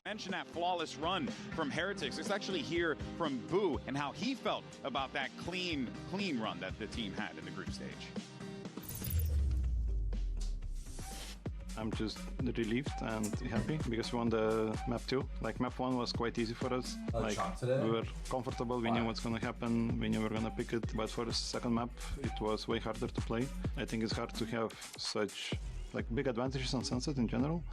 Mention that flawless run from Heretics. Let's actually hear from Boo and how he felt about that clean run that the team had in the group stage. I'm just relieved and happy because we won the map 2. Like map 1 was quite easy for us. Like we were comfortable, we knew what's gonna happen, we knew we were gonna pick it. But for the second map, it was way harder to play. I think it's hard to have such like big advantages on Sunset in general.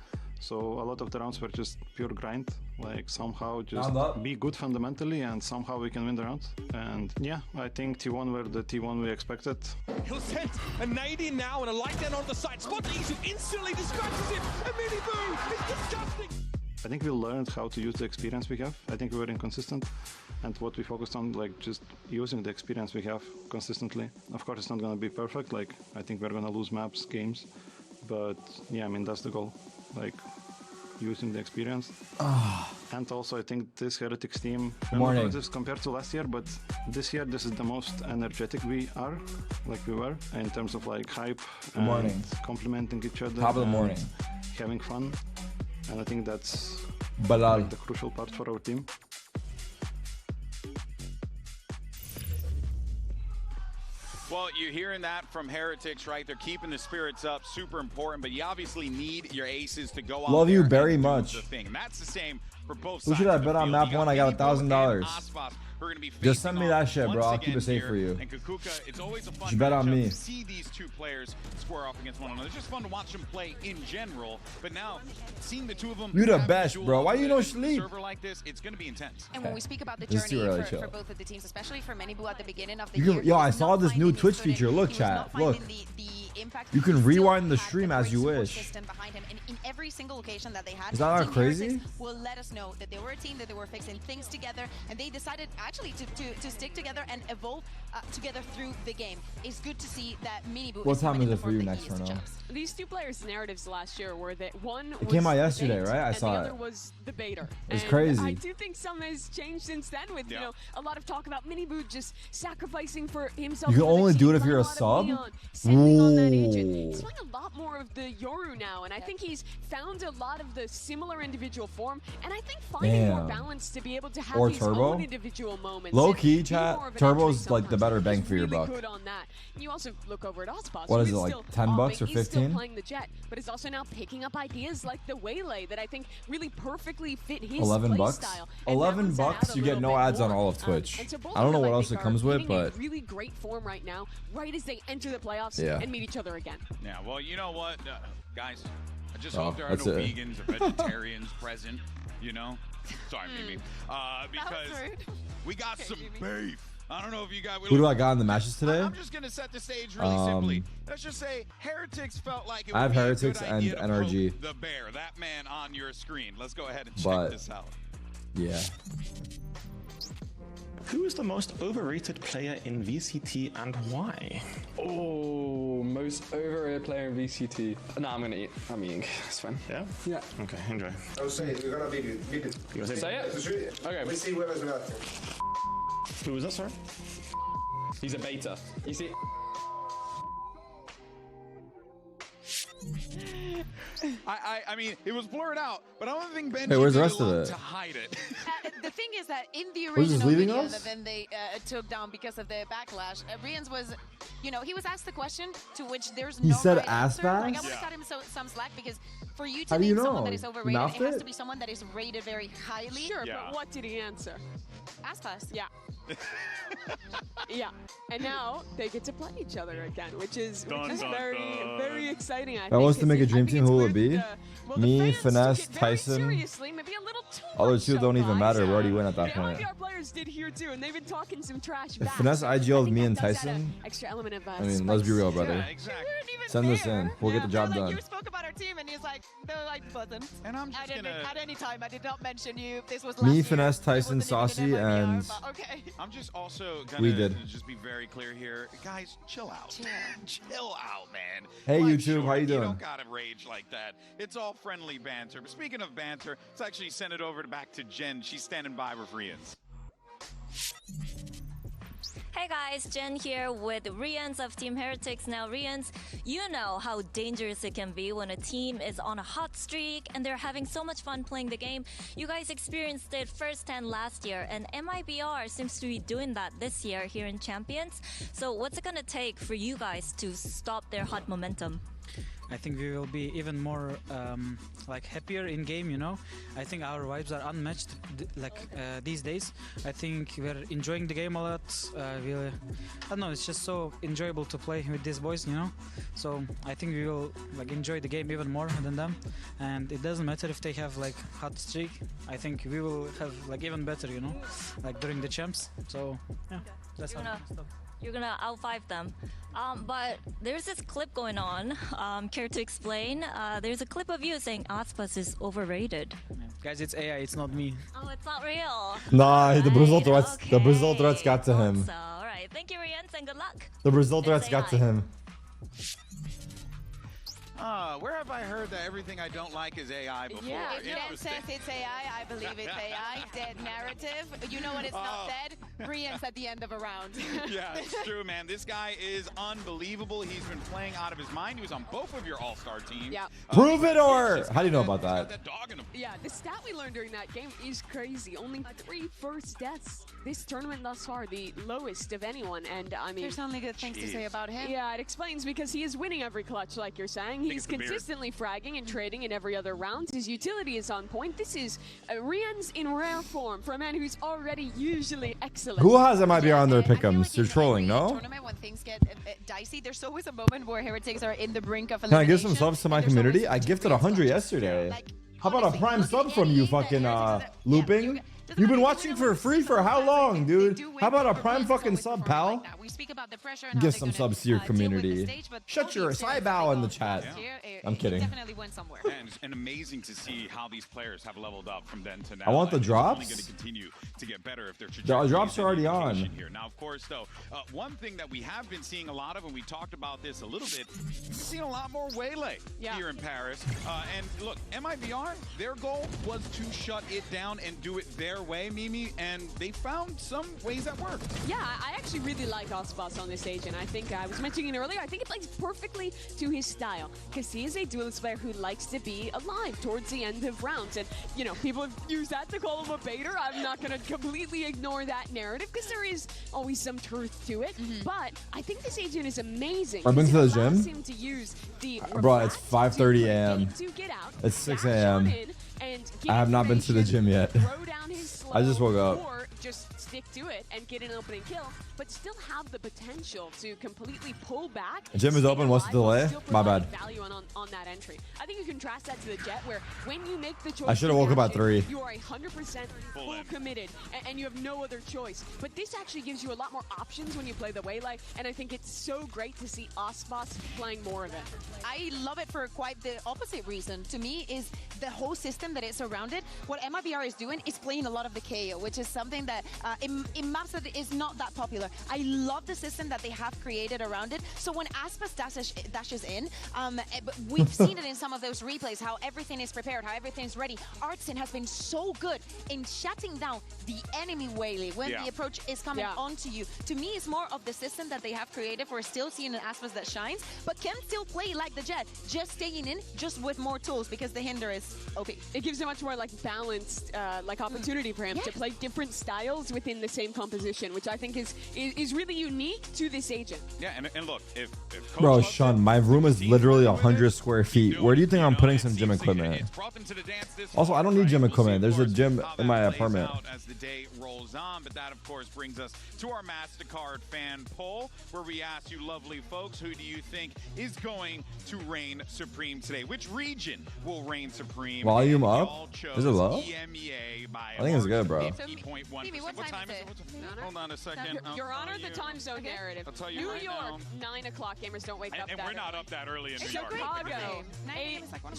So a lot of the rounds were just pure grind, like somehow just be good fundamentally and somehow we can win the round. And yeah, I think T1 were the T1 we expected. He'll send a nade in now and a light down on the side. Spot Easy instantly dispatches him. A mini boom. It's disgusting. I think we learned how to use the experience we have. I think we were inconsistent, and what we focused on, like just using the experience we have consistently. Of course, it's not gonna be perfect. Like I think we're gonna lose maps, games, but yeah, I mean that's the goal. Like using the experience. And also I think this Heretics team, compared to last year, but this year this is the most energetic we are, like we were, in terms of like hype and complimenting each other. Top of the morning. Having fun. And I think that's like the crucial part for our team. Well, you're hearing that from Heretics, right? They're keeping the spirits up, super important, but you obviously need your aces to go out. Love you very much. And that's the same for both sides. Who should I bet on map 1? I got $1,000. Just send me that shit, bro. I'll keep it safe for you. And Kukuka, it's always a fun you bet on me. to see these two players square off against one another. It's just fun to watch them play in general. But now, seeing the two of them, you the best, bro. Why you no sleep? Server like this, it's gonna be intense. And when we speak about the journey for both of the teams, especially for Menibu at the beginning of the year, yo, I saw this new Twitch feature. Look, chat. Look. You can rewind the stream as you wish. In every single location that they had, is that not crazy? Will let us know that they were a team, that they were fixing things together, and they decided actually to stick together and evolve together through the game. It's good to see that Menibu. What time is it for you next, Renault? These two players' narratives last year were that one it came out yesterday, right? I saw the it. other was the baiter. It's crazy. I do think some has changed since then, with you know a lot of talk about Menibu just sacrificing for himself. You can only do it if you're a sub. He's playing a lot more of the Yoru now, and I think he's found a lot of the similar individual form, and I think finding more balance to be able to have his own individual moments. Low key, chat. Turbo's like the better bang for your buck. Good on that. You also look over at Ozpos. What is it, like 10 bucks or 15? He's still playing the Jet, but is also now picking up ideas like the Waylay that I think really perfectly fit his 11 bucks. Style. 11 bucks, you get no ads on all of Twitch. So I don't know what else it comes with, but really great form right now, right as they enter the playoffs and meet each other again. Yeah, well, you know what, guys? I just hope there are no vegans or vegetarians present, you know? Sorry, Mimi. Because we got some beef. I don't know if you guys... Who do I got in the matches today? I'm just going to set the stage really simply. Let's just say Heretics felt like it I have would be Heretics a good and idea to NRG. put the bear, that man on your screen. Let's go ahead and check this out. Yeah. Who is the most overrated player in VCT and why? Oh, most overrated player in VCT. No, I'm eating. It's fine. Yeah? Yeah. Okay, enjoy. I'll say it. We're gonna beat it. Beat it. You gonna say it? Okay. We see whoever's got it. Who was that, sorry? He's a beta. You see? I mean, it was blurred out, but I don't think Ben where's the rest of it? To hide it. The thing is that in the original video us? that then they took down because of the backlash, Rians was, you know, he was asked the question to which there's no said right ass answer. Like, I bags? would have cut him some slack because for you to How do you name know? someone that is overrated, it has it? to be someone that is rated very highly. Sure, but what did he answer? Ass pass. Yeah. Yeah, and now they get to play each other again, which is very exciting. I If I was to make a dream team, who would it be? Me, Finesse, Tyson. Maybe a little too Other two don't even matter. We already win at that point. Our players did here too, and they've been talking some trash. If Finesse IGL'd me and Tyson, extra element of I mean, let's be real, brother. Yeah, exactly. Send this in. We'll get the job done. You spoke about our team, and he's like, no, I wasn't. And I'm just at any time, I did not mention you. This was Me, Finesse, Tyson, Saucy, and okay. I'm just also gonna did. just be very clear here, guys. Chill out. Chill out, man. Hey, Like, YouTube, sure, how you doing? You don't gotta rage like that. It's all friendly banter. But speaking of banter, let's actually send it over back to Jen. She's standing by with Rians. Hey guys, Jen here with Rians of Team Heretics. Now Rians, you know how dangerous it can be when a team is on a hot streak and they're having so much fun playing the game. You guys experienced it firsthand last year, and MIBR seems to be doing that this year here in Champions. So what's it gonna take for you guys to stop their hot momentum? I think we will be even more like happier in game, you know. I think our vibes are unmatched these days. I think we're enjoying the game a lot. I don't know, it's just so enjoyable to play with these boys, you know. So I think we will like enjoy the game even more than them. And it doesn't matter if they have like hot streak. I think we will have like even better, you know, like during the champs. So yeah, that's how you're gonna out-5 them. But there's this clip going on. Care to explain? There's a clip of you saying Aspas is overrated. Yeah. Guys, it's AI, it's not me. Oh, it's not real. Nah, the Brazil threats. Okay. The Brazil threats got to him. So, all right, thank you, Rians, and good luck. The Brazil threats got to him. Where have I heard that everything I don't like is AI before? Yeah, if Dan says it's AI, I believe it's AI. Dead narrative. You know what? It's not dead. Rians at the end of a round. Yeah, it's true, man. This guy is unbelievable. He's been playing out of his mind. He was on both of your all-star teams. Yeah. Prove it, or how do you know about that? Yeah, the stat we learned during that game is crazy. Only 3 first deaths this tournament thus far, the lowest of anyone. And I mean, there's only good things to say about him. Yeah, it explains because he is winning every clutch, like you're saying. He's consistently fragging and trading in every other round. His utility is on point. This is Rians in rare form for a man who's already usually excellent. Who has MIBR on their pick'ems? You're trolling, no? Tournament when things get dicey, there's always a moment where Heretics are in the brink of elimination. Can I give some subs to my community? I gifted 100 yesterday. Like, how about a prime sub from you, fucking looping? You've been watching for free for how long, dude? How about a prime fucking sub, pal? Give some subs to your community. Shut your eyebrow in the chat. I'm kidding. Definitely went somewhere. And amazing to see how these players have leveled up from then to now. I want the drops. Only going to continue to get better if their The drops are already on. Here. Now, of course, though, one thing that we have been seeing a lot of, and we talked about this a little bit, we've seen a lot more Waylay here in Paris. And look, MIBR, their goal was to shut it down and do it their way, Mimi, and they found some ways that work. Yeah, I actually really like Aspas on this stage, and I think I was mentioning it earlier, I think it plays perfectly to his style, because he is a duelist player who likes to be alive towards the end of rounds, and, you know, people have used that to call him a baiter. I'm not going to completely ignore that narrative, because there is always some truth to it, but I think this agent is amazing. I've been to the gym. Him to use the bro, it's 5:30 a.m. It's 6 a.m. I have not been to the gym yet. I just woke up. Or just stick to it and get an opening kill, but still have the potential to completely pull back. The gym is open. What's the delay? My bad. Value on that entry. I think you contrast that to the Jet, where when you make the choice, I should have woke up at 3. You are 100% full committed, and you have no other choice. But this actually gives you a lot more options when you play the Waylay, and I think it's so great to see Aspas playing more of it. I love it for quite the opposite reason. To me, is the whole system that it's surrounded. What MIBR is doing is playing a lot of the KO, which is something that in maps that is not that popular. I love the system that they have created around it. So when Aspas dashes in, but we've seen it in some of those replays, how everything is prepared, how everything's ready. Artsin has been so good in shutting down the enemy Waylay when the approach is coming onto you. To me, it's more of the system that they have created. We're still seeing an Aspas that shines, but can still play like the Jet, just staying in, just with more tools, because the hinder is OP. It gives a much more like balanced like opportunity for him to play different styles within the same composition, which I think is really unique to this agent. Yeah, and look, if bro, Sean, my room is literally 100 square feet. Where do you think I'm putting some gym equipment? Also, I don't need gym equipment. There's a gym in my apartment. As the day rolls on, but that of course brings us to our MasterCard fan poll, where we ask you lovely folks, who do you think is going to reign supreme today? Which region will reign supreme? Volume up? Is it low? I think it's good, bro. Mimi, what time is it? Hold on a second. Your Honor, the time zone narrative. I'll tell you New right York, 9 o'clock. Gamers don't wake up that And we're not up that early in New York.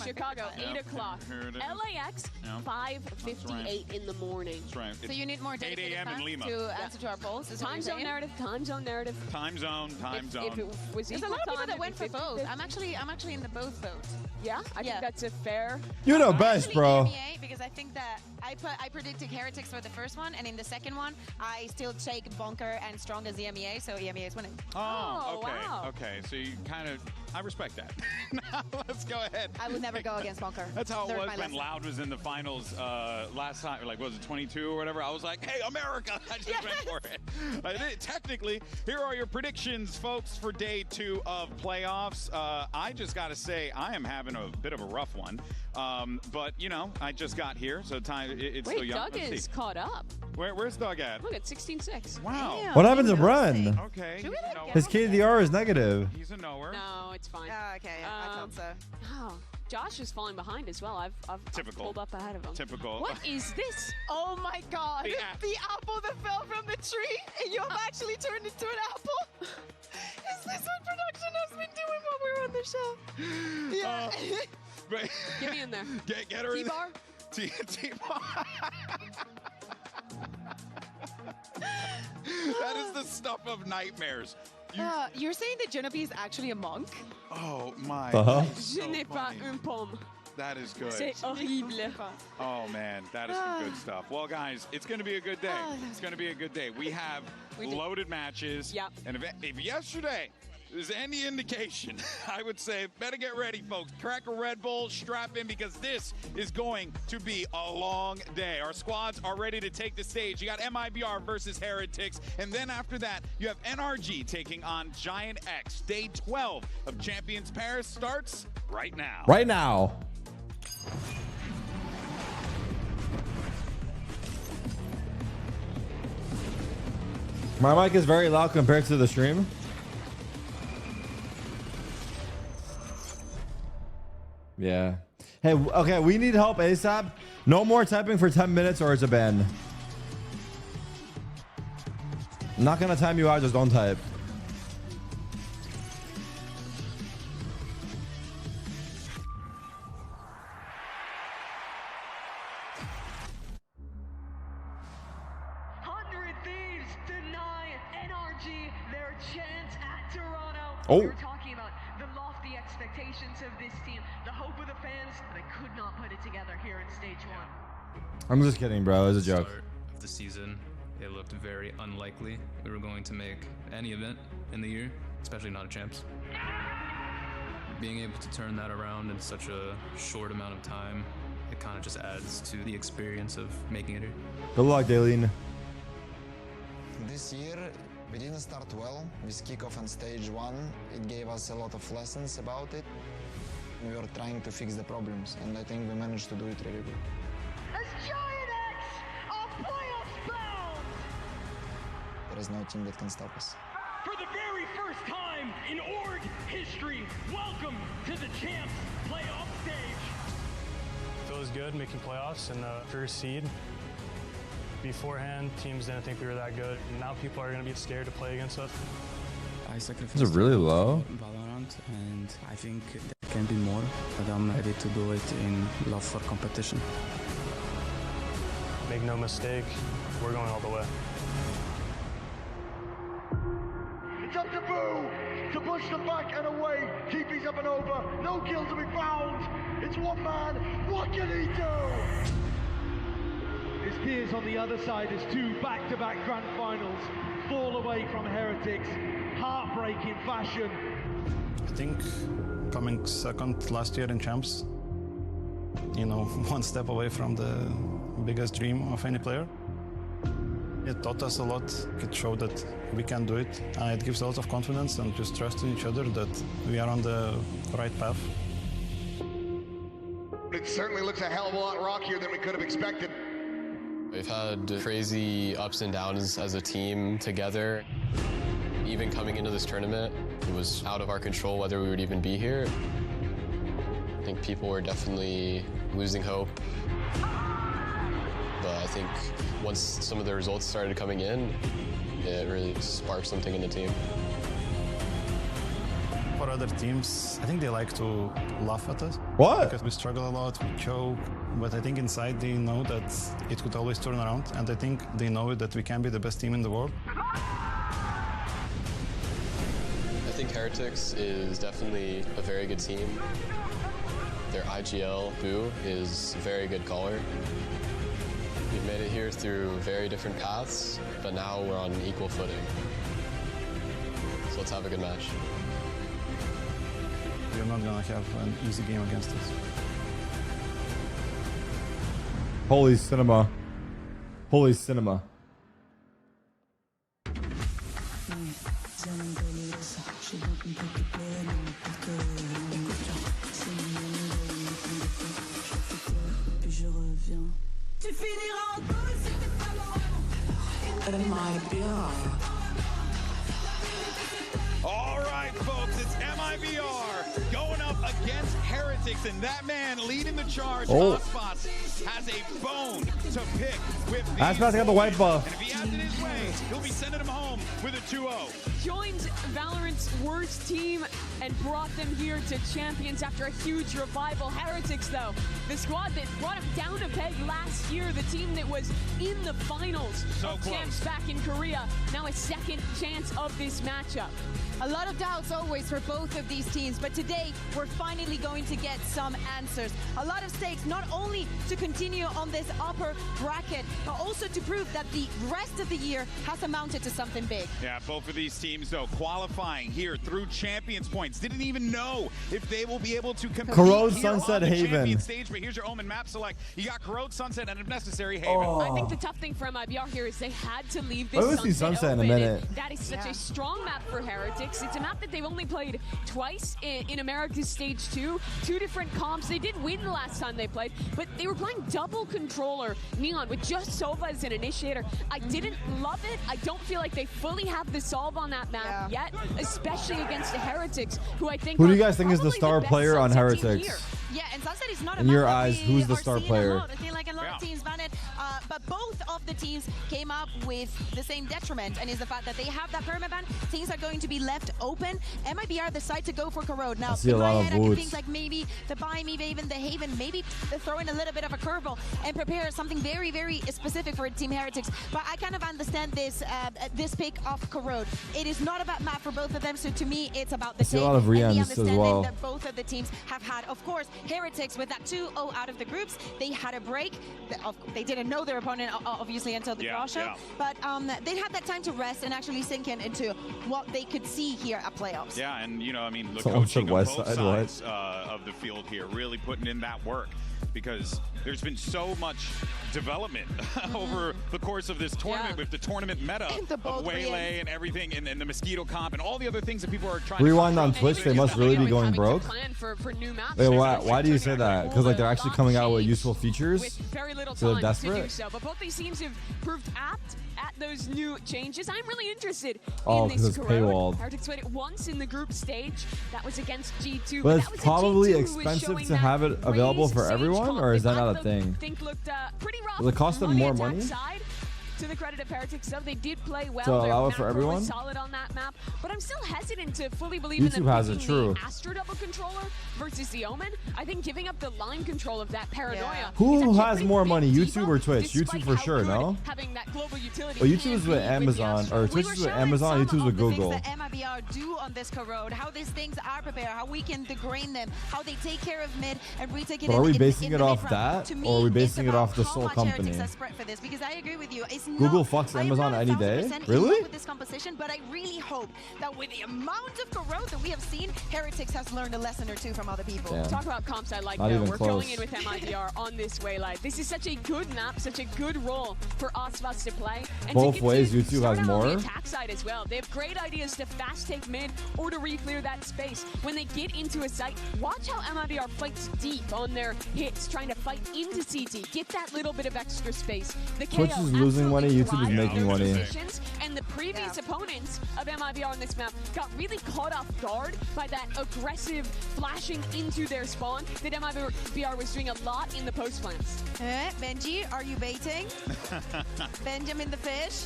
Chicago, 8 o'clock. LAX, 5:58 in the morning. That's right. So you need more dedicated time to answer to our polls? Time zone narrative. Time zone narrative. Time zone. If it was There's a lot of people that went for both. I'm actually in the both vote. Yeah, I think that's a fair. You know best, bro. Because I think that I predicted Heretics for the first one, and in the the second one, I still take Bonker and Strong as EMEA, so EMEA is winning. Oh, okay. Wow. Okay, so you kind of, I respect that. Now let's go ahead. I would never go against Bonker. That's how it Learned was my when lesson. Loud was in the finals last time. Like, was it 22 or whatever? I was like, hey, America! I just went for it. I did. Technically, here are your predictions, folks, for day 2 of playoffs. I just got to say, I am having a bit of a rough one. But, you know, I just got here, so time it's still Wait, young. Doug is caught up. Where's Doug at? Look at 16-6. Wow. Damn, What happened to he's Brun? nosy. Okay. Should we let him get His on with it? KDR is negative. He's a knower. No, it's fine. Okay, I thought so. Oh, Josh is falling behind as well. I've Typical. pulled up ahead of him. Typical. What is this? Oh my god! The The apple that fell from the tree, and you have actually turned into an apple? Is this what production has been doing while we were on the show? Yeah. But Get me in there. get her in. T-bar? T-bar. That is the stuff of nightmares. You're saying that Genevieve is actually a monk? Oh my. Je n'ai pas une pomme. That is good. C'est horrible. Oh man, that is some good stuff. Well, guys, it's going to be a good day. It's going to be a good day. We have loaded matches. Yep. And if yesterday is any indication, I would say better get ready, folks. Crack a Red Bull, strap in, because this is going to be a long day. Our squads are ready to take the stage. You got MIBR versus Heretics, and then after that, you have NRG taking on Giant X. Day 12 of Champions Paris starts right now. Right now. My mic is very loud compared to the stream. Yeah. Hey, okay, we need help ASAP. No more typing for 10 minutes or it's a ban. I'm not gonna time you out, just don't type. Oh. We're talking about the lofty expectations of this team, the hope of the fans. They could not put it together here in stage 1. I'm just kidding, bro. It was a joke. Start of the season, it looked very unlikely we were going to make any event in the year, especially not a champs. Being able to turn that around in such a short amount of time, it kind of just adds to the experience of making it here. Good luck, Daleen. This year, we didn't start well with kickoff on stage 1. It gave us a lot of lessons about it. We were trying to fix the problems, and I think we managed to do it really good. As Giant X are playoffs bound! There is no team that can stop us. For the very first time in org history, welcome to the Champs playoff stage. Feels good making playoffs in the first seed. Beforehand, teams didn't think we were that good. Now people are going to be scared to play against us. I sacrificed Is it really low? Valorant, and I think there can be more, but I'm ready to do it in love for competition. Make no mistake, we're going all the way. It's up to Boo to push them back and away. TP's up and over. No kill to be found. It's one man. What can he do? His peers on the other side as 2 back-to-back grand finals fall away from Heretics. Heartbreaking fashion. I think coming second last year in champs, you know, one step away from the biggest dream of any player. It taught us a lot. It showed that we can do it. It gives a lot of confidence and just trust in each other that we are on the right path. It certainly looks a hell of a lot rockier than we could have expected. We've had crazy ups and downs as a team together. Even coming into this tournament, it was out of our control whether we would even be here. I think people were definitely losing hope. But I think once some of the results started coming in, it really sparked something in the team. For other teams, I think they like to laugh at us. What? Because we struggle a lot, we choke, but I think inside they know that it could always turn around, and I think they know that we can be the best team in the world. I think Heretics is definitely a very good team. Their IGL, Boo, is a very good caller. We've made it here through very different paths, but now we're on equal footing. So let's have a good match. We're not gonna have an easy game against us. Holy cinema. Holy cinema. All right, folks, it's MIBR going up against Heretics, and that man leading the charge, Ospas, has a bone to pick with these. Ospas got the white buff. And if he has it his way, he'll be sending him home with a 2-0. Joined Valorant's worst team and brought them here to champions after a huge revival. Heretics, though, the squad that brought him down a peg last year, the team that was in the finals of champs back in Korea, now a second chance of this matchup. A lot of doubts always for both of these teams, but today we're finally going to get some answers. A lot of stakes, not only to continue on this upper bracket, but also to prove that the rest of the year has amounted to something big. Yeah, both of these teams, though, qualifying here through Champions points. Didn't even know if they will be able to compete Corrode, here Sunset, on the Haven. Champion stage, but here's your Omen map select. You got Corrode, Sunset, and if necessary, Haven. I think the tough thing for MIBR here is they had to leave this Let me see Sunset in a minute. That is such a strong map for Heretics. It's a map that they've only played twice in America's Stage 2. Two different comps. They did win the last time they played, but they were playing double controller Neon with just Sova as an initiator. I didn't love it. I don't feel like they fully have the solve on that map yet, especially against the Heretics, who I think Who do you guys think is the star player on Heretics? Yeah, and Sunset is not in your eyes, who's the star player? I feel like a lot of teams ban it, but both of the teams came up with the same detriment, and is the fact that they have that permaban. Things are going to be left open. MIBR decide to go for Corrode. Now, in my head, I can think like maybe the buy, maybe even the Haven, maybe they throw in a little bit of a curveball and prepare something very, very specific for Team Heretics. But I kind of understand this this pick of Corrode. It is not about map for both of them, so to me, it's about the I see a lot of Rians as well. that both of the teams have had. Of course, Heretics with that 2-0 out of the groups, they had a break. They didn't know their opponent obviously until the draw show, but they had that time to rest and actually sink into what they could see here at playoffs. Yeah, and you know, I mean, look, Someone coaching said on West both Side, sides of the field here, really putting in that work, because there's been so much development over the course of this tournament with the tournament meta of Waylay and everything, and the Mosquito comp and all the other things that people are trying Rewind to on Twitch, they must really be going broke. Wait, why do you say that? Because like they're actually coming out with useful features, very little so they're time to do desperate. so. But both these teams have proved apt at those new changes. I'm really interested Oh, in because this it's Corrode. paywalled. Heretics played it once in the group stage. That was against G2. But that was it's a probably G2 who was expensive showing to that have it available raised for Sage everyone, comp or is that that not a I thing? think looked pretty rough. Will it cost them on the more attack money? Side. To the credit of Heretics, though, they did play well. To Their allow it for macro everyone? was solid on that map, but I'm still hesitant to fully believe YouTube in them has it, picking true. the Astro double controller versus the Omen. I think giving up the line control of that paranoia. Who has more money, YouTube or Twitch? YouTube for sure, no? Having that global utility. Well, YouTube is with Amazon, or Twitch is with Amazon, YouTube is with Google. The things that MIBR do on this Corrode, how these things are prepared, how we can degrain them, how they take care of mid and retake it. But are we in basing the it off mid-round. that, To me, or are we it's basing it about off the how sole much Heretics company? are spread for this, because I agree with you. It's Google not, fucks I am Amazon not any day? 1000% in love Really? with this composition, but I really hope that with the amount of Corrode that we have seen, Heretics has learned a lesson or two from other people. Damn. Talk about comps I like, Not though. even We're close. going in with MIBR on this Waylay. This is such a good map, such a good role for Osvas to play. And Both to get ways, to YouTube start has out on more. the attack side as well. They have great ideas to fast take mid or to re-clear that space. When they get into a site, watch how MIBR fights deep on their hits, trying to fight into CT, get that little bit of extra space. The Twitch KO is losing money, absolutely YouTube is thrives making in those money. positions, and the previous opponents of MIBR on this map got really caught off guard by that aggressive flashing into their spawn that MIBR was doing a lot in the post plants. Benji, are you baiting? Benjamin the fish.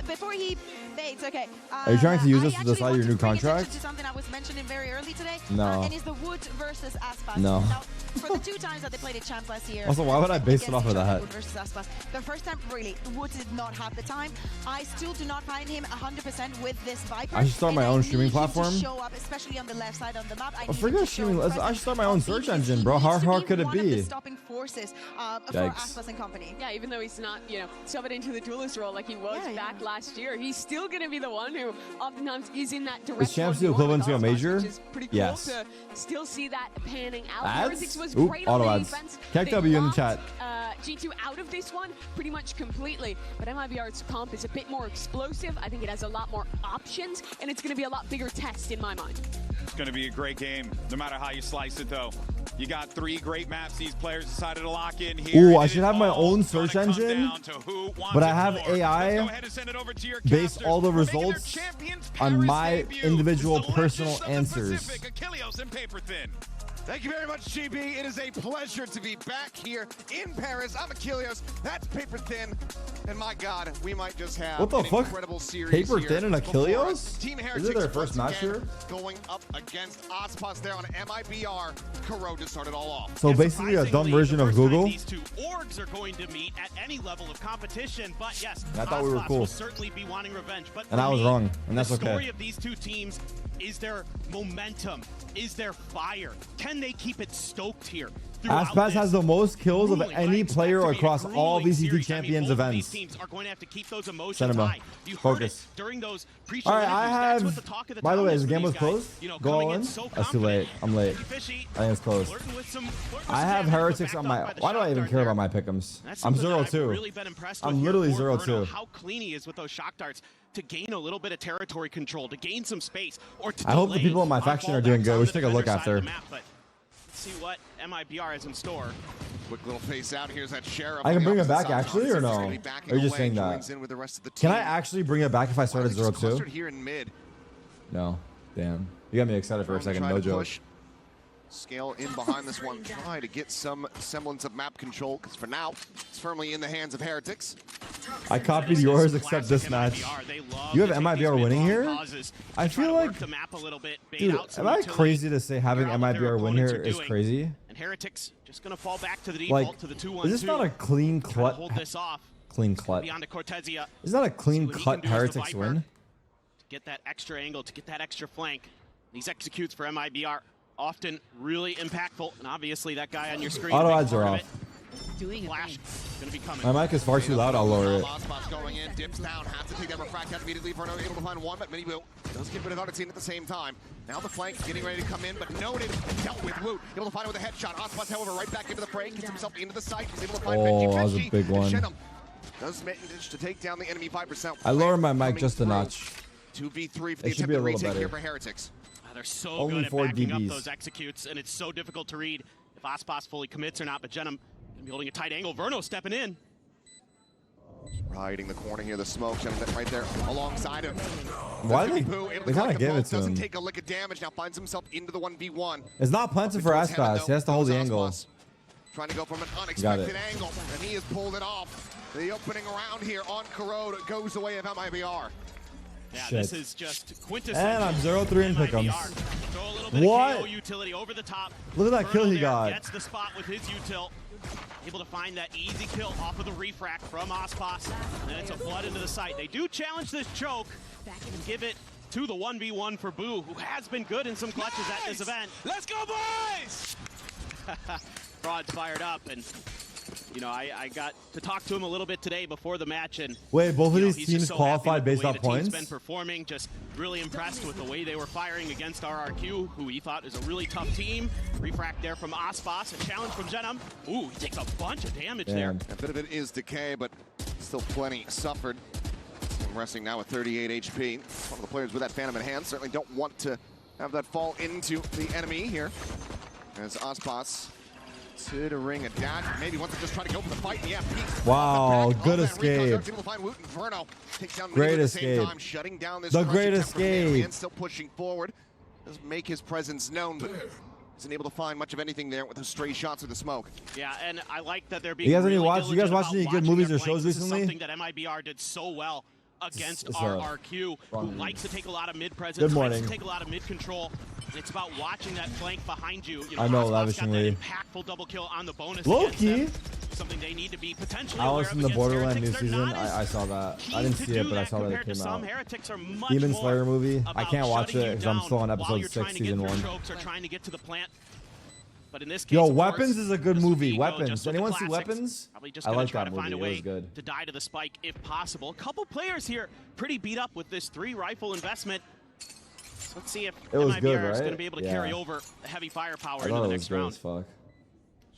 Before he Bates, okay. Are you trying to use this to decide your new contract? To something I was mentioning very early today. No. And it's the Wood versus Aspas. No. Now, for the 2 times that they played at Champ last year. Also, why would I base it off of that? Wood versus Aspas. The first time, really, Wood did not have the time. I still do not find him 100% with this Viper. I should start my own streaming platform. Show up, especially on the left side on the map. I forget streaming. I should start my own search engine, bro. How hard could it be? Stopping forces for Aspas and company. Yeah, even though he's not, you know, shoved into the duelist role like he was back last year, he's still going to be the one who oftentimes is in that direct. Is Champs the equivalent to a major? Which is pretty cool to still see that panning out. Ads? Was Oop, great auto on the ads. defense. Tech W in the chat. G2 out of this one pretty much completely, but MIBR's comp is a bit more explosive. I think it has a lot more options, and it's going to be a lot bigger test in my mind. It's going to be a great game, no matter how you slice it, though. You got 3 great maps these players decided to lock in here. Ooh, I should have my own search engine, but I have AI base all the results on my individual personal answers. Thank you very much, GB. It is a pleasure to be back here in Paris. I'm Achilles. That's Paper Thin. And my God, we might just have what the an fuck? Incredible series Paper here Thin and Achilles? Team Is Heretics it their first match here? Going up against Aspas there on MIBR. Karo just started all off. So basically a dumb version of Google. These 2 orgs are going to meet at any level of competition, but yes, I thought we were cool. will certainly be wanting revenge. But and I was wrong, and that's the okay. The story of these 2 teams is their momentum, is their fire. Can they keep it stoked here? Aspas has the most kills of any player across all VCT Champions events. Teams are going to have to keep those emotions Cinema. high. You Focus. During those all right, I have. By the way, the game was closed. Go all in. That's too late. I'm late. I think it's closed. I have Heretics on my. Why do I even care about my pick'ems? I'm 0-2. I'm literally 0-2. How clean he is with those shock darts to gain a little bit of territory control, to gain some space, or to I hope the people in my faction are doing good. We should take a look after. See what MIBR has in store. Quick little face out. Here's that Sheriff. I can bring it back actually, or no? Are you just saying that? Can I actually bring it back if I started 0-2? Here in mid. No. Damn. You got me excited for a second. No joke. Scale in behind this one. Try to get some semblance of map control, because for now, it's firmly in the hands of Heretics. I copied yours except this match. You have MIBR winning here? I feel like, dude, am I crazy to say having MIBR win here is crazy? And Heretics just gonna fall back to the default, to the 2-1-2. Is this not a clean cut? Clean cut. Is that a clean cut Heretics win? To get that extra angle, to get that extra flank. These executes for MIBR often really impactful, and obviously that guy on your screen. Auto ads are off. Flash gonna be coming. My mic is far too loud. I'll lower it. Going in, dips down, has to take that refract out immediately. Verno able to find one, but Mini will does get rid of Unseen at the same time. Now the flank getting ready to come in, but noted dealt with Woot. Able to find it with a headshot. Aspas, however, right back into the fray, gets himself into the site. He's able to find that was a big one. Does manage to take down the enemy 5%. I lowered my mic just a notch. 2v3 for the attempted retake here for Heretics. They're so good at backing up those executes, and it's so difficult to read if Aspas fully commits or not, but Genum gonna be holding a tight angle. Verno stepping in. Riding the corner here, the smoke, Genum right there alongside him. Why they kind of give it to him? Doesn't take a lick of damage, now finds himself into the 1v1. It's not plenty for Aspas. He has to hold the angle. Trying to go from an unexpected angle, and he has pulled it off. The opening round here on Corrode goes the way of MIBR. Yeah, this is just quintessential. And I'm 0-3 in pick'ems. What? Look at that kill he got. Gets the spot with his util. Able to find that easy kill off of the refract from Aspas. And then it's a flood into the site. They do challenge this choke and give it to the 1v1 for Boo, who has been good in some clutches at this event. Let's go, boys! Fraud's fired up, and you know, I got to talk to him a little bit today before the match, and wait, both of these teams qualified based on points. He's been performing, just really impressed with the way they were firing against RRQ, who he thought is a really tough team. Refract there from Aspas, a challenge from Genum. Ooh, he takes a bunch of damage there. A bit of it is decay, but still plenty suffered. I'm resting now with 38 HP. One of the players with that Phantom in hand certainly don't want to have that fall into the enemy here. As Aspas to the ring, a dash, maybe wants to just try to go for the fight. Yeah, wow, good escape. Great escape. Shutting down this the great escape. Still pushing forward. Does make his presence known, but isn't able to find much of anything there with the stray shots of the smoke. Yeah, and I like that they're being. You guys watch any good movies or shows recently? Something that MIBR did so well against RRQ, who likes to take a lot of mid presence, Good morning. likes to take a lot of mid control. And it's about watching that flank behind you. I know, Osmos got that lavishingly. impactful double kill on the bonus. Low against key. them. Something they need to be potentially Alice in the Borderland new Heretics. They're season. not as I saw that. I didn't see it, but I saw that it compared to came some. out. Heretics are much Demon more Slayer movie. I about can't watch shutting it you because I'm still on down while episode you're 6, trying to get season through 1. chokes or trying to get to the plant. But in this case, Yo, of Weapons course, is a good this movie. Vigo Weapons. just with Anyone the see classics. Weapons? Probably just I gonna like try that to find movie. a It way was good. to die to the spike if possible. A couple players here pretty beat up with this 3 rifle investment. So let's see if It was MIBR good, is right? going to be able to carry over the heavy firepower I into thought the it was next good round. as fuck.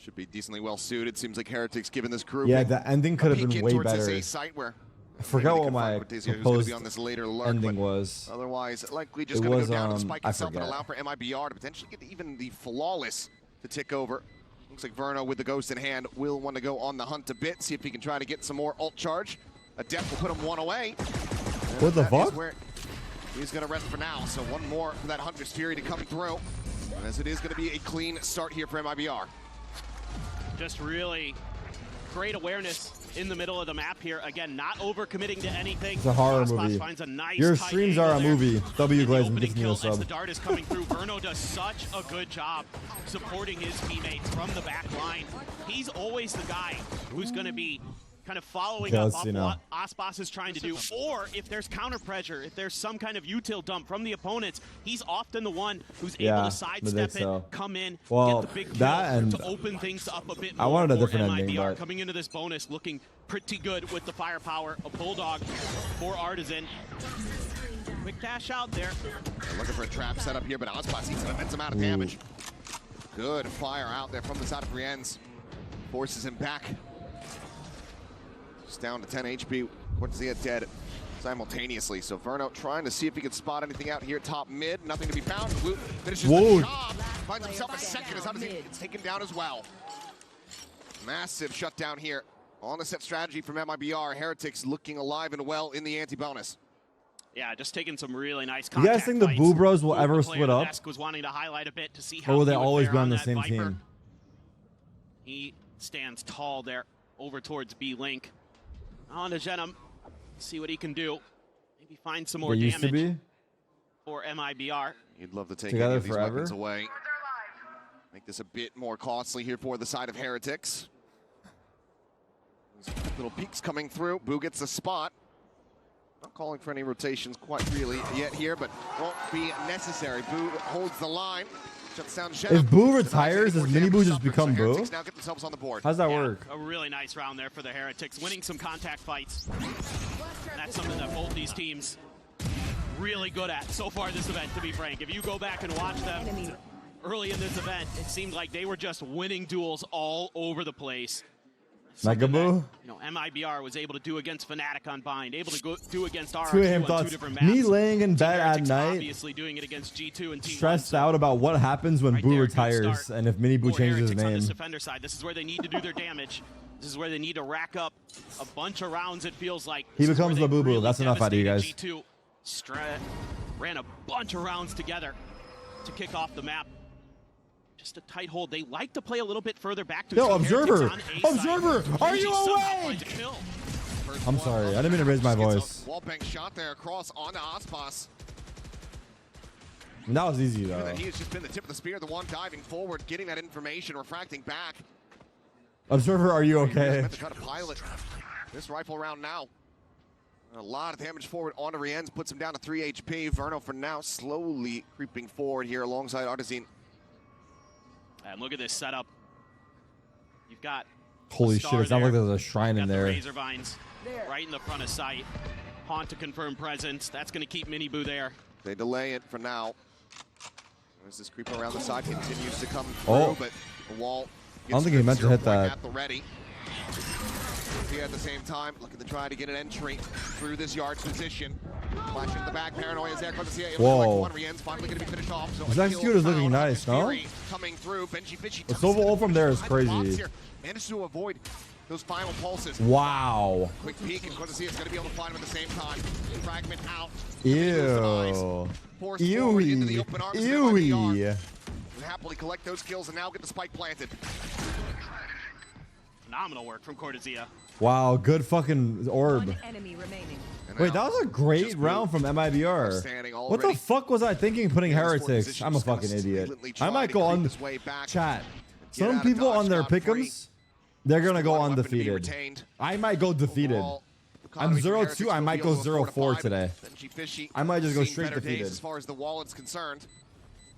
Should be decently well suited. Seems like Heretics given this group. Yeah, the ending could have been way better. A site where I forgot what my who's going to proposed be on this later lurk, ending but was. Otherwise, likely just It going to was, go down to the spike I itself and forget. allow for MIBR to potentially get even the flawless to tick over. Looks like Verno with the ghost in hand will want to go on the hunt a bit, see if he can try to get some more ult charge. A death will put him 1 away. What the fuck? He's going to rest for now, so 1 more for that Hunter's Fury to come through. As it is going to be a clean start here for MIBR. Just really great awareness in the middle of the map here. Again, not overcommitting to anything. It's a horror Osmos movie. finds a nice Your tight streams angle are a there. movie. W In the Glaze and opening gives me kill a as sub. the dart is coming through. Verno does such a good job supporting his teammates from the back line. He's always the guy who's going to be kind of following Okay, up let's off see now. what Osmos is trying to do. Or if there's counter pressure, if there's some kind of util dump from the opponents, he's often the one who's able to sidestep it, come in, Well, get the big kill that and to open things up a bit more. I wanted a for different ending, MIBR but coming into this bonus looking pretty good with the firepower. A Bulldog for Artisan. Quick dash out there. They're looking for a trap setup here, but Osmos eats an immense amount of damage. Good fire out there from the side of Brienne's. Forces him back. Just down to 10 HP. Cortezia dead simultaneously. So Verno trying to see if he can spot anything out here top mid. Nothing to be found. Blue finishes the job. Finds himself a second as Odyssey gets taken down as well. Massive shutdown here on the set strategy from MIBR. Heretics looking alive and well in the anti-bonus. Yeah, just taking some really nice You contact guys think the fights. Boo Bros will Who ever the player split on the up? desk was wanting to highlight a bit to see how Or will they he would always fare be on the that same Viper. team? He stands tall there over towards B-Link. On to Genom. See what he can do. Maybe find some more They used to damage be? for MIBR. You'd love to take Together any of these forever? weapons away. Make this a bit more costly here for the side of Heretics. Little peeks coming through. Boo gets a spot. Not calling for any rotations quite really yet here, but won't be necessary. Boo holds the line. Shuts down Genom. If Boo retires, does Mini Boo just become Boo? Heretics now get themselves on the board. How's that work? A really nice round there for the Heretics, winning some contact fights. And that's something that both these teams really good at so far this event, to be frank. If you go back and watch them early in this event, it seemed like they were just winning duels all over the place. Mega Boo? You know, MIBR was able to do against Fnatic on Bind, able to do against RRQ 2 AM on 2 thoughts. different maps. Me laying in bed at Heretics night, obviously doing it against G2 and T1. stressed out about what happens when Boo retires and if Mini Boo For changes his Heretics on this name. defender side, this is where they need to do their damage. This is where they need to rack up a bunch of rounds, it feels like. He This is becomes where the they Boo Boo. really That's enough out of you guys. devastated G2 ran a bunch of rounds together to kick off the map. Just a tight hold. They like to play a little bit further back to Yo, see Heretics Observer! on A side. Observer! Are you Benji somehow awake? finds a kill. I'm sorry, I didn't mean to raise my voice. Wallbang shot there across onto Osmos. That was easy though. He has just been the tip of the spear, the one diving forward, getting that information, refracting back. Observer, are you He was okay? meant to try to pilot this rifle round now. A lot of damage forward onto Rienz, puts him down to 3 HP. Verno for now slowly creeping forward here alongside Artisan. And look at this setup. You've got Holy a shit, star it sounds like there. there's a shrine in Got the there. Razor Vines right in the front of sight. Haunt to confirm presence. That's going to keep Mini Boo there. They delay it for now. As this creep around the side continues to come through, Oh. but the wall I don't think he meant to hit that. at the ready. Here at the same time, looking to try to get an entry through this yard's position. Flashing in the back, Paranoia is there. Cortezia able to Whoa. collect one. Rienz finally going to be finished off. So This a execute kill is looking found. nice, no? Fury coming through. Benji Fishy The silver ult from there is crazy. Managed to avoid those final pulses. Wow. Quick peek, and Cortezia is going to be able to find him at the same time. Fragment out. Ew. Forced forward into the open arms of MIBR. Ew. And happily collect those kills and now get the spike planted. Phenomenal work from Cortezia. Wow, good fucking orb. Enemy remaining. Wait, that was a great round from MIBR. What the fuck was I thinking putting Heretics? I'm a fucking idiot. I might go on chat. Some people on their pick'ems, they're gonna go undefeated. I might go defeated. I'm 0-2. I might go 0-4 today. I might just go straight defeated. As far as the wallet's concerned,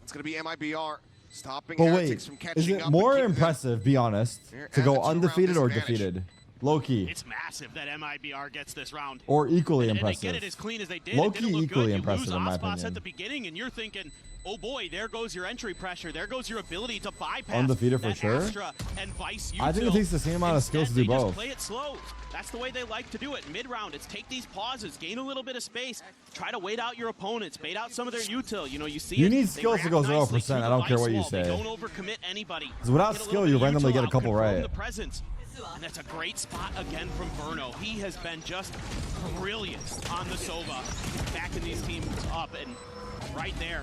it's gonna be MIBR stopping. But Heretics wait, from catching is it up more and keeping impressive, be honest, to go undefeated or defeated? Low key. It's massive that MIBR gets this round. Or equally and impressive. they get it as clean as they did. Low It didn't key look equally good. impressive You in my lose Aspas opinion. at the beginning, and you're thinking, oh boy, there goes your entry pressure. There goes your ability to bypass Undefeated for that sure. Astra and Vice I think it takes the same amount of skills to do Instead, they both. just play it slow. That's the way they like to do it. Mid-round, it's take these pauses, gain a little bit of space, try to wait out your opponents, bait out some of their util. You know, you see You it, need they skills to go react nicely 0%. I don't care what you wall. They say. don't overcommit anybody. Because without Get a skill, little you bit of randomly util get a out, couple confirm right. the presence. And that's a great spot again from Verno. He has been just brilliant on the Sova, backing these teams up and right there,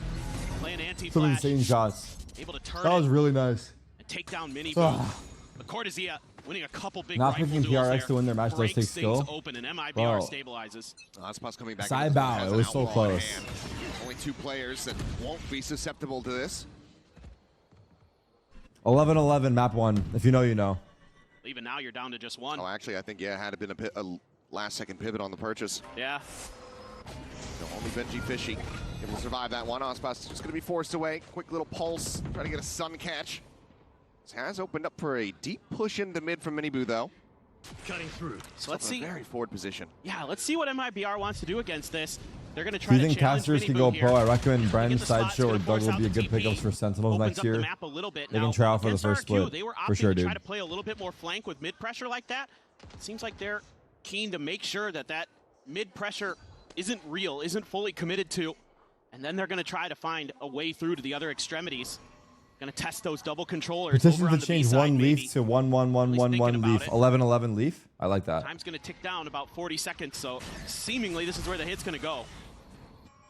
playing Some anti-flash. insane shots. Able to turn That was it really nice. and take down Mini. Ah. But Cortezia winning a couple big Not rifle picking duels PRX there, to win their match does breaks take things skill. open and MIBR Bro. stabilizes. Aspas coming back. Side bow, it was so close. Only 2 players that won't be susceptible to this. 11-11 map 1. If you know, you know. Even now you're down to just 1. Oh, actually, I think, yeah, had it been a last-second pivot on the purchase. Yeah. So only Benji Fishy able to survive that one. Aspas just going to be forced away. Quick little pulse, trying to get a sun catch. This has opened up for a deep push into mid from Minibu, though. Cutting through. So let's see. Very forward position. Yeah, let's see what MIBR wants to do against this. They're going to If try you to think challenge casters can Minibu go here. pro, I recommend Bren, Get the spot, Sideshow, or it's gonna Doug force will out be a the good TP. pickups for Sentinels Opens next up the year. map a little bit. They Now, can try out for the against first RQ, split. They were For opting sure, to dude. try to play a little bit more flank with mid pressure like that. It seems like they're keen to make sure that that mid pressure isn't real, isn't fully committed to, and then they're going to try to find a way through to the other extremities. Going to test those double controllers. Petition over on to the change B-side, one maybe. leaf to 1-1-1-1-1 leaf. 11-11 leaf. I like that. Time's going to tick down about 40 seconds, so seemingly this is where the hit's going to go.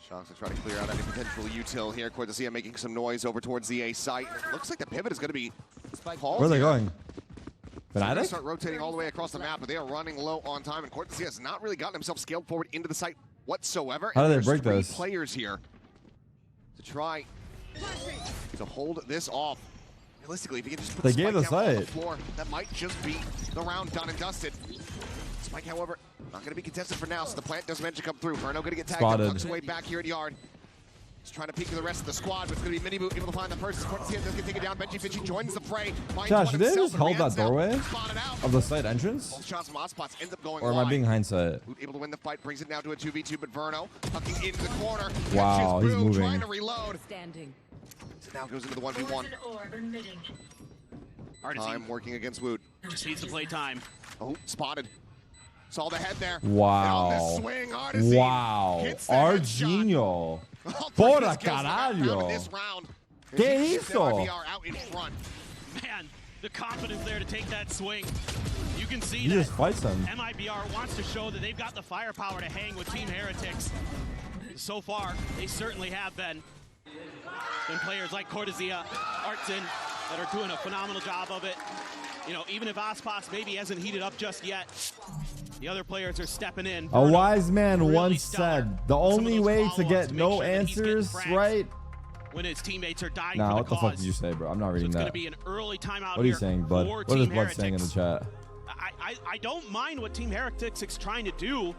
Shox to try to clear out any potential util here. Cortezia making some noise over towards the A site. It looks like the pivot is going to be called. Where are they going? They're going to Fnatic? start rotating all the way across the map, but they are running low on time, and Cortezia has not really gotten himself scaled forward into the site whatsoever. How do they There's break 3 those? players here to try to hold this off. Realistically, if you can just put They the gave spike the down on the site. floor, that might just be the round done and dusted. Spike, however, not going to be contested for now, so the plant does mention come through. Verno going to get tagged Spotted. up, tucks away back here at Yard. He's trying to peek to the rest of the squad, but it's going to be Minibu able to find the person. Cortezia does get taken down. Benji Fishy joins the fray. Finds Josh, one did they himself, just but hold that Rian's now doorway spotted out. of the site entrance? Both shots from Aspas ends up going Or am I wide. being hindsight? Boot able to win the fight, brings it down to a 2v2, but Verno tucking into the corner. Wow, catches he's Brew, moving. trying to reload. Standing. So now goes into the 1v1. Time working against Woot. Just needs to play time. Oh, spotted. Saw the head there. Wow. And on the swing, Artizine Wow. hits the Arginho. All Porra three skills that got found in caralho. this round. ¿Qué He keeps hizo? MIBR out in front. Man, the confidence there to take that swing. You can see He that just fights them. MIBR wants to show that they've got the firepower to hang with Team Heretics. So far, they certainly have been. Then players like Cortezia, Artson, that are doing a phenomenal job of it. You know, even if Aspas maybe hasn't heated up just yet, the other players are stepping in. A wise man really once stellar. said, the Some of only those way to follow-ups get to make no sure that he's getting answers frags right. when his teammates are dying Nah, for what the the fuck cause. did you say, bro? I'm not So reading it's going to that. be an early timeout What are you here saying, bud? for What is Team Blood saying in the Heretics. chat? I don't mind what Team Heretics is trying to do.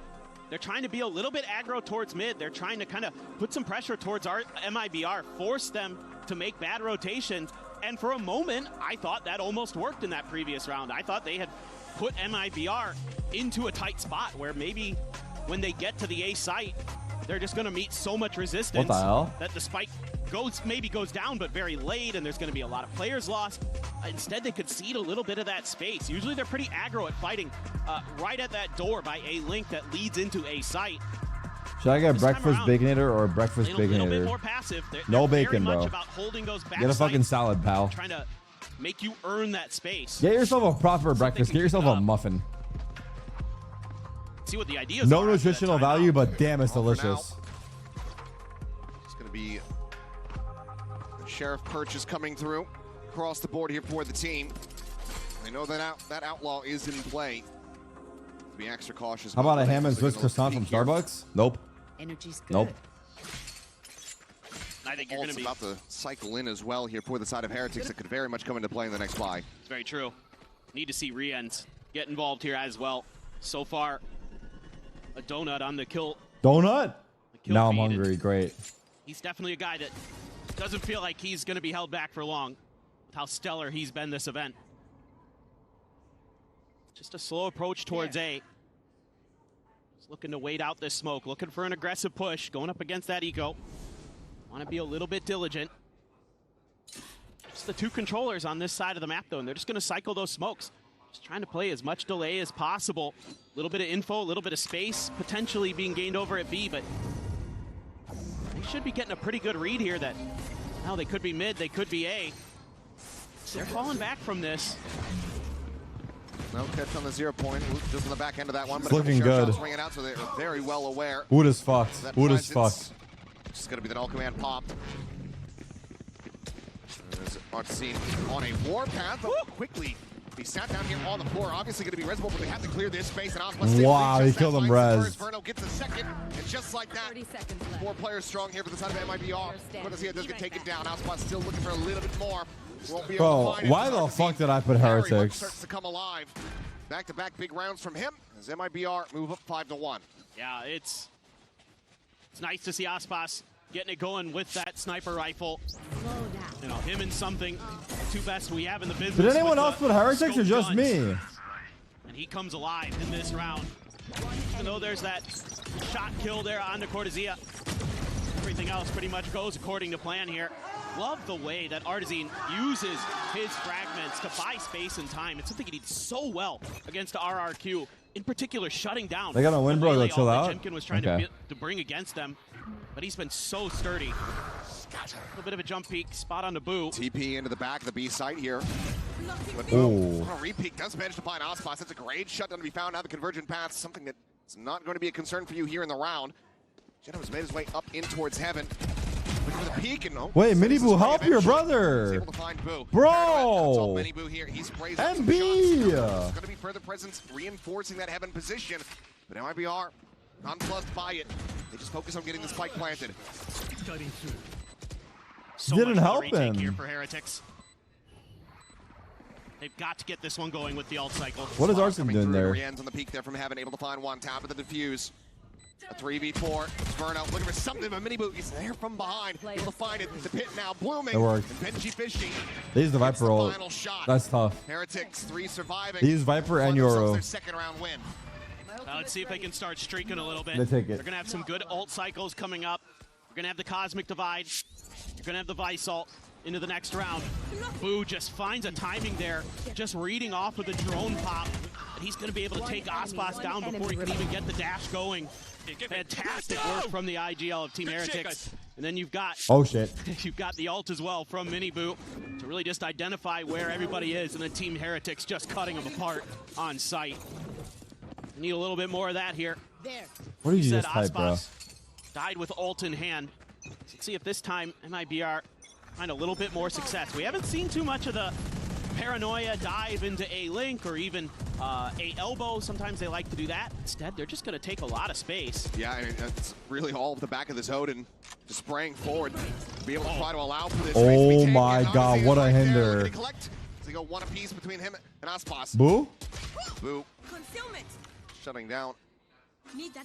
They're trying to be a little bit aggro towards mid. They're trying to kind of put some pressure towards our MIBR, force them to make bad rotations. And for a moment, I thought that almost worked in that previous round. I thought they had put MIBR into a tight spot where maybe when they get to the A site, they're just going to meet so much resistance What the hell? that the spike maybe goes down, but very late, and there's going to be a lot of players lost. Instead, they could cede a little bit of that space. Usually, they're pretty aggro at fighting right at that door by A link that leads into A site. Should I get This time breakfast around, baconator or breakfast a little bit more baconator? passive. No They're bacon, very much bro. about holding those back Get a fucking sites, salad, pal. trying to make you earn that space. Get yourself a proper breakfast. Get yourself a muffin. See what the ideas No are. after that nutritional timeout. value, but damn, it's All for now. delicious. It's going to be the Sheriff purchase coming through across the board here for the team. They know that that outlaw is in play. to be extra cautious. How about a this. ham and Swiss croissant from Starbucks? Nope. Energy's good. Nope. I think you're going to be about to cycle in as well here for the side of Heretics that could very much come into play in the next buy. It's very true. Need to see Riens get involved here as well. So far, a donut on the kill. Donut? Kill Now I'm feed, hungry. Great. He's definitely a guy that doesn't feel like he's going to be held back for long with how stellar he's been this event. Just a slow approach towards A. He's looking to wait out this smoke, looking for an aggressive push, going up against that eco. Want to be a little bit diligent. Just the two controllers on this side of the map, though, and they're just going to cycle those smokes. Just trying to play as much delay as possible. A little bit of info, a little bit of space, potentially being gained over at B, but they should be getting a pretty good read here that, now they could be mid, they could be A. They're falling back from this. No catch on the 0 point. Just on the back end of that one, but It's looking good. Ringing out, so they're very well aware. Wood is fucked. Wood is fucked. It's going to be the null command popped. Seen on a warpath, quickly. He sat down here on the floor. Obviously going to be resable, but they have to clear this space. And wow, he killed him res. Verno gets a second, and just like that, 4 players strong here for the side of MIBR. Cortesia does get taken down. Outspot still looking for a little bit more. Won't be able to find it. Why the fuck did I put Heretics? Starts to come alive. Back-to-back big rounds from him as MIBR move up 5-1. Yeah, it's nice to see Aspas getting it going with that sniper rifle. You know, him and something, two best we have in the business. Did anyone else put Heretics or just me? And he comes alive in this round. Even though there's that shot kill there on the Cortesia, everything else pretty much goes according to plan here. Love the way that Artesian uses his fragments to buy space and time. It's something he did so well against RRQ, in particular shutting down. They got a win, bro. Go chill out. Jemkin was trying to bring against them, but he's been so sturdy. A little bit of a jump peek, spot on the Boo. TP into the back of the B site here. But re-peek does manage to find Aspas. That's a great shutdown to be found now. The convergent path, something that's not going to be a concern for you here in the round. Jenna has made his way up in towards heaven. Looking for the peek and wait, Mini Boo, help your brother. Able to find Boo. Bro. Mini Boo here. He sprays MB. There's going to be further presence reinforcing that heaven position. But MIBR, nonplussed by it. They just focus on getting the spike planted. So didn't help him. Here for Heretics. They've got to get this one going with the alt cycle. What is Arson doing there? Rien's on the peak there from heaven, able to find one. Tap of the defuse. A 3v4. It's Verno looking for something, but Mini Boo, he's there from behind. Able to find it. The pit now blooming. It worked. And Benji Fishy. They used the Viper ult. That's tough. Heretics 3 surviving. They use Viper and Euro. Their second round win. Let's see if they can start streaking a little bit. They take it. They're going to have some good ult cycles coming up. We're going to have the Cosmic Divide. You're going to have the Vice ult into the next round. Boo just finds a timing there, just reading off with a drone pop. And he's going to be able to take Aspas down before he can even get the dash going. Fantastic work from the IGL of Team Heretics. And then you've got you've got the ult as well from Mini Boo to really just identify where everybody is, and then Team Heretics just cutting them apart on site. We need a little bit more of that here. What did you just type, bro? Died with ult in hand. Let's see if this time MIBR find a little bit more success. We haven't seen too much of the paranoia dive into a link or even a elbow. Sometimes they like to do that. Instead, they're just going to take a lot of space. Yeah, I mean, it's really all of the back of the zone and just spraying forward to be able to try to allow for this. Oh my god, what a hinder. So they go one apiece between him and Aspas. Boo? Boo. Shutting down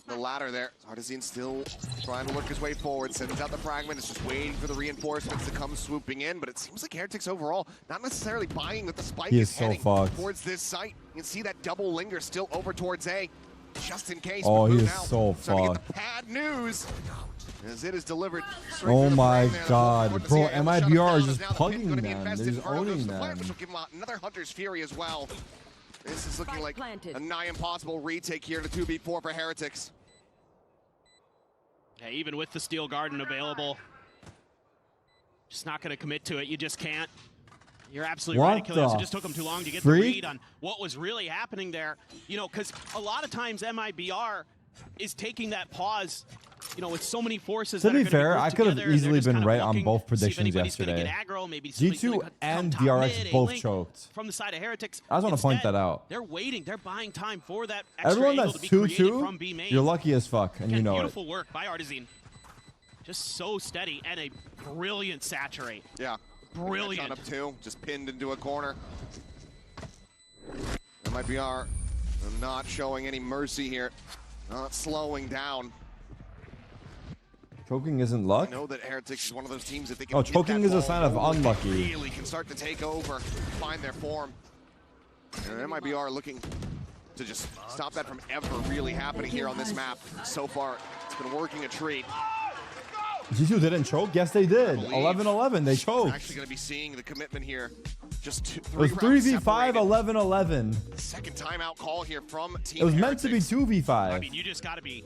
the ladder there. Artesian still trying to work his way forward. Sends out the fragment. It's just waiting for the reinforcements to come swooping in. But it seems like Heretics overall not necessarily buying that the spike is so heading fucked towards this site. You can see that double linger still over towards A, just in case. Oh, he is now so starting to fucked. get the bad news as it is delivered. Oh my god, bro! MIBR is just plugging them. They're just owning them. Which will give him another Hunter's Fury as well. This is looking like a nigh impossible retake here to 2v4 for Heretics. Yeah, even with the Steel Garden available, just not going to commit to it. You just can't. You're absolutely right to kill it. It just took them too long to get the read on what was really happening there. You know, because a lot of times MIBR is taking that pause you know, with so many forces. To that are be gonna fair, grouped I could have together, and they're easily just been kind of right on looking both to see if predictions anybody's gonna yesterday. get aggro, maybe somebody's G2 gonna and come top DRX mid, both A-Link choked. from the side of Heretics. I just want to point Instead, that out. They're waiting. They're buying time for that extra Everyone angle that's to be created from B 2-2, main. you're lucky as fuck, and you know it. Beautiful work by Artizine. Just so steady and a brilliant saturate. Yeah. Brilliant. Up two, just pinned into a corner. That might be our not showing any mercy here. Not slowing down. Choking isn't luck? I know that Heretics is one of those teams that they can Oh, get choking that is a ball sign of rolling, unlucky. Really can start to take over, find their form. And MIBR looking to just stop that from ever really happening here on this map. So far, it's been working a treat. G2 didn't choke? Yes, they did. 11-11, they choked. Actually going to be seeing the commitment here. Just It was 3v5, 11-11. Second timeout call here from Team It was meant to be Heretics. 2v5. I mean, you just got to be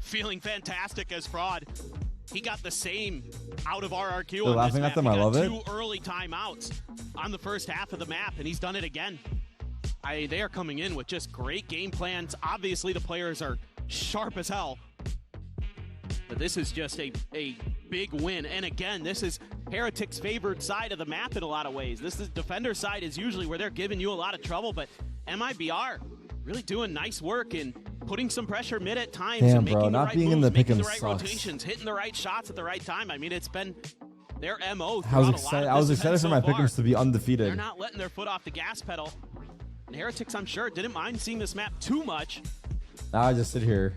feeling fantastic as Fraud. He got the same out of RRQ. They're on this laughing at map. them, He I got love it. 2 early timeouts on the first half of the map, and he's done it again. They are coming in with just great game plans. Obviously, the players are sharp as hell. But this is just a big win. And again, this is Heretics' favored side of the map in a lot of ways. This is defender side is usually where they're giving you a lot of trouble, but MIBR really doing nice work in putting some pressure mid at times Damn, and making bro, the not right being in moves, the making pick'em the right sucks. rotations, hitting the right shots at the right time. I mean, it's been their MO. I was throughout a lot excited. of I was this excited for event my so far. pick'ems to be undefeated. They're not letting their foot off the gas pedal. And Heretics, I'm sure, didn't mind seeing this map too much. Now I just sit here.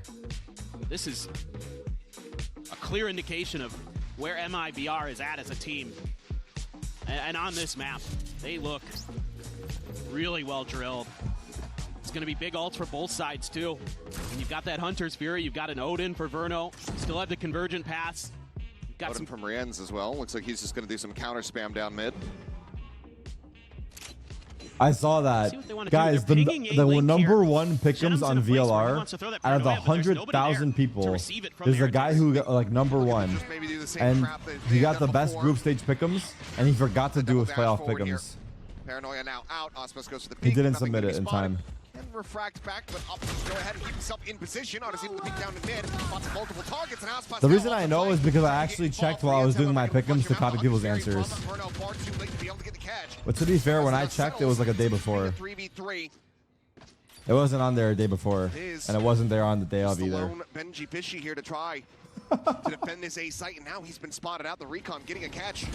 This is a clear indication of where MIBR is at as a team. And on this map, they look really well drilled. It's going to be big ults for both sides, too. And you've got that Hunter's Fury. You've got an Odin for Verno. Still have the Convergent Pass. You've got Odin from Rienz as well. Looks like he's just going to do some counter spam down mid. I saw that. Guys, the number one pick'ems on VLR out of the 100,000 people, there's a guy who got like number one. And he got the best group stage pick'ems, and he forgot to do his playoff pick'ems. Paranoia now out. Osmos goes for the He peek. didn't Nothing submit gonna be it in spotted. time. Can refract back, but Optimus go ahead and keep himself in position. Odyssey able to peek down to mid. Lots of multiple targets, and Osmos The now reason off I the know play. is because I actually checked while I was doing my pick'ems to copy people's answers. Verno far too late to be able to get the catch. But to be fair, when I checked, it was like a day before. 3v3. It wasn't on there a day before, and it wasn't there on the day of either. Stallone, Benji Fishy here to try to defend this A site, and now he's been spotted out. The recon getting a catch.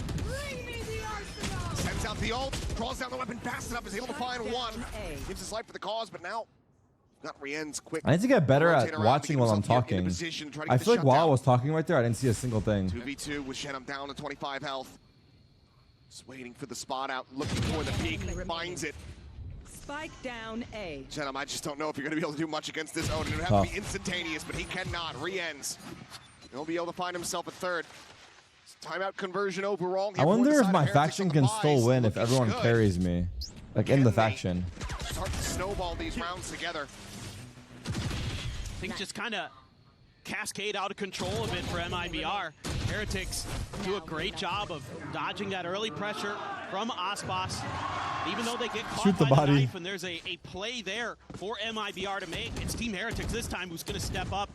Sends out the ult, draws down the weapon fast enough, is able to find one. Gives his life for the cause, but now not Rienz quick. I need to get better Rotate at around, watching get while I'm himself into talking. position, try to I get the feel like while I shutdown. was talking right there, I didn't see a single thing. 2v2 with Shenham down to 25 health. Just waiting for the spot out, looking for the peak, finds it. Spike down A. Shenham, I just don't know if you're going to be able to do much against this Odin. It would have Tough. to be instantaneous, but he cannot. Rienz. He'll be able to find himself a third. Timeout conversion overall. I wonder if my faction can still win if everyone carries me. Like in the faction. Start to snowball these rounds together. Things just kind of cascade out of control a bit for MIBR. Heretics do a great job of dodging that early pressure from Ospas. Even though they get caught Shoot the by the body. knife, and there's a play there for MIBR to make. It's Team Heretics this time who's going to step up,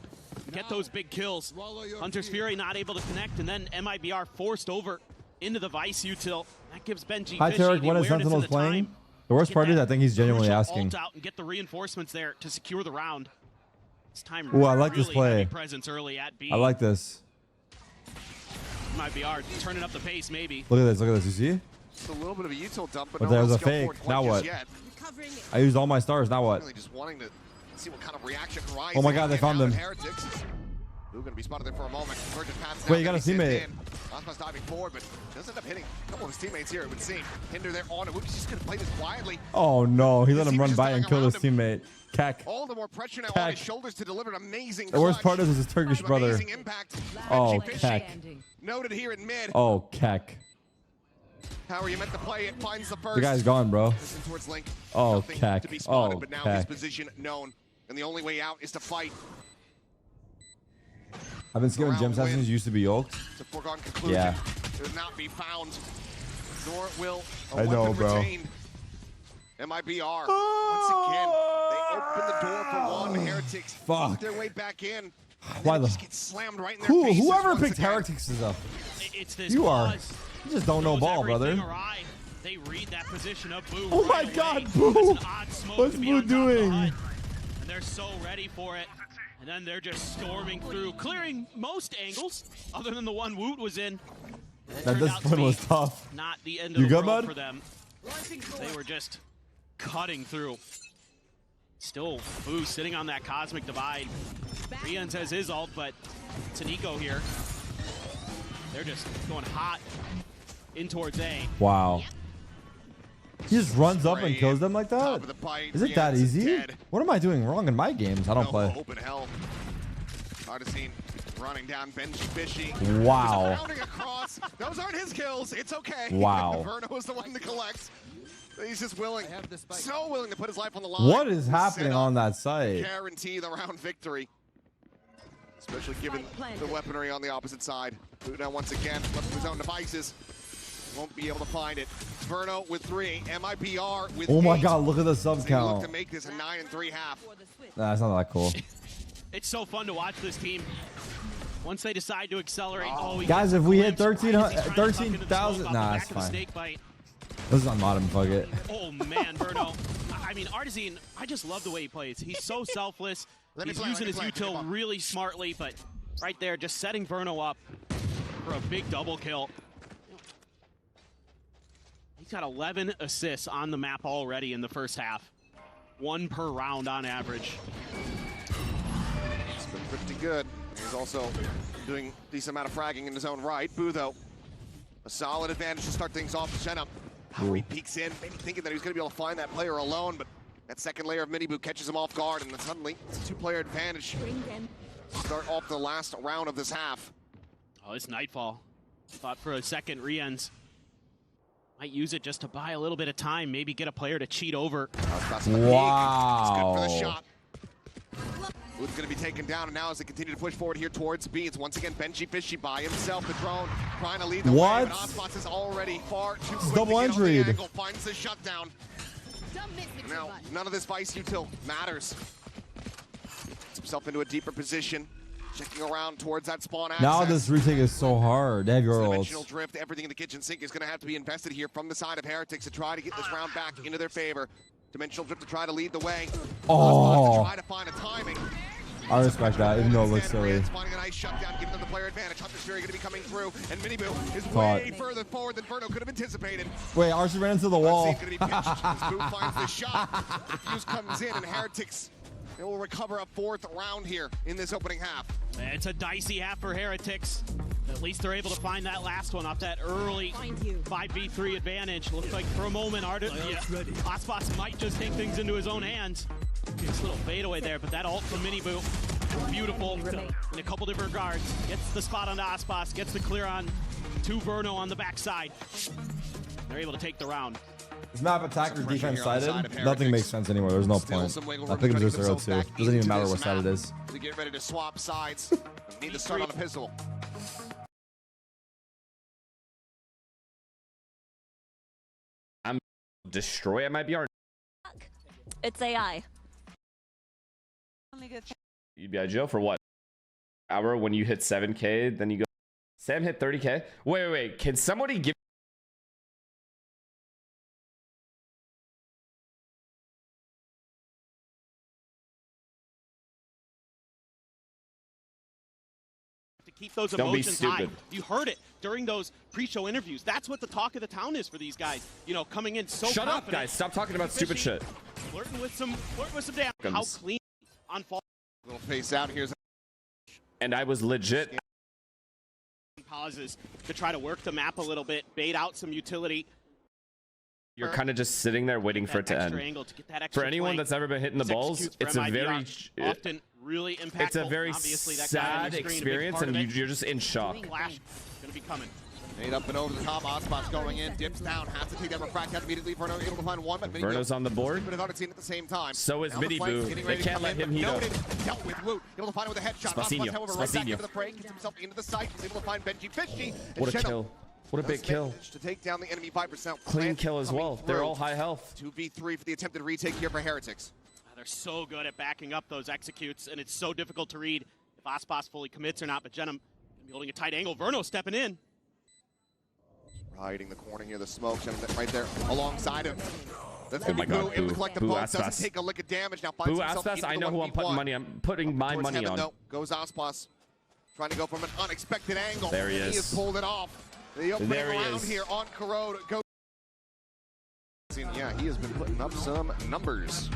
get those big kills. Hunter's Fury not able to connect, and then MIBR forced over into the Vice util. That gives Benji Hi, Fishy Tarek, the when is awareness and Sentinels the playing? time The worst to part get is I that think he's genuinely crucial asking. ult out and get the reinforcements there to secure the round. This time, Ooh, I like really this play. heavy presence early at B. I like this. MIBR turning up the pace, maybe. Look at this, look at this. You see? Just a little bit of a util dump, but But no there's one a else go fake. for it quite Now just what? yet. I used all my stars. Now what? Really just wanting to see what kind of reaction Rise Oh my God, they get found out of him. Heretics. Who going to be spotted there for a moment? Convergent paths Wait, down, you got a Benji teammate. sends in. Osmos diving forward, but does end up hitting a couple of his teammates here, it would seem. Hinder there on it. He's just going to play this quietly. Oh no, he let him He was run just by dying and kill his around teammate. Keck. All the more pressure now Keck. on his shoulders to deliver an amazing The worst clutch. part is his Turkish brother. Amazing impact. Oh, Benji Fishy Keck. noted here in mid. Oh, Keck. How are you meant to play it? Finds the first. The guy's gone, bro. Listen towards Link. Oh, Nothing Keck. to be spotted, Oh, but now his Keck. position known. And the only way out is to fight. I've been skipping gym sessions. Used to be yoked. It's a foregone conclusion. Yeah. It will not be found. Nor will a I know, weapon bro. retained. MIBR. Once again, they open the door for one. Heretics Fuck. eat their way back in. Why the? Just get slammed right in their faces Whoever once picked again. Heretics is up. It's this You are. pause. You just don't know ball, brother. Awry. They read that position of Boo. Oh my right God, away. Boo! That's an odd smoke What's to be Boo on top of the doing? HUD. And they're so ready for it. And then they're just storming through, clearing most angles, other than the one Woot was in. That discipline was tough. Not the end of You the good, world bud? for them. They were just cutting through. Still, Boo sitting on that cosmic divide. Rians has his ult, but it's an eco here. They're just going hot in towards A. Wow. He just runs up and kills them like that? Is it that easy? What am I doing wrong in my games? I don't play. Open hell. Artisine running down Benji Fishy. Wow. Rounding across. Those aren't his kills. It's okay. Wow. Verno is the one to collect. He's just willing, so willing to put his life on the line. What is happening on that site? Guarantee the round victory. Especially given the weaponry on the opposite side. Buddha once again left to his own devices. Won't be able to find it. Verno with 3. MIBR with 8. Oh my God, look at the sub They look count. to make this a 9 3 half. Nah, it's not that cool. It's so fun to watch this team. Once they decide to accelerate, Guys, if we hit 13,000, nah, it's fine. This is on modern, fuck it. Oh man, Verno. I mean, Artisine, I just love the way he plays. He's so selfless. He's using his util really smartly, but right there, just setting Verno up for a big double kill. He's got 11 assists on the map already in the first half. 1 per round on average. It's been pretty good. He's also doing a decent amount of fragging in his own right. Boo, though, a solid advantage to start things off. Senna, how he peeks in, maybe thinking that he was going to be able to find that player alone, but that second layer of mini-Boo catches him off guard, and then suddenly it's a 2-player advantage. Start off the last round of this half. Oh, it's Nightfall. Thought for a second, Rians might use it just to buy a little bit of time, maybe get a player to cheat over. Wow. It's good for the shot. Wood's going to be taken down, and now as they continue to push forward here towards B, it's once again Benji Fishy by himself. The drone trying to lead the way, but Osmoss is already far too quick double to get on the entry. angle, finds the shutdown. Now, none of this Vice util matters. Gets himself into a deeper position, checking around towards that spawn access. Now this retake is so hard. They have your Dimensional ults. drift, everything in the kitchen sink is going to have to be invested here from the side of Heretics to try to get this round back into their favor. Dimensional drift to try to lead the way. Oh. To try to find a timing. I respect that, even though it looks silly. Finding a nice shutdown, giving them the player advantage. Hunter's Fury going to be coming through, and mini-Boo is Caught. way further forward than Verno could have anticipated. Wait, Archie ran into the wall. Going to be pinched as Boo finds the shot. The fuse comes in, and Heretics will recover a 4th round here in this opening half. It's a dicey half for Heretics. At least they're able to find that last one off that early 5v3 advantage. Looks like for a moment, Osmoss might just take things into his own hands. This little fadeaway there, but that ult from mini-Boo, beautiful in a couple different regards. Gets the spot onto Osmoss, gets the clear on to Verno on the backside. They're able to take the round. Is map attack or defense sided? Nothing makes sense anymore. There's no point. I pick him 0-0 too. Doesn't even matter what side it is. To get ready to swap sides. Need to start on a pistol. Destroy MIBR. It's AI. You'd be out of jail for what? Hour when you hit 7K, then you go. Sam hit 30K. Wait. Can somebody give? To keep those emotions high. You heard it during those pre-show interviews. That's what the talk of the town is for these guys. You know, coming in so Shut confident. up, guys. Stop talking about stupid shit. Flirting with some damage. How clean on fall. Little face out here's. And I was legit. Pauses to try to work the map a little bit, bait out some utility. You're kind of just sitting there waiting for it to end. For anyone that's ever been hitting the balls, it's a very often really impactful. It's a very sad experience, and you're just in shock. Flash gonna be coming. Made up and over the top. Osmoss going in, dips down, has to take that refract out immediately. Verno able to find one, but Verno's on the board. But at the same time. So is mini-Boo. They can't let him heat up. Dealt with Woot. Able to find it with a headshot. Osmoss, however, right back into the fray. Gets himself into the site. He's able to find Benji Fishy. What a kill. What a big kill. To take down the enemy Vipers. Clean kill as well. They're all high health. 2v3 for the attempted retake here for Heretics. They're so good at backing up those executes, and it's so difficult to read. If Aspas fully commits or not, but Jenum holding a tight angle. Verno stepping in. Riding the corner here, the smoke, Jenum right there alongside him. That's Oh my God, able to collect the Boo bolt, doesn't Aspas. take a lick of damage. Now finds Boo himself Aspas, into I the know who I'm 1v1. putting money. I'm putting my Towards money heaven, on. though, goes Aspas. Trying to go from an unexpected angle. There he is. He has pulled it off. The opening There he round is. here on Corrode. Yeah, he has been putting up some numbers.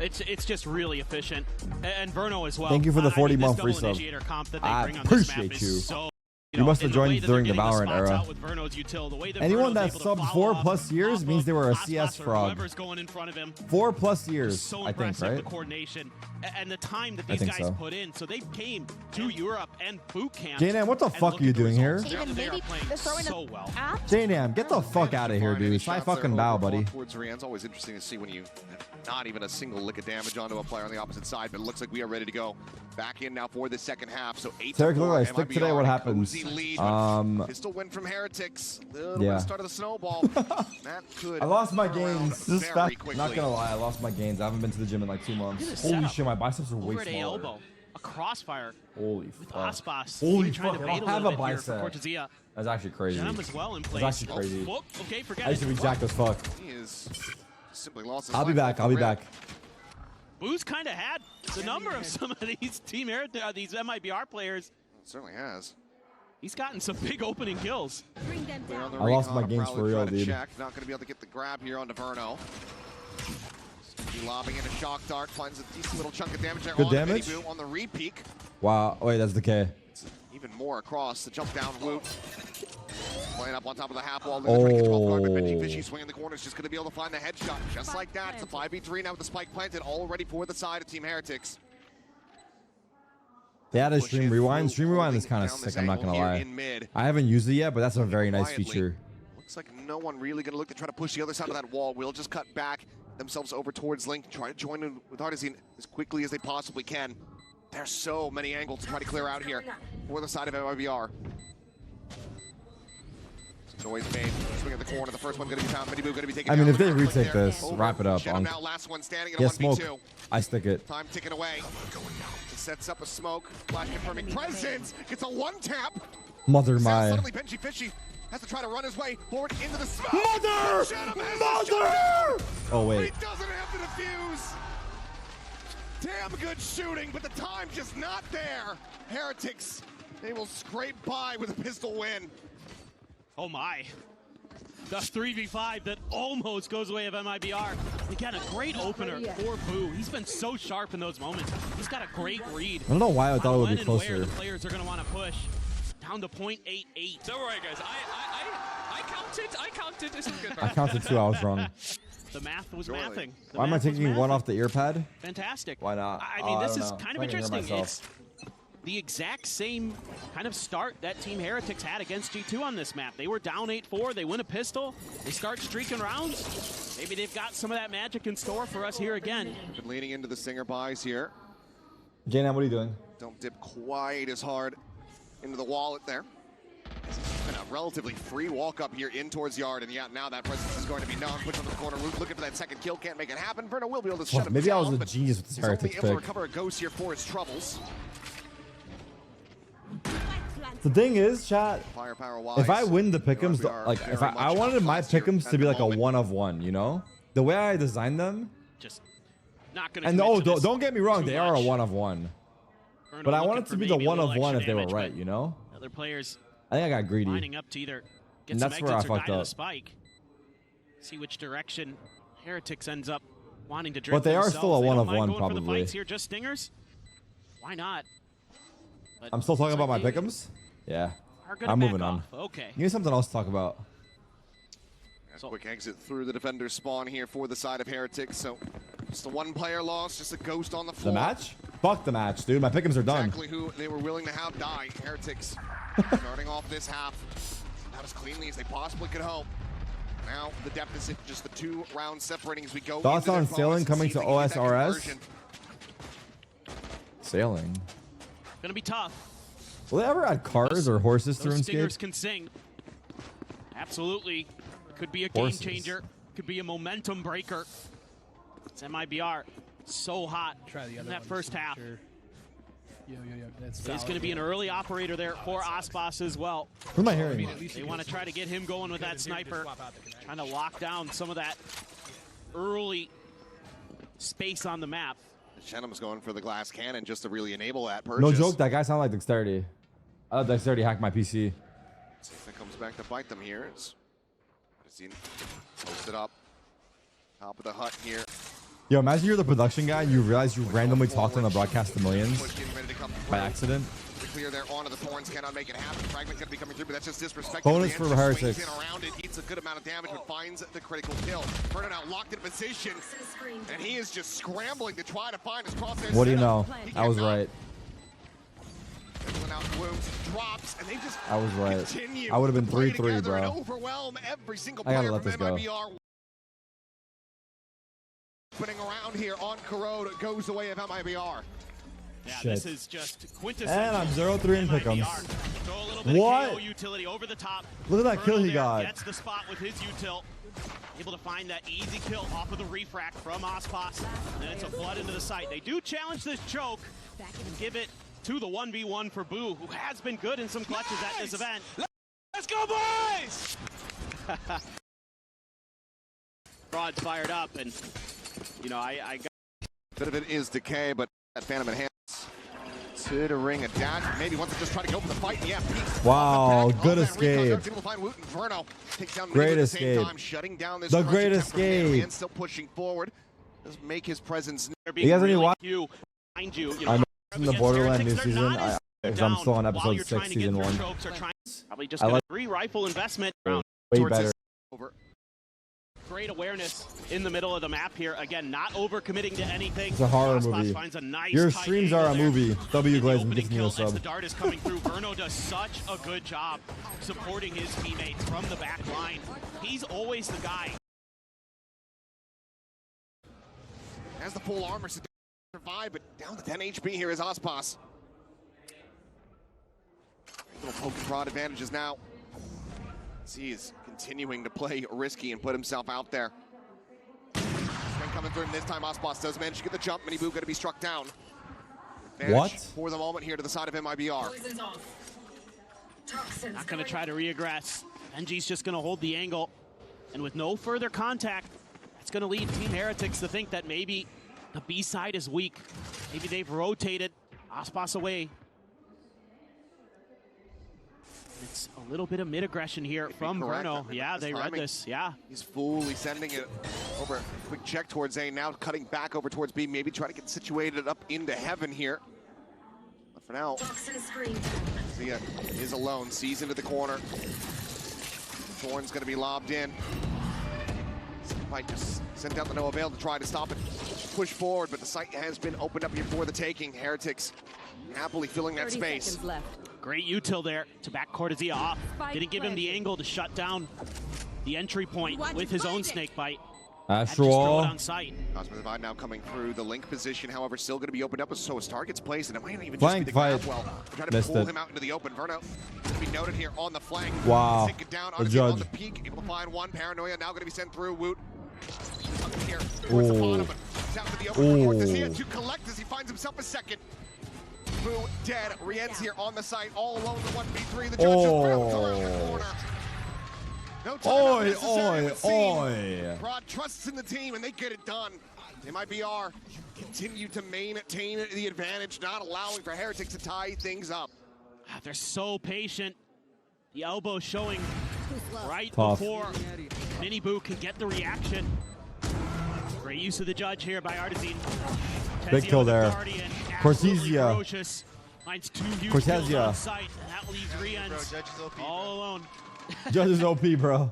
It's just really efficient. And Verno as well. Thank you for the 40-month free this sub. double initiator comp that they I bring on this map appreciate is you. so, You must have in the way joined that during the they're getting Valorant spots era. out with Verno's util, the way that Anyone Verno's that able to subbed follow 4+ years means they were a CS or frog. whoever's going in front of him. 4+ years, So I think, impressive, right? the coordination and the time that I these think guys so. put in. So they came to Europe and boot camp. J-Nam, what the and fuck look are you at the doing here? results. Even They are maybe playing they're throwing so well. J-Nam, get the fuck out of here, dude. Try fucking bow, buddy. Towards Rian's always interesting to see when you have not even a single lick of damage onto a player on the opposite side, but it looks like we are ready to go. Back in now for the second half. So 8-4. Tarek, look, I stick MIBR, today. What happens? cozy lead, pistol win from Heretics. Little bit of start of the snowball. That could I lost my turn around gains. This very stuff, quickly. not gonna lie, I lost my gains. I haven't been to the gym in like 2 months. Look at this Holy setup. shit, my biceps are way Over at A smaller. elbow, a crossfire Holy with fuck. Aspas. Holy Even trying fuck, to I bait don't a have little a bit here for bicep. Cortezia. That's actually crazy. Jenum as well in place. That's actually crazy. Oh, okay, forget I used to be jacked as fuck. He is simply lost his I'll be life back. off I'll the be rip. back. Boo's kind of had the number of some of these these MIBR players. Certainly has. He's gotten some big opening kills. I lost my gains for real, dude. Check. Not going to be able to get the grab here onto Verno. Be lobbing in a shock dart, finds a decent little chunk of damage there. Good on damage. Boo on the re-peek. Wow. Wait, that's the K. Even more across the jump down loop. Playing up on top of the half wall. Oh. Benji Fishy swinging the corner is just going to be able to find the headshot. Just like that. It's a 5v3 now with the spike planted all ready for the side of Team Heretics. They added Stream Rewind. Stream Rewind is kind of sick, I'm not going to lie. I haven't used it yet, but that's a very nice feature. Looks like no one really going to look to try to push the other side of that wall. We'll just cut back themselves over towards Link, try to join in with Artisan as quickly as they possibly can. There's so many angles to try to clear out here for the side of MIBR. Noise made. Swing at the corner. The first one going to be found. Mini Boo going to be taken down. I mean, if they retake this, wrap it up. Jenum now last one standing in a Yeah, 1v2. smoke. I stick it. Time ticking away. It sets up a smoke. Flash confirming presence. Gets a one tap. Mother Now my. suddenly Benji Fishy has to try to run his way forward into the smoke. Mother! Jenum has Mother! Oh, But wait. he doesn't have the defuse. Damn good shooting, but the time just not there. Heretics, they will scrape by with a pistol win. Oh my. The 3v5 that almost goes away of MIBR. Again, a great opener for Boo. He's been so sharp in those moments. He's got a great read. I don't know why I thought it would when be and where closer. the players are going to want to push. Down to 0.88. Don't worry, guys. I counted. This is good. I counted 2, I was wrong. The math was mathing. The Why am I math was taking one mathing. off the ear pad? Fantastic. Why not? I mean, this I is don't know. kind of I'm not gonna hear interesting. myself. It's the exact same kind of start that Team Heretics had against G2 on this map. They were down 8-4. They win a pistol. They start streaking rounds. Maybe they've got some of that magic in store for us here again. Been leaning into the Singer buys here. J-Nam, what are you doing? Don't dip quite as hard into the wallet there. It's been a relatively free walk up here in towards yard, and yeah, now that presence is going to be known. Puts on the corner, looking for that second kill, can't make it happen. Verno will be able to shut him Maybe down, I was a but genius with this he's only Heretics able to pick. recover a ghost here for his troubles. The thing is, chat, Firepower wise, if I win the pick'ems, like if I wanted my pick'ems to be like a 1-of-1, you know? The way I designed them. Just not going to. And oh, don't get me wrong, they are a 1-of-1. But I want it to be the 1-of-1 if they were right, you know? Other players I think I got greedy. lining up to either get And some that's where I exits or die fucked to the up. spike. See which direction Heretics ends up wanting to drift. But they are still a themselves. They don't 1-of-1 mind going for the probably. fights here, just stingers. Why not? But I'm still talking looks about my like they pick'ems? Yeah. are gonna I'm moving back on. off. Okay. Give me something else to talk about. Quick exit through the defender spawn here for the side of Heretics. So just a one player loss, just a ghost on the floor. The match? Fuck the match, dude. My pick'ems are done. Exactly who they were willing to have die. Heretics starting off this half not as cleanly as they possibly could hope. Now the deficit, just the 2 rounds separating as we go. Thoughts into their on bonus sailing and coming see to if they can get that OSRS? conversion. Sailing. Gonna be tough. Will they ever add cars or horses to Those stingers RuneScape? can sing. Absolutely. Could be a Horses. game changer. Could be a momentum breaker. It's MIBR. So hot in that first half. It's going to be an early operator there for Aspas as well. Who am I hearing? They want to try to get him going with that sniper, trying to lock down some of that early space on the map. Shenum's going for the glass cannon just to really enable that purchase. No joke, that guy sounded like Dexterity. I thought Dexterity hacked my PC. That comes back to bite them here. Post it up. Top of the hut here. Yo, imagine you're the production guy and you realize you randomly talked on the broadcast to millions by accident. Clear there onto the thorns, cannot make it happen. Fragment's gonna be coming through, but that's just disrespectful. Bonus for Heretics. Around it, eats a good amount of damage, but finds the critical kill. Verno now locked in position, and he is just scrambling to try to find his crosshair. What do you know? I was right. Out wounds, drops, and they just I was right. I would have been 3-3, bro. Overwhelm every single I gotta let this go. Putting around here on Corrode goes the way of MIBR. Yeah, Shit. this is just quintessential. And I'm 0-3 in pick'ems. What? Utility over the top. Look at that kill he got. Gets the spot with his util. Able to find that easy kill off of the refract from Aspas. And it's a flood into the site. They do challenge this choke and give it to the 1v1 for Boo, who has been good in some clutches at this event. Let's go, boys! Broad's fired up, and you know, I got bit of it is decay, but that Phantom enhance to the ring a dash. Maybe wants to just try to go for the fight. Yeah, wow, good escape. Great escape. Shutting down this the great escape. And still pushing forward. Does make his presence. You guys any watch? Behind you. I'm in the Borderland new season. I'm still on episode 6, season 1. Probably just a free rifle investment. Way better. Great awareness in the middle of the map here. Again, not overcommitting to anything. It's a horror movie. Nice Your streams are a movie. W Glazing gets me a sub. The dart is coming through. Verno does such a good job supporting his teammates from the back line. He's always the guy. Has the full armor to survive, but down to 10 HP here is Aspas. Little poke and prod advantages now. He is continuing to play risky and put himself out there. Strength coming through, and this time Aspas does manage to get the jump. Mini Boo going to be struck down. Advantage what? For the moment here to the side of MIBR. Not going to try to reaggress. NG's just going to hold the angle. And with no further contact, that's going to lead Team Heretics to think that maybe the B side is weak. Maybe they've rotated Aspas away. It's a little bit of mid-aggression here from Verno. Yeah, they read this. Yeah. He's fully sending it over. Quick check towards A. Now cutting back over towards B. Maybe try to get situated up into heaven here. But for now, Zia is alone. Sees into the corner. Thorn's going to be lobbed in. Might just sent out the no avail to try to stop it. Push forward, but the site has been opened up here for the taking. Heretics happily filling that space. Great util there to back Cortezia off. Didn't give him the angle to shut down the entry point with his own snake bite. Astral. Cosmic Divide now coming through the link position, however, still going to be opened up, so his target's placed, and it might not even flank just be the fight. well. Trying to pull him out into the open. Verno to be noted here on the flank. Wow. Sink it down The judge. on the peak, able to find one. Paranoia now going to be sent through. Woot up here towards the bottom, but down to the open. Cortezia to collect as he finds himself a second. Boo dead. Rien's here on the site, all alone. The 1v3. The judge just rounds around the corner. No time necessary. Oi. Broad trusts in the team, and they get it done. MIBR continue to maintain the advantage, not allowing for Heretics to tie things up. They're so patient. The elbow showing right Tough. before Mini Boo can get the reaction. Great use of the judge here by Artesian. Big kill there. Cortezia. Finds 2 huge Cortezia. kills on site, and that leaves Rien's all alone. Judge is OP, bro.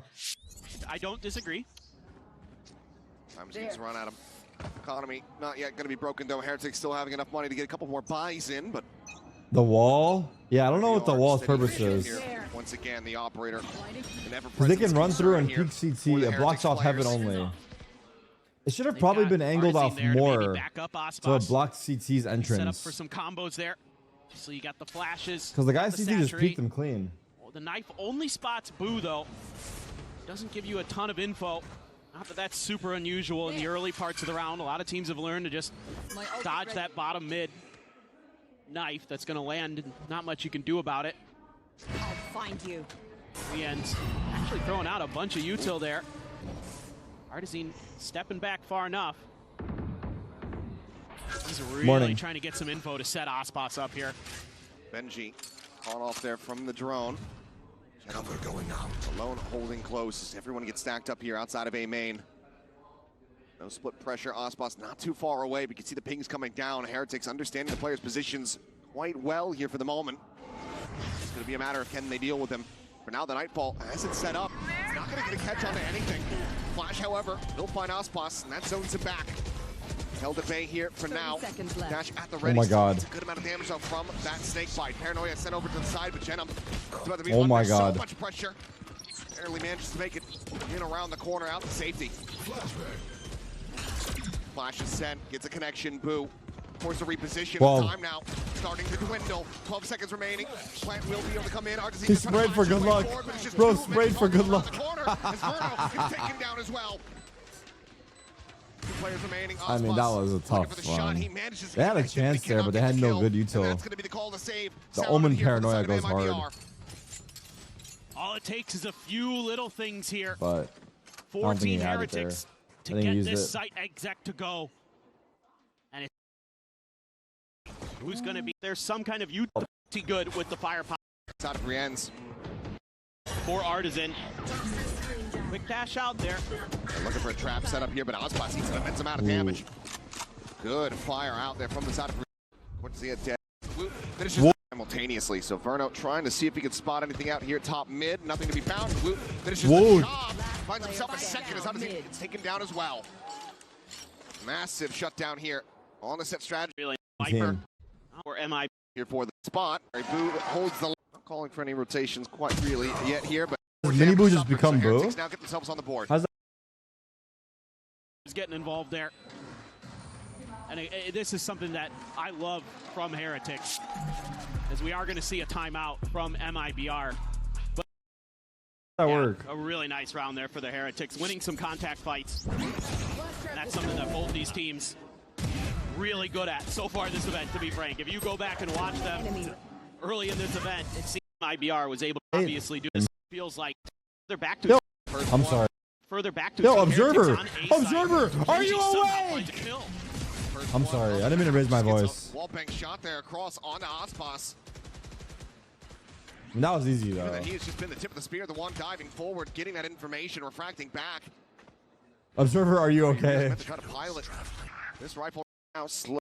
I don't disagree. Time seems to run out of economy. Not yet going to be broken, though. Heretics still having enough money to get a couple more buys in, but The wall? Yeah, I don't know what the wall's purpose is. Once again, the operator. Because they can run through and peek CT. It blocks off heaven only. It should have probably been angled off more to block CT's Set up entrance. for some combos there. So you got the flashes. Because the guy CT just saturate. peeked them clean. Well, the knife only spots Boo, though. Doesn't give you a ton of info. Not that that's super unusual in the early parts of the round. A lot of teams have learned to just dodge that bottom mid. knife that's going to land. Not much you can do about it. I'll find you. The end. Actually throwing out a bunch of util there. Artizine stepping back far enough. He's really trying to get some info to set Aspas up here. Benji caught off there from the drone. Cover going out. Alone holding close. Everyone gets stacked up here outside of A main. No split pressure. Aspas not too far away, but you can see the pings coming down. Heretics understanding the players' positions quite well here for the moment. It's going to be a matter of can they deal with him. For now, the Nightfall has it set up. It's not going to get a catch onto anything. Flash, however, will find Aspas, and that zones him back. Held at bay here for now. Dash at the ready. Oh my god. It's a good amount of damage though from that snake bite. Paranoia sent over to the side, but Jenna about to be oh my under god. so much pressure. Barely manages to make it in around the corner out to safety. Flash is sent, gets a connection. Boo. Force a reposition. Whoa. Time now starting to dwindle. 12 seconds remaining. Plant will be able to come in. He sprayed for good luck. Bro sprayed for good luck. As Verno gets taken down as well. Two players remaining. I mean, that was a tough one. They had a chance there, but they had no good util. The Omen Paranoia goes hard. All it takes is a few little things here. But I don't for think he Team had it there. Heretics I to think he get used this it. site exec to go. And who's going to be there's some kind of utility good with the firepower. Out of Rienz. For Artisan. Quick dash out there. They're looking for a trap set up here, but Aspas eats an immense amount of damage. Good fire out there from the side of Rienz. Dead. Finishes simultaneously, so Verno trying to see if he can spot anything out here top mid. Nothing to be found. Blue finishes the job. Finds himself a second as Artisan gets taken down as well. Massive shutdown here on the set strategy. Really, Viper or MI here for the spot. Boo holds the. Not calling for any rotations quite really yet here, but Does Mini Boo just become Boo? now get themselves on the board. How's that? Is getting involved there. And this is something that I love from Heretics, as we are going to see a timeout from MIBR. But that work? A really nice round there for the Heretics, winning some contact fights. And that's something that both these teams really good at so far this event, to be frank. If you go back and watch them early in this event, it seems IBR was able to obviously do this. Feels like they're back to I'm sorry. further back to Yo, Observer! Observer! Are you awake? I'm sorry. I didn't mean to raise my voice. Wallbang shot there across onto Aspas. That was easy though. He has just been the tip of the spear, the one diving forward, getting that information, refracting back. Observer, are you okay? Meant to try to pilot this rifle now slow.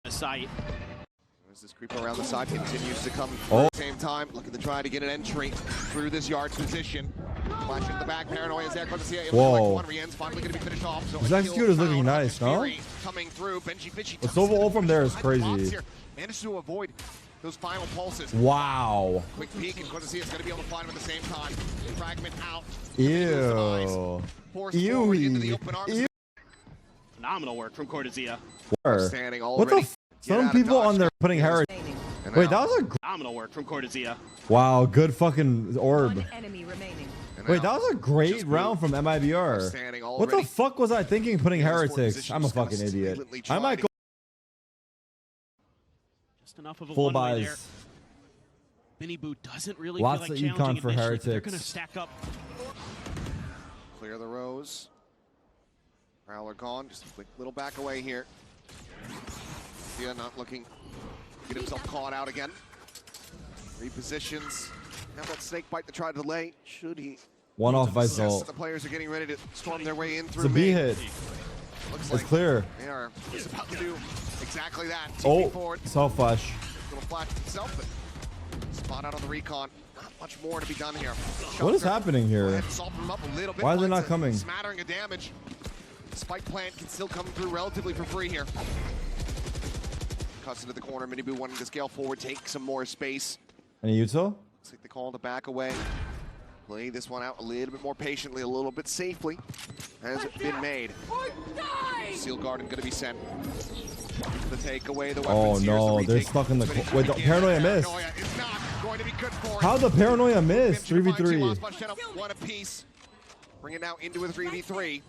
The site. As this creep around the side continues to come at the same time, looking to try to get an entry through this yard position. Flash in the back, Paranoia is there. Whoa. Finally going to be finished off. So His execute is looking nice, no? Coming through. Benji Fishy. The Silver ult from there is crazy. Managed to avoid those final pulses. Wow. Quick peek, and Cortesia is going to be able to find him at the same time. Fragment out. Ew. Ew. Phenomenal work from Cortesia. What the f? Some people on there putting Heretics. Wait, that was a phenomenal work from Cortesia. wow, good fucking orb. One enemy remaining. Wait, that was a great round from MIBR. What the fuck was I thinking putting Heretics? I'm a fucking idiot. I might go Just enough of a full one-way there. buys. Mini Boo doesn't really Lots feel like of econ challenging for initially. They're Heretics. going to stack up. Clear the rows. Prowler gone. Just a quick little back away here. Yeah, not looking. Get himself caught out again. Repositions. Now that snake bite to try to delay. Should he? One off Yes, Visol. the players are getting ready to storm their way in It's through a B main. hit. Looks It's like clear. They are just about to do exactly that. Oh, TP forward. self flash. Little flash itself, but spot out on the recon. Not much more to be done here. What is happening here? Soften them up a little bit. Why are they not Finds a coming? Smattering of damage. Spike plant can still come through relatively for free here. Cuts into the corner. Mini Boo wanting to scale forward, take some more space. Any util? Looks like they call to back away. Play this one out a little bit more patiently, a little bit safely. Has it been made? Seal Garden going to be sent. The takeaway, the Oh weapons. no, they're stuck in the. Wait, the Paranoia missed. How'd the Paranoia miss? 3v3. One apiece. Bring it now into a 3v3.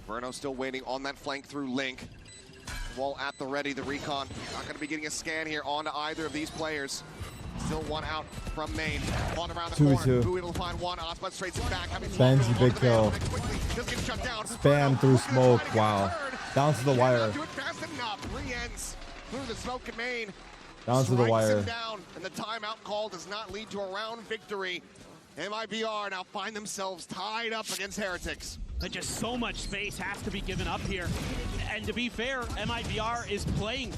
Verno still waiting on that flank through Link. Wall at the ready, the recon. Not going to be getting a scan here onto either of these players. Still one out from main. One around the corner. Who able to find one? Osman straights it back. Benji, big kill. Spam through smoke. Wow. Down to the wire. Do it fast enough. Re-ends through the smoke and main. Down to the wire. Down, and the timeout call does not lead to a round victory. MIBR now find themselves tied up against Heretics. But just so much space has to be given up here. And to be fair, MIBR is playing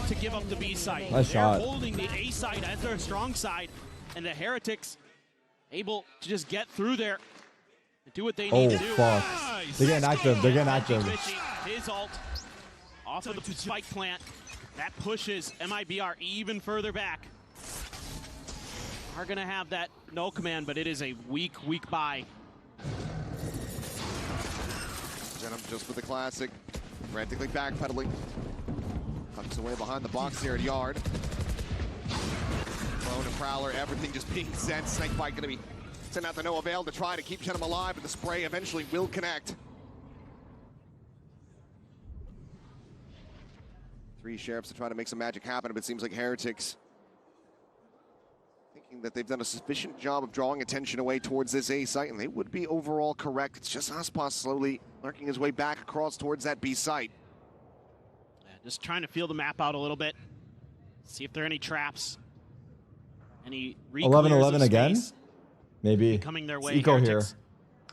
to give up the B side. Nice They're shot. holding the A side as their strong side, and the Heretics able to just get through there and do what they need to do. Fuck. They're getting active. They're getting active. His ult off of the spike plant. That pushes MIBR even further back. Are going to have that no command, but it is a weak buy. Venom just with the classic. Frantically backpedaling. Tucks away behind the box here at Yard. Clone and Prowler, everything just being sent. Snakebite going to be sent out to no avail to try to keep Venom alive, but the spray eventually will connect. 3 Sheriffs to try to make some magic happen, but it seems like Heretics thinking that they've done a sufficient job of drawing attention away towards this A site, and they would be overall correct. It's just Aspas slowly lurking his way back across towards that B site. Yeah, just trying to feel the map out a little bit. See if there are any traps. Any 11-11 again? Maybe. Coming their way. It's Eco here. Heretics.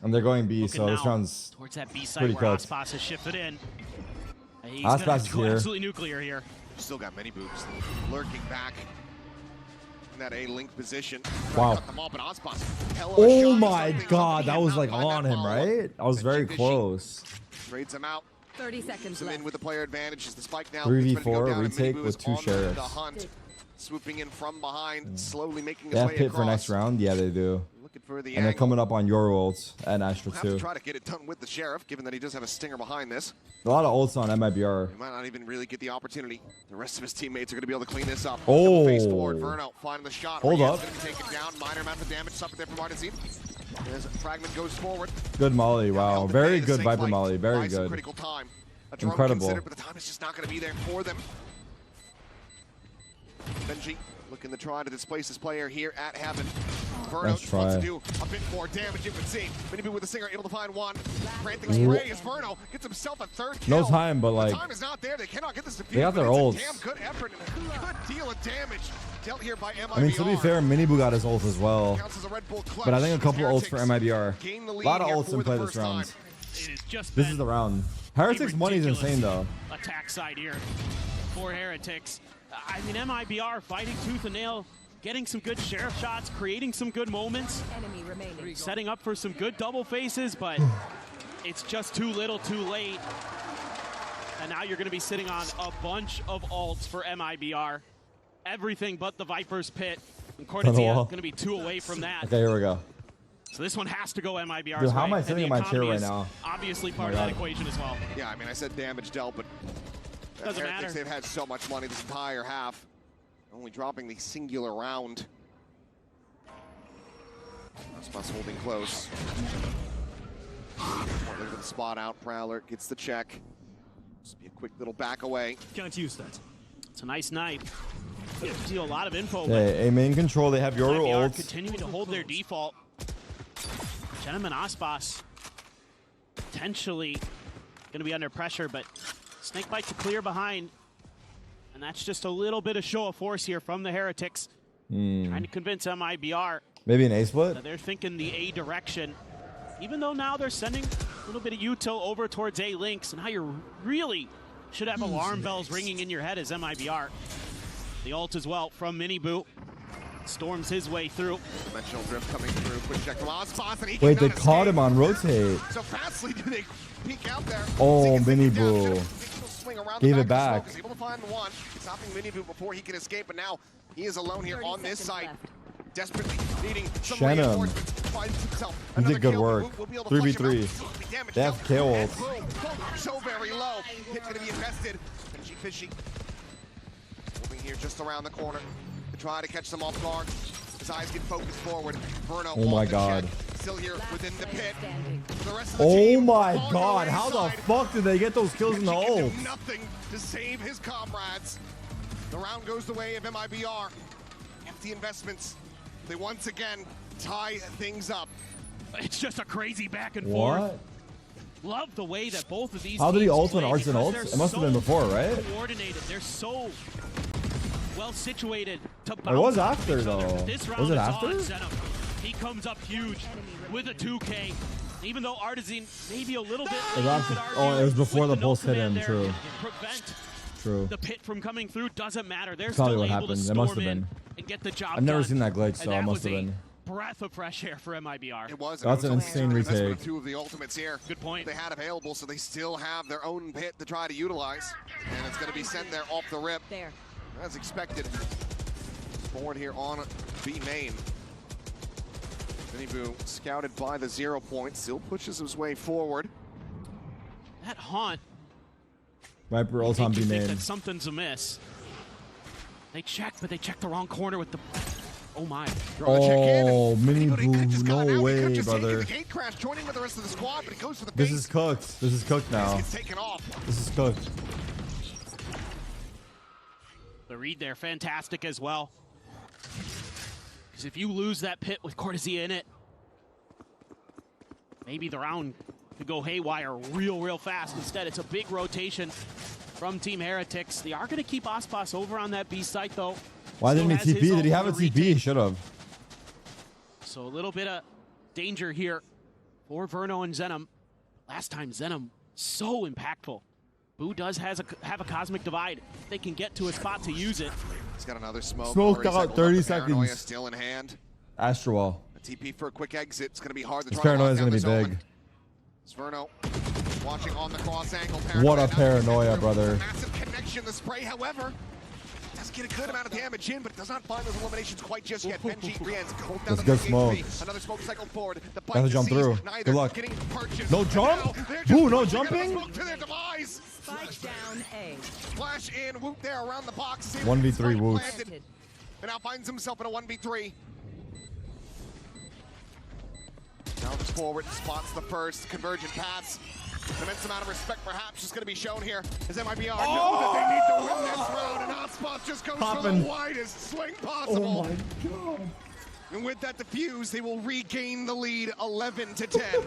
And they're going B, so this round's towards that B side pretty where cooked. Aspas has shifted in. He's Aspas is go here. absolutely nuclear here. Still got many boobs lurking back in that A-link position. Wow. Cut them off, but Aspas, Oh my god, that was like on him, right? That was very close. Trades him out. 30 seconds left. In with the player advantage. Is the spike now. 3v4 retake with 2 sheriffs. The hunt, swooping in from behind, slowly making his They have way pit across. for next round? Yeah, they do. Looking for the And they're angle. coming up on your ults and Astra We'll have to too. try to get it done with the Sheriff, given that he does have a stinger behind this. A lot of ults on MIBR. He might not even really get the opportunity. The rest of his teammates are going to be able to clean this up. Oh. Face forward, Verno finding the shot. Hold Rian's up. Going to be taken down. Minor amount of damage suffered there from Artisan. As Fragment goes forward. Good Molly, wow. Very good Viper Snakebite Molly, very buys some good. critical time. A drone Incredible. considered, but the time is just not going to be there for them. Benji looking to try to displace this player here at Heaven. Verno Nice just wants to try. do a bit more damage, it would seem. Minibu with the Singer able to find one. Frantic spray as Verno gets himself a 3rd kill. No time, but like, The time is not there. They cannot get this defeat. they got their ults. Damn good effort and a good deal of damage dealt here by MIBR. I mean, to be fair, Minibu got his ult as well. Counts as a Red Bull clutch. But I think a couple ults for Heretics MIBR. gain the A lead lot of here ults for in the play first this round. time. It is just This is the round. Heretics money is insane though. Attack side here for Heretics. I mean, MIBR fighting tooth and nail, getting some good Sheriff shots, creating some good moments, Enemy remaining. setting up for some good double faces, but it's just too little too late. And now you're going to be sitting on a bunch of ults for MIBR. Everything but the Viper's Pit. And Cordesia wall. going to be 2 away from that. Okay, here we go. So this one has to go MIBR's Dude, how am way, I and sitting the in my chair economy right is now? Obviously Oh part my of that God. equation as well. Yeah, I mean, I said damage dealt, but Doesn't Heretics, matter. they've had so much money this entire half. Only dropping the singular round. Aspas holding close. Look at the spot out. Prowler gets the check. Just be a quick little back away. Can't use that. It's a nice night. Deal a lot of info. Hey, main control, they have your MIBR ults. continuing to hold their default. Gentleman Aspas potentially going to be under pressure, but Snakebite to clear behind. And that's just a little bit of show of force here from the Heretics. Trying to convince MIBR Maybe an A split? that they're thinking the A direction. Even though now they're sending a little bit of util over towards A links, and now you really should have alarm bells ringing in your head as MIBR. The ult as well from Minibu. Storms his way through. Dimensional drift coming through. Quick check from Aspas, and he Wait, they cannot caught escape. him on rotate. So fastly do they peek out there. Oh, Minibu Minibu. Gave it back. He's able to find one, stopping Minibu before he can escape, but now he is alone here on this site. Desperately needing some Shannon. reinforcements. Finds himself You another did good kill. work. We'll be able to flush him out. 3v3. Damage They have dealt. KO And ults. boom, boom, so very low. Hit's gonna be invested. Fishy, fishy. Moving here just around the corner to try to catch them off guard. His eyes get focused forward. Verno Oh my off the God. check. still here within the pit. The rest of the team, my god, how the fuck did they get those kills in the ult? Nothing to save his comrades. The round goes the way of MIBR. Empty investments. They once again tie things up. It's just a crazy back and What? forth. Love the way that both of these How did he teams ult when play Arts and because ults? they're It must have been so before, right? Coordinated. They're so well situated to It was bounce off after, each other. though. This round Was it is after? on Zenom. He comes up huge with a 2K. Even though Artisan maybe a little bit It was late, after- you could oh, argue, it was before with the no pulse hit command him, there, true. it prevent True. the pit from coming through. Doesn't matter. They're That's probably still what able happened. to It must storm have in been. and get the job I've never done. seen that glitch, And so that it must was have a been. breath of fresh air for MIBR. It was. That's an insane retake. Two of the ultimates here. Good point. They had available, so they still have their own pit to try to utilize, and it's going to be sent there off the rip. There. As expected. Forward here on B main. Boo, scouted by the 0 point, still pushes his way forward. That haunt. Viper ult on Make B you think main. that something's amiss. They check, but they check the wrong corner with the. Oh my! Oh, mini boo, no way, brother. The gate crash, joining with the rest of the squad, but he goes for the This base. is cooked. This is cooked now. Gets taken off. This is cooked. The read there, fantastic as well. Because if you lose that pit with Cortesia in it, maybe the round could go haywire real fast. Instead, it's a big rotation from Team Heretics. They are going to keep Aspas over on that B site, though. Why Still didn't he has his TP? Did he ult have a on the TP? retake. He should have. So a little bit of danger here for Verno and Zenom. Last time, Zenom, so impactful. Boo does have a cosmic divide. They can get to a spot to use it. He's got another smoke. Smoked already out, cycled 30 up. The Paranoia seconds. still in hand. Astral. A TP for a quick exit. It's going to be hard to This try to paranoia lock is down going to be this big. Omen. Sverno watching on the cross angle. What a Now paranoia, brother. Massive connection. The spray, however, does get a good amount of damage in, but it does not find those eliminations quite just yet. Benji Rienz down That's the good HP. smoke. Another smoke cycle forward. The bite Gotta jump to seize, through. neither Good luck. getting purchased. No And jump? now they're just Boo, no pushing another jumping? smoke to their demise. Spike down A. Flash in, Whoop there around the box. 1v3 Whoop. And now finds himself in a 1v3. Now just forward, spots the first convergent pass. An immense amount of respect perhaps is going to be shown here as MIBR know that they need to win this round, and Aspas just goes for Poppin'. the widest swing possible. Oh my god. And with that defuse, they will regain the lead 11-10.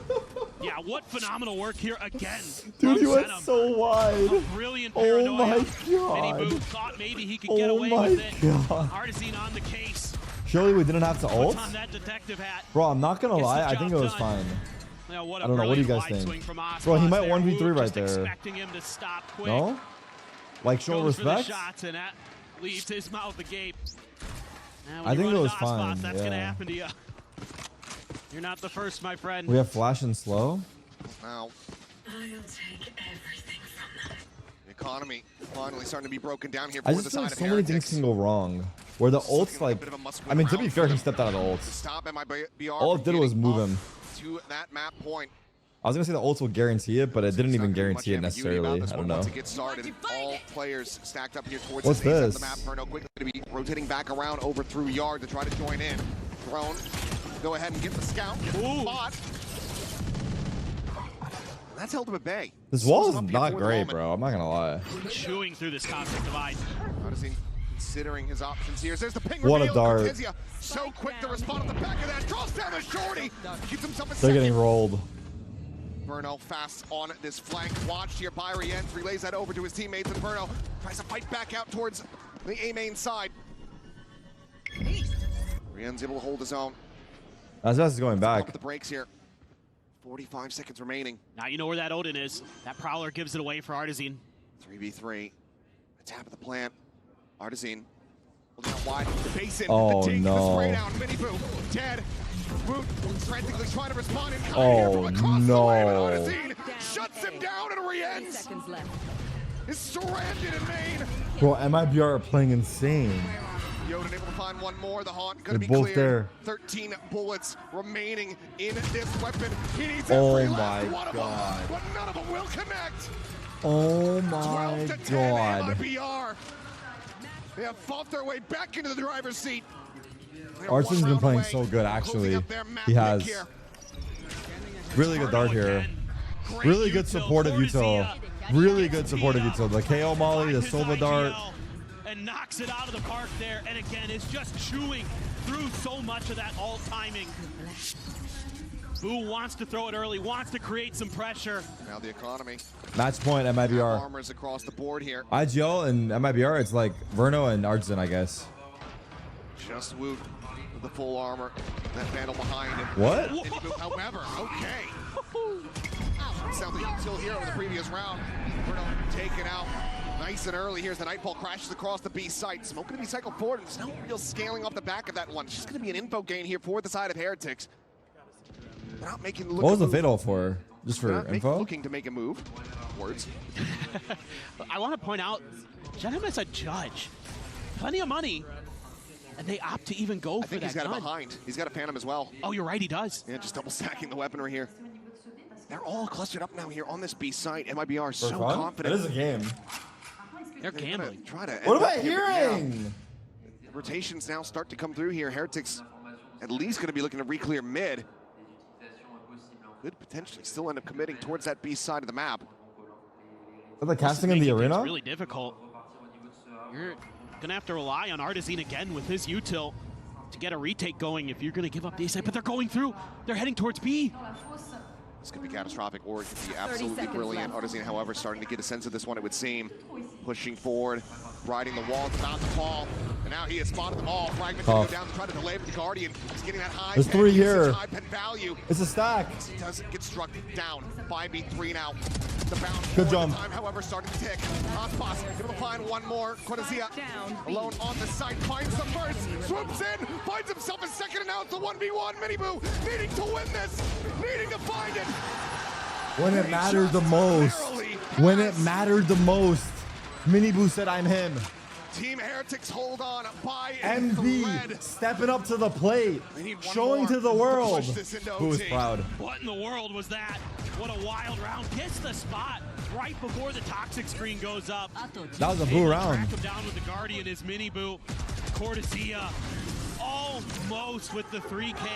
Yeah, what phenomenal work here again. Dude, from he went Zenom. so wide. A brilliant Oh paranoia. my Mini Boo god. thought maybe he could get Oh away my with it. god. Artisan on the case. Surely we didn't have to ult? Puts on that detective hat. Bro, I'm not going to Gets the lie. I job think it was done. fine. Now, what a I don't know. What do you brilliant guys wide think? swing from Aspas Bro, he might there. 1v3 Woo right just there. expecting him to stop quick. No? Like, show Goes for the respect? shots, and that leaves his mouth agape. Now, when I you think run it was into Aspas, fine, That's going to yeah. happen to you. You're not the first, my friend. We have flash and slow? Now, I'll take everything from them. the economy finally starting to be broken down here I for just the feel like side of so many things Heretics. can go wrong. Where the ult's like... I mean, to be fair, he stepped out of the ult. Stop MIBR All from it did was getting move up him. to that map point. I was going to say the ults will guarantee it, but it didn't even guarantee it Much ambiguity about necessarily. this I one don't know. Once it gets started, all players stacked up here towards What's the base of this? the map. Verno quickly to be rotating back around over through yard to try to join in. Throne, go ahead and get the scout, get the spot. That's held him at bay. This wall Slows is him up here not for the great, moment. bro. I'm not going to lie. Chewing through this cosmic divide. Odyssey considering his options here. There's the ping What a reveal. dart. Cortezia so quick to respond at the back of that. Draws down the shorty. Keeps himself in They're second. getting rolled. Verno fast on this flank. Watched here by Rienz. Relays that over to his teammates. And Verno tries to fight back out towards the A main side. Rienz able to hold his own. Aspas is going Up back. the brakes here. 45 seconds remaining. Now you know where that Odin is. That Prowler gives it away for Artisan. 3v3. A tap of the plant. Artisan holding out wide. The basin. Oh, the dig, no. the spray down. Mini Boo dead. Boot frantically trying to respond in kind Oh, here from across the way, but no. Artisan shuts him down and Rienz Seconds left. is stranded in main. Bro, MIBR are playing insane. Yoden able to find one more. The Haunt gonna They're be both cleared. there. 13 bullets remaining in this weapon. He needs Oh every my last one of God. them, but none of them will connect. Oh my 12 to 10 god. MIBR. They have fought their way back into the driver's seat. They are Arsenal's one been round playing away, so good, closing actually. up their map He pick has. here. Really good dart here. Really good supportive util. Really good supportive util. The KO molly, the Sova dart. And knocks it out of the park there. And again, is just chewing through so much of that alt timing. Boo wants to throw it early, wants to create some pressure. Now the economy. Match point, MIBR. Farmers across the board here. IGL and MIBR, it's like Verno and Artisan, I guess. Just Woot with the full armor. That Vandal behind him. What? However, okay. Sounds like still here over the previous round. Verno taken out nice and early. Here's the Nightfall, crashes across the B site. Smoke going to be cycled forward, and there's no real scaling off the back of that one. It's just going to be an info gain here for the side of Heretics. They're not making what was the fatal for? Just for info? Looking to make a move. Words. I want to point out, Jenham is a judge. Plenty of money. And they opt to even go for that. I think he's got it behind. He's got a Phantom as well. Oh, you're right, he does. Yeah, just double stacking the weaponry here. They're all clustered up now here on this B site. MIBR so confident. It is a game. They're gambling. What am I hearing? Yeah. Rotations now start to come through here. Heretics at least going to be looking to re-clear mid. Could potentially still end up committing towards that B side of the map. Are they casting in the arena? It's really difficult. You're gonna have to rely on Artisan again with his util to get a retake going if you're gonna give up the A side, but they're going through. They're heading towards B. This could be catastrophic, or it could be absolutely brilliant. Artisan, however, starting to get a sense of this one, it would seem. Pushing forward, riding the wall, it's about to fall. And now he has spotted them all. Fragment to go down to try to delay, but the Guardian is getting that high. There's 3 here. High pen value. It's a stack. He doesn't get struck down. 5v3 now. The bounce good jump. time, however, starting to tick. Ospas able to find one more. Quadazia alone on the site, finds the first, swoops in, finds himself a second, and now it's the 1v1. Miniboo needing to win this, needing to find it. When it mattered the most. When it mattered the most. Miniboo said, I'm him. Team Heretics hold on by MV stepping up to the plate, showing to the world. Who is proud? What in the world was that? What a wild round. Gets the spot right before the toxic screen goes up. That was a boo round. Track him down with the Guardian is Miniboo. Cortesia almost with the 3K.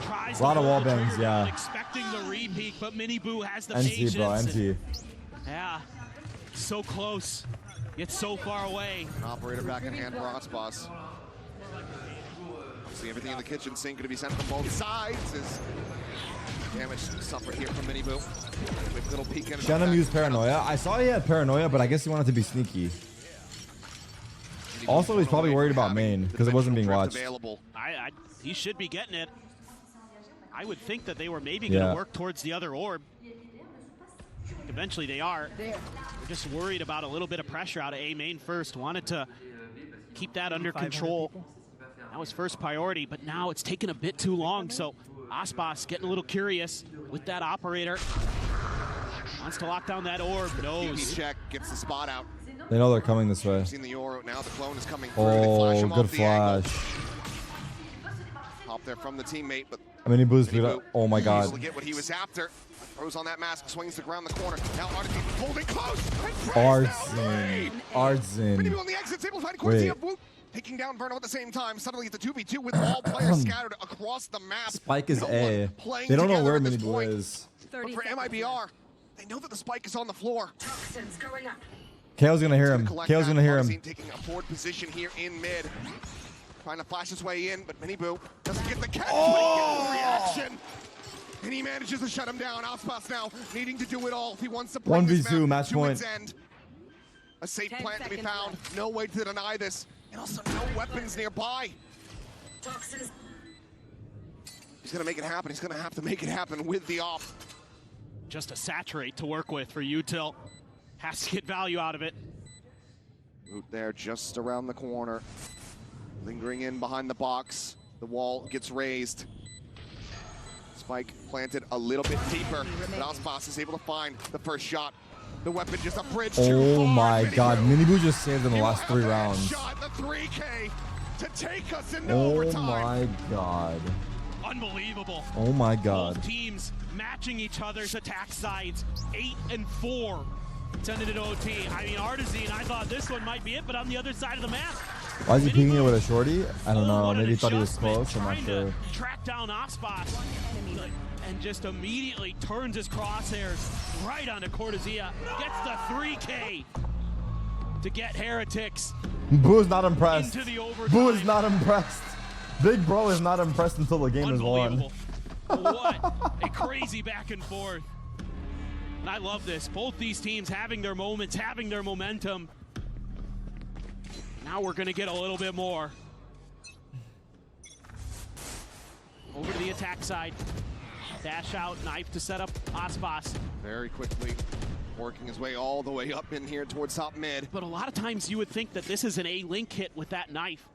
Tries a lot of wall bangs, yeah. Expecting the repeat, but Miniboo has the NT, patience. bro, NT. Yeah, so close, yet so far away. Operator back in hand for Ospas. See everything in the kitchen sink going to be sent from both sides. Is damage suffered here from Miniboo. Quick little peek in. Shannon used Paranoia. I saw he had Paranoia, but I guess he wanted to be sneaky. Also, he's probably worried about main because it wasn't being watched. He should be getting it. I would think that they were maybe going to work towards the other orb. Eventually they are. We're just worried about a little bit of pressure out of A main first. Wanted to keep that under control. That was first priority, but now it's taken a bit too long. So Ospas getting a little curious with that operator. Wants to lock down that orb. Knows. Check, gets the spot out. They know they're coming this way. Seen the Oro now. The clone is coming through. Oh, good flash. Hop there from the teammate, but I mean, he boosted it up. Oh my God. Able to get what he was after. Throws on that mask, swings the ground the corner. Now Artisan holding close. Artisan. Miniboo on the exit, able to find Cortesia. Taking down Verno at the same time. Suddenly it's the 2v2 with all players scattered across the map. Spike is A. They don't know where Miniboo is. But for MIBR, they know that the spike is on the floor. KO's gonna hear him. KO's gonna hear him. Taking a forward position here in mid. Trying to flash his way in, but Miniboo doesn't get the catch, but he gets the reaction. And he manages to shut him down. Ospas now needing to do it all if he wants to bring this map match to point. its end. A safe plant to be found. No way to deny this. And also no weapons nearby. He's gonna make it happen. He's gonna have to make it happen with the op. Just a saturate to work with for Util. Has to get value out of it. Root there just around the corner. Lingering in behind the box. The wall gets raised. Spike planted a little bit deeper, but Ospas is able to find the first shot. The weapon just a bridge too Oh far. my God, Miniboo just saved in the last 3 rounds. Shot the 3K to take us into Oh overtime. my God. Unbelievable. Oh my God. Both teams matching each other's attack sides. 8 and 4. Sending it to OT. I mean, Artisan, I thought this one might be it, but on the other side of the map. Why is he pinging it with a shorty? I don't know. Maybe he thought he was close. I'm not sure. Track down Ospas. and just immediately turns his crosshairs right onto Cortezia. Gets the 3K to get Heretics. Boo is not impressed. Into the overtime. Boo is not impressed. Big bro is not impressed until the game is won. What a crazy back and forth. And I love this. Both these teams having their moments, having their momentum. Now we're going to get a little bit more. Over to the attack side. Dash out, knife to set up Aspas. Very quickly working his way all the way up in here towards top mid. But a lot of times you would think that this is an A-Link hit with that knife.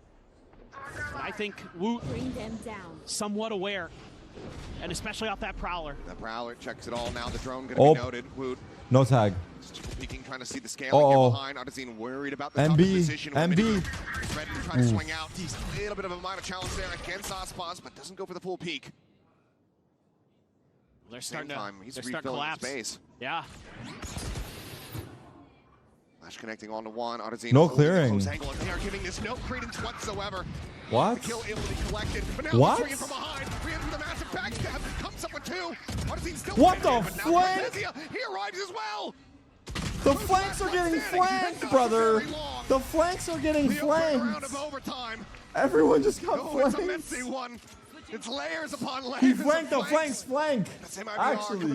But I think Woot somewhat aware. And especially off that Prowler. The Prowler checks it all now. The drone going to be noted. Woot. No tag. Peeking, trying to see the scaling here behind. Audazine worried about the top position. MB. Ready to try to swing out. A little bit of a minor challenge there against Aspas, but doesn't go for the full peek. They're starting he's to refilling collapse. Space. Yeah. Flash connecting onto one. Audazine no clearing. Angle, and they are giving this no credence whatsoever. What? The kill able to be collected, but now what? swinging from behind. Rian with a massive backstab. Comes up with two. Audazine still what the flank? He arrives as well. The flanks are getting flanked, brother. The flanks are getting flanked. Everyone just got flanked. It's a messy one. It's layers upon layers. He flanked the flanks flank. Actually.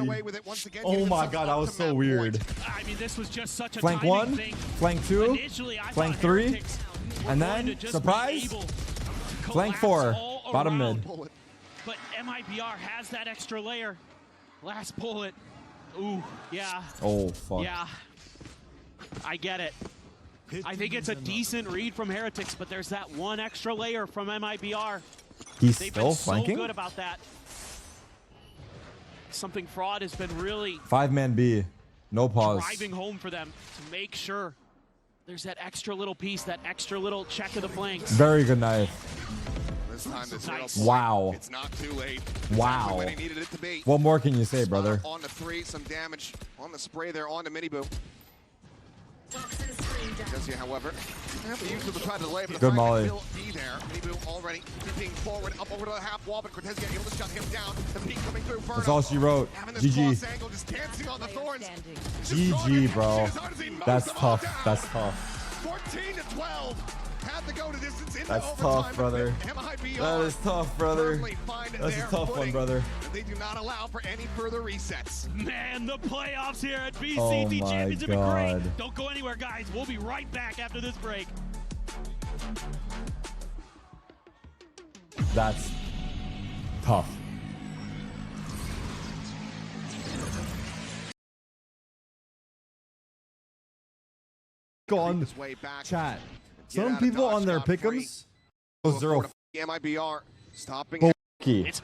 Oh my god, that was so weird. I mean, this was just such a flank one, thing. flank two, flank three, and then surprise. Flank four, bottom mid. But MIBR has that extra layer. Last bullet. Ooh, yeah. Oh, fuck. Yeah. I get it. I think it's a decent read from Heretics, but there's that one extra layer from MIBR. He's They've still been flanking? so good about that. Something Fraud has been really 5-man B. No pause. driving home for them to make sure there's that extra little piece, that extra little check of the flanks. Very good knife. This time this nice. Wow. It's not too late. Wow. When he needed it to be. What more can you say, brother? On the three, some damage on the spray there on the Miniboo. Jesse, however, used to try to delay, but good molly. Will be there. Miniboo already creeping forward, up over to the half wall, but Cortezia able to shut him down. The peak coming through. That's all she wrote. GG. Angle, just dancing on the thorns. GG, bro. That's tough. That's tough. 14 to 12. Had to go to distance into That's overtime, tough, brother. That is tough, brother. That's a tough one, brother. They do not allow for any further resets. Man, the playoffs here at BCT Oh my Championship are great. God. Don't go anywhere, guys. We'll be right back after this break. That's tough. Go on chat. Some people on their pick'ems go 0. MIBR stopping. It's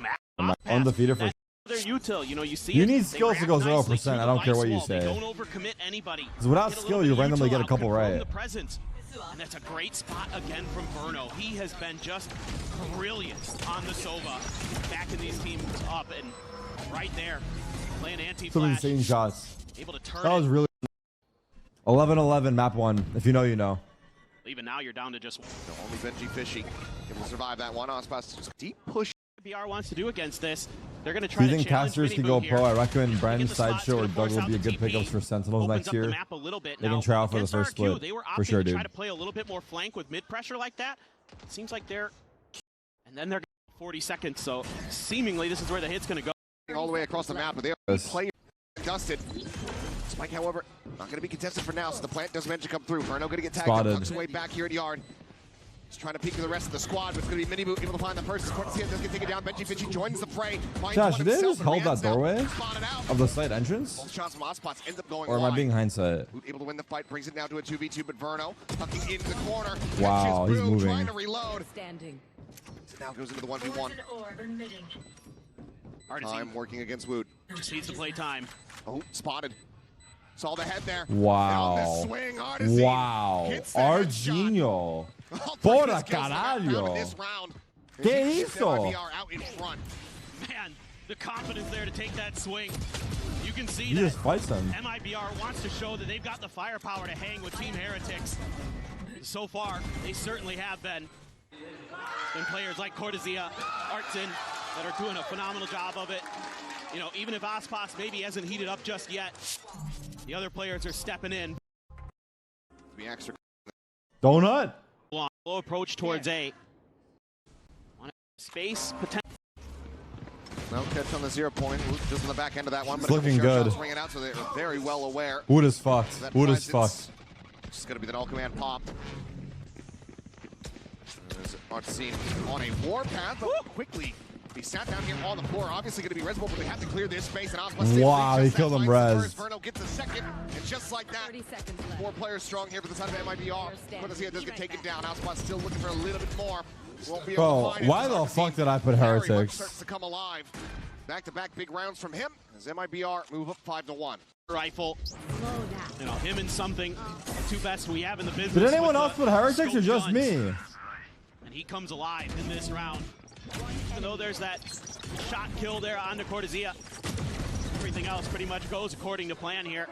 undefeated for. Their util, you know, you see You it, need they skills to go react nicely 0%. I don't care what you say. They don't overcommit anybody. Because without Get a skill, little you bit of randomly util get a out, couple confirm right. The presence. And that's a great spot again from Verno. He has been just brilliant on the Sova, backing these teams up and right there, playing Some anti-flash. insane shots. Able to turn That was really 11-11 map 1. If you know, you know. Even now you're down to just only Benji Fishy able to survive that one. Aspas deep push. BR wants to do against this. They're going to Do try you to think challenge casters can Miniboo go here. pro? I recommend Get Bren, the spot, Sideshow, or it's gonna Doug force will be a out good the pickups TP. for Sentinels Opens next up the year. map a little bit. They Now, can try out for the against first RQ, split. They were For opting sure, to dude. try to play a little bit more flank with mid pressure like that. It seems like they're, and then they're 40 seconds. So seemingly this is where the hit's going to go. All the way across the map, but they are player dusted. Spike, however, not going to be contested for now, so the plant does eventually come through. Verno going to get tagged up, tucks away back here at Yard. He's trying to peek to the rest of the squad, but it's going to be Miniboo able to find the person. Cortezia does get taken down. Benji Fishy joins the fray. Josh, did they just hold that doorway of the site entrance? Both shots from Ospots end up going Or am I being hindsight? able to win the fight, brings it now to a 2v2, but Verno tucking into the corner. Wow, he's moving. Trying to reload. So now goes into the 1v1. Time working against Woot. Just needs to play time. Oh, spotted. Saw the head there. Wow. Swing, Wow. Arginio. Porra caralho. Que hizo? Man, the confidence there to take that swing. You can see He that just fights them. MIBR wants to show that they've got the firepower to hang with Team Heretics. So far, they certainly have been. And players like Cortezia, Artson, that are doing a phenomenal job of it. You know, even if Aspas maybe hasn't heated up just yet, the other players are stepping in. Be extra. Donut. Low approach towards A. Space potential. No catch on the 0 point. Just on the back end of that one. It's but looking good. Ringing out, so they're very well aware. Wood is fucked. Wood is fucked. It's going to be the null command pop. Seen on a warpath, but quickly he sat down here on the floor. Obviously going to be resable, but they have to clear this space. And wow, he killed him res. Verno gets a second, and just like that, 4 players strong here for the side of MIBR. Cortezia does get taken down. Aspas still looking for a little bit more. Bro, why the fuck did I put Heretics? Starts to come alive. Back-to-back big rounds from him as MIBR move up 5-1. Rifle. You know, him and something. The 2 best we have in the business. Did anyone else put Heretics or just me? And he comes alive in this round. Even though there's that shot kill there on the Cortezia, everything else pretty much goes according to plan here.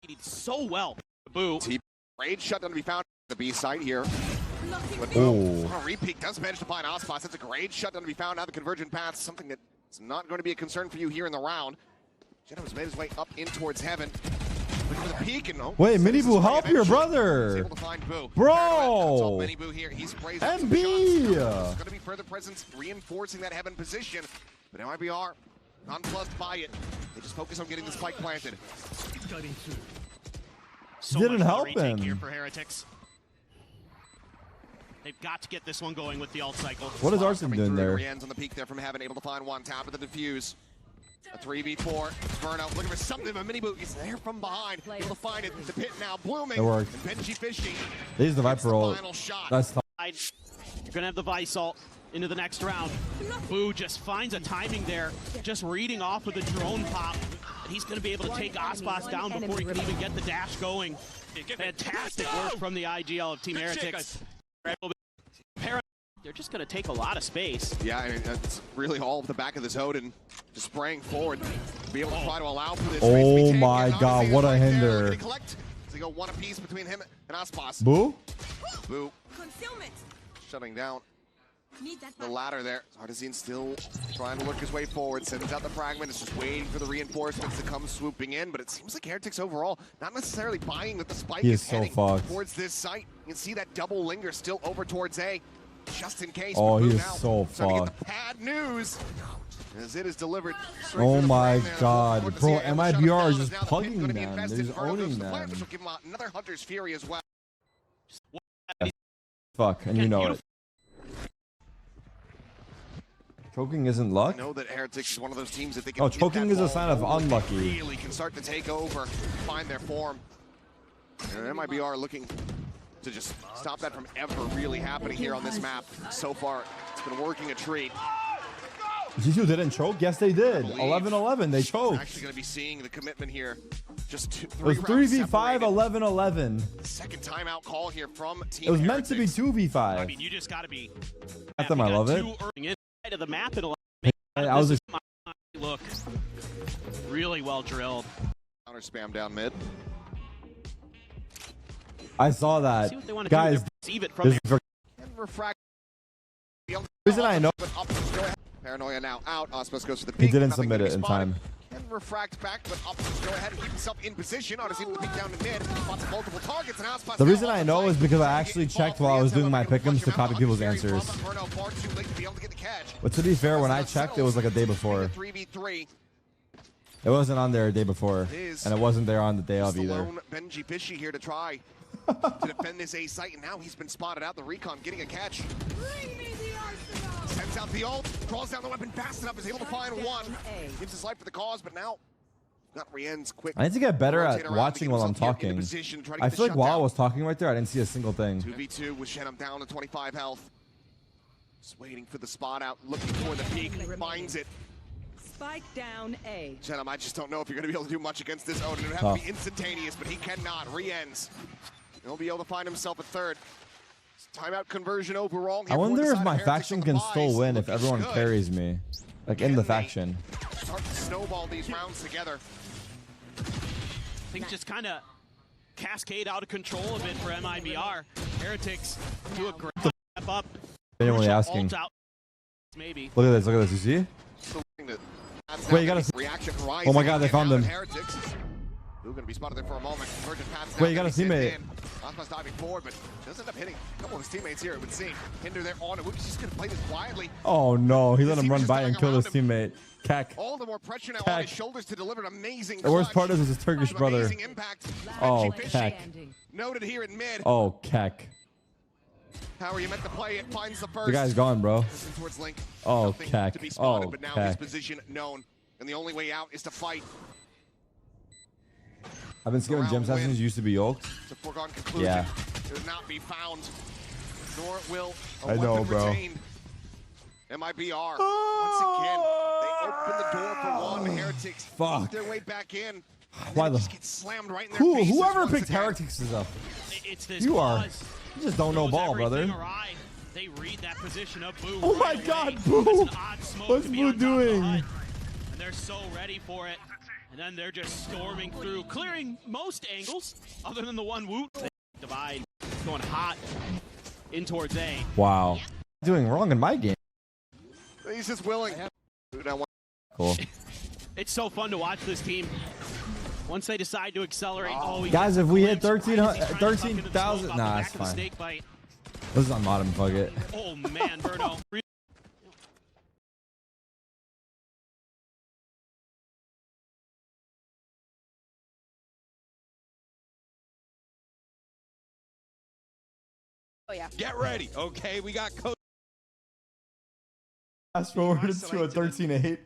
He did so well. Boo. Raid shutdown to be found at the B site here. But Repeat does manage to find Aspas. It's a great shutdown to be found. Now the convergent path, something that's not going to be a concern for you here in the round. Gentleman's made his way up in towards heaven. Looking for the peak and wait, Miniboo, help your brother. Able to find Boo. Bro. Miniboo here. He's sprays MB. There's going to be further presence reinforcing that heaven position. But MIBR nonplussed by it. They just focus on getting the spike planted. So didn't help him. Here for Heretics. They've got to get this one going with the alt cycle. What is Arson doing there? Rien's on the peak there from heaven, able to find one. Tap of the defuse. A 3v4. Verno looking for something, but Miniboo is there from behind. Able to find it. The pit now blooming. It worked. And Benji fishing. They use the Viper ult. That's tough. You're going to have the Vice ult into the next round. Boo just finds a timing there, just reading off of the drone pop. And he's going to be able to take Aspas down before he can even get the dash going. Fantastic work from the IGL of Team Heretics. They're just going to take a lot of space. Yeah, and it's really all off the back of this Odin, just spraying forward, be able to try to allow for this. Oh my god, what a hinder. So they go one apiece between him and Aspas. Boo? Boo. Shutting down the ladder there. Artisan still trying to work his way forward, sends out the fragment. It's just waiting for the reinforcements to come swooping in, but it seems like Heretics overall not necessarily buying that the spike is heading towards this site. You can see that double linger still over towards A, just in case. Oh, he is so fucked. Bad news as it is delivered. Oh my god, bro, MIBR is just plugging them. They're just owning them. Which will give him another Hunter's Fury as well. Fuck, and you know it. Choking isn't luck? I know that Heretics is one of those teams that they can choking is a sign of unlucky. Really can start to take over, find their form. And MIBR looking to just stop that from ever really happening here on this map. So far, it's been working a treat. G2 didn't choke? Yes, they did. 11-11, they choked. We're actually going to be seeing the commitment here. Just it was 3v5, 11-11. Second timeout call here from Team It was meant Heretics. to be 2v5. I mean, you just got to be. I love it. Inside of the map, it'll I was just look really well drilled. Counter spam down mid. I saw that. Guys, Refract. The reason I know. Paranoia now out. Aspas goes to the peak. He didn't submit it in time. And refract back, but Optimus go ahead and keep himself in position. Odyssey with the peek down to mid. Lots of multiple targets, and Aspas. The reason I know is because I actually checked while I was doing my pick'ems to copy people's answers. But to be fair, when I checked, it was like a day before. 3v3. It wasn't on there a day before, and it wasn't there on the day of either. Benji Fishy here to try to defend this A site, and now he's been spotted out. The recon getting a catch. Sends out the ult, draws down the weapon fast enough, is able to find one. Gives his life for the cause, but now not Rien's quick. I need to get better at watching while I'm talking. I feel like while I was talking right there, I didn't see a single thing. 2v2 with Shenham down to 25 health. Just waiting for the spot out, looking for the peak, finds it. Spike down A. Shenham, I just don't know if you're going to be able to do much against this Odin. It would have to be instantaneous, but he cannot. Rien's. He'll be able to find himself a third. Timeout conversion overall. I wonder if my faction can still win if everyone carries me. Like in the faction. Start to snowball these rounds together. Things just kind of cascade out of control a bit for MIBR. Heretics do a great step up. Genuinely asking. Maybe. Look at this, you see? Wait, you gotta. Oh my God, they found him. Who's going to be spotted there for a moment. Wait, you got a teammate. Osman's diving forward, but does end up hitting a couple of his teammates here, it would seem. Hinder there on, Whoop's just going to play this quietly. Oh no, he let him run by and kill his teammate. Keck. All the more pressure now on his shoulders to deliver an amazing The worst part clutch. is his Turkish brother. Oh, Keck. Noted here in mid. Oh, Keck. How are you meant to play it? Finds the first. The guy's gone, bro. Towards Link. Oh, Nothing Keck. to be spotted, Oh, but now Keck. his position known. And the only way out is to fight. I've been skipping gym sessions. Used to be yoked. It's a foregone conclusion. Yeah. It will not be found. Nor will I know, bro. retained. MIBR. Once again, they open the door for one. Heretics Fuck. their way back in. Why the? Just get slammed right in their faces Whoever once picked again. Heretics is up. It's this You are. pause. You just don't know ball, brother. Awry. They read that position of Boo. Oh my right God, away. Boo! That's an odd smoke What's to be Boo on top of the doing? hut. And they're so ready for it. And then they're just storming through, clearing most angles, other than the one Woot. Divide, going hot in towards A. Wow. Doing wrong in my game. He's just willing. Cool. It's so fun to watch this team. Once they decide to accelerate, Guys, if we hit 13,000, nah, it's fine. This is on bottom, fuck it. Oh man, Bruno. Oh yeah. Get ready. Okay, we got coach. Fast forward to a 13-8.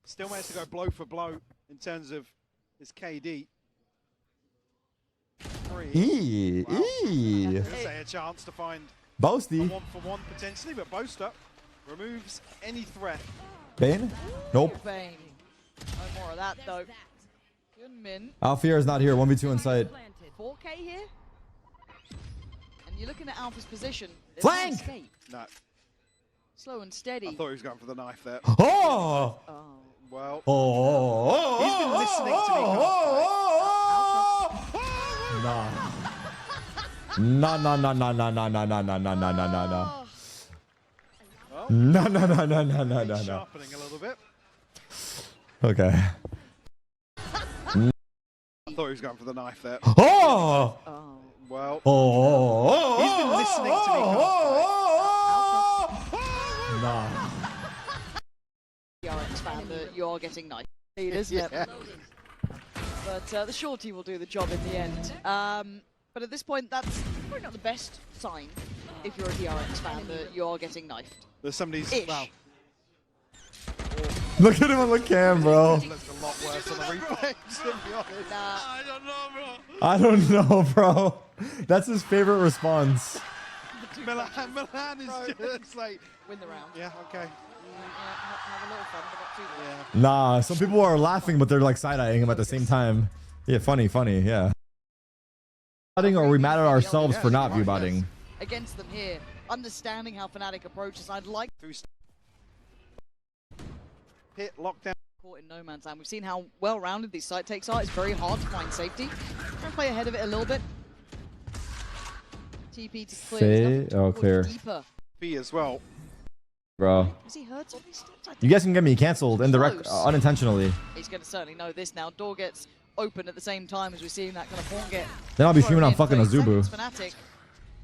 Still managed to go blow for blow in terms of his KD. Eee. Wow. Eee. Say a chance to find Boasty. a 1-for-1 potentially, but Boaster removes any threat. Bane? Nope. Bane. No more of that though. Good min. Alfier is not here. 1v2 inside. 4K here. And you're looking at Alpha's position. There's Flank! no escape. No. Slow and steady. I thought he was going for the knife there. Oh! Well. Oh! He's been listening to me. Nah. No. No. Sharpening a little bit. Okay. I thought he was going for the knife there. Oh! Well. Oh! He's been listening to me. Nah. DRX fan that you are getting nice, isn't it? But the shorty will do the job in the end. But at this point, that's probably not the best sign if you're a DRX fan that you are getting knifed. There's somebody's. Well. Look at him on the cam, bro. Looks a lot worse on the replay, to be honest. I don't know, bro. I don't know, bro. That's his favorite response. Milan is just like win the round. Yeah, okay. Have a little fun, but not too much. Nah, some people are laughing, but they're like side-eyeing him at the same time. Yeah, funny, yeah. Or are we mad at ourselves for not view-botting? Against them here, understanding how Fnatic approaches, I'd like to hit lockdown. Caught in no man's land. We've seen how well-rounded these site takes are. It's very hard to find safety. Try and play ahead of it a little bit. TP to clear. Oh, clear. Deeper. B as well. Bro. Has he heard something? You guys can get me cancelled unintentionally. He's going to certainly know this now. Door gets open at the same time as we're seeing that kind of horn get. Then I'll be streaming on fucking Azubu. Fnatic.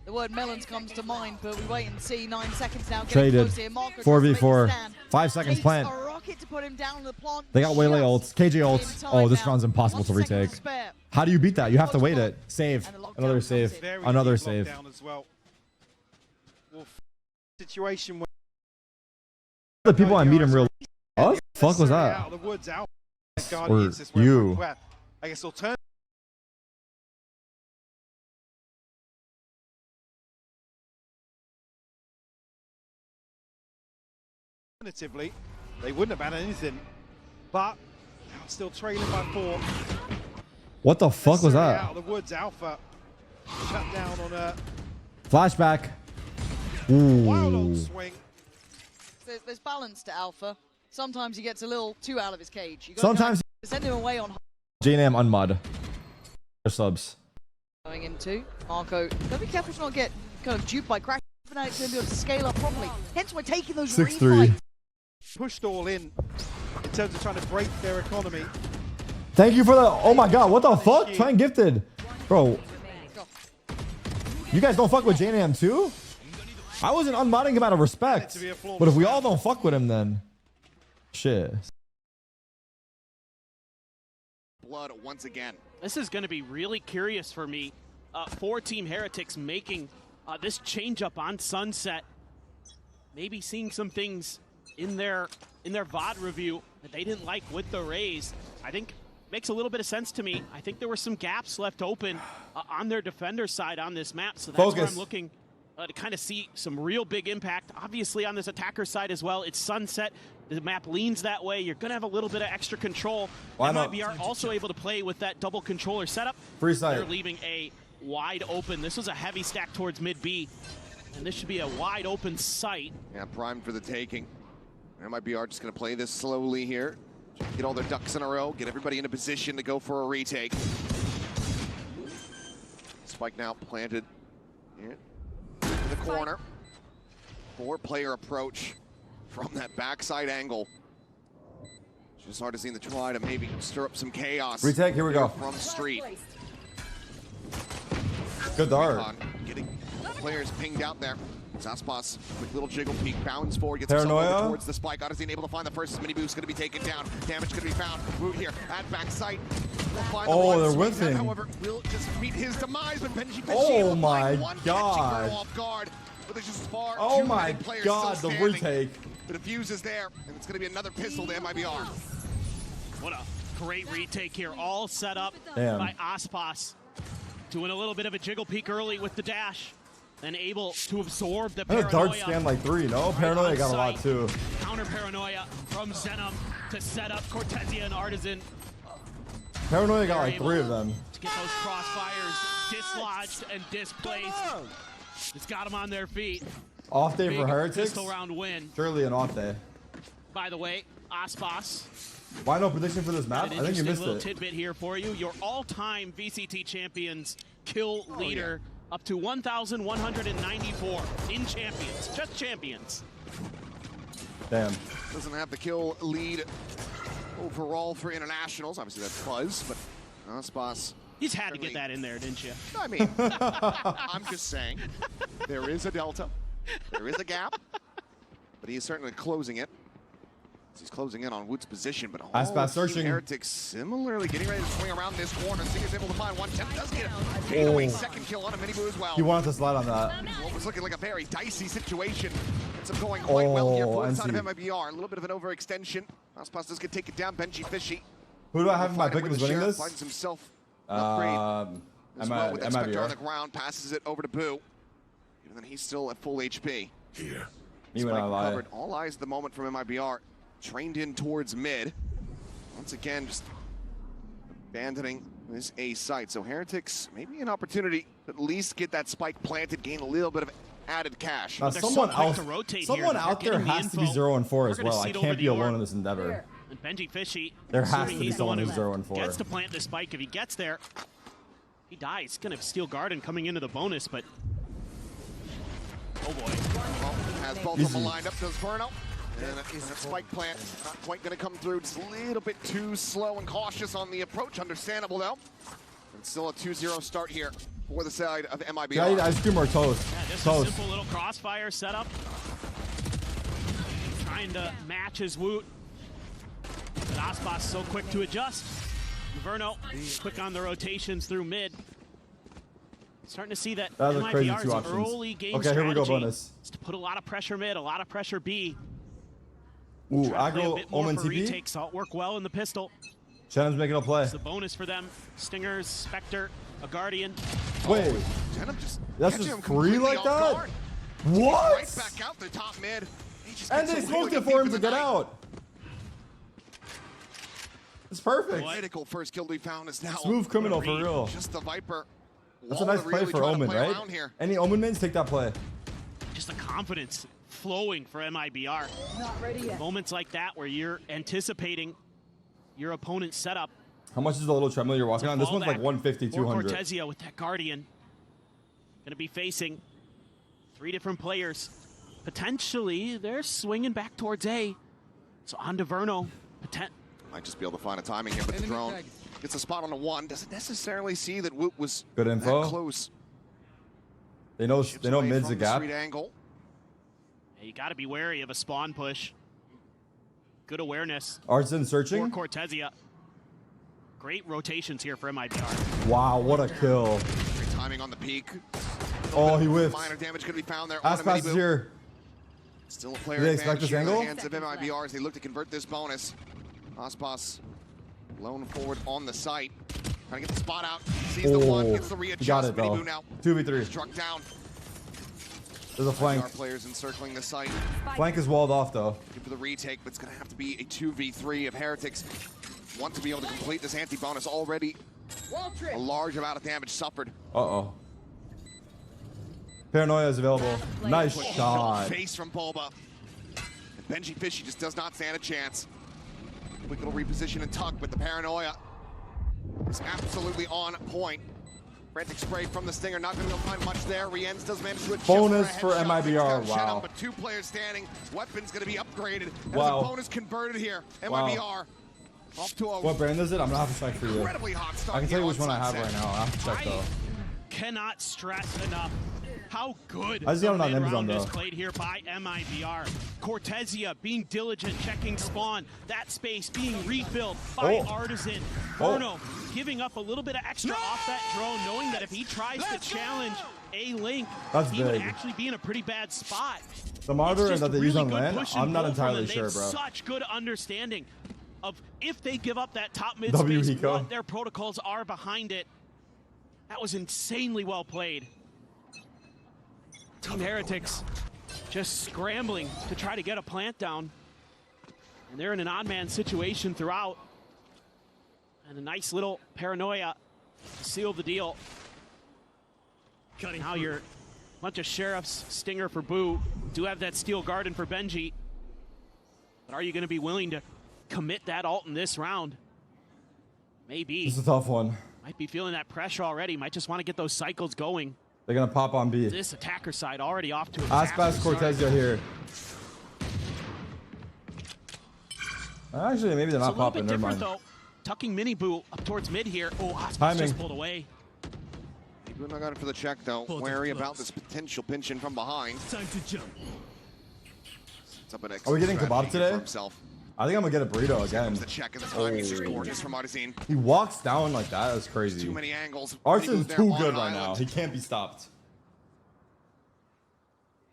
The word melons comes to mind, but we wait and see. 9 seconds now. Traded. 4v4. 5 seconds plant. A rocket to put him down on the plant. They got Waylay ults. KJ ults. Oh, this round's impossible to retake. How do you beat that? You have to wait it. Save. Another save. Another save. As well. Situation where The people I meet in real. What the fuck was that? Out of the woods, out. Or you. I guess alternatively, they wouldn't have had anything, but still trailing by 4. What the fuck was that? Out of the woods, Alpha shut down on a Flashback. wild old Ooh. swing. There's balance to Alpha. Sometimes he gets a little too out of his cage. You Sometimes send him away on JNAM unmod. Subs. going into Marco. Gotta be careful to not get kind of duped by Crash. Fnatic's gonna be able to scale up properly. Hence why taking those 6-3. pushed all in. terms of trying to break their economy. Thank you for the. Oh my god, what the fuck? Trying gifted. Bro. You guys don't fuck with JNM too? I wasn't unmodding him out of respect. But if we all don't fuck with him, then. Shit. Blood once again. This is going to be really curious for me. For Team Heretics making this change up on Sunset. Maybe seeing some things in their VOD review that they didn't like with the Rays. I think makes a little bit of sense to me. I think there were some gaps left open on their defender side on this map. So that's where I'm looking to kind of see some real big impact. Obviously on this attacker side as well, it's Sunset. The map leans that way. You're going to have a little bit of extra control. MIBR also able to play with that double controller setup. Free side. They're leaving a wide open. This was a heavy stack towards mid B. And this should be a wide open site. Yeah, primed for the taking. MIBR just going to play this slowly here. Get all their ducks in a row. Get everybody in a position to go for a retake. Spike now planted in the corner. 4-player approach from that backside angle. Just hard to see the try to maybe stir up some chaos. Retake, here we go. From street. Good dart. Getting players pinged out there. Zaspas, quick little jiggle peek, bounds forward, gets Paranoia himself over towards the spike. Odyssey able to find the first mini boost, going to be taken down. Damage going to be found. Root here at backside. Oh, they're whiffing. However, will just meet his demise, but Benji oh my god. Off guard, but there's just far oh my god, the retake. The defuse is there, and it's going to be another pistol to MIBR. What a great retake here, all set up by Aspas. Doing a little bit of a jiggle peek early with the dash. And able to absorb the Paranoia. Dart stand like 3, no? Paranoia got a lot too. Counter Paranoia from Zenom to set up Cortesia and Artisan. Paranoia got like 3 of them. To get those crossfires dislodged and displaced. It's got them on their feet. Off day for Heretics? Pistol round win. Surely an off day. By the way, Aspas. Why no prediction for this map? I think you missed little it. Tidbit here for you. Your all-time VCT champions kill leader. Up to 1,194 in champions, just champions. Damn. Doesn't have the kill lead overall for internationals. Obviously that's Fuzz, but Aspas. You just had to get that in there, didn't you? I mean, I'm just saying, there is a delta, there is a gap, but he is certainly closing it. He's closing in on Wood's position, but all searching. Heretics similarly getting ready to swing around this corner. Singer's able to find one. Temp does get a fadeaway second kill on a mini boo as well. He wanted to slide on that. What was looking like a very dicey situation. Ends up going quite well here for the side of MIBR. A little bit of an overextension. Aspas does get taken down. Benji Fishy. Who do I have in my pick who's winning this? Finds himself an upgrade as well with that Spectre on the ground. Passes it over to Boo. Even then he's still at full HP. Here. Covered. All eyes at the moment from MIBR. Trained in towards mid. Once again, just abandoning this A site. So Heretics, maybe an opportunity to at least get that spike planted, gain a little bit of added cash. Someone out there has to be 0-4 as well. I can't be alone in this endeavor. And Benji Fishy, there has to be someone who's 0-4. Gets to plant the spike. If he gets there, he dies. Going to steal Garden coming into the bonus, but oh boy. Well, has both of them lined up, does Verno. And that spike plant not quite going to come through. Just a little bit too slow and cautious on the approach. Understandable, though. And still a 2-0 start here for the side of MIBR. Yeah, ice cream or toast? Yeah, just toast. A simple little crossfire setup. Trying to match his Woot. But Aspas so quick to adjust. Verno quick on the rotations through mid. Starting to see that MIBR's early game here we go, bonus. Is to put a lot of pressure mid, a lot of pressure B. Ooh, aggro, Omen TP. Retake, saw it work well in the pistol. Shannon's making a play. It's a bonus for them. Stingers, Spectre, a Guardian. Wait, that's just free like that? Guard. What? Right back out the top mid. And they smoked it for him to get out. It's perfect. Critical first kill we found is now smooth criminal for real. Just the Viper. That's a nice play for Omen, right? Any Omen mains take that play. Just the confidence flowing for MIBR. Not ready yet. Moments like that where you're anticipating your opponent's setup. How much is the little treadmill you're walking on? This one's like 150, 200. Cortesia with that Guardian. Gonna be facing 3 different players. Potentially, they're swinging back towards A. So on to Verno. Might just be able to find a timing here, but the drone gets a spot on the one. Doesn't necessarily see that Woot was good info. that close. They know mid's a gap. Angle. Yeah, you got to be wary of a spawn push. Good awareness. Artson searching. For Cortezia. Great rotations here for MIBR. Wow, what a kill. Great timing on the peak. Oh, he whiffed. Minor damage could be found there. Ass-Pass is here. Still a player Do they expect this angle? in the hands of MIBR as they look to convert this bonus. Aspas lone forward on the site. Trying to get the spot out. Sees the one, gets the readjust. Got it though. Now 2v3. struck down. There's a flank. Players encircling the site. Flank is walled off though. For the retake, but it's going to have to be a 2v3 of Heretics. Want to be able to complete this anti-bonus already. A large amount of damage suffered. Uh-oh. Paranoia is available. Nice shot. Face from Bulba. And Benji Fishy just does not stand a chance. Quick little reposition and tuck, but the Paranoia is absolutely on point. Frantic spray from the Stinger, not going to find much there. Rienz does manage to adjust bonus for MIBR, wow. wow. But 2 players standing. Weapon's going to be upgraded. Wow. There's a bonus converted here. Wow. MIBR off to a what brand is it? I'm going to have to check for you. incredibly hot start. I can tell you which one I have right now. I have to check though. Cannot stress enough how good I see on the Amazon round is though. played here by MIBR. Cortezia being diligent, checking spawn. That space being refilled by Artisan. Bruno giving up a little bit of extra off that drone, knowing that if he tries to challenge a Link, he would actually be in a pretty bad spot. The monitor that they use on land, I'm not entirely sure, bro. Such good understanding of if they give up that top mid space, what their protocols are behind it. That was insanely well played. Team Heretics just scrambling to try to get a plant down. And they're in an odd man situation throughout. And a nice little Paranoia to seal the deal. Now you're a bunch of Sheriffs, Stinger for Boo. Do have that Steel Garden for Benji. But are you going to be willing to commit that ult in this round? Maybe. This is a tough one. Might be feeling that pressure already. Might just want to get those cycles going. They're going to pop on B. This attacker side already off to a Aspas Cortezia here. Actually, maybe they're not popping. Never mind. Though. Tucking Mini Boo up towards mid here. Oh, Aspas just pulled away. Boo not got it for the check though. Wary about this potential pinch in from behind. Time to jump. Are we getting kebab today? I think I'm gonna get a burrito again. The check and the timing is just gorgeous from Artisan. He walks down like that. That's crazy. Too many angles. Artisan's too good right now. He can't be stopped.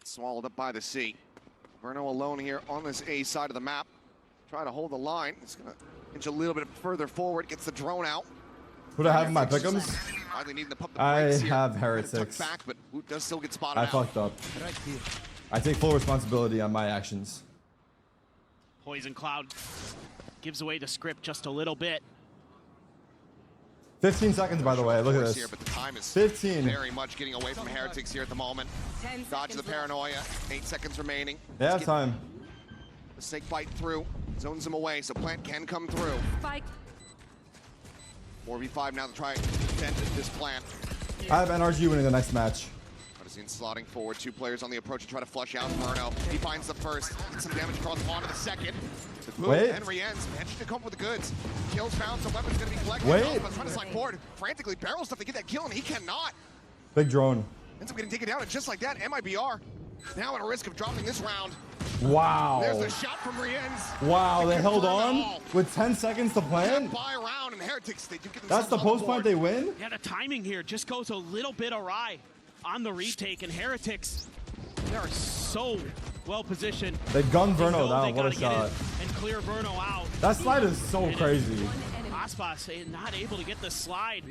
Swallowed up by the C. Verno alone here on this A side of the map. Trying to hold the line. It's gonna inch a little bit further forward. Gets the drone out. Who do I have in my pick'ems? I have Heretics. Back, but Woot does still get spotted I out. fucked up. I take full responsibility on my actions. Poison Cloud gives away the script just a little bit. 15 seconds, by the way. Look at this. Here, but the time is 15. Very much getting away from Heretics here at the moment. Dodge the Paranoia. 8 seconds remaining. They have time. The snake bite through. Zones him away, so plant can come through. Spike. 4v5 now to try and defend this plant. I have NRG winning the next match. Artisan slotting forward. 2 players on the approach to try to flush out Murno. He finds the first. Gets some damage across onto the second. Wait. Henry ends. Managed to come up with the goods. Kills found. Some weapons going to be collected. Wait. But trying to slide forward. Frantically barrel stuff to get that kill, and he cannot. Big drone. Ends up getting taken down, and just like that, MIBR now at a risk of dropping this round. Wow. There's the shot from Rienz. Wow, they held on with 10 seconds to plant. Buy around, and Heretics, they do get That's the post plant they win? Yeah, the timing here just goes a little bit awry on the retake, and Heretics, they are so well positioned. They gunned Verno down. What a shot. And clear Verno out. That slide is so crazy. Aspas not able to get the slide.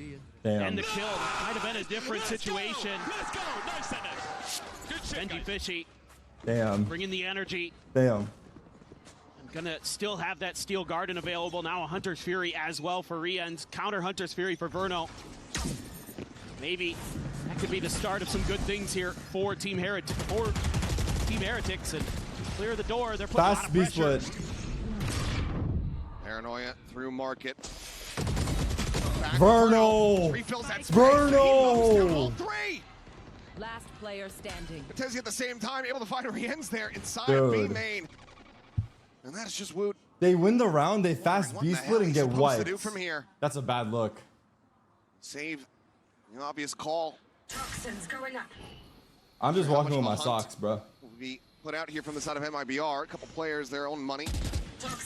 Damn. And the kill. Might have been a different situation. Let's go. Nice Benji Fishy. Damn. Bringing the energy. Damn. Gonna still have that Steel Garden available. Now a Hunter's Fury as well for Rienz. Counter Hunter's Fury for Verno. Maybe that could be the start of some good things here for Team Heretics and clear the door. They're putting fast B split. Paranoia through market. Verno. Verno. Last player standing. Cortezia at the same time able to find Rienz there inside Dude. B main. And that is just Woot They win the round, they fast B split and get wiped. To do from here? That's a bad look. Save the obvious call. Toxins going up. I'm just walking with my socks, bro. Will be put out here from the side of MIBR. A couple players, their own money.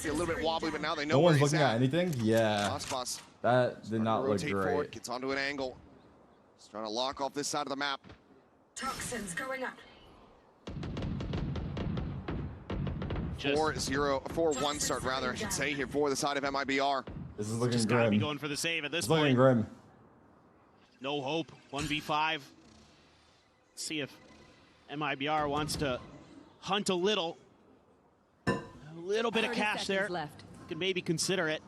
Be a little bit wobbly, but now they know No where one's he's looking at anything? Yeah. Aspas That did not look rotate great. forward, gets onto an angle. He's trying to lock off this side of the map. Toxins going up. 4-1 start, rather, I should say, here for the side of MIBR. This is looking Just gotta be grim. going for the save at this It's point. looking grim. No hope. 1v5. See if MIBR wants to hunt a little. A little bit of cash there. Left. Could maybe consider it.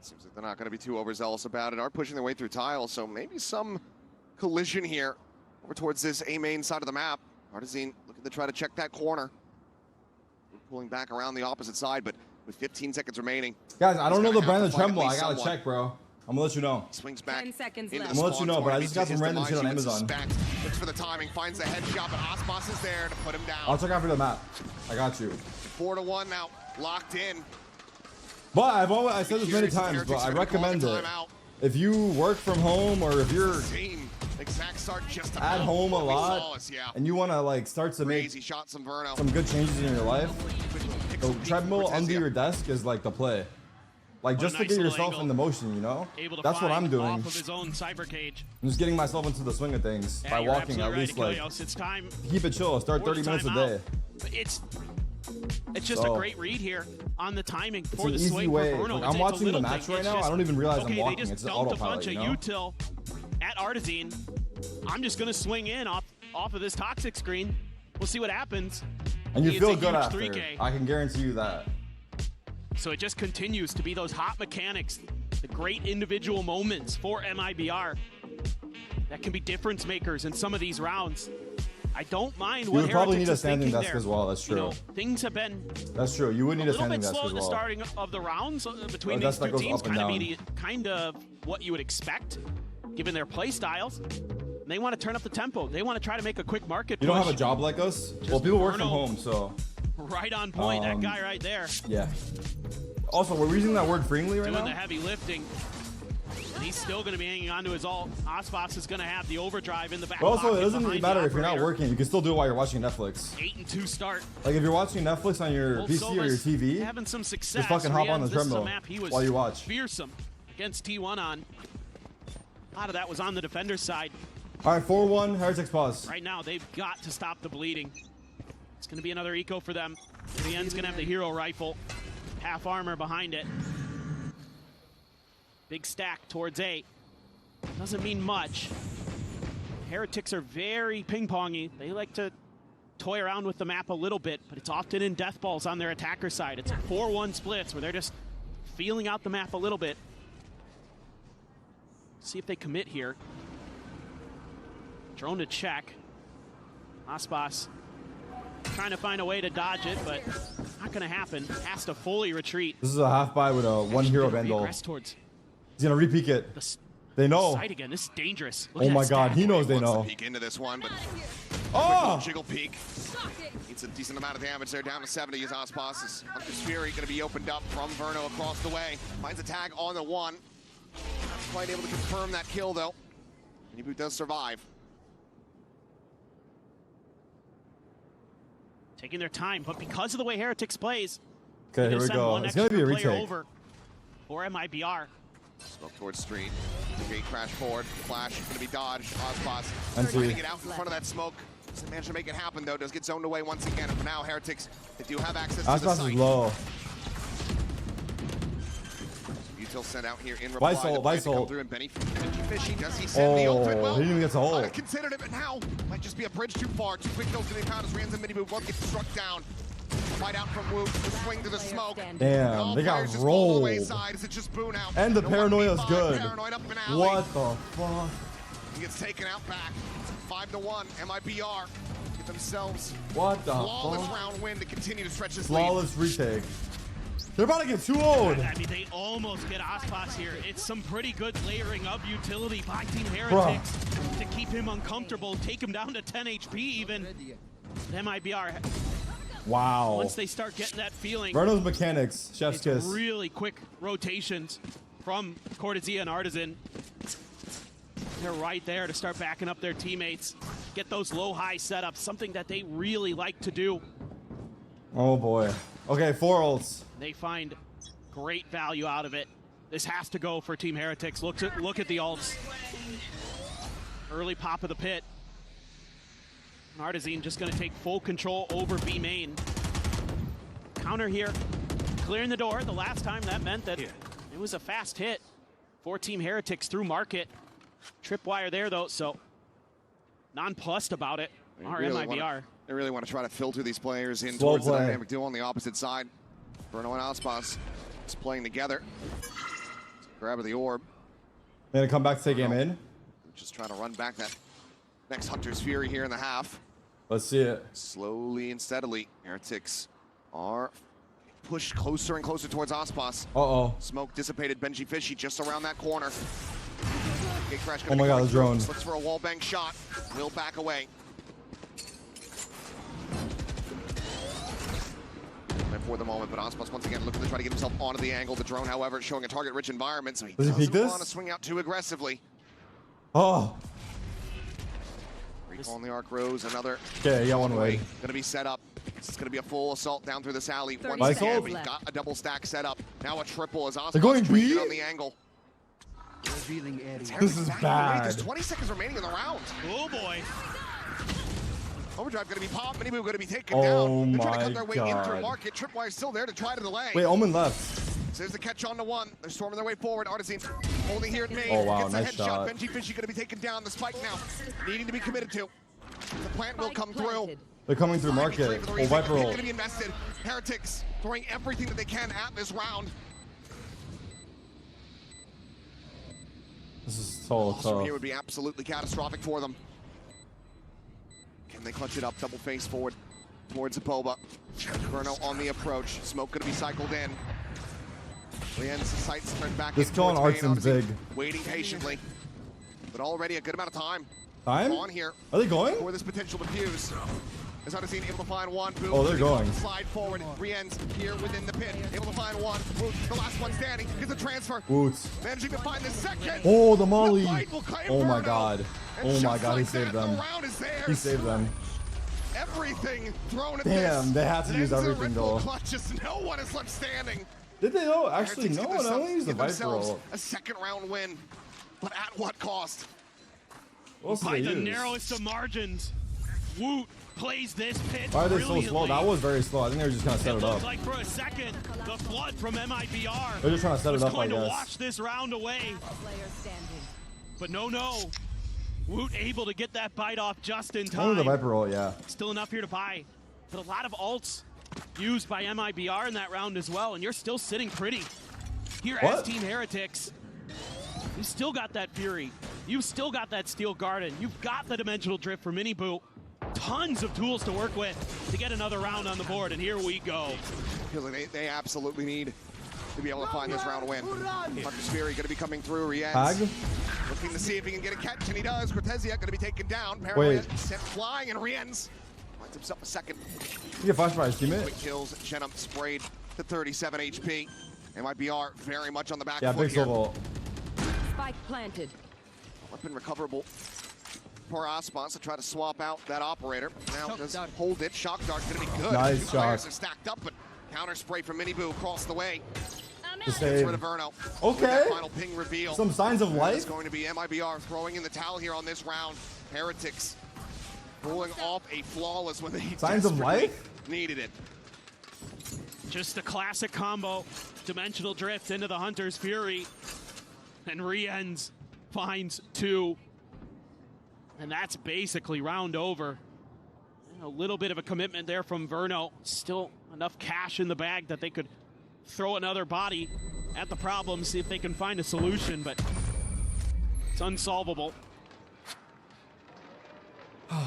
Seems like they're not going to be too overzealous about it. Are pushing their way through tiles, so maybe some collision here over towards this A main side of the map. Artizine looking to try to check that corner. Pulling back around the opposite side, but with 15 seconds remaining. Guys, I don't know the brand of fight at tremble. I least gotta someone. check, bro. I'm gonna let you know. Swings back. 10 seconds into left. the I'm gonna let you know, spawn but I point. just got His some random demise, shit on you would Amazon. suspect. Looks for the timing, finds the headshot, but Aspas is there to put him down. I'll check out for the map. I got you. 4-1 now, locked in. But I said this many times, but I recommend it. If you work from home or if you're Exact start just at home a lot flawless, yeah. and you want to like start to make Crazy shots from Verno. some good changes in your life, the treadmill under your desk is like the play. Like just to nice get little yourself angle. in the motion, you know? Able to That's what I'm find doing. off of his own cyber cage. I'm just getting myself into the swing of things Yeah, by you're walking absolutely at least right, like Kilios. It's time. keep it chill. Start for 30 the minutes a timeout. day. It's just a So, great read here on the timing It's for an the easy swing way. for Verno. Like, It's I'm a watching the little match thing. right It's now. just, I don't even realize okay, I'm walking. They just It's just dumped a bunch autopilot, of you know? util at Artizine. I'm just gonna swing in off of this toxic screen. We'll see what happens. And you It's feel a good huge after. 3K. I can guarantee you that. So it just continues to be those hot mechanics, the great individual moments for MIBR that can be difference makers in some of these rounds. I don't mind You what would probably Heretics need a is standing thinking desk there. as well. That's You true. know, things have been That's true. You would need a a little standing bit desk slow as at the well. starting of the rounds between Well, these that two goes teams. up and Kind of what you would expect, given their play styles. They want to turn up the tempo. They want to try to make a quick market You push. don't have a job like us? Well, people work from Verno. home, so Right on point. That guy right there. yeah. Also, we're using that word freely right Doing the now. heavy lifting. And he's still going to be hanging on to his ult. Aspas is going to have the overdrive in the back But also, pocket it doesn't behind matter the if you're not operator. working. You can still do it while you're watching Netflix. 8-2 start. Like if you're watching Netflix on your Old PC or your Sova's TV, having some success. just fucking hop on the Rian's, this is a treadmill map he was while you watch. fearsome against T1 on. A lot of that was on the defender's side. All right, 4-1, Heretics pause. Right now, they've got to stop the bleeding. It's going to be another eco for them. Rian's going to have the hero rifle. Half armor behind it. Big stack towards A. Doesn't mean much. Heretics are very ping-pongy. They like to toy around with the map a little bit, but it's often in death balls on their attacker side. It's 4-1 splits where they're just feeling out the map a little bit. See if they commit here. Drone to check. Aspas trying to find a way to dodge it, but not going to happen. Has to fully retreat. This is a half buy with a one hero bundle. Regress towards He's gonna repeat it. They know. Side again. This is dangerous. Look Oh at my that god, stack. he knows they Wants to know. peek into this one, but Oh! jiggle peek. Needs a decent amount of damage there, down to 70 as Aspas is Hunter's Fury going to be opened up from Verno across the way. Finds a tag on the one. Not quite able to confirm that kill though. Reboot does survive. Taking their time, but because of the way Heretics plays, Okay, here we send go. one It's gonna be a extra player retake. over for MIBR. Smoke towards street. Gate crash forward. Flash going to be dodged. Aspas And trying to see. get out in front of that smoke. Doesn't manage to make it happen though. Does get zoned away once again. And for now, Heretics, they do have access to the Aspas site. is low. Util sent out here in reply. Vice ult, The play Vice to come ult. through, and Benny Fishy, does he send the ult? Oh, Well, he didn't even get to might ult. have considered it, but now might just be a bridge too far. Two quick kills going to be found as Rans and Mini Move both get struck down. Fight out from Wu, the swing to the smoke. Damn, they got rolled. Is it just Boo now? And the No paranoia is 1v5, good. Paranoid up and alley. What the fuck? He gets taken out back. 5-1. MIBR get themselves What the flawless fuck? round win to continue to stretch this lead. Flawless retake. They're about to get too old. I mean, they almost get Aspas here. It's some pretty good layering of utility by Team Heretics to keep him uncomfortable, take him down to 10 HP even. MIBR Wow. Once they start getting that feeling, Verno's mechanics, chef's kiss. really quick rotations from Cortezia and Artisan. They're right there to start backing up their teammates. Get those low-high setups, something that they really like to do. Oh boy. Okay, 4 ults. They find great value out of it. This has to go for Team Heretics. Look at the ults. Early pop of the pit. Artisan just going to take full control over B main. Counter here, clearing the door. The last time that meant that it was a fast hit for Team Heretics through market. Tripwire there though, so nonplussed about it. MIBR. They really want to try to filter these players in Slow towards play. the dynamic duo on the opposite side. Bruno and Aspas is playing together. Grab of the orb. They're gonna come back to take him in. Just trying to run back that next Hunter's Fury here in the half. Let's see it. Slowly and steadily, Heretics are pushed closer and closer towards Aspas. Uh-oh. Smoke dissipated. Benji Fishy just around that corner. Gatecrash Oh my god, the drone. Looks for a wallbang shot. Will back away. And for the moment, but Aspas once again looking to try to get himself onto the angle. The drone, however, showing a target-rich environment, so he Does he peek doesn't this? want to swing out too aggressively. Oh. Recall on the arc rose, another. Okay, yeah, one way. Gonna be set up. It's gonna be a full assault down through this alley. Once Nice again, ult. but he's got a double stack set up. Now a triple as They're going Aspas B? on the angle. This is bad. There's 20 seconds remaining in the round. Oh boy. Overdrive gonna be popped. Many people gonna be taken Oh down. They're trying to my cut their way in through God. market. Tripwire still there to try to delay. Wait, Omen left. So there's the catch on to one. They're storming their way forward. Artisan holding here at main. Oh, wow, Gets a nice shot. Benji Fishy gonna be taken down. The spike now needing to be committed to. The plant will come through. They're coming through market. Oh, Viper ult. Gonna be invested. Heretics throwing everything that they can at this round. This is so So tough. here would be absolutely catastrophic for them. Can they clutch it up? Double face forward towards Boba. Bruno on the approach. Smoke gonna be cycled in. Lien's sights turned back. This in kill on towards main, Artsen's big. waiting patiently, but already a good amount of time. Time? On here. Are they going? For this potential to fuse. As Artisan able to find one. Boom. Oh, they're going. Slide forward. Rien's here within the pit. Able to find one. Boom. The last one standing. Gets a transfer. Boots. Managing to find the second. Oh, the molly. fight will claim Oh my Bruno. god. And Oh my just god, he like saved that, them. the round is theirs. He saved them. Everything thrown at Damn, this. they had to use Ends in everything Red Bull though. clutches. No one is left standing. Did they though? Actually, Heretics no get one themselves- only used the get Viper themselves ult. a second round win, but at what cost? What else did By they the use? narrowest of margins, Woot plays this pit Why are they so slow? brilliantly. That was very slow. I think they were just gonna set it looked up. like for a second, the flood from MIBR They're just trying to set it was up, I going to guess. wash this round away. But no. Woot able to get that bite off just in Only the time. Viper ult, yeah. Still enough here to buy. But a lot of ults used by MIBR in that round as well, and you're still sitting pretty. Here as What? Team Heretics, you still got that Fury. You've still got that Steel Garden. You've got the Dimensional Drift for Mini Boo. Tons of tools to work with to get another round on the board, and here we go. Feels like they absolutely need to be able to find this round win. Hunter's Fury going to be coming through. Rienz Tag? looking to see if he can get a catch, and he does. Cortezia going to be taken down. Wait. Paranoia sent flying, and Rienz finds himself a second. You get flashed by his teammate? Quick kills. Jenum sprayed to 37 HP. MIBR very much on the back Yeah, foot big here. silver ult. Spike planted. Weapon recoverable for Aspas to try to swap out that operator. Now does hold it. Shock Dart's going to be good. Nice Two players shot. are stacked up, but counter spray from Miniboo across the way. To Gets save. rid of Verno. Okay. With that final ping reveal. Some signs of It's life. going to be MIBR throwing in the towel here on this round. Heretics pulling off a flawless when they Signs of desperately life? needed it. Just a classic combo. Dimensional Drift into the Hunter's Fury. And Rienz finds two. And that's basically round over. A little bit of a commitment there from Verno. Still enough cash in the bag that they could throw another body at the problem, see if they can find a solution, but it's unsolvable.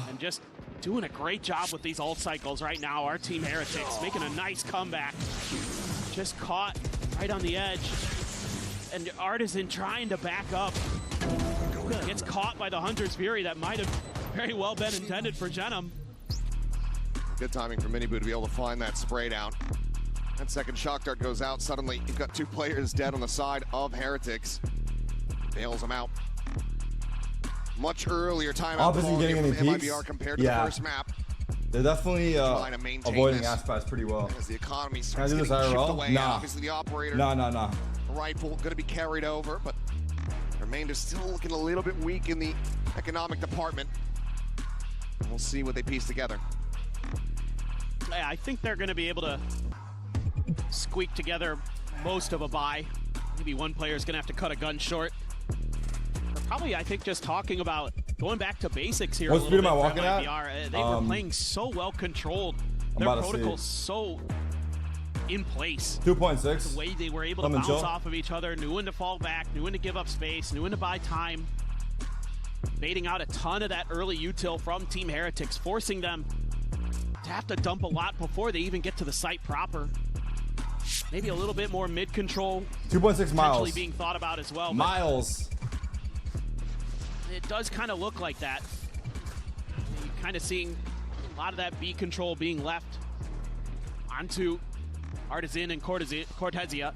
And just doing a great job with these ult cycles right now. Our Team Heretics making a nice comeback. Just caught right on the edge. And Artisan trying to back up. Gets caught by the Hunter's Fury that might have very well been intended for Jenum. Good timing for Miniboo to be able to find that spray down. That second shock dart goes out. Suddenly, you've got 2 players dead on the side of Heretics. Bails them out. Much earlier timeout. Opposite getting any peeks? MIBR compared to the first map. They're definitely avoiding Aspas pretty well. As the economy Can I starts do this getting chipped IRL? away. Nah. Obviously, the operator. Nah. Rifle going to be carried over, but remainder still looking a little bit weak in the economic department. We'll see what they piece together. Yeah, I think they're going to be able to squeak together most of a buy. Maybe one player's going to have to cut a gun short. But probably, I think, just talking about going back to basics here. What a speed little am I bit walking for at? MIBR. They were playing so well controlled. Their protocol's so in place. 2.6. The way they were able to bounce off of each other, knew when to fall back, knew when to give up space, knew when to buy time. Baiting out a ton of that early util from Team Heretics, forcing them to have to dump a lot before they even get to the site proper. Maybe a little bit more mid-control. 2.6 miles. Being thought about as well. Miles. It does kind of look like that. You're kind of seeing a lot of that B control being left onto Artisan and Cortesia.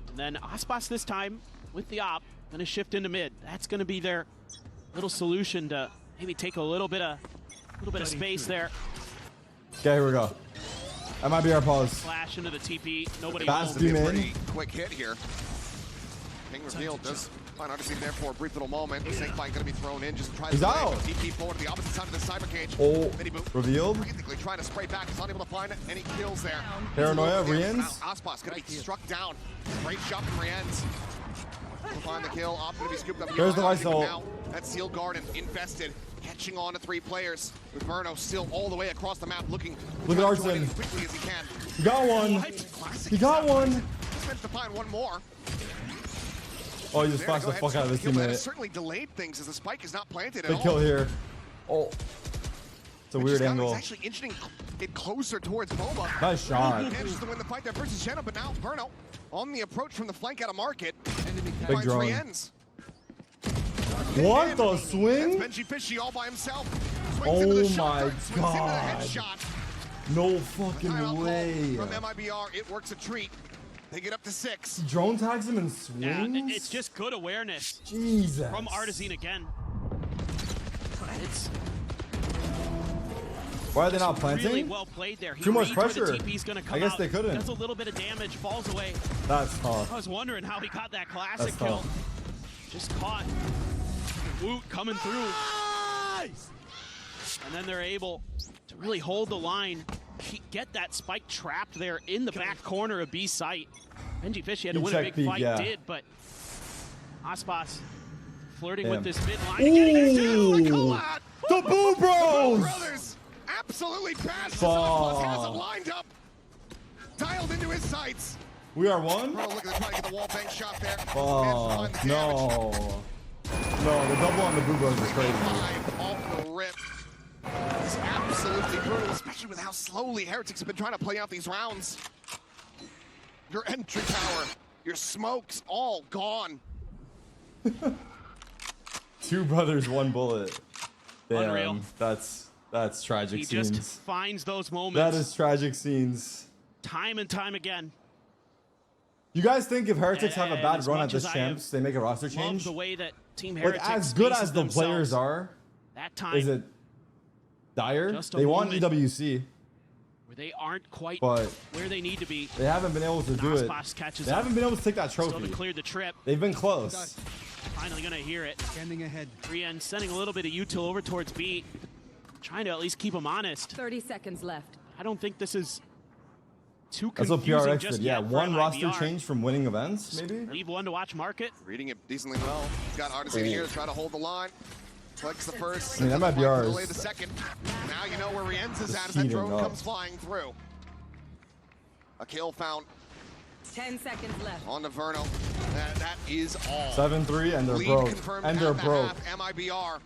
And then Aspas this time with the op, gonna shift into mid. That's gonna be their little solution to maybe take a little bit of space there. Okay, here we go. MIBR pause. Flash into the TP. Nobody That's a pretty quick hit here. King reveal does find Artisan there for a brief little moment. Snakebite gonna be thrown in, just tries to TP forward to the opposite side of the cyber cage. Revealed. Frantically trying to spray back. He's not able to find any kills there. Paranoia, Riens. Aspas gonna be struck down. Great shot from Riens. Find the kill. Op gonna be scooped up. Here's the light now. That Seal Garden infested, catching on to 3 players. With Verno still all the way across the map, looking. Look at Artisan. As quickly as he can. He got one. He got one. Just managed to find one more. Oh, he just flashed the fuck out of his teammate. Certainly delayed things as the spike is not planted at Big all. kill here. Oh. It's a weird angle. He's actually inching it closer towards Boba. Nice shot. Manages to win the fight there versus Jenna, but now Verno on the approach from the flank out of market. Big drone. Ends. What the swing? That's Benji Fishy all by himself. Oh my god. No fucking way. From MIBR, it works a treat. They get up to 6. Drone tags him and swings? Yeah, it's just good awareness. Jesus. From Artisan again. It's Why are they not planting? Really well played there. Too much pressure. The TP's gonna come I guess out, they couldn't. Does a little bit of damage, falls away. That's tough. I was wondering how he got that classic kill. Just caught. Woot coming through. Nice! And then they're able to really hold the line, get that spike trapped there in the back corner of B site. Benji Fishy had to win a big fight, did, but Aspas flirting with this mid line. Ooh, the Boo Bros! Brothers absolutely passed. Aspas has it lined up, dialed into his sights. We are one? Bro, look at trying to get the wall bank shot there. Oh, no. No, the double on the Boo Bros is crazy. 5 off the rip. It's absolutely brutal, especially with how slowly Heretics have been trying to play out these rounds. Your entry power, your smokes, all gone. 2 brothers, 1 bullet. Damn, unreal. That's tragic scenes. He just finds those moments. That is tragic scenes. Time and time again. You guys think if Heretics have a bad run at this champs, they make a roster Love change? the way that Team Heretics like as good as the players are, that time is it dire? They want EWC. Where they aren't quite but where they need to be. They haven't been able to do it. They haven't been able to take that trophy. Still cleared the trip. They've been close. Finally gonna hear it. Standing ahead. Rien sending a little bit of util over towards B, trying to at least keep him honest. 30 seconds left. I don't think this is too That's what confusing. PRX did. Yeah, one roster change from winning events, maybe. Leave one to watch market. Reading it decently well. He's got Artisan here to try to hold the line. Flex the first. I mean, that might be ours. Delay the second. Now you know where Rienz is at as that drone comes flying through. A kill found. 10 seconds left. On to Verno. That is all. 7-3 and they're Lead broke. confirmed And they're broke. MIBR.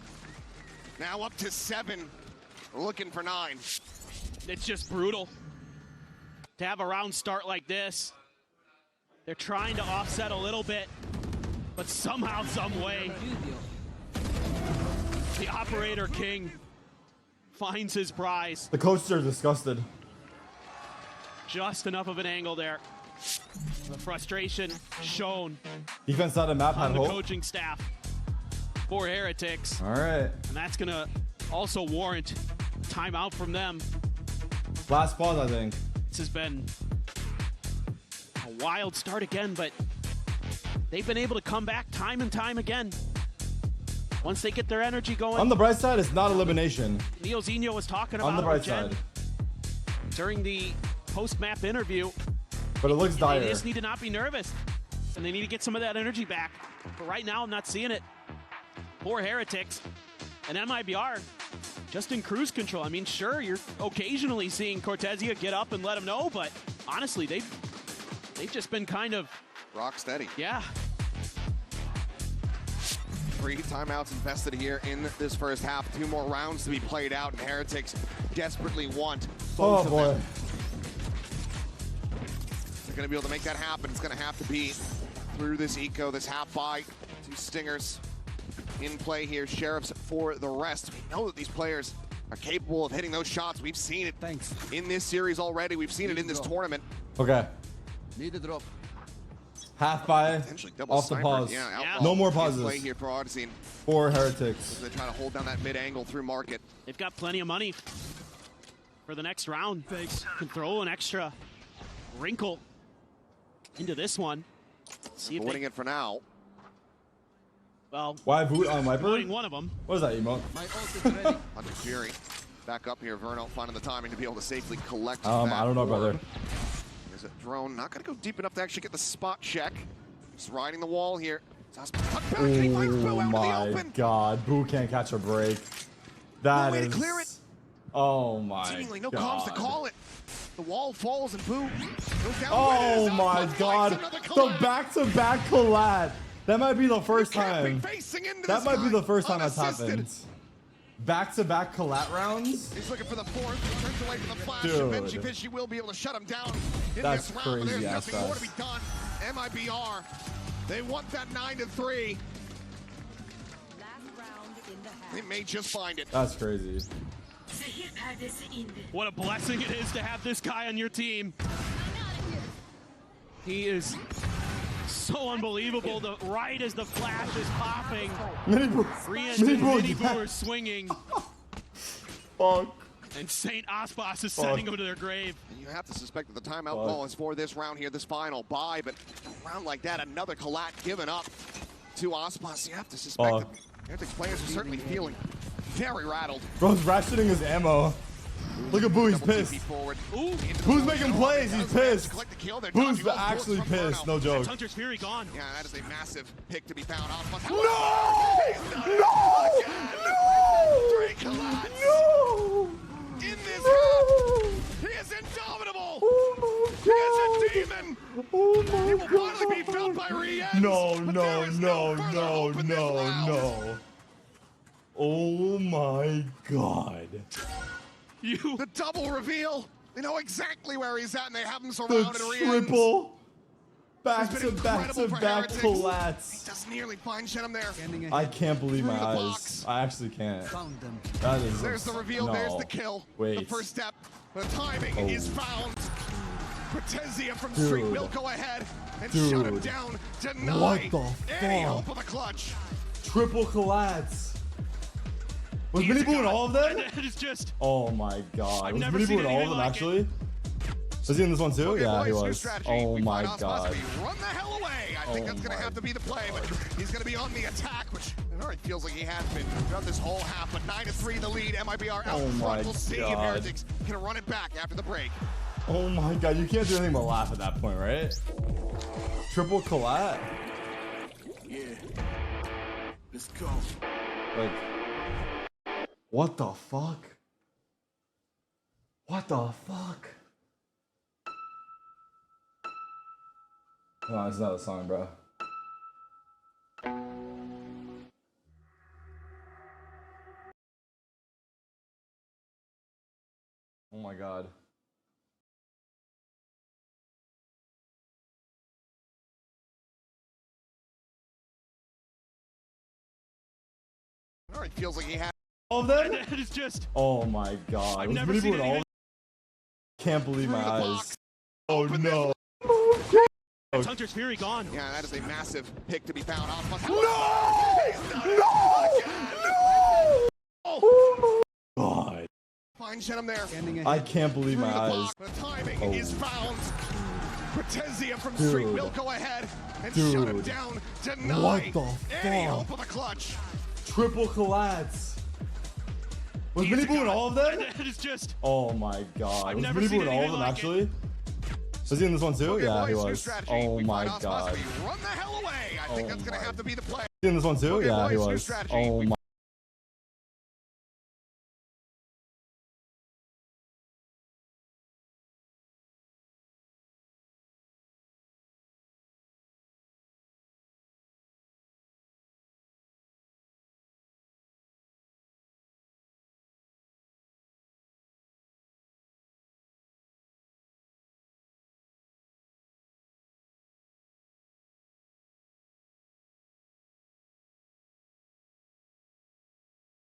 Now up to 7. Looking for 9. It's just brutal to have a round start like this. They're trying to offset a little bit, but somehow, some way, the operator king finds his prize. The coaches are disgusted. Just enough of an angle there. The frustration shown Defense side of map had on the hope. coaching staff for Heretics. All right. And that's going to also warrant timeout from them. Last pause, I think. This has been a wild start again, but they've been able to come back time and time again. Once they get their energy going. On the bright side, it's not elimination. Neo Zinho was talking about On the bright Jen side. during the post-map interview. But it looks dire. They just need to not be nervous, and they need to get some of that energy back. But right now, I'm not seeing it. Poor Heretics and MIBR just in cruise control. I mean, sure, you're occasionally seeing Cortezia get up and let them know, but honestly, they've just been kind of rock steady. Yeah. 3 timeouts invested here in this first half. 2 more rounds to be played out, and Heretics desperately want both of them. They're going to be able to make that happen. It's going to have to be through this eco, this half buy. 2 stingers in play here. Sheriffs for the rest. We know that these players are capable of hitting those shots. We've seen it in this series already. We've seen it in this tournament. Okay. Need a drop. Half by double off the sniper. pause. Yeah, Outlaw no more in pauses. Play here for Odyssey. For Heretics. They're trying to hold down that mid angle through market. They've got plenty of money for the next round. They can throw an extra wrinkle into this one. See if Avoiding it for now. Well, why boot on Viper? avoiding one of them. What is that emote? Hunter Fury back up here. Verno finding the timing to be able to safely collect. I don't know, brother. There's a drone. Not going to go deep enough to actually get the spot check. Just riding the wall here. Oh my god. Boo can't catch a break. That way is. to clear it. Oh my Seemingly no god. comms to call it. The wall falls and Boo goes down. Oh my god. The back-to-back collat. That might be the first time. That might be the first time that's happened. Back-to-back collat rounds? He's looking for the 4th. Turns away from the flash. Dude. Eventually will be able to shut him down in That's this round. But crazy there's ass nothing more to fast. be done. MIBR, they want that 9-3. They may just find it. That's crazy. What a blessing it is to have this guy on your team. He is so unbelievable. The right as the flash is popping. Rian and Miniboo are swinging. Fuck. And St. Aspas is sending them to their grave. And you have to suspect that the timeout call is for this round here, this final bye. But a round like that, another collat given up to Aspas. You have to suspect that Heretics players are certainly feeling very rattled. Bro's rationing his ammo. Look at Boo, he's pissed. Boo's making plays, he's pissed. Boo's actually pissed, no joke. Hunter's Fury gone. Yeah, that is a massive pick to be found. No! No! In this half, he is indomitable. He is a demon. He will finally be felt by Rian. No. Oh my god. The double reveal. They know exactly where he's at, and they have him The surrounded. triple back-to-back collats. He doesn't nearly find Shenum there. I can't believe my eyes. I actually can't. That is. There's the reveal. No. There's the kill. Wait. The first step. The timing is found. Cortezia from Dude. Street will go ahead and Dude. shut him down. Deny What the any fuck? hope of a clutch. Triple collats. Was Miniboo in all of them? That is just. Oh my god. Was never Miniboo seen in all of anything them like actually? Was he in this one too? Okay, Yeah, he boys, new was. strategy. Oh We my find Aspas god. to be run the hell away. I think that's going to have to be the play, but he's going to be on the attack, which it already feels like he has been throughout this whole half. But 9-3 the lead. MIBR out Oh my front. We'll see if God. Heretics can run it back after the break. Oh my god, you can't do anything but laugh at that point, right? Triple collat? Yeah. Let's go. Like, what the fuck? What the fuck? No, it's not a song, bro. Oh my god. It already feels like he has All of them? That is just... Oh my god. I've never seen anything. Can't believe my eyes. Oh no. It's Hunter's Fury gone. Yeah, that is a massive pick to be found. No! No! Oh god. Fine, shed him there. I can't believe my eyes. The timing is found. Cortezia from Dude. Street will go ahead and Dude. shut him down. Deny What the any fuck? hope of a clutch. Triple collats. Was Mini Boo in all of them? That is just... Oh my god. I've Was never Mini Boo seen in all of anything them like actually? Was he in this one too? Okay, Yeah, he boys, new was. strategy. Oh We my find god. Ospas, we run the hell away. I think that's going to have to be the play. Was he in this one too? Okay, Yeah, he boys, new was. strategy. Oh my.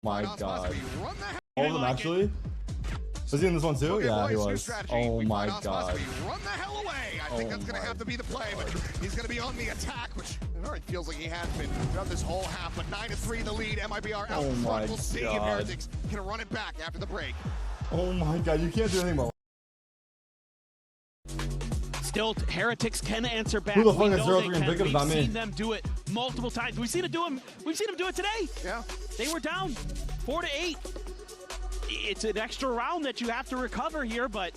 My god. All of them actually? Was he in this one too? Okay, Yeah, he boys, new was. strategy. Oh We my find Ospas, god. we run the hell away. I think that's going to have to be the play, but he's going to be on the attack, which it already feels like he has been throughout this whole half. But 9-3 the lead. MIBR out Oh my front. We'll see if God. Heretics can run it back after the break. Oh my god, you can't do anything about. Still, Heretics can answer back. Who the fuck We is know 0-3 they and can. Pickett? Not We've me. seen them do it multiple times. We've seen them do it today. Yeah. They were down 4-8. It's an extra round that you have to recover here, but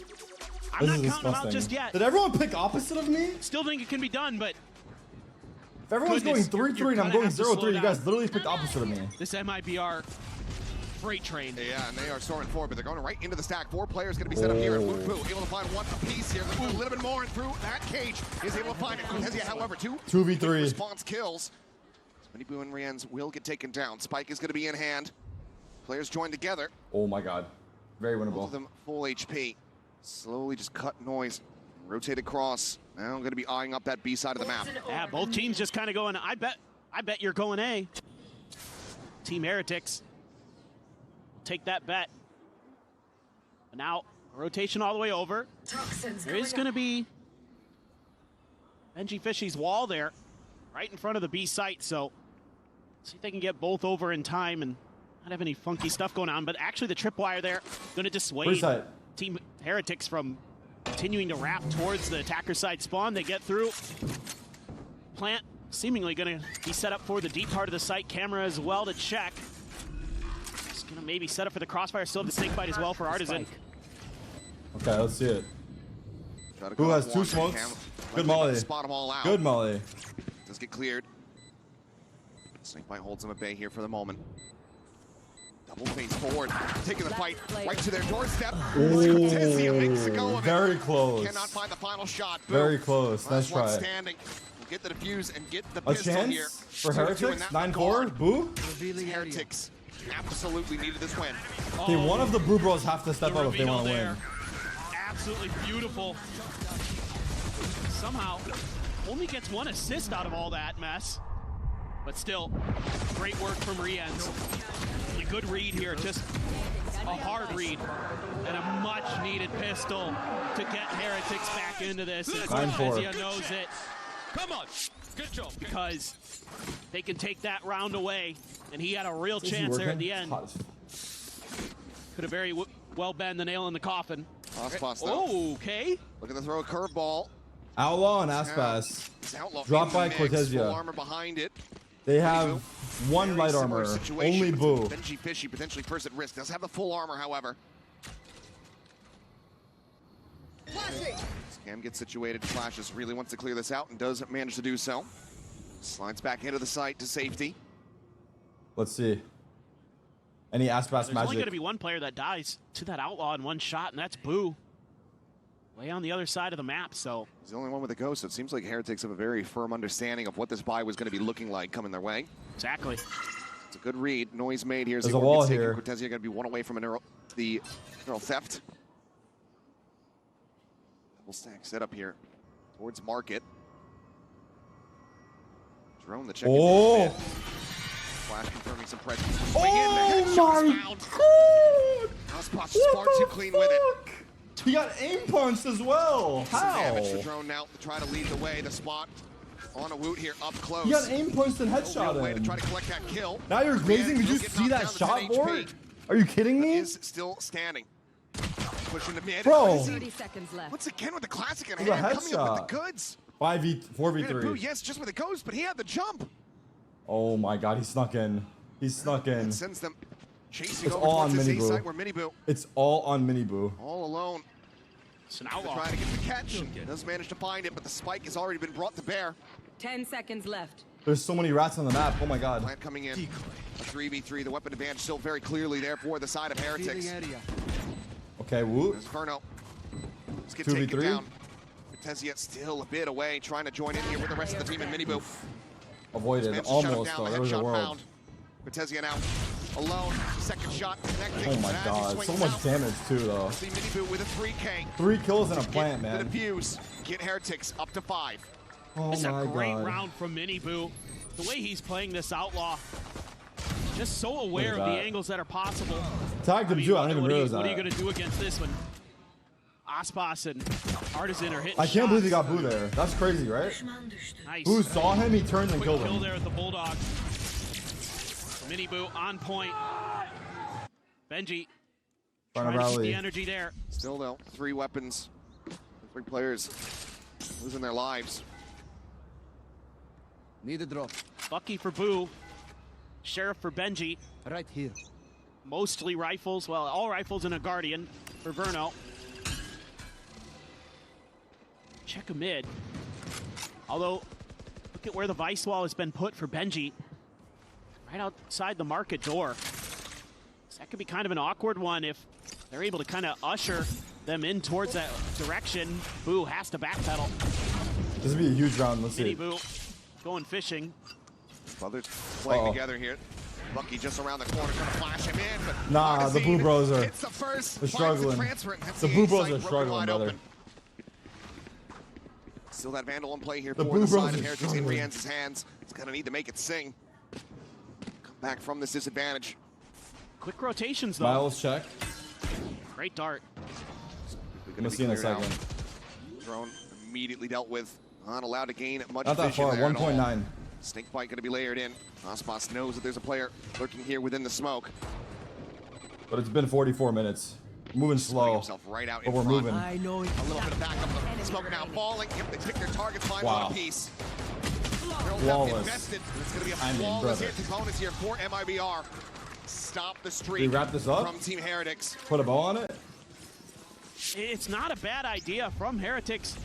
I'm This not is counting them out disgusting. just yet. Did everyone pick opposite of me? Still think it can be done, but If everyone's goodness, going 3-3 you're and I'm gonna going have to slow 0-3, you down. guys literally picked opposite of me. this MIBR freight train. Yeah, and they are storming forward, but they're going right into the stack. 4 players going to be set up here. And Boo able to find one apiece here. A little bit more, and through that cage is able to find it. Cortezia, however, 2v3. response kills. Mini Boo and Rienz will get taken down. Spike is going to be in hand. Players join together. Oh my god. Very Both winnable. of them full HP. Slowly just cut noise. Rotate across. Now I'm going to be eyeing up that B side of the map. Yeah, both teams just kind of going, I bet you're going A. Team Heretics take that bet. But now, rotation all the way over. There is going to be Benji Fishy's wall there, right in front of the B site, so see if they can get both over in time and not have any funky stuff going on. But actually the tripwire there going to dissuade Team Heretics from continuing to wrap towards the attacker side spawn. They get through. Plant seemingly going to be set up for the deep part of the site. Camera as well to check. Just going to maybe set up for the crossfire. Still have the snake bite as well for Artisan. Okay, let's see it. Who has 2 smokes? Good molly. Spot them all out. Good molly. Does get cleared. Snakebite holds them at bay here for the moment. Double face forward, taking the fight right to their doorstep. Cortezia makes a go of it. Very close. Cannot find the final shot. Very close. Last Nice one try. standing. We'll get the defuse and get the A pistol chance here. for 2-2 in Heretics? that 9-4? regard. Boo? Heretics absolutely needed this win. Okay, one of the Boo Bros have to step up if they want to win. Absolutely beautiful. Somehow, only gets 1 assist out of all that mess. But still, great work from Rienz. A good read here, just a hard read. And a much-needed pistol to get Heretics back into this. And 9-4. Cortezia knows it. Come on, good job. Because they can take that round away. And he had a real chance there at the end. Could have very well been the nail in the coffin. Oh, okay. Looking to throw a curveball. Outlaw and Aspas. Outlaw Dropped by in the mix. Full Cortezia. armor behind it. They have 1 light Similar armor. situation, Only but Boo. Benji Fishy potentially first at risk. Does have the full armor, however. Scam gets situated. Flashes really wants to clear this out and does manage to do so. Slides back into the site to safety. Let's see. Any Aspas There's only magic? going to be 1 player that dies to that outlaw in 1 shot, and that's Boo. Way on the other side of the map, so. He's the only one with a ghost, so it seems like Heretics have a very firm understanding of what this buy was going to be looking like coming their way. Exactly. It's a good read. Noise made here. There's a wall here. Cortezia going to be 1 away from the neural theft. Double stack set up here towards market. Drone the check. Oh! Flash confirming some pressure. Oh my god! Ospas is far too clean with it. He got aim punched as well. Some How? damage to drone now to try to lead the way. The spot on a Woot here up close. He got aim punched and headshot No way to him. try to collect that kill. Now you're glazing. Did you see that shot board? Are you kidding me? Is still standing. Pushing the mid. Bro. 30 seconds left. Once again with the classic in It was a hand, coming up with headshot. the goods. 4v3. Yes, just with the ghost, but he had the jump. Oh my god, he snuck in. He snuck in. It sends them chasing It's over all towards on this A Miniboo. site where Miniboo It's all on Miniboo. all alone. It's an outlaw. Trying to get the catch. Does manage to find it, but the spike has already been brought to bear. 10 seconds left. There's so many rats on the map. Oh my god. Plant coming in. A 3v3. The weapon advantage still very clearly there for the side of Heretics. Okay, Woot. There's Verno. Let's get 2v3. taken down. Tezia still a bit away, trying to join in here with the rest of the team in Miniboo. Avoided. Managed to shut him Almost down, though. the There was a headshot world. found. Tezia now alone. Second shot connecting. Oh my As he god. swings So much out, damage too though. see Miniboo with a 3K. 3 kills in a Get plant, the man. defuse. Get Heretics up to 5. Oh It's a my great god. round from Miniboo. The way he's playing this outlaw, just so aware Look of at the that. angles that are possible. Tagged him too. I didn't even realize what are you that. going to do against this when Aspas and Artisan are hitting I can't believe he got shots? Boo there. That's crazy, right? Nice. Boo saw him, he turned and Quick killed kill him. there at the Bulldog. Miniboo on point. Benji Trying to trying to keep rally. the energy there. Still though, 3 weapons. 3 players losing their lives. Need a drop. Bucky for Boo. Sheriff for Benji. Right here. Mostly rifles. Well, all rifles and a Guardian for Verno. Check a mid. Although, look at where the Vice Wall has been put for Benji. Right outside the market door. So that could be kind of an awkward one if they're able to kind of usher them in towards that direction. Boo has to backpedal. This would be a huge round. Let's see. Boo going fishing. Brothers playing together here. Bucky just around the corner, trying to flash him in, but Nah, the Boo Bros are. it's the first. They're finds struggling. transfer, and that's The the Boo A Bros site are broken struggling, wide brother. open. Still that Vandal in play here The for Boo the Bros side are of Heretics in struggling. Rien's hands. He's gonna need to make it sing. Come back from this disadvantage. Quick rotations though. Miles check. Great dart. We're I'm gonna see in a cleared out. second. Drone immediately dealt with. Not allowed to gain much Not that vision far. there at all. 1.9. Snake bite going to be layered in. Ospas knows that there's a player lurking here within the smoke. But it's been 44 minutes. Moving slow. Himself right out But in we're front. moving. I know it. A little bit of backup. The smoke now falling. If they pick their targets, find Wow. one piece. They'll Flawless. invested. It's going to be a I mean, flawless brother. hit bonus here for MIBR. Stop the streak. We wrap this up? From Team Heretics. Put a bow on it. It's not a bad idea from Heretics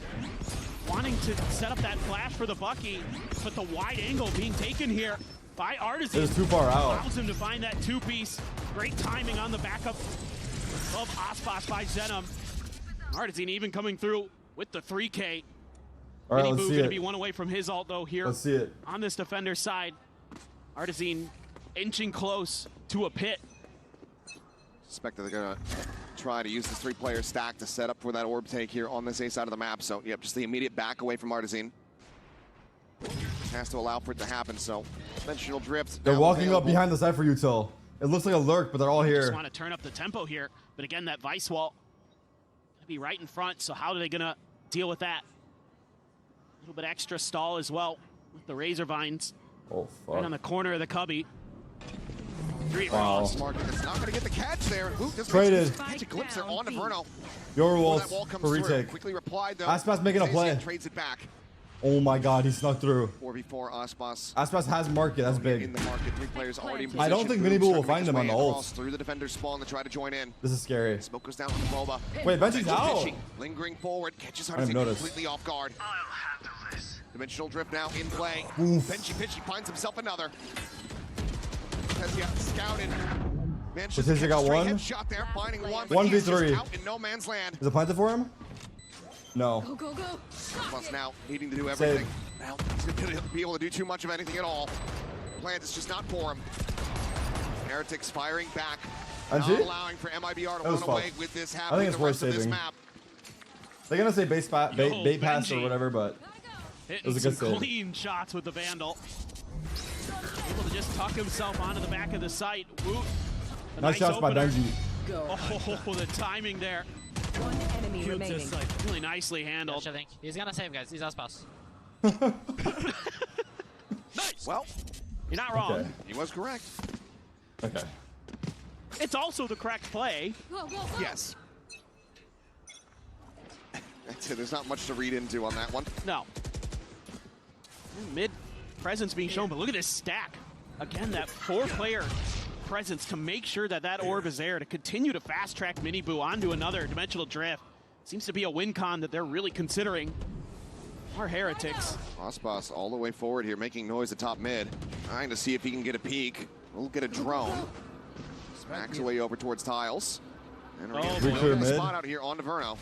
wanting to set up that flash for the Bucky, but the wide angle being taken here by Artisan. It's too far out. Allows him to find that 2-piece. Great timing on the backup of Aspas by Zenom. Artisan even coming through with the 3K. All right, let's Miniboo see gonna it. be one away from his ult though here. Let's see it. On this defender's side. Artisan inching close to a pit. Suspect that they're going to try to use this 3-player stack to set up for that orb take here on this A side of the map. So, yep, just the immediate back away from Artisan. Has to allow for it to happen, so dimensional drift. They're now walking up available. behind the site for util. It looks like a lurk, but they're all Just here. want to turn up the tempo here, but again, that Vice Wall gonna be right in front, so how are they gonna deal with that? A little bit extra stall as well with the Razor Vines. Oh, fuck. Right on the corner of the cubby. 3 Wow. rounds. Market that's not going to get the catch there. Luke just Traded. makes a glimpse there onto Verno. Your Before walls that wall comes for through. retake. Quickly replied though. Aspas making a play. Trades it back. Oh my god, he snuck through. 4v4 Aspas. Aspas has market, that's In big. the market, 3 players already in I don't position. think Boom Miniboo will starting to find make him his on the way ult. across through the defender's spawn to try to join in. This is scary. Smoke goes down on the Boba. Wait, Benji's out. Benji lingering forward, catches I didn't Artisan notice. completely off guard. Dimensional drift now in play. Oof. Benji finds himself another. Tezia scouted. Manages Tezia to catch got a straight one? headshot there, finding one, but he's just 1v3. out in no man's land. Is it planted for him? No. Go. Plus now needing to do Save. everything. Well, he's not going to be able to do too much of anything at all. Plant is just not for him. Heretics firing back. And Not see? allowing for MIBR to That was run away fucked. with this I happening think it's the worth rest of this saving. map. They're gonna say bait pass or Benji. whatever, but Hitting was a some good save. clean shots with the Vandal. Able to just tuck himself onto the back of the site. Woot. Nice shots by Benji. Oh, the timing there. One enemy remaining. Just like really nicely handled. I think he's gonna save, guys. He's Aspas. Nice. Well, you're not wrong. Okay. He was correct. Okay. It's also the correct play. Yes. That's it. There's not much to read into on that one. No. Mid presence being shown, but look at this stack. Again, that 4-player presence to make sure that that orb is there to continue to fast-track Miniboo onto another dimensional drift. Seems to be a win con that they're really considering. Our Heretics. Aspas all the way forward here, making noise at top mid. Trying to see if he can get a peek. We'll get a drone. Smacks away over towards tiles. And we're getting a spot out here on Verno.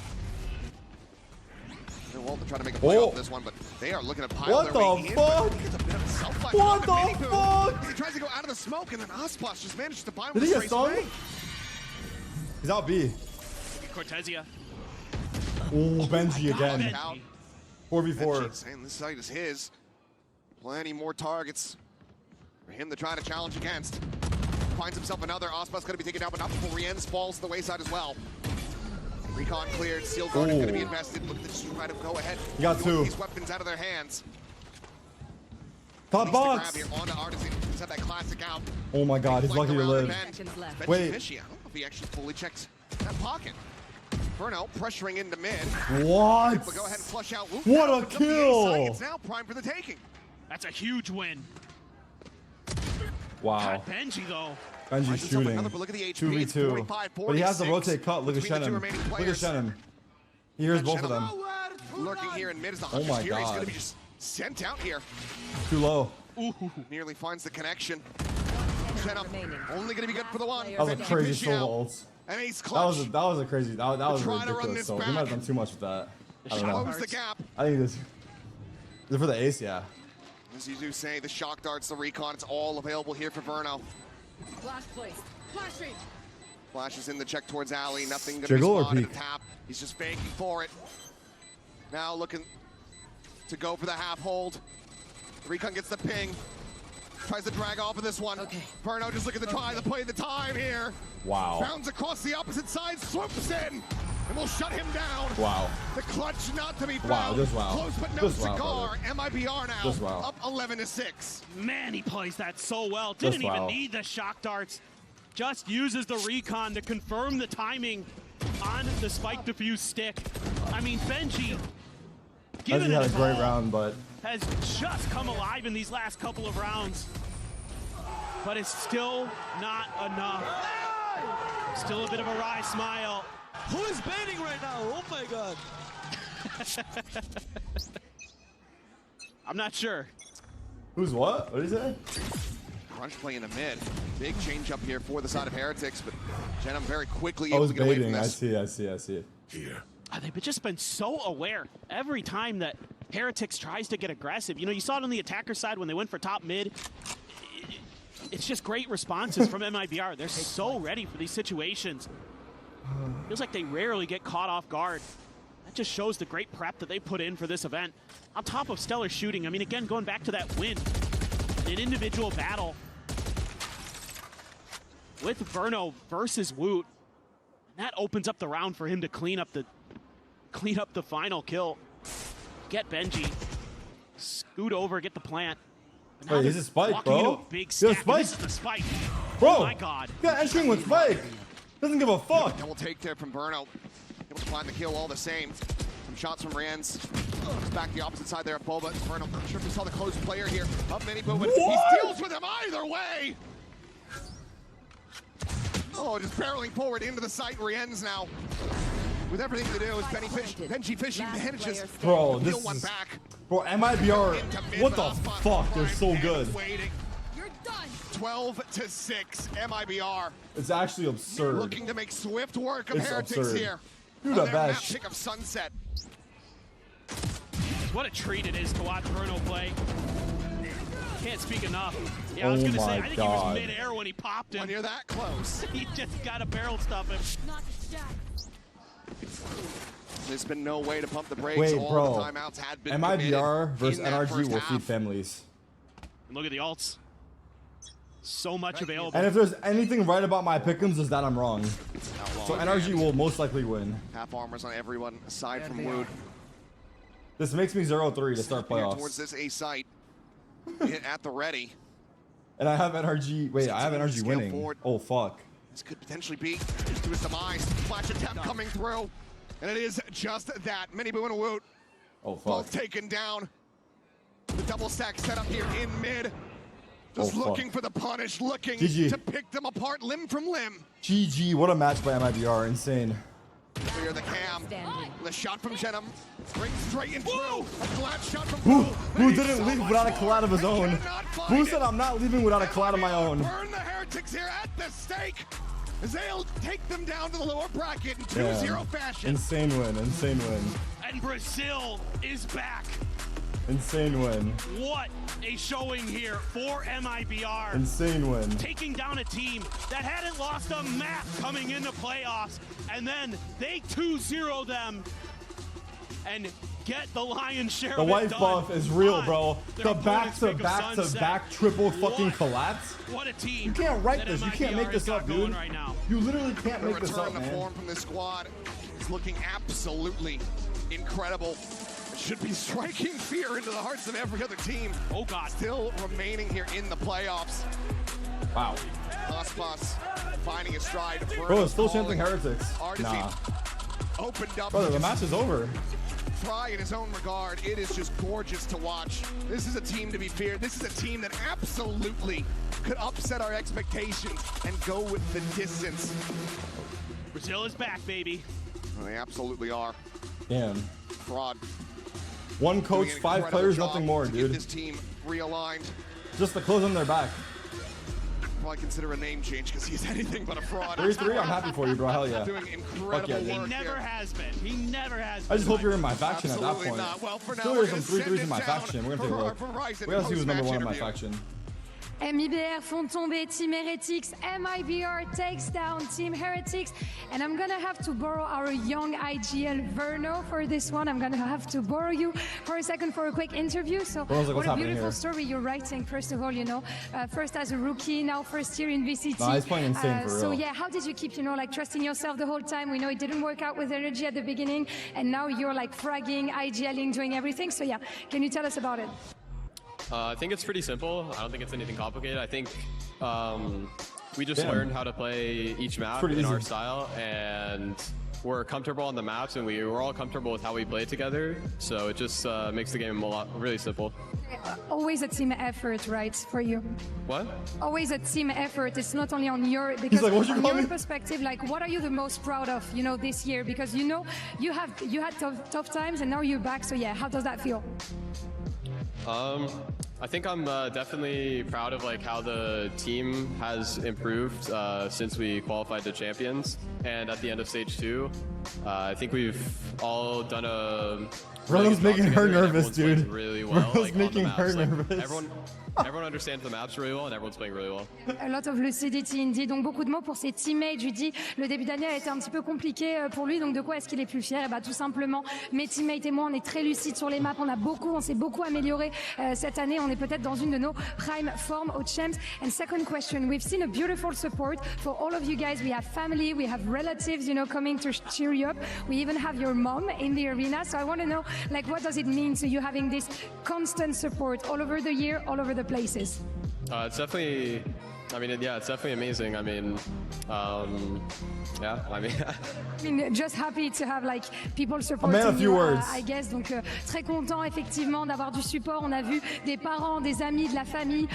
And Walton trying to make a play off this one, but they are looking to pile their way in. What the fuck? He tries to go out of the smoke, and then Aspas just manages to buy him. Did he get stung? He's out B. Cortesia. Oh, Benji again. 4v4. Saying this site is his. Plenty more targets for him to try to challenge against. Finds himself another. Aspas going to be taken down, but not before Rienz falls to the wayside as well. Recon cleared. Steel Guard is going to be invested. Look at this try to go ahead. You got two. These weapons out of their hands. Top box. Grab here onto Artisan. He's had that classic out. Oh my God, he's lucky to live. Wait. Fishy. I don't know if he actually fully checked that pocket. Verno pressuring into mid. What? Go ahead and flush out. What a kill! It's now prime for the taking. That's a huge win. Wow. God, Benji though. Benji's shooting. 2v2. But he has the rotate cut. Look at Shannon. Look at Shannon. He hears both of them. Lurking here in mid as the Oh my Hunter's Fury is God. going to be just sent out here. Too low. Nearly finds the connection. Shannon only going to be good for the one. That was a crazy solo ult. And he's That was a crazy. That was Trying to run ridiculous. this So he back. might have done too much with that. I don't know. Close the gap. I think this. Is it for the ace? Yeah. As you do say, the shock darts, the recon, it's all available here for Verno. Flash placed. Flash range. Flashes in the check towards Alley. Nothing going to be Jiggle or spotted. peek? Tap. He's just banking for it. Now looking to go for the half hold. Recon gets the ping. Tries to drag off of this one. Verno just looking to try to play the time here. Wow. Bounds across the opposite side, swoops in, and will shut him down. Wow. The clutch not to be found. Wow, just wow. Close but no Just wow, cigar. brother. MIBR now Just wow. up 11-6. Man, he plays that so well. Didn't wow. even need the shock darts. Just uses the recon to confirm the timing on the spike diffuse stick. I mean, Benji, given Benji had it a great all, round, but has just come alive in these last couple of rounds. But it's still not enough. Still a bit of a wry smile. Who is baiting right now? Oh my God. I'm not sure. who's what? What did he say? Crunch play in the mid. Big change up here for the side of Heretics, but Jenham very quickly I able was to get away from baiting. I this. see. Here. They've just been so aware every time that Heretics tries to get aggressive. You know, you saw it on the attacker side when they went for top mid. It's just great responses from MIBR. They're so ready for these situations. Feels like they rarely get caught off guard. That just shows the great prep that they put in for this event. On top of stellar shooting, I mean, again, going back to that win, an individual battle with Verno versus Woot. And that opens up the round for him to clean up the final kill. Get Benji, scoot over, get the plant. Wait, he's a spike, bro. Big He's a stack. spike. This is the spike. Bro, Oh my God. Yeah, entering with spike. Doesn't give a fuck. Double take there from Verno. Able to find the kill all the same. Some shots from Rienz. It's back the opposite side there of Boba. Verno, not sure if we saw the close player here. Up Miniboo, but he steals with him either way. Oh, just barreling forward into the site. Rienz now with everything to do is Benji Fishy manages Bro, to this steal one is... back. Bro, MIBR, what the fuck? They're so good. 12-6, MIBR. It's actually absurd. Looking to make swift work of It's Heretics absurd. here. Dude, On that their map bash. pick of Sunset. What a treat it is to watch Verno play. Can't speak enough. Yeah, I was Oh going to say, my I think God. he was mid-air when he popped him. When you're that close. He just got a barrel stuff him. There's been no way to pump the brakes. Wait, All bro. the timeouts had been MIBR committed versus in that NRG first will half. feed families. And look at the ults. So much available. And if there's anything right about my pick'ems, is that I'm wrong. So NRG will most likely win. Half armors on everyone aside from Wood. This makes me 0-3 to start playoffs. Towards this A site. Hit at the ready. And I have NRG. Wait, I have NRG winning. Forward. Oh, fuck. This could potentially be to his demise. Flash attempt coming through. And it is just that. Mini Boo and a Woot. Oh, fuck. Both taken down. The double stack set up here in mid. Just looking for the punish, looking to pick them apart limb from limb. GG, what a match by MIBR, insane. Clear the cam. The shot from Shenum. Brings straight in through. A glad shot from Who didn't leave without a collab of his own? Who said I'm not leaving without a collab of my own? Burn the Heretics here at the stake. As they'll take them down to the lower bracket in 2-0 fashion. Insane win, insane win. And Brazil is back. Insane win. What a showing here for MIBR. Insane win. Taking down a team that hadn't lost a map coming into playoffs, and then they 2-0 them and get the lion's share The of it wife done buff is real, bro. The opponent's back triple fucking collapse. What a team. You can't write this. You can't make this up, dude. Right now. You literally can't make this up, Return to man. form from this squad is looking absolutely incredible. Should be striking fear into the hearts of every other team. Oh God. Still remaining here in the playoffs. Wow. Aspas finding his stride. Bro, it's still chanting Heretics. Nah. Opened up. Brother, the match is over. Fry in his own regard. It is just gorgeous to watch. This is a team to be feared. This is a team that absolutely could upset our expectations and go with the distance. Brazil is back, baby. Well, they absolutely are. Damn. Fraud. One coach, 5 players, nothing more, to dude. Get this team realigned. Just the clothes on their back. Probably consider a name change because he's anything but a fraud. 3-3, I'm happy for you, bro. Hell yeah. Doing incredible work. He never has been. He never has been. I just hope you're in my faction at that Absolutely point. not. Well, for now, Still, we're there's some 3-3s in my faction. We're gonna take a look. We gotta see who's number 1 in my faction. MIBR font tomber Team Heretics. MIBR takes down Team Heretics. And I'm gonna have to borrow our young IGL Verno for this one. I'm gonna have to borrow you for a second for a quick interview. So what a beautiful story you're writing, first of all, you know. First as a rookie, now first year in VCT. No, he's playing insane for real. So yeah, how did you keep, you know, like trusting yourself the whole time? We know it didn't work out with Energy at the beginning. And now you're like fragging, IGLing, doing everything. So yeah, can you tell us about it? I think it's pretty simple. I don't think it's anything complicated. I think we just learned how to play each map in our style, and we're comfortable on the maps, and we're all comfortable with how we play together. So it just makes the game really simple. Always a team effort, right, for you? What? Always a team effort. It's not only on your, because from your perspective, like, what are you the most proud of, you know, this year? Because you know you had tough times, and now you're back. So yeah, how does that feel? I think I'm definitely proud of like how the team has improved since we qualified to champions, and at the end of stage 2, I think we've all done a. Bro's making her nervous, dude. Really well. Bro's like, making her like, nervous. Everyone understands the maps really well, and everyone's playing really well. A lot of lucidity indeed. Donc beaucoup de mots pour ses teammates. Je lui dis, le début d'année a été un petit peu compliqué pour lui. Donc de quoi est-ce qu'il est plus fier? Et bah tout simplement, mes teammates et moi, on est très lucides sur les maps. On s'est beaucoup amélioré cette année. On est peut-être dans une de nos prime form aux champs. And second question, we've seen a beautiful support for all of you guys. We have family, we have relatives, you know, coming to cheer you up. We even have your mom in the arena. So I want to know, like, what does it mean to you having this constant support all over the year, all over the places? It's definitely, I mean, yeah, it's definitely amazing. I mean, yeah, I mean, just happy to have like people supporting you, I guess. Donc très content effectivement d'avoir du support. On a vu des parents, des amis, de la famille,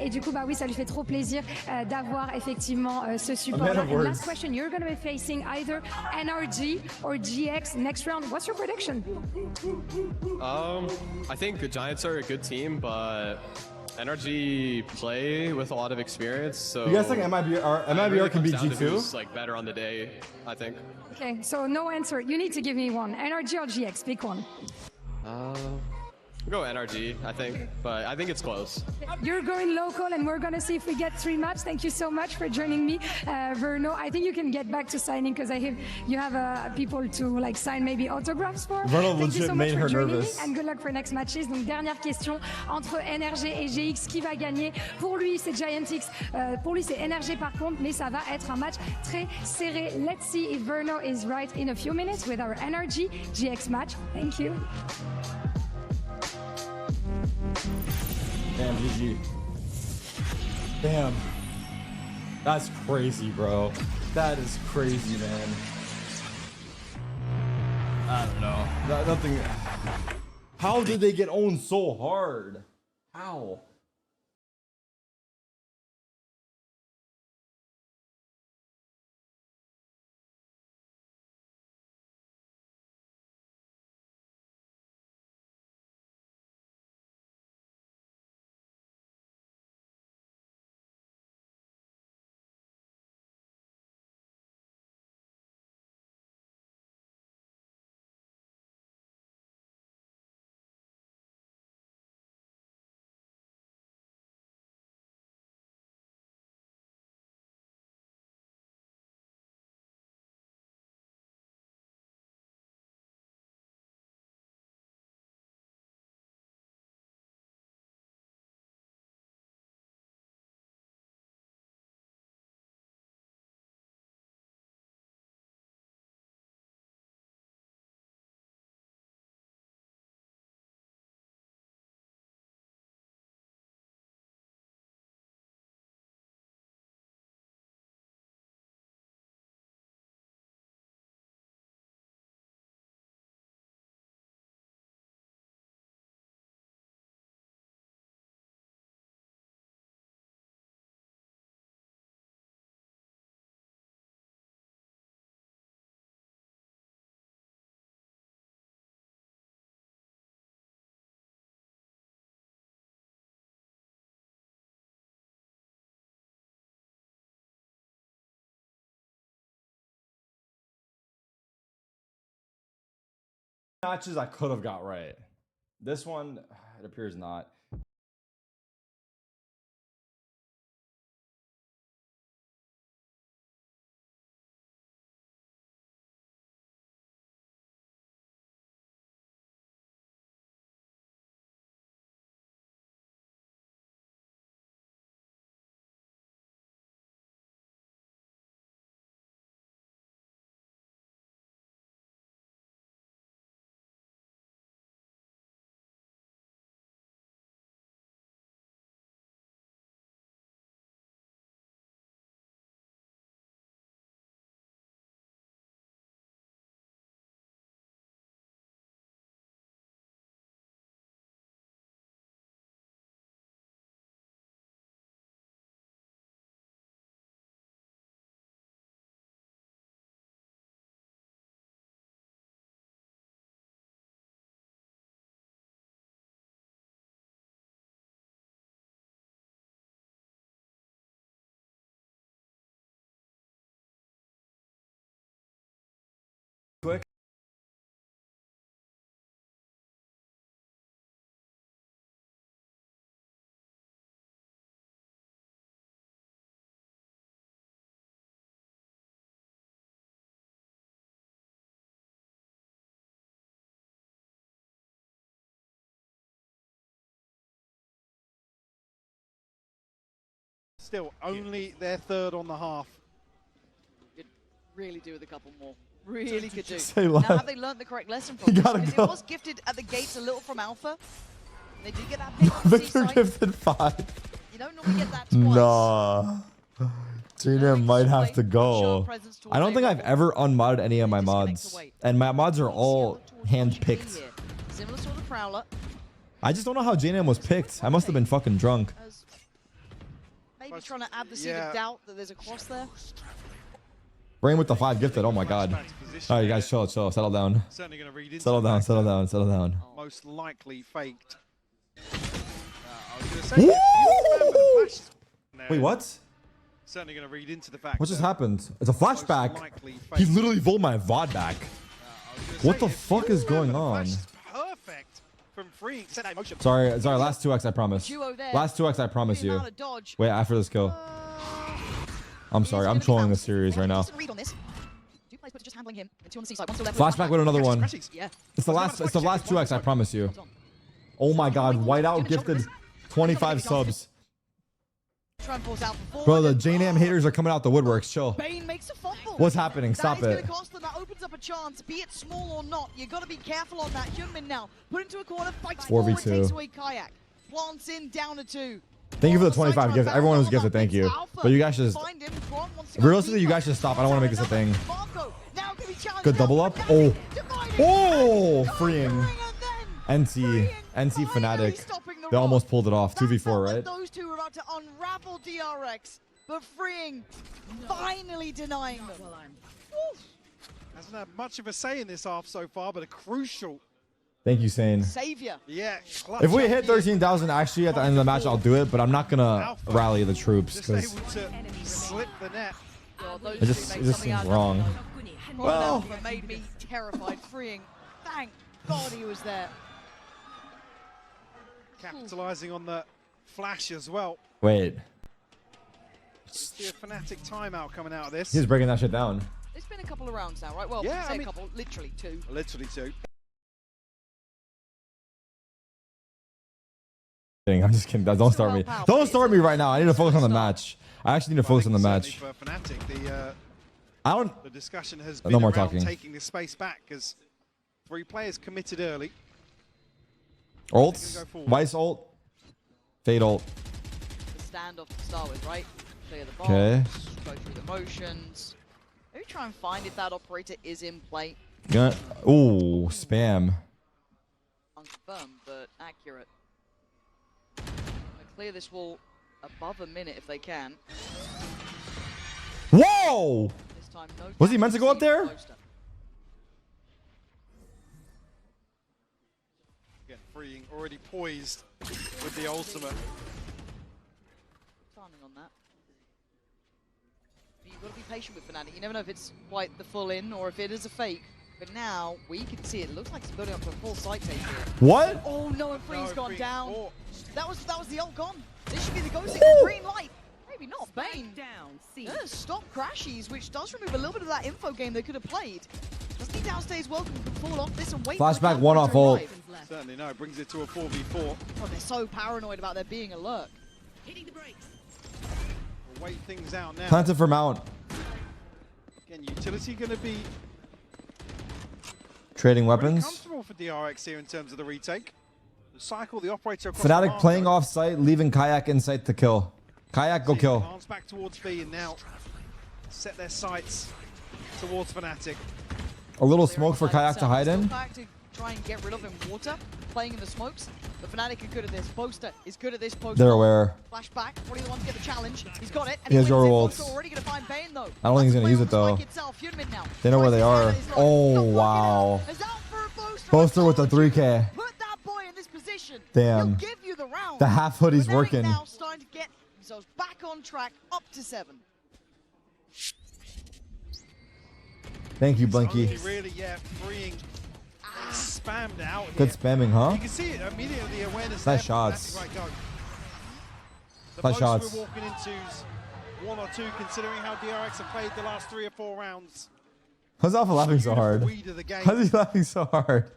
et du coup, bah oui, ça lui fait trop plaisir d'avoir effectivement ce support. And last question, you're going to be facing either NRG or GX next round. What's your prediction? I think the Giants are a good team, but NRG play with a lot of experience, so you guys think MIBR can beat G2? Who's, like, better on the day, I think. Okay, so no answer. You need to give me one. NRG or GX? Pick one. We'll go NRG, I think, but I think it's close. You're going local, and we're gonna see if we get 3 maps. Thank you so much for joining me, Verno. I think you can get back to signing because I hear you have people to like sign maybe autographs for. Verno Thank you legit so much made for her joining nervous. me, and good luck for next matches. Donc dernière question entre NRG et GX, qui va gagner? Pour lui, c'est Giantix. Pour lui, c'est NRG par contre, mais ça va être un match très serré. Let's see if Verno is right in a few minutes with our NRG GX match. Thank you. Damn, GG. Damn. That's crazy, bro. That is crazy, man. I don't know. Nothing. How did they get owned so hard? How? Matches I could have got right. This one, it appears not. Quick. Still, only their third on the half. Could really do with a couple more. Really could do. Say Now, less. have they learned the correct lesson from You this? gotta Because go. it was gifted at the gates a little from Alpha. They did get that pick on the Victor C-side. gifted 5. You don't normally get that twice. Nah. Gina might have to go. I don't think I've ever unmodded any of my mods. And my mods are all hand-picked. Similar sort of Prowler. I just don't know how JNM was picked. I must have been fucking drunk. Maybe trying to add the seed of doubt that there's a cross there. Bring with the 5 gifted. Oh my god. All right, you guys, chill. Settle down. Certainly going to read into Settle down. Settle down. Most likely faked. I was going to say, Wait, what? Certainly going to read into the fact. What just happened? It's a flashback. He literally rolled my VOD back. What the fuck is going on? Perfect. from Freeing. Set that emotion. Sorry. Last 2x, I promise. Duo there. Last 2x, I promise The you. amount of dodge. Wait, after this kill. I'm sorry. I'm trolling this series right now. Read on this. Two players just handling him. And two on the C side. One still left. Flashback with another one. Yeah. It's the last 2x, I promise you. Oh my god, Whiteout gifted 25 subs. Bro, the JNAM haters are coming out the woodworks. Chill. Bane makes a fumble. What's happening? Stop that is it. Gonna cost them. That opens up a chance, be it small or not. You got to be careful on that. Hyunmin now put into a corner, fights 4v2. forward, takes away Kayak, plants in, down to 2. Thank you for the 25 gifts. Everyone was gifted, thank you. But you guys just... Realistically, you guys should stop. I don't want to make this a thing. Good double up. Oh. Oh! Freeing. NC Fnatic. They almost pulled it off. 2v4, right? Those two are about to unravel DRX, but Freeing finally denying them. Hasn't had much of a say in this half so far, but a crucial Thank you, Sane. savior. Yeah. If we hit 13,000 actually at the end of the match, I'll do it, but I'm not gonna rally the troops Just because able to slip the net. it just seems wrong. Well, made me terrified. Freeing, thank God he was there. Capitalizing on the flash as well. Wait. See a Fnatic timeout coming out of this. He's breaking that shit down. It's been a couple of rounds now, right? Well, yeah, say a couple, literally 2. Literally 2. I'm just kidding. Don't start me. Don't start me right now. I need to focus on the match. I actually need to focus on the match. For Fnatic, the discussion has been no more around talking. taking the space back because 3 players committed early. Ults, Vice ult, Fade ult. The standoff to start with, right? Clear the box, go through the motions. Maybe try and find if that operator is in play. Yeah. Ooh, spam. Unconfirmed, but accurate. Clear this wall above a minute if they can. Whoa! This time, no Was he meant to go up there? Again, Freeing already poised with the ultimate. Timing on that. But you've got to be patient with Fnatic. You never know if it's quite the full in or if it is a fake. But now we can see it. It looks like it's building up to a full site take here. What? Oh no, and Free's gone Freeing. down. Oh. That was the ult gone. This should be the go signal. Green light. Maybe not. Bane. Yeah, stop crashies, which does remove a little bit of that info game they could have played. Doesn't need downstairs welcome can fall off this and wait. Flashback one off ult. Certainly no, brings it to a 4v4. Oh, they're so paranoid about there being a lurk. Hitting the brakes. We'll wait things out now. Planted for mount. Again, utility going to be Trading pretty weapons. comfortable for DRX here in terms of the retake. The cycle, the operator across Fnatic the playing off site, leaving Kayak in sight to kill. Kayak, go kill. Advance back towards B and now set their sights towards Fnatic. A little smoke for Kayak to hide in. Kayak to try and get rid of him. Water playing in the smokes. The Fnatic are good at this. Boaster is good at this. Post They're aware. Flashback. What do you want to get the challenge? He's got it. And He has your wins it. ults. Boaster already going to find Bane though. I don't think he's gonna use it though. They know where they are. Oh wow. Boaster with the 3K. Put that boy in this position. Damn. He'll give you the round. The half hoodie's Fnatic working. now starting to get themselves back on track, up to 7. Thank you, Blinky. Really, yeah, Freeing spammed out. Good here. spamming, huh? You can see it immediately. The awareness. Nice there, shots. Right, go. The Nice most shots. we're walking into's 1 or 2, considering how DRX have played the last 3 or 4 rounds. How's Alpha laughing so hard? Weed of the game. How's he laughing so hard?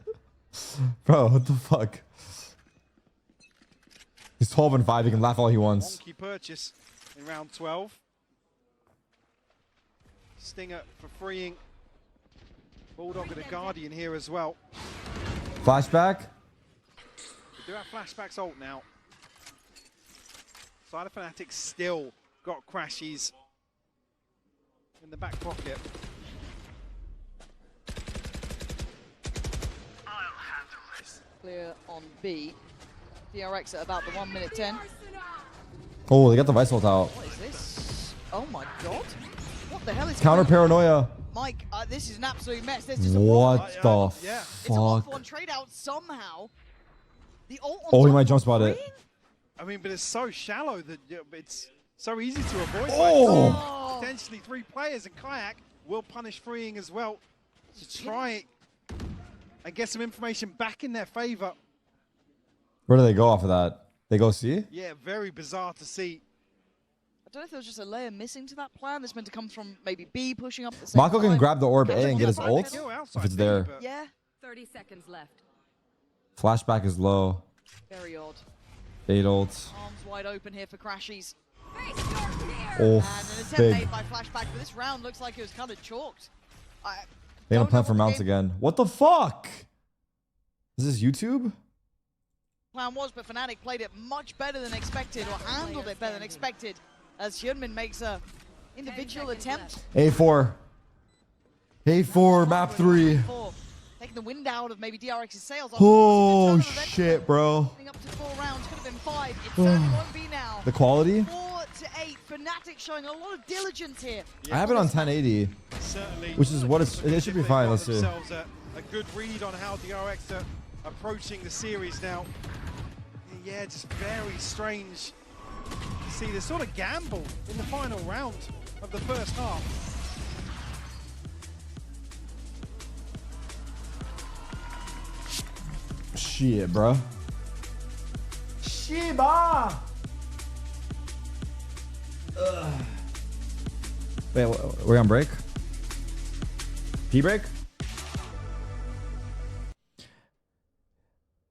Bro, what the fuck? He's 12 and 5. He can laugh all he wants. Wonky purchase in round 12. Stinger for Freeing. Bulldog and a Guardian here as well. Flashback. We do have Flashback's ult now. Side of Fnatic still got crashies in the back pocket. Clear on B. DRX at about the 1 minute 10. Oh, they got the Vice ult out. What is this? Oh my god. What the hell is Counter going on? paranoia. Mike, this is an absolute mess. There's just a What the yeah. It's a 1-1 fuck? trade out somehow. The ult on Oh, he top might of jump spot it. Freeing? I mean, but it's so shallow that it's so easy to avoid. Oh! Potentially 3 players, and Kayak will punish Freeing as well to try and get some information back in their favor. Where do they go off of that? They go C? Yeah, very bizarre to see. I don't know if there was just a layer missing to that plan. This meant to come from maybe B pushing up at the same Mako time. can grab the orb A and get his Outside ult middle. if it's there. Yeah. 30 seconds left. Flashback is low. Very odd. 8 ults. Arms wide open here for Crashies. Oh, And an attempt big. made by Flashback, but this round looks like it was kind of chalked. They're gonna plan for mounts again. What the fuck? Is this YouTube? Plan was, but Fnatic played it much better than expected, or handled it better than expected, as Hyunmin makes a individual attempt. A4. A4, map 3. Taking the wind out of maybe DRX's sails. Oh, shit, bro. Up to 4 rounds, could have been 5. It certainly won't be now. The quality? 4 to 8. Fnatic showing a lot of diligence here. I have it on 1080, which is what it should be fine. Let's see. A good read on how DRX are approaching the series now. Yeah, just very strange to see this sort of gamble in the final round of the first half. Shit, bro. Shiba. Wait, we're on break? P break?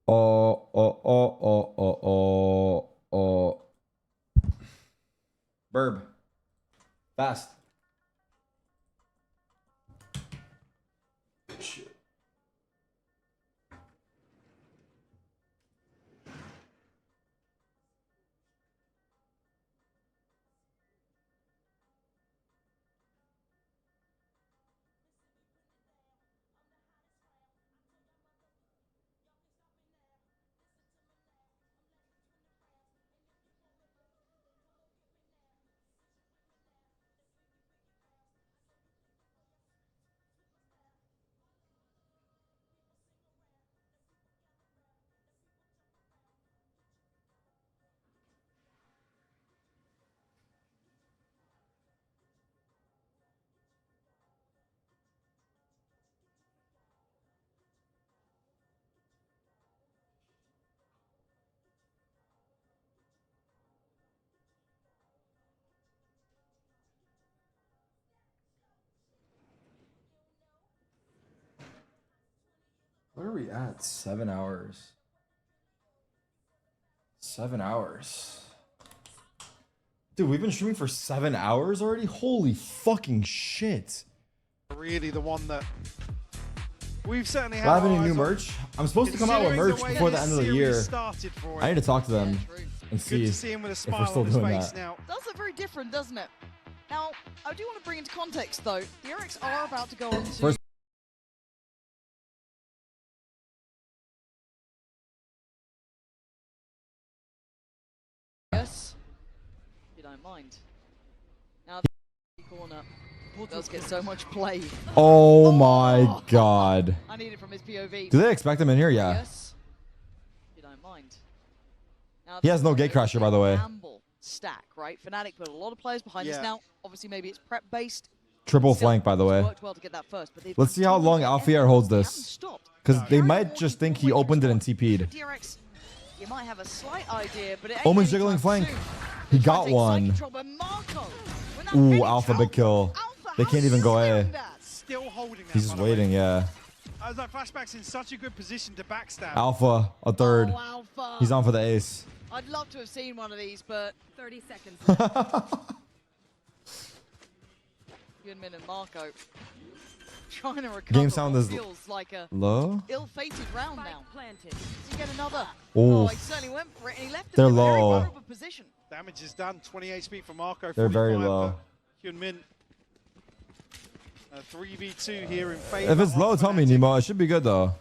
Oh. Burb. Fast. Shit. Where are we at? 7 hours. 7 hours. Dude, we've been streaming for 7 hours already? Holy fucking shit. Really the one that we've certainly had. Do I have any new merch? I'm supposed to come out with merch before the end of the year. I need to talk to them and see if we're still doing that. Does look very different, doesn't it? Now, I do want to bring into context, though. The DRX are about to go on to... Yes, if you don't mind. Now the corner does get so much play. Oh my god. I need it from his POV. Do they expect him in here? Yeah. Yes, if you don't mind. Now, He has no gatecrasher, by the way. Stack, right? Fnatic put a lot of players behind us now. Obviously, maybe it's prep based. Triple flank, by the way. Well to get that first, but let's see how long Alfier holds this. Because they might just think he opened it and TP'd. DRX, you might have a slight idea, but it Omen's jiggling flank. He got one. Ooh, Alpha big kill. They can't even go A. Still holding that. He's just waiting, yeah. I was like, Flashback's in such a good position to backstab. Alpha, a third. Alpha. He's on for the ace. I'd love to have seen one of these, but 30 seconds. Hyunmin and Marco trying to recover. Game sound is feels like a low. ill-fated round now. Does he get another? Oh, he certainly went for it, and he left they're him in a very low. vulnerable position. Damage is done. 20 HP for Marco. They're very low. Hyunmin. 3v2 here in favor. If it's low, tell me, Nemo. It should be good though.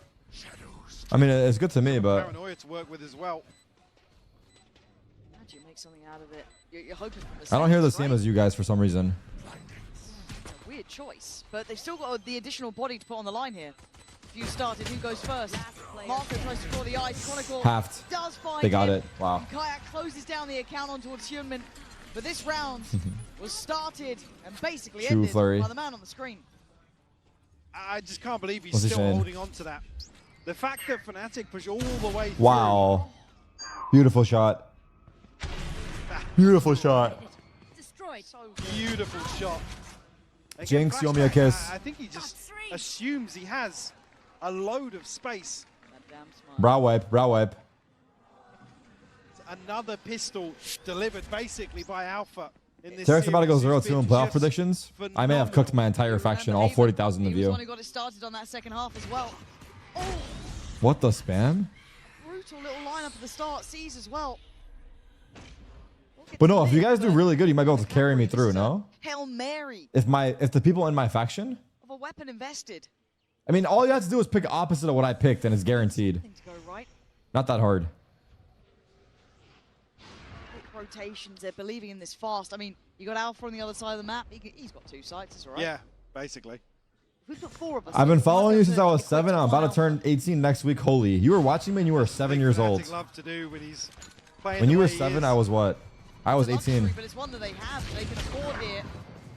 I mean, it's good to me, but Paranoia to work with as well. Imagine you make something out of it. You're hoping for the I don't hear the same, same right? as you guys for some reason. It's a weird choice, but they've still got the additional body to put on the line here. If you started, who goes first? Marco tries to draw the ice. Chronicle Halved. does find They got him. it. Wow. And Kayak closes down the account on towards Hyunmin. But this round was started and basically True ended flurry. by the man on the screen. I just can't believe he's What's he still saying? holding on to that. The fact that Fnatic push all the way through. Wow. Beautiful shot. Beautiful shot. So beautiful shot. Again, Jinx, you owe me a Flashback, kiss. I think he just assumes he has a load of space. Brow wipe. Brow wipe. Another pistol delivered basically by Alpha in this Terek's about to go series. 0-2 in playoff predictions. I may have cooked my entire faction, all 40,000 of He was the you. one who got it started on that second half as well. Oh, What the spam? brutal little lineup at the start. Sees as well. But no, if you guys do really good, you might be able to carry me through, no? Hail Mary If the people in my faction, of a weapon invested. I mean, all you have to do is pick opposite of what I picked, and it's guaranteed. Things go right. Not that hard. Quick rotations. They're believing in this fast. I mean, you got Alpha on the other side of the map. He's got 2 sites. It's all right. Yeah, basically. We put 4 of us. I've been following you since I was 7. I'm about to turn 18 next week. Holy, you were watching me when you were 7 years old. Love to do when he's playing When you the were way he 7, is. I was what? I was 18. But it's one that they have. They can afford here.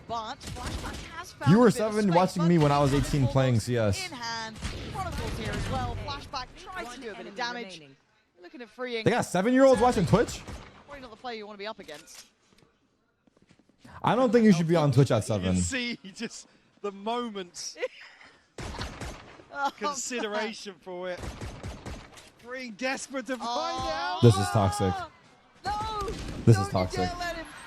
But Flashback has found You were a bit of 7 space, watching but me when I was 18 Chronicles playing CS. in hand. Chronicles here as well. Flashback tries to do a bit of damage. Looking at freeing. They got 7-year-olds watching Twitch? Probably not the player you want to be up against. I don't think you should be on Twitch at You 7. can see just the moments consideration for it. Being desperate to find out. This is toxic. No! This is toxic.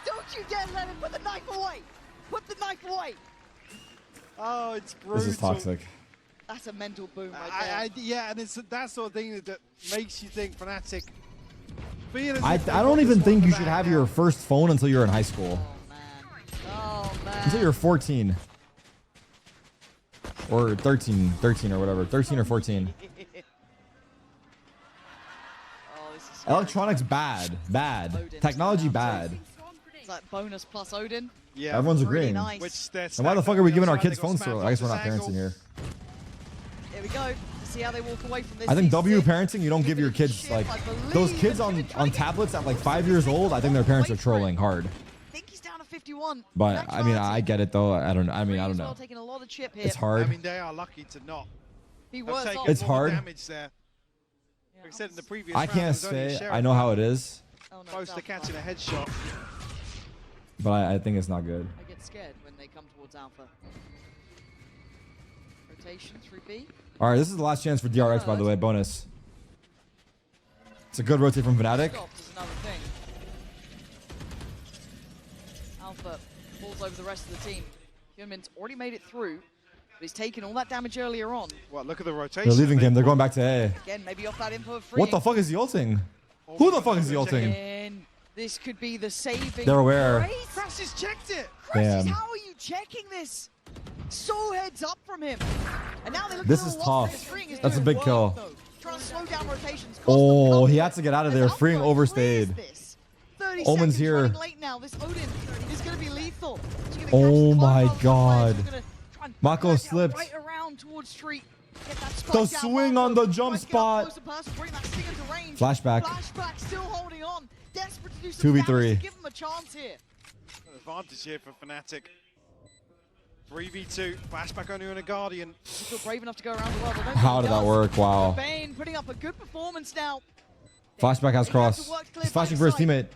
Don't you dare let him put the knife away! Put the knife away! Oh, it's brutal. This is toxic. That's a mental boom right there. Yeah, and it's that sort of thing that makes you think Fnatic. I don't even think you should have your first phone until you're in high school. Oh, man. Until you're 14. Or 13 or whatever. 13 or 14. Electronics bad. Bad. Technology bad. It's like bonus plus Odin. Yeah, Everyone's really agreeing. nice. And why the fuck are we giving our kids phones for? I guess we're not parents in here. Here we go. To see how they walk away from this. I think season. W parenting, you don't give your kids like those kids on tablets at like 5 years old. I think their parents are trolling hard. I think he's down to 51. But I mean, I get it though. I don't know. Taking a lot of chip here. It's hard. I mean, they are lucky to not. Be worse off. It's hard. Damage there. Like I said in the previous I round, can't there was only a say. Sheriff I know how it is, close to catching a headshot. but I think it's not good. I get scared when they come towards Alpha. Rotation 3B. All right, this is the last chance for DRX, by the way. Bonus. It's a good rotate from Fnatic. Stopped is another thing. Alpha falls over the rest of the team. Hyunmin's already made it through, but he's taken all that damage earlier on. Well, look at the rotation. They're leaving him. They're going back to A. Again, maybe off that info of free. What the fuck is he ulting? Who the fuck is he ulting? Again, this could be the saving. They're aware. Crash has checked it. Crashes, Damn. how are you checking this? So heads up from him. And now they look This at is the loss that tough. Freeing is That's a doing big work, kill. though. Trying to slow down rotations. Oh, he had to get out of there. Freeing overstayed. 30 Omen's seconds here. running late now. This Odin is going to be lethal. He's gonna catch Oh the my cloud god. He's gonna try and Mako back out slipped. Right around towards Street. Get that spike The down. swing Mako on the jump tries to get up spot. close to person, bring that stinger to range. Flashback. Flashback still holding on. Desperate to do some 2v3. damage to give him a chance here. An advantage here for Fnatic. 3v2. Flashback only on a Guardian. You feel brave enough to go around the world. I don't How think did he that does. work? Wow. Bane putting up a good performance now. Flashback has cross. He's flashing for his teammate.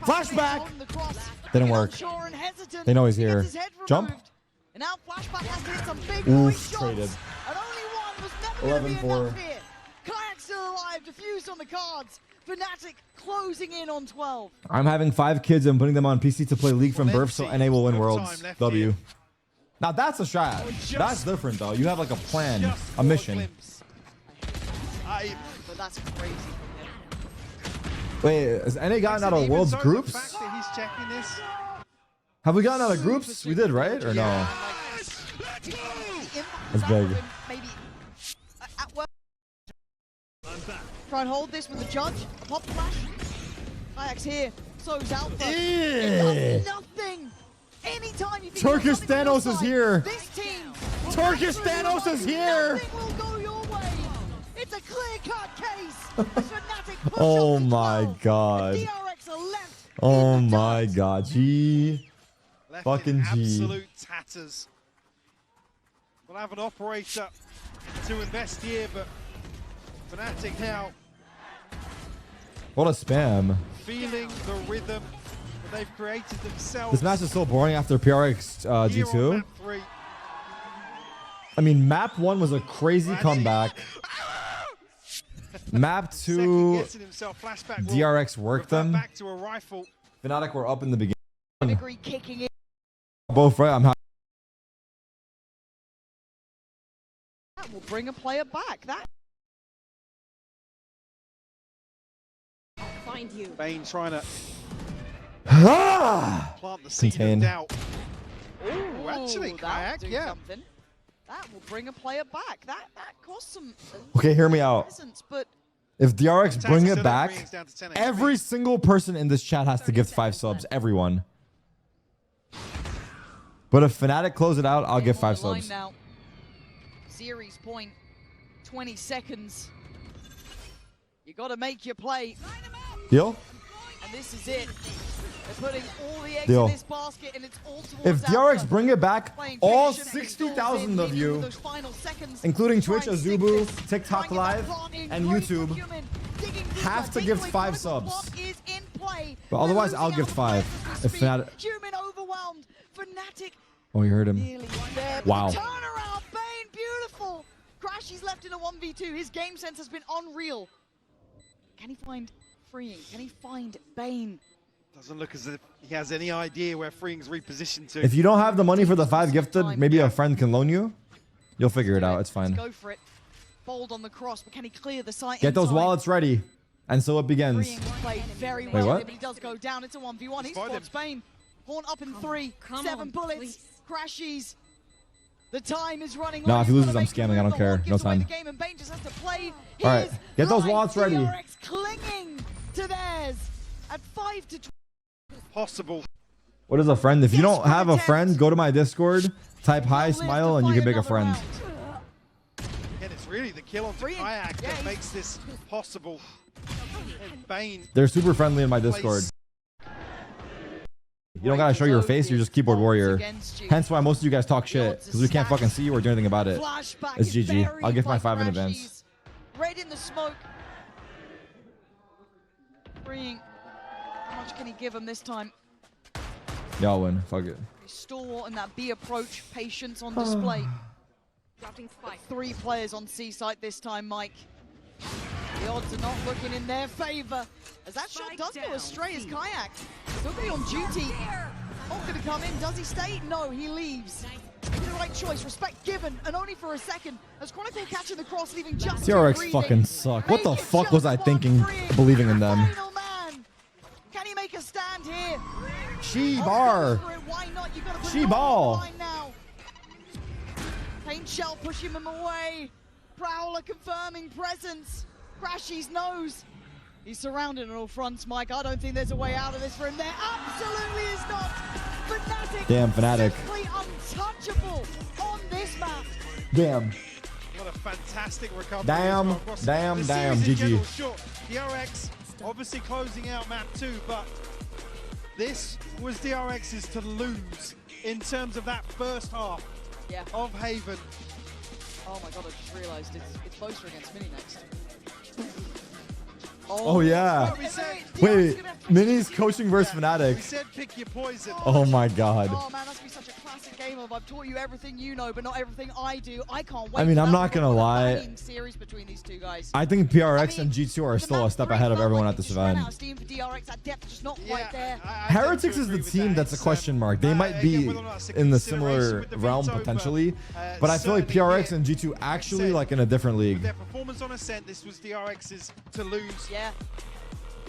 Flashback! Holding the cross. Didn't work. Unsure and hesitant. They know he's He gets here. his head Jump. removed. And now Flashback has to hit some big Oof, shots. traded. And only one was never going to be 11-4. enough here. Kayak still alive, diffused on the cards. Fnatic closing in on 12. I'm having 5 kids and putting them on PC to play League from birth, so NA will win No Worlds. time left W. here. Now that's a strat. That's different though. You have like a plan, a mission. But that's crazy from him. Wait, has NA gotten out of Even Worlds so, the groups? fact that he's checking this. Have we gotten out of groups? We did, right? Or no? That's big. Maybe at work. Try and hold this with the judge. A pop flash. Kayak's here. So's Alpha. It does nothing. Anytime you think Turkish something on your Thanos is side, here. This team. Turkish Thanos is here. Nothing will go your way. It's a clear-cut case. As Fnatic push Oh up to my 12. god. The DRX are left. Oh my god. G. Left Fucking in G. absolute tatters. We'll have an operator to invest here, but Fnatic now What a spam. Feeling the rhythm that they've created themselves. This match is so boring after PRX G2. I mean, map 1 was a crazy comeback. Map 2, DRX worked them. Fnatic were up in the beginning. Kicking it. Both right. I'm happy. That will bring a player back. That. I'll find you. Bane trying to plant the seed of doubt. Oh, actually, Kayak, yeah. Something. That will bring a player back. That costs some. Okay, hear me out. Presence, but If DRX bring it back, every single person in this chat has to gift 5 subs. Everyone. But if Fnatic close it out, I'll give 5 subs. Now. Series point. 20 seconds. You got to make your play. Deal? And this is it. They're putting all the eggs Deal. in this basket, and it's all towards If DRX Alpha. bring it back, Playing all patient, 60,000 of you, those final seconds, including Twitch, trying to stick Azubu, this, TikTok trying to get Live, that plant in, and great YouTube, procurement, digging deeper, have to taking gift away 5 the subs. plot is in play. But They're otherwise, losing I'll out gift on 5. players If with speed. Fnatic... Human overwhelmed. Fnatic Oh, you heard him. nearly there. Wow. Turnaround, Bane, beautiful. Crash, he's left in a 1v2. His game sense has been unreal. Can he find Freeing? Can he find Bane? Doesn't look as if he has any idea where Freeing's repositioned to. If you don't have the money for the 5 gifted, maybe a friend can loan you. You'll figure it out. It's fine. Let's go for it. Bold on the cross, but can he clear the site? Get those in time? wallets ready. And so it begins. Freeing played very Wait, well, what? but he does go down. It's a 1v1. He's spots Bane. Horn up in 3. 7 bullets. Crashies. The time is running low. No, if he He's loses, gotta I'm make the scamming. I move, don't but care. one No gives away time. the game, and Bane just has to play All right. his Get those life. wallets ready. DRX clinging to theirs at 5 to 12. Possible. What is a friend? If you don't have a friend, go to my Discord, type hi, smile, and you can make a friend. And it's really the kill on Kayak that makes this possible. And Bane. They're super friendly in my Discord. You don't gotta show your face, you're just keyboard warrior. Hence why most of you guys talk shit, because we can't fucking see you or do anything about it. It's GG. I'll give my 5 in advance. Red in the smoke. Freeing. How much can he give him this time? Y'all win. Fuck it. Stalwart and that B approach, patience on display. 3 players on C site this time, Mike. The odds are not looking in their favor. As that shot does go astray as Kayak. Still going to be on duty. Not going to come in. Does he stay? No, he leaves. Maybe the right choice. Respect given, and only for a second. As Chronicle catching the cross, leaving just TRX fucking suck. What the fuck was I thinking, believing in them? Can he make a stand here? She bar. Why not? You got to She ball. now. Paint Shell pushing him away. Prowler confirming presence. Crashy's nose. He's surrounded on all fronts, Mike. I don't think there's a way out of this for him. There absolutely is not. Fnatic. Damn, Fnatic. Simply untouchable on this map. Damn. What a fantastic recovery. Damn, damn, GG. Sure, DRX obviously closing out map 2, but this was DRX's to lose in terms of that first half of Haven. Oh my god, I just realized it's Boaster against Mini next. Oh yeah. Wait, Mini's coaching versus Fnatic. We said pick your poison. Oh my god. Oh man, that's be such a classic game of I've taught you everything you know, but not everything I do. I can't wait. I mean, for I'm that not gonna lie. series between these two guys. I think PRX and G2 are still a step ahead of everyone at this event. Steam for DRX, that depth just not quite there. Heretics is the team that's a question mark. They might be in the similar realm potentially, but I feel like PRX and G2 actually like in a different league. Their performance on Ascent, this was DRX's to lose. Yeah.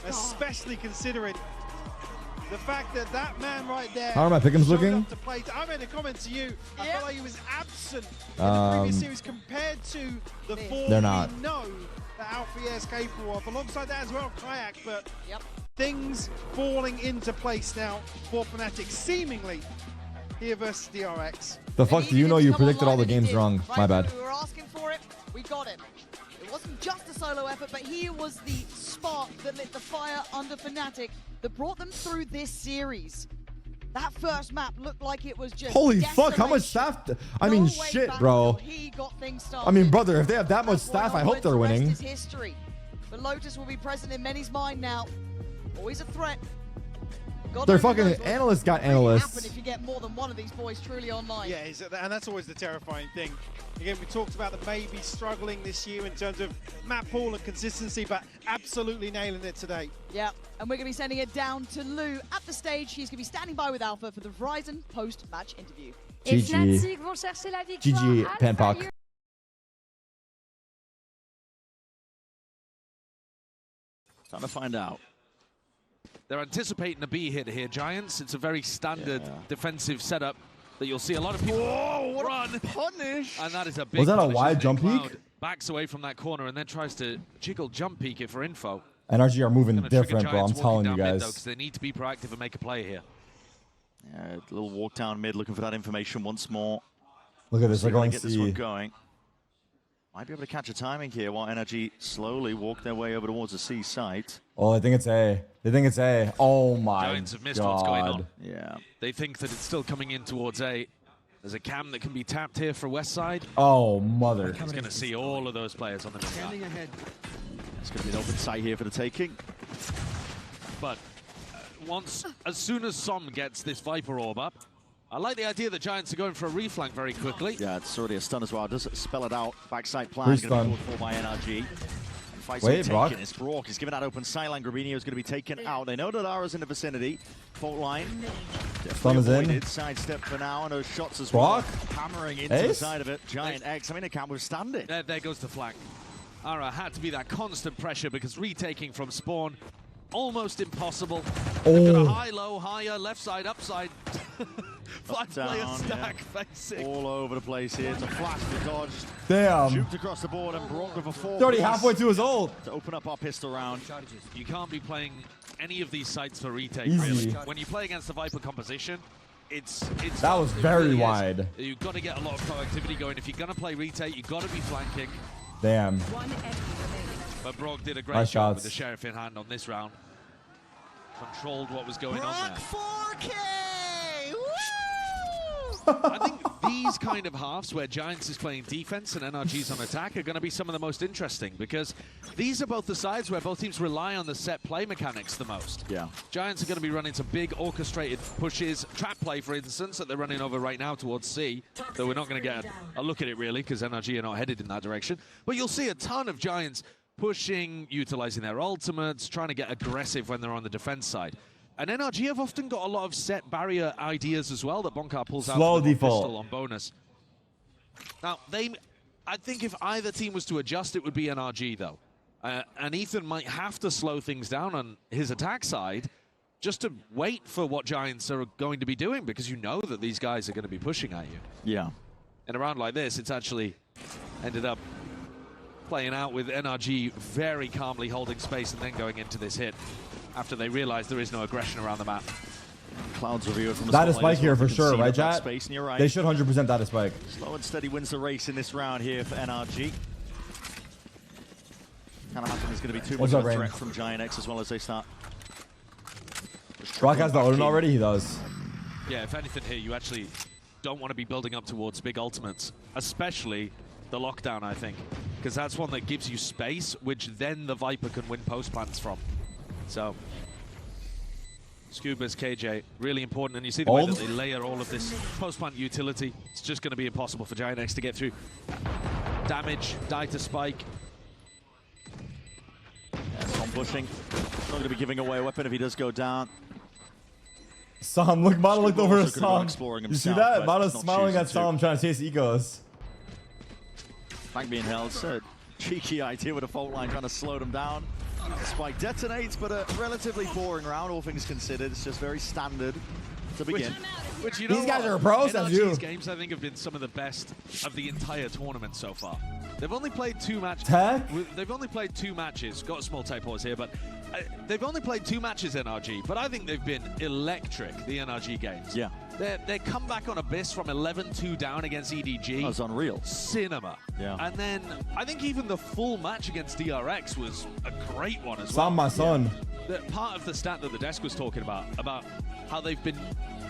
Especially considering the fact that that man right there. How are my pick'ems looking? I made a comment to you. I felt like he was absent in the previous series compared to the 4 They're not. we know that Alfie is capable of. Alongside that as well, Kayak, but things falling into place now for Fnatic, seemingly here versus DRX. The fuck do you know? You predicted all the games wrong. My bad. We were asking for it. We got it. It wasn't just a solo effort, but he was the spark that lit the fire under Fnatic that brought them through this series. That first map looked like it was just Holy fuck, how much staff? I mean, shit, bro. He got things started. I mean, brother, if they have that much staff, I hope they're winning. But Lotus will be present in many's mind now. Always a threat. God Their only fucking knows what analysts got will really analysts. happen if you get more than one of these boys truly online. Yeah, and that's always the terrifying thing. Again, we talked about the maybe struggling this year in terms of map pool and consistency, but absolutely nailing it today. Yeah, and we're going to be sending it down to Lou at the stage. She's going to be standing by with Alpha for the Verizon post-match interview. GG. Vont chercher la victoire. GG, Panpak. Time to find out. They're anticipating a B hit here, Giants. It's a very standard defensive setup that you'll see a lot of people run. Punish! And that is a big Was that a punish, wide isn't it? jump Cloud peek? backs away from that corner and then tries to jiggle jump peek it for info. NRG are moving Gonna trigger different, bro. I'm Giants telling walking you down mid, though, guys. 'cause they need to be proactive and make a play here. Yeah, a little walk down mid, looking for that information once more. Look at this. They're going get this one C. going. Might be able to catch a timing here while NRG slowly walk their way over towards the C site. Oh, I think it's A. They think it's A. Oh my Giants have missed God. what's going on. Yeah. They think that it's still coming in towards A. There's a cam that can be tapped here for West Side. Oh, mother. He's going to see all of those players on the mid map. It's going to be an open site here for the taking. But as soon as Som gets this Viper orb up, I like the idea that Giants are going for a reflank very quickly. Yeah, it's already a stun as well. Does it spell it out? Backside plan is going to be called for by NRG. Wait, Brock. It's Brock. He's given that open sideline. Grabinho is going to be taken out. They know that Ara's in the vicinity. Fault line. Stun is in. Sidestep for now, and those shots as Brock. well. Hammering into the side of it. Giant X. I mean, it can't withstand it. There goes the flank. Ara had to be that constant pressure because retaking from spawn, almost impossible. They've got a high, low, higher, left side, upside. Flag player stack facing. All over the place here. It's a flash to dodge. Damn. Shoots across the board and Brock with a 4. 30 halfway to his ult. To open up our pistol round. You can't be playing any of these sites for retake, Easy. really. When you play against the Viper composition, it's That was very wide. You've got to get a lot of proactivity going. If you're going to play retake, you've got to be flanking. Damn. But Brock did a great Nice job shots. with the Sheriff in hand on this round. Controlled what was going on there. 4K! I think these kind of halves where Giants is playing defense and NRG's on attack are going to be some of the most interesting because these are both the sides where both teams rely on the set play mechanics the most. Yeah. Giants are going to be running some big orchestrated pushes, trap play for instance, that they're running over right now towards C, though we're not going to get a look at it really because NRG are not headed in that direction. But you'll see a ton of Giants pushing, utilizing their ultimates, trying to get aggressive when they're on the defense side. And NRG have often got a lot of set barrier ideas as well that Bonkar pulls out Slow with the default. pistol on bonus. Now, I think if either team was to adjust, it would be NRG, though. And Ethan might have to slow things down on his attack side just to wait for what Giants are going to be doing because you know that these guys are going to be pushing at you. Yeah. In a round like this, it's actually ended up playing out with NRG very calmly holding space and then going into this hit after they realize there is no aggression around the map. Clouds review from the That is spotlight Spike here as well. for You can sure, see right, that chat? space, and you're right. They should 100% that is Spike. Slow and steady wins the race in this round here for NRG. Kind of happen there's going to be too What's much up, of a Rain? threat from Giant X as well as they start. Brock has the Odin already? He does. Yeah, if anything here, you actually don't want to be building up towards big ultimates, especially the lockdown, I think, because that's one that gives you space, which then the Viper can win post plants from. So, Scuba's KJ, really important, and you see the way that they layer all of this post plant utility. It's just going to be impossible for Giant X to get through. Damage, die to Spike. Tom pushing. Not going to be giving away a weapon if he does go down. Sam, look, Mano looked over at also could've gone Sam. exploring You see himself, that? but Mano's not smiling choosing at Sam, to. trying to chase egos. Flank being held. So cheeky idea with a fault line trying to slow them down. Spike detonates, but a relatively boring round, all things considered. It's just very standard to begin. Which you know These guys what? are pros, as you. NRG's games, I think, have been some of the best of the entire tournament so far. They've only played 2 matches. They've only played 2 matches. Got a small type pause here, but they've only played 2 matches, NRG. But I think they've been electric, the NRG games. Yeah. Their comeback on Abyss from 11-2 down against EDG. That was unreal. Cinema. Yeah. And then I think even the full match against DRX was a great one as Sam, well. my son. Part of the stat that the desk was talking about how they've been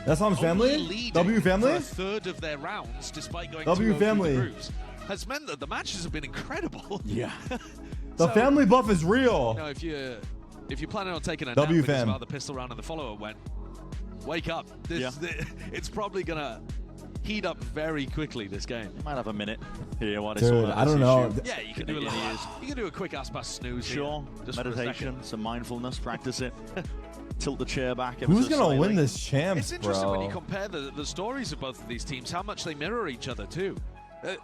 That's Sam's family? leading W family? for a third of their rounds, despite going W 2-0 through family. the groups, has meant that the matches have been incredible. Yeah. The family buff is real. You know, if you're planning on taking a nap W because fam. of how the pistol round and the follower went, wake up. It's probably gonna heat up very quickly, this game. You might have a minute here while they Dude, sort out I don't know. Yeah, you can do a little. You can do a quick Aspas snooze. Sure. Here, just for a Meditation, second. some mindfulness, practice it. Tilt the chair back. Who's gonna win this champs, It's interesting when you bro? compare the stories of both of these teams, how much they mirror each other too.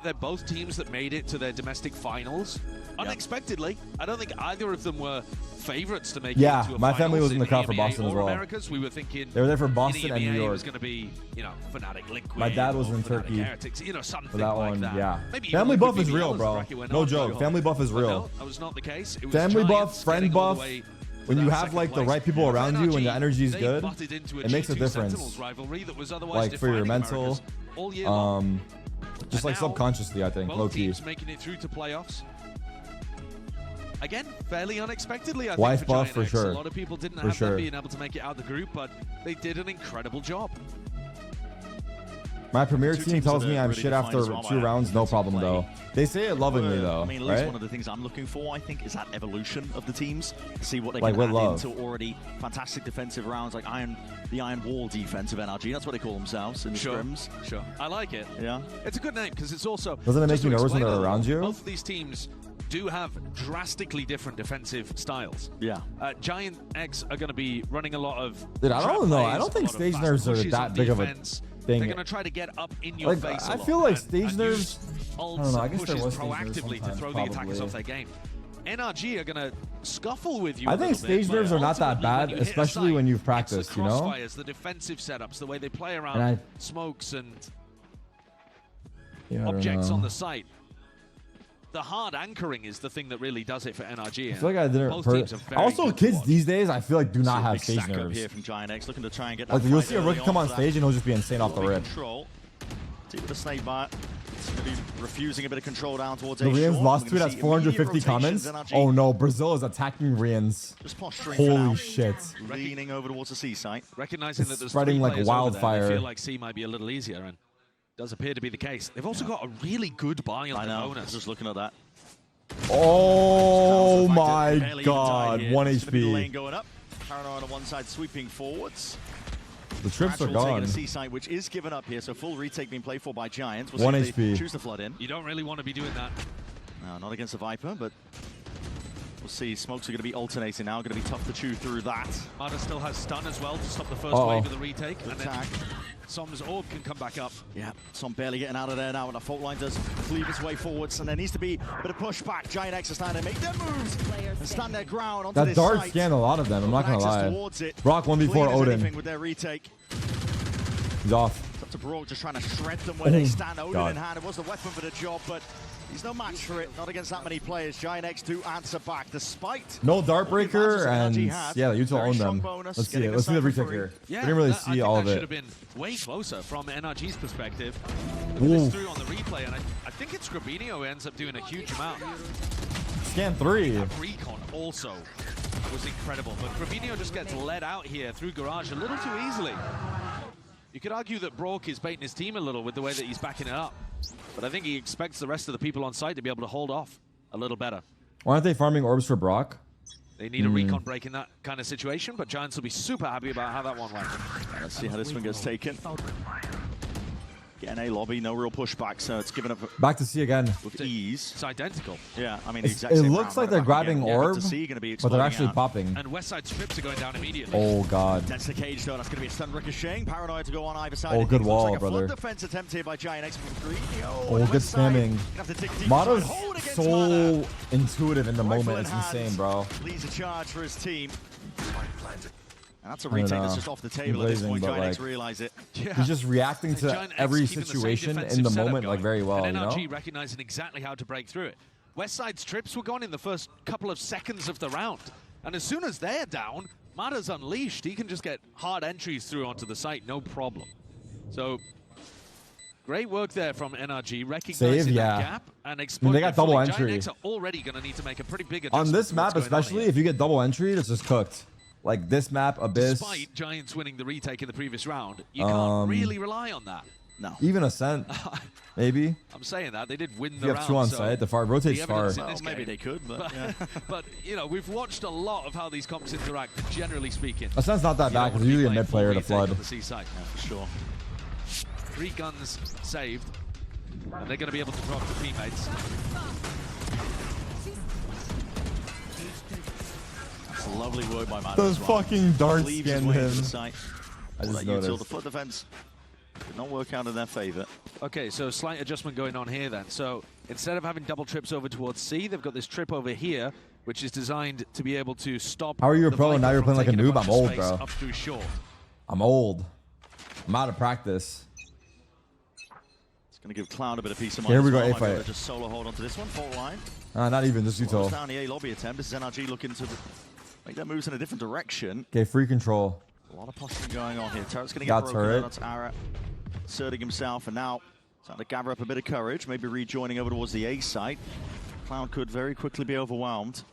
They're both teams that made it to their domestic finals unexpectedly. I don't think either of them were favorites to make it into a my family finals was in the crowd for EMEA Boston as or well. Americas. We were thinking They were there for in Boston and EMEA New York. It was going to be, you know, Fnatic Liquid. My dad was or in Fnatic Turkey Heretics, you know, something for that like one. that. Yeah. Maybe even Family Liquid buff is BBL real, as the bro. bracket went No on. joke. Family buff is But real. no, that was not the case. It was Family buff, Giants friend getting all the buff. way When to you that have second like the place. right people around you and the NRG, energy is they good, butted into it makes a G2 difference. Sentinels rivalry that was otherwise Like for your defining mental, Americas all year long. just like now, subconsciously, I think, both low key. teams making it through to playoffs. Again, fairly unexpectedly, I Wife think, buff for for Giant X. sure. A lot of people didn't For have sure. them being able to make it out of the group, but they did an incredible job. My premier Two team teams tells that me are I'm really shit defined after as well 2 by rounds, no problem play. though. They say it lovingly though, I mean, at least right? one of the things I'm looking for, I think, is that evolution of the teams. See what they Like can with add love. into already fantastic defensive rounds, like the Iron Wall defense of NRG. That's what they call themselves in the scrims. Sure. I like it. Yeah. It's a good name because it's also. Doesn't it make just you to nervous when explain they're that, around you? Both of these teams do have drastically different defensive styles. Yeah. Giant X are going to be running a lot of. Dude, I trap don't know. I plays, don't think a lot of stage fast nerves are pushes that on big of a defense. thing. They're going to try to get up in your Like, face. I a lot feel like and stage use nerves. ults I don't know. I and guess there pushes was stage nerves proactively to sometimes, throw the attackers probably. off their game. NRG are going to scuffle with you. I a think little bit, stage but nerves are not that ultimately, when bad, you hit a especially site, when you've it's practiced, the you know? crossfires, the defensive setups, the way they play around And smokes and Yeah, I don't objects know. on the site. The hard anchoring is the thing that really does it for NRG. I feel like I didn't. Both teams are very Also, good to kids watch. these days, I feel like do not have Big stage stack up nerves. here from Giant X, looking to try and get that Like you'll fight see a early rookie come on for that. stage and he'll just be insane off the Lovely rip. Control. See with the snake bite. It's going to be refusing a bit of control down towards The A Rians short. lost We're to it. gonna That's see 450 immediate comments. rotations, Oh NRG no, Brazil is attacking Rians. just posturing for Holy now. shit. Leaning over towards the C site. Recognizing It's that there's spreading 3 like players over there, wildfire. they feel like C might be a little easier, and does appear to be the case. They've also got a really good buy on I the know. bonus. Just looking at that. Oh my Barely even god, tied here. 1 It's gonna be the lane HP. going up. Paranoid on one side, sweeping forwards. The trips are Gradual taking gone. a C site, which is given up here, so full retake being played for by Giants. We'll 1 see if they HP. choose to flood in. You don't really want to be doing that. No, not against the Viper, but we'll see. Smokes are going to be alternating now. Going to be tough to chew through that. Mada still has stun as well to stop the first Uh-oh. wave of the retake. And then Attack. Som's orb can come back up. Yeah, Som barely getting out of there now, and the fault line does cleave its way forwards, and there needs to be a bit of pushback. Giant X is starting to make their moves and stand their ground onto That this dart site. scanned a lot of them, I'm not gonna Access lie. towards it. Brock 1v4 Clean as Odin. anything with their retake. He's off. It's up to Brock just trying to shred them where they Oh, stand. Odin God. in hand. It was the weapon for the job, but he's no match for it. Not against that many players. Giant X do answer back, despite No dart breaker, and NRG had. yeah, Utah Very owned strong them. bonus, Let's see getting it. the Let's see the cypher retake free. here. Yeah, We didn't really I see think all that of should it. have been way closer from NRG's perspective. Look at Ooh. this through on the replay, and I think it's Grabinho who ends up doing a huge amount. Scan 3. That recon also was incredible, but Grabinho just gets led out here through Garage a little too easily. You could argue that Brock is baiting his team a little with the way that he's backing it up, but I think he expects the rest of the people on site to be able to hold off a little better. Why aren't they farming orbs for Brock? They need a recon break in that kind of situation, but Giants will be super happy about how that one went. Let's see how this one gets taken. Getting a lobby, no real pushback, so it's given up Back to C again. with ease. It's identical. Yeah, I mean, the It exact same looks round, like right they're back grabbing again. Yeah, good orb, to see, gonna be but they're exploding actually out. popping. And Westside strips are going down immediately. Oh god. That's the cage though, that's going to be a stun ricocheting. Paranoid to go on either side. Oh, It good looks wall, like a brother. flood defense attempt here by Giant X from Green. Oh, good spamming. Mata's Mata's so intuitive in the Rifle moment. in It's hand. insane, bro. Leads a charge for his team. And that's a I don't retake that's know. just off the He's table at this blazing, point. but, Giant X like, realize it. He's just reacting to Giant X every keeping the same situation in defensive the setup moment going. like very well, and you know? NRG recognizing exactly how to break through it. Westside's trips were gone in the first couple of seconds of the round. And as soon as they're down, Mata's unleashed. He can just get hard entries through onto the site, no problem. So, great work there from NRG, recognizing Save, yeah. that gap and I mean, exploiting they got it fully. double Giant entry. X are already going to need to make a pretty big adjustment On this to map, what's going on especially, here. if you get double entry, it's just cooked. Like this map, Abyss. Despite Giants winning the retake in the previous round, you can't really rely on that. No. Even Ascent, maybe. I'm saying that they did win the You round. have 2 on so site. The far rotates the far. evidence in Well, this maybe game- they could, but yeah. but you know, we've watched a lot of how these comps interact. Generally speaking, Ascent's not that You don't bad because wanna be usually a playing mid player to full retake flood. on the seaside. Yeah, for sure. 3 guns saved, and they're going to be able to drop the teammates. That's lovely work by Mad. Those fucking darts scanned him. I just noticed. noticed. The foot defense did not work out in their favor. Okay, so slight adjustment going on here then. So instead of having double trips over towards C, they've got this trip over here, which is designed to be able to stop. How are you a the pro and now Viper you're from playing like a taking noob? bunch I'm of old, space bro. Up through short. I'm old. I'm out of practice. It's going to give Cloud a bit of peace of mind. Here we as go, well. A Might be able fight. to just solo hold onto this one. Fault line. Not even, just Slows Util. down the A lobby attempt. This is NRG looking to make their moves in a different direction. Okay, free control. A lot of posturing going on here. Turret's going to get Got broken. turret. That's Ara asserting himself, and now trying to gather up a bit of courage, maybe rejoining over towards the A site. Cloud could very quickly be overwhelmed.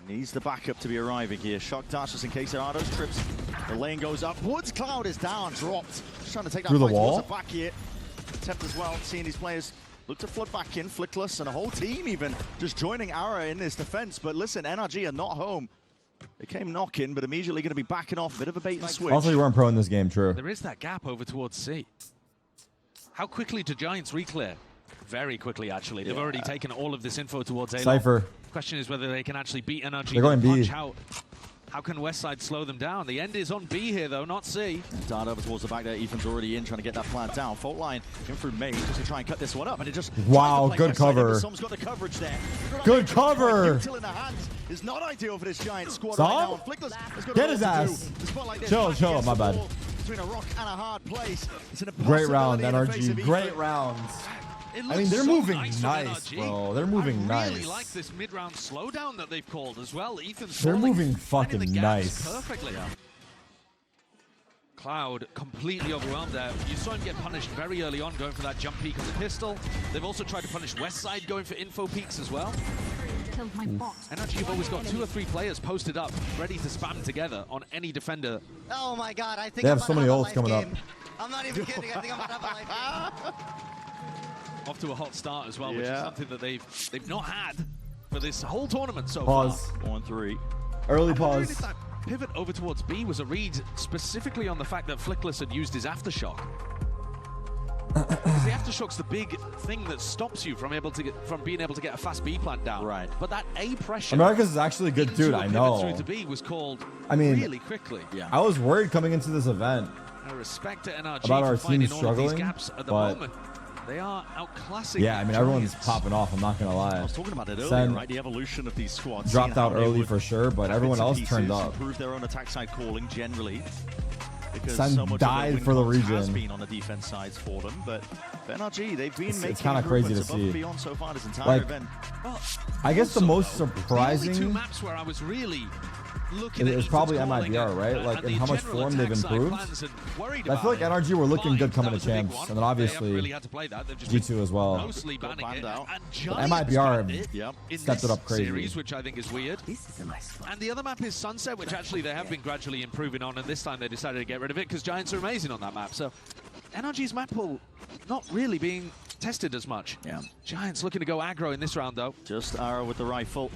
Needs the backup to be arriving here. Shock dash just in case there are those trips. The lane goes up. Woods Cloud is down, dropped. Just trying to take that Through the fight wall? towards the back here. Attempt as well, seeing these players look to flood back in. Flickless and a whole team even just joining Ara in this defense. But listen, NRG are not home. They came knocking, but immediately going to be backing off. A bit of a bait and switch. Also, you weren't pro in this game, true. There is that gap over towards C. How quickly do Giants reclear? Very quickly, actually. They've already taken all of this info towards A. Cypher. Question is whether they can actually beat NRG. They're going B. How can Westside slow them down? The end is on B here, though, not C. Dart over towards the back there. Ethan's already in, trying to get that plant down. Fault line in through main just to try and cut this one up, and it just Wow, tries to play good Westside in, cover. but Som's got the coverage there. Good cover. Util in the hands is not ideal for this Giant squad Som? right now. And Flickless has got Get a his lot to ass. do. The spot like this, Chill, back chill, against my the bad. wall Between a rock and a hard place. It's an Great round, impossibility in the face NRG. of Great Ethan. rounds. It I mean, looks they're so moving nice, nice, from NRG. bro. They're moving I really nice. like this mid-round slowdown that they've called as well. Ethan's They're falling, moving finding the fucking gaps nice. perfectly. Cloud completely overwhelmed there. You saw him get punished very early on going for that jump peek on the pistol. They've also tried to punish Westside going for info peeks as well. NRG have always got 2 or 3 players posted up, ready to spam together on any defender. Oh my god, I think They I'm have so about many to have a ults life coming up. game. I'm not even kidding, I think I'm about to have a life game. Off to a hot start as well, which is Yeah. something that they've not had for this whole tournament so Pause. far. 4-3. Early I'm wondering pause. if that pivot over towards B was a read specifically on the fact that Flickless had used his aftershock. Because the aftershock's the big thing that stops you from being able to get a fast B plant down. Right. But that A pressure. America's is actually a good into dude, a I pivot know. Through to B was called I mean, really quickly. Yeah. I was worried coming into this event I respect to NRG about for our finding team all of these struggling, gaps at the but moment. They are outclassing. yeah, I mean, everyone's Giants. popping off. I'm not gonna lie. I was talking about it earlier, Sen right? The evolution of these squads. dropped seeing how out they early would for sure, but tap everyone into else turned pieces, up. Improve their own attack side calling generally. Because Sen so much died of their for the win has region. been on the defense sides for them, but for NRG, they've been It's making kinda crazy to improvements above and see. beyond so far this entire Like, event. Well, I guess the also, most though, The only 2 surprising maps where I was really looking it at was Ethan's probably calling MIBR, and- right? Like, and in the how much general form they've attack side improved. plans and worried I feel like about it. NRG were looking good Fine, coming that to was a big champs, one. and then They haven't obviously really had to play that. They've just G2 as well. mostly Got banning it. banned out. And But Giants MIBR banned it Yep. in stepped this it up crazy. series, which I think is weird. And the other map is Sunset, which actually they have been gradually improving on, and this time they decided to get rid of it because Giants are amazing on that map. So NRG's map pool not really being tested as much. Yeah. Giants looking to go aggro in this round, though. Just Ara with the rifle.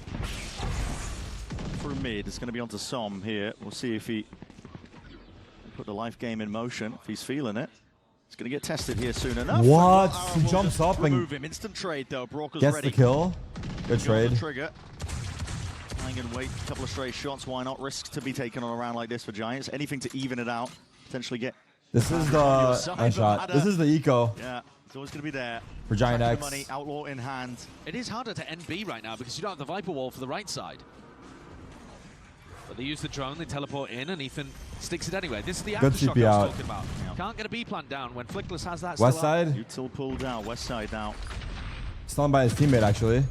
Through mid, it's going to be onto Som here. We'll see if he put the life game in motion, if he's feeling it. He's going to get tested here soon enough. What? Ara He will jumps just up and remove him. Instant trade though. Brocker's gets ready. the kill. Good Go on the trade. trigger. Hang and wait. A couple of stray shots. Why not? Risks to be taken on a round like this for Giants. Anything to even it out. Potentially get. This is the nice shot. This is the eco Yeah, it's always going to be there. for Giant Tracking X. the money, outlaw in hand. It is harder to end B right now because you don't have the Viper wall for the right side. But they use the drone, they teleport in, and Ethan sticks it anyway. This is the Good aftershock CP I out. was talking about. Can't get a B plant down when Flickless has that West still up. side, Util pulled out. West side now. stunned by his teammate actually.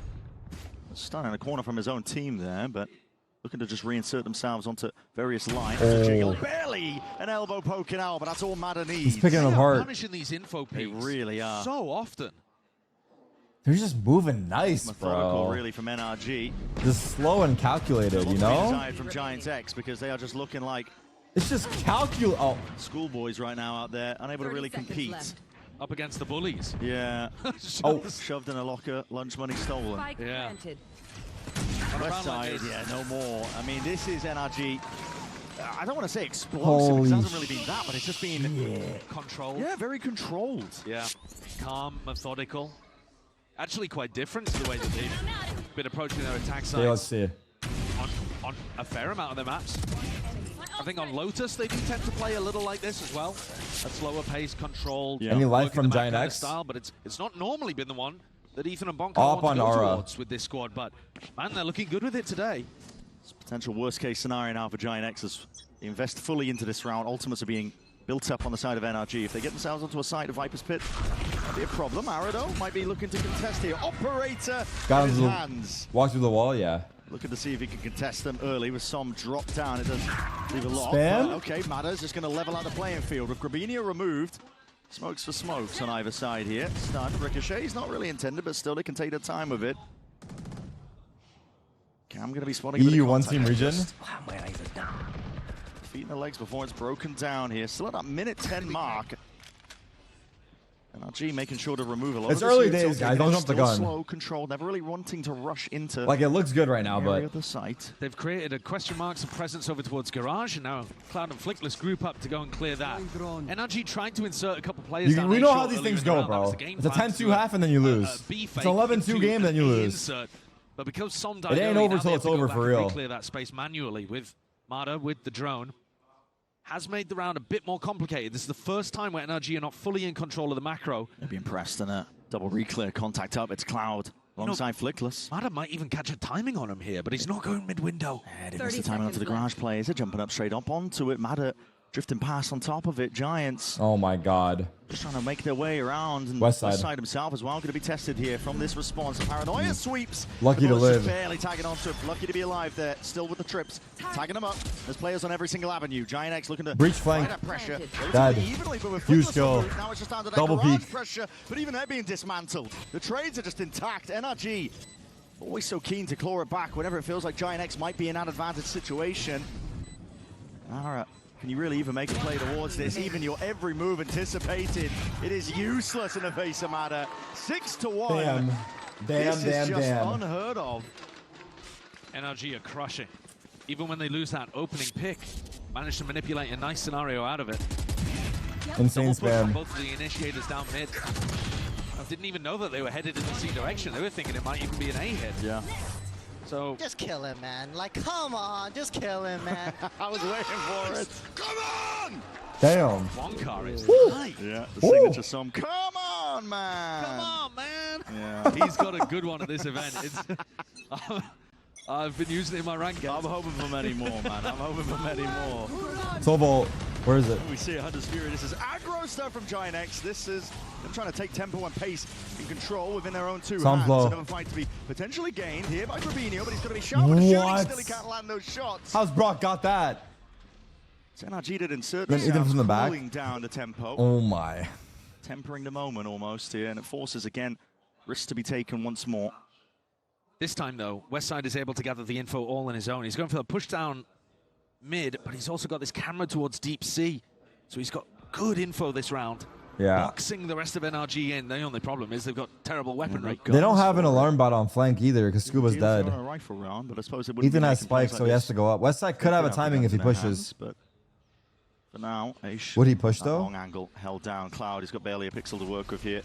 Stunned in a corner from his own team there, but looking to just reinsert themselves onto various lines. Oh. Jiggle barely an elbow poking out, but that's all Madden needs. He's picking They them are apart. punishing these info They peaks really are. so often. They're just moving nice, Methodical, bro. really, from NRG. Just slow and calculated, you Lots to be know? desired from Giants X because they are just looking like It's just calculate. Oh, schoolboys right now out there, unable to really compete. Up against the bullies. Yeah. Shoved in a locker, lunch money stolen. Yeah. West side, yeah, no more. I mean, this is NRG. I don't want to say explosive, because it hasn't really been that, but it's just been controlled. Yeah, very controlled. Yeah, calm, methodical. Actually quite different to the way that they've been approaching their attack sides. Okay, let's see. On a fair amount of their maps. I think on Lotus they do tend to play a little like this as well. A slower pace, controlled. Any life from Giant X? Style, but it's not normally been the one that Ethan and Bonka Up want to on go Aura. towards with this squad. But man, they're looking good with it today. It's a potential worst case scenario now for Giant X as they invest fully into this round. Ultimates are being built up on the side of NRG. If they get themselves onto a side of Viper's Pit, that'd be a problem. Arado might be looking to contest here. Operator Got in his him hands. Walk through the wall, yeah. Looking to see if he can contest them early with some drop down. It does leave a lot. Spam? Okay, Matters just going to level out the playing field. With Grabinio removed, smokes for smokes on either side here. Stun, Ricochet, he's not really intended, but still they can take their time with it. Cam going to be spotting EU one team region. Feet in the legs before it's broken down here. Still at that minute 10 mark. NRG making sure to remove a lot. It's early days, guys. Don't jump the gun. Slow control, never really wanting to rush into. Like, it looks good right now, but the site. They've created a question marks of presence over towards Garage, and now Cloud and Flickless group up to go and clear that. NRG trying to insert a couple players down. We know how these things go, bro. It's a 10-2 half and then you lose. It's an 11-2 game, then you lose. But because Som it ain't over till it's over for real. Clear that space manually with Mada with the drone. Has made the round a bit more complicated. This is the first time where NRG are not fully in control of the macro. They'd be impressed in a double reclear contact up. It's Cloud alongside Flickless. Mada might even catch a timing on him here, but he's not going mid-window. They missed the timing onto the Garage players. They're jumping up straight up onto it. Mada drifting past on top of it. Giants. Oh my God. Just trying to make their way around. And West side himself as well. Going to be tested here from this response. Paranoia sweeps. Lucky to live. Barely tagging onto it. Lucky to be alive there. Still with the trips. Tagging them up. There's players on every single avenue. Giant X looking to breach flank. That pressure. Dead. Evenly, but with Huge kill. Now it's just down to that Double peek. pressure. But even they're being dismantled. The trades are just intact. NRG always so keen to claw it back whenever it feels like Giant X might be in an advantage situation. Alright. Can you really even make a play towards this? Even your every move anticipated, it is useless in the face of Mada. 6-1. This is just unheard of. NRG are crushing. Even when they lose that opening pick, managed to manipulate a nice scenario out of it. Insane spam. Both of the initiators down mid. I didn't even know that they were headed in the C direction. They were thinking it might even be an A hit. Yeah. So just kill him, man. Like, come on, just kill him, man. I was waiting for it. Come on! Damn. Wonkar is nice. Yeah, the signature song. Come on, man. Come on, man. Yeah. He's got a good one at this event. It's, I've been using it in my rank. I'm hoping for many more, man. I'm hoping for many more. Soul where is it? We see 100 Fury. This is aggro stuff from Giant X. This is them trying to take tempo and pace and control within their own two hands. Low. Another fight to be potentially gained here by Grabinio, but he's going to be shot with a shooting. Still he can't land those shots. How's Brock got that? So NRG did insert then even from the back. Cooling down the tempo. Oh my. Tempering the moment almost here, and it forces again risks to be taken once more. This time though, Westside is able to gather the info all on his own. He's going for the push down mid, but he's also got this camera towards deep C. So he's got good info this round. Yeah. Boxing the rest of NRG in. The only problem is they've got terrible weaponry. They don't have an alarm bot on flank either because Scuba's dead. A rifle round, but I suppose it Ethan has spikes, so he has to go up. Westside could have a timing if he pushes. Hands, but for now, would he push though? Long angle held down. Cloud, he's got barely a pixel to work with here.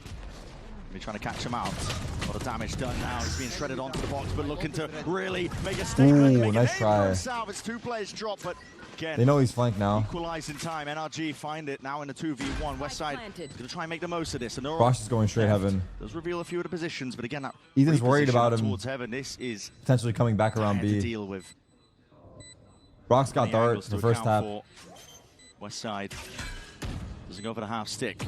He's trying to catch him out. A lot of damage done now. He's being shredded onto the box, but looking to really make a statement. Ooh, nice try. It's two players drop, but again, they know he's flanked now. Equalize in time. NRG find it now in the 2v1. Westside going to try and make the most of this. And Rosh is going straight heaven. Does reveal a few of the positions, but again, that Ethan's worried about him towards heaven. This is potentially coming back around B. To deal with. Brock's got dart the first tap. Westside doesn't go for the half stick.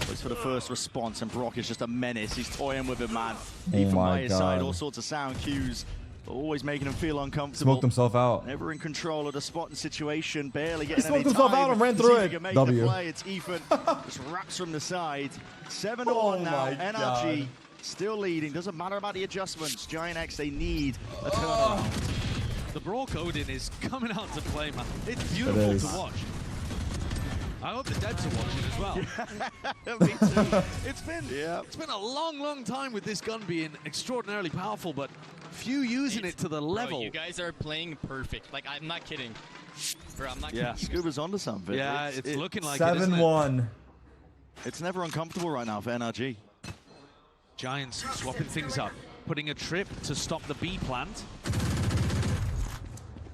Goes for the first response, and Brock is just a menace. He's toying with him, man. Even by his side, all sorts of sound cues, but always making him feel uncomfortable. Smoked himself out. Never in control of the spot and situation, barely getting any time. He smoked himself out and ran through it. W. Play. It's Ethan, just wraps from the side. 7-1 now. NRG still leading. Doesn't matter about the adjustments. Giant X, they need a turnaround. The Brock Odin is coming out to play, man. It's beautiful to watch. I hope the devs are watching as well. Me too. It's been a long time with this gun being extraordinarily powerful, but few using it to the level. Bro, you guys are playing perfect. Like, I'm not kidding. Bro, I'm not kidding. Yeah, Scuba's onto something. Yeah, it's looking like 7-1. It's never uncomfortable right now for NRG. Giants swapping things up, putting a trip to stop the B plant,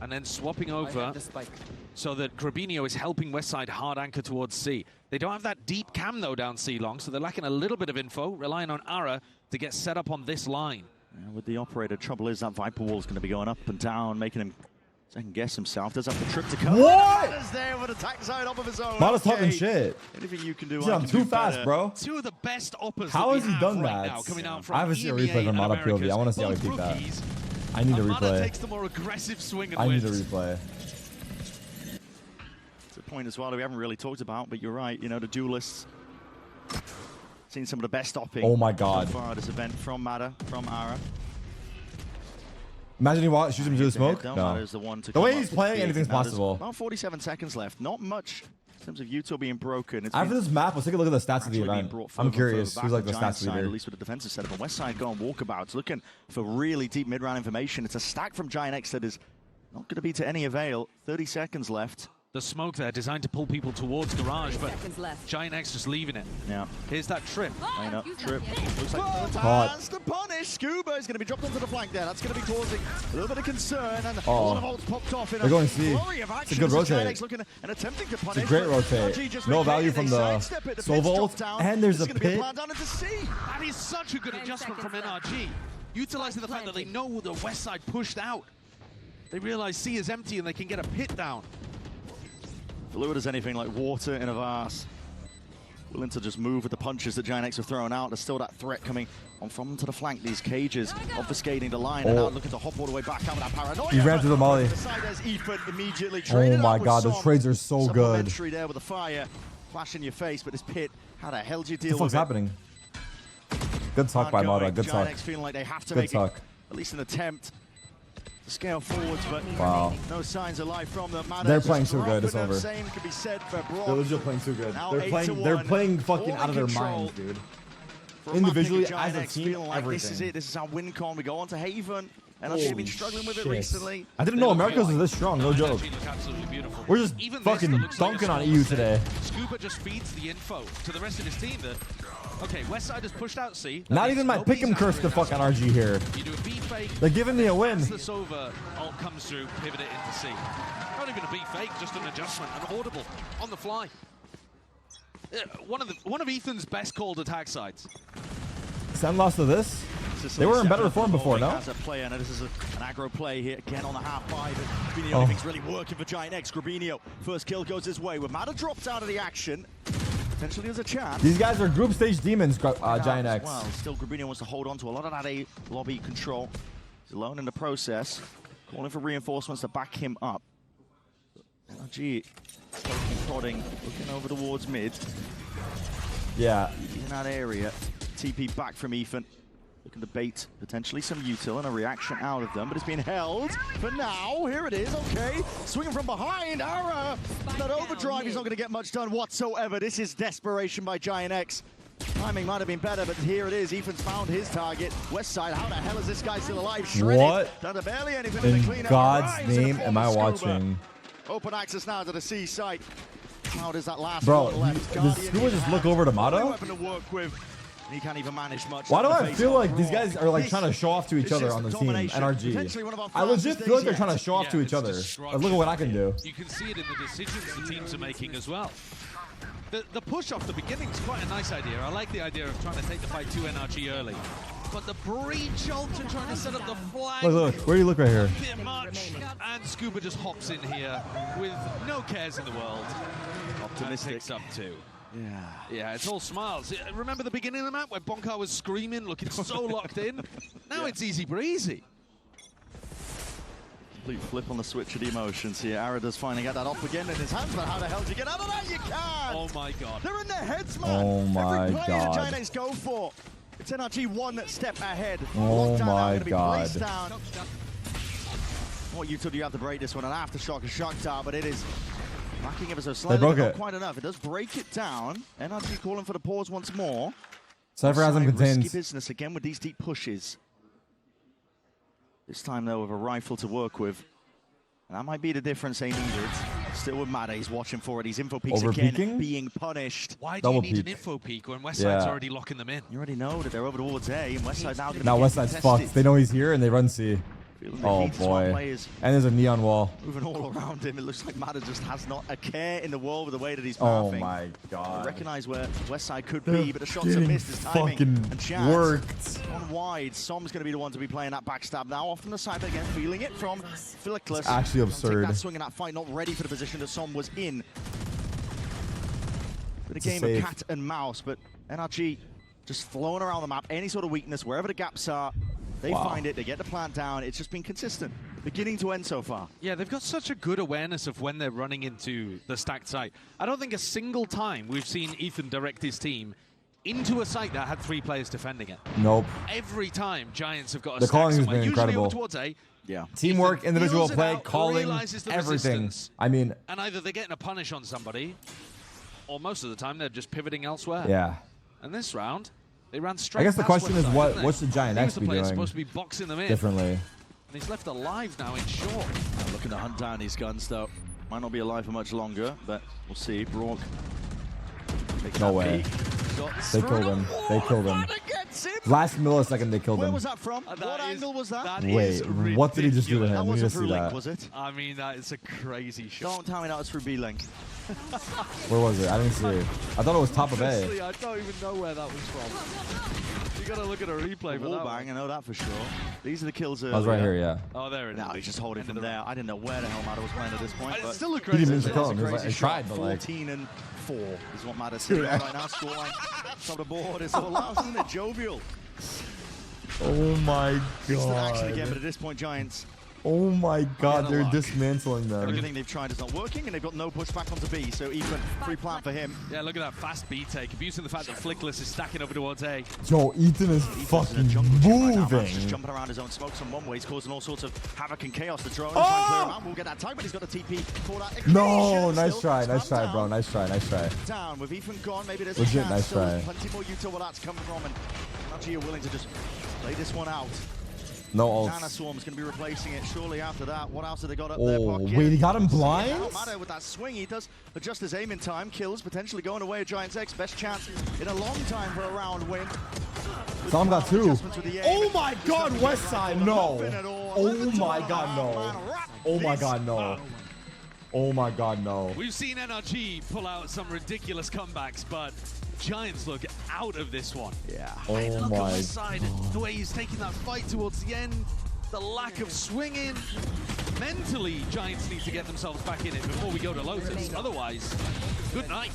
and then swapping over so that Grabinho is helping Westside hard anchor towards C. They don't have that deep cam though down C long, so they're lacking a little bit of info, relying on Ara to get set up on this line. Yeah, with the operator, trouble is that Viper wall's going to be going up and down, making him second guess himself. Does have the trip to come. What? Mada's there with attack zone off of his own. Mada's talking shit. Anything you can do. He's on too fast, bro. Two of the best uppers. How has he done right that? now, coming out from I haven't seen a replay from Mada POV. I want to see how he beat that. I need a replay. Takes the more aggressive swing and I need wins. a replay. It's a point as well that we haven't really talked about, but you're right. You know, the duelists. Seen some of the best opping. Oh my god. So far at this event from Mada, from Ara. Imagine he shoots him to the smoke. No. The way he's playing, anything's possible. About 47 seconds left. Not much in terms of Util being broken. After this map, let's take a look at the stats of the event. I'm curious who's like the stats leader. At least with the defensive setup. On West Side, go on walkabouts, looking for really deep mid-round information. It's a stack from Giant X that is not going to be to any avail. 30 seconds left. The smoke there designed to pull people towards Garage, but Giant X just leaving it. Yeah. Here's that trip. Line up, trip. Looks like another chance to punish. Scuba is going to be dropped onto the flank there. That's going to be causing a little bit of concern. And a lot of ults popped off in They're going C. It's a good rotate. And attempting to punish. It's a great rotate. No value from the Sova ult. And there's a pit. That is such a good adjustment from NRG. Utilizing the fact that they know the West Side pushed out. They realize C is empty and they can get a pit down. Fluid as anything like water in a vase. Willing to just move with the punches that Giant X are throwing out. There's still that threat coming on from to the flank. These cages obfuscating the line and now looking to hop all the way back out with that paranoia. He ran to the molly. Oh my god, those trades are so good. There with the fire, flash in your face, but this pit, how the hell do you What deal the fuck's with happening? Good talk by Mada. Good talk. Giant X feeling like they have to Good make talk. at least an attempt to scale forwards, but no signs of life from them. They're playing so good. It's over. Same could be said for Brock. They're legit playing too good. Now They're playing fucking out of their minds, dude. Individually, as a team, like everything. This is it. This is our win con. We go on to Haven. And I've been struggling with it recently. I didn't know Americas was this strong, no joke. We're just fucking dunking on EU today. Scuba just feeds the info to the rest of his team that, okay, Westside has pushed out C. Not even my pick 'em curse could fuck NRG here. You do a B fake. They're giving me a win. As the Sova ult comes through, pivot it into C. Not even a B fake, just an adjustment, an audible, on the fly. One of Ethan's best called attack sides. Sen lost to this? They were in better form before, no? As a player, now this is an aggro play here again on the half five. Been the only thing's really working for Giant X. Grabinho, first kill goes his way. With Mada dropped out of the action, potentially there's a chance. These guys are group stage demons, Giant X. Well, still Grabinho wants to hold on to a lot of that A lobby control. He's alone in the process, calling for reinforcements to back him up. NRG prodding, looking over towards mid. Yeah. In that area, TP back from Ethan. Looking to bait potentially some util and a reaction out of them, but it's been held for now. Here it is, okay. Swinging from behind, Ara. That overdrive, he's not going to get much done whatsoever. This is desperation by Giant X. Timing might have been better, but here it is. Ethan's found his target. Westside, how the hell is this guy still alive? Shredded. What Done barely anything to clean in up. God's name am I watching? Open access now to the C site. How does that last Bro, one left? does Scuba just look over to Mada? Weapon to work with. He can't even manage much. Why do I feel like these guys are like trying to show off to each other on the team, NRG? I legit feel like they're trying to show off to each other. Like, look at what I can do. You can see it in the decisions the teams are making as well. The push off the beginning is quite a nice idea. I like the idea of trying to take the fight to NRG early. But the breach ult and trying to set up the flag. Look, where do you look right here? A bit much. And Scuba just hops in here with no cares in the world. Optimistic. Picks up two. Yeah. Yeah, it's all smiles. Remember the beginning of the map where Bonkar was screaming, looking so locked in? Now it's easy breezy. Complete flip on the switch of the emotions here. Ara does finally get that up again in his hands, but how the hell do you get out of that? You can't! Oh my god. They're in their heads, man. Oh my Every player god. Giant X go for. It's NRG one step ahead. Oh Lockdown my now gonna be god. placed down. What you do you have to break this one? An aftershock, a shock tower, but it is lacking ever so They slightly, broke but not it. quite enough. It does break it down. NRG calling for the pause once more. Cypher has them Risky contained. business again with these deep pushes. This time, though, with a rifle to work with. And that might be the difference they needed. Still with Mada, he's watching for it. He's info peeks again, Over-peeking? being punished. Why do Double you need peek. an info peek when Westside's Yeah. already locking them in? You already know that they're over towards A, and Westside now going to Now be Westside's contested. fucked. They know he's here and they run C. Feeling the Oh heat, smart boy. players And there's a neon wall. moving all around him. It looks like Mada just has not a care in the world with the way that he's Oh pathing. my god. I recognize where Westside could They're be, but the shots have getting missed his timing fucking and chance. worked. On wide, Som's going to be the one to be playing that backstab now. Off from the side, but again, feeling it from Philoclus. It's actually absurd. Take that swing in that fight, not ready for the position that Som was in. But a It's a game of save. cat and mouse, but NRG just flowing around the map. Any sort of weakness, wherever the gaps are, they Wow. find it, they get the plant down. It's just been consistent, beginning to end so far. Yeah, they've got such a good awareness of when they're running into the stacked site. I don't think a single time we've seen Ethan direct his team into a site that had 3 players defending it. Nope. Every time Giants have got a The stack calling has somewhere, been usually incredible. over towards A, Yeah. Teamwork, Ethan individual feels it play, out, calling, realizes the everything. resistance, I mean, and either they're getting a punish on somebody, or most of the time they're just pivoting elsewhere. yeah. And this round, they ran straight. I guess the past question is Westside, didn't they? what's the Giant He X was the be player doing supposed to be boxing them in differently? And he's left alive now in short. Looking to hunt down these guns, though. Might not be alive for much longer, but we'll see. Brock. No way. They killed him. They killed him. Last millisecond, they killed Where him. was that from? What angle was that? Wait, what did he just do to That him? We need to wasn't see through Link, that. was it? I mean, that is a crazy shot. Don't tell me that was through B-Link. Where was it? I didn't see it. I thought it was top of Honestly, A. I don't even know where that was from. You gotta look at a replay for that Wallbang, one. I know that for sure. These are the kills I was right here, yeah. Oh, there it is. No, he's just holding End from of the there. I didn't know where the hell Mada was playing at this point. It's But still a He crazy didn't shot. kill him. It's a He crazy tried, shot. but like. 14-4 is what Mada's sitting on right now. Scoreline top of the board. It's all out, isn't it? Jovial. Oh my It's not action again, but god. at this point, Giants, Oh my god, they're luck. dismantling them. everything they've tried is not working, and they've got no pushback onto B, so even free plant for him. Yeah, look at that fast B take. Abusing the fact that Flickless is stacking over towards A. Yo, Ethan is Ethan's in a fucking jungle gym right now. Man's just moving. jumping around his own smokes on one way. He's causing all sorts of havoc and chaos. The drone trying to clear him out. We'll get that tag, but he's got a TP for that. No, Ignition nice still. try, nice Stand try, bro. down. Nice try, nice try. Down with Ethan gone. Maybe there's Legit a chance. nice Still try. plenty more util where that's coming from, and Naji are willing to just play this one out. No Nana ults. Swarm's going to be replacing it shortly after that. What else have they got up their Oh, pocket? wait, he got him See it blind? now. Mado with that swing, he does adjust his aim in time. Kills, potentially going away at Giants X. Best chance in a long time for a round win. Sam got two. Adjustments with the aim. Oh my god, Westside, no. Nothing at all. Oh my god, no. Oh my god, no. Oh my god, no. We've seen NRG pull out some ridiculous comebacks, but Giants look out of this one. Yeah. Oh Look on my this side, the way he's taking that fight towards the end, the lack of swinging. Mentally, Giants need to get themselves back in it before we go to Lotus. Otherwise, good night.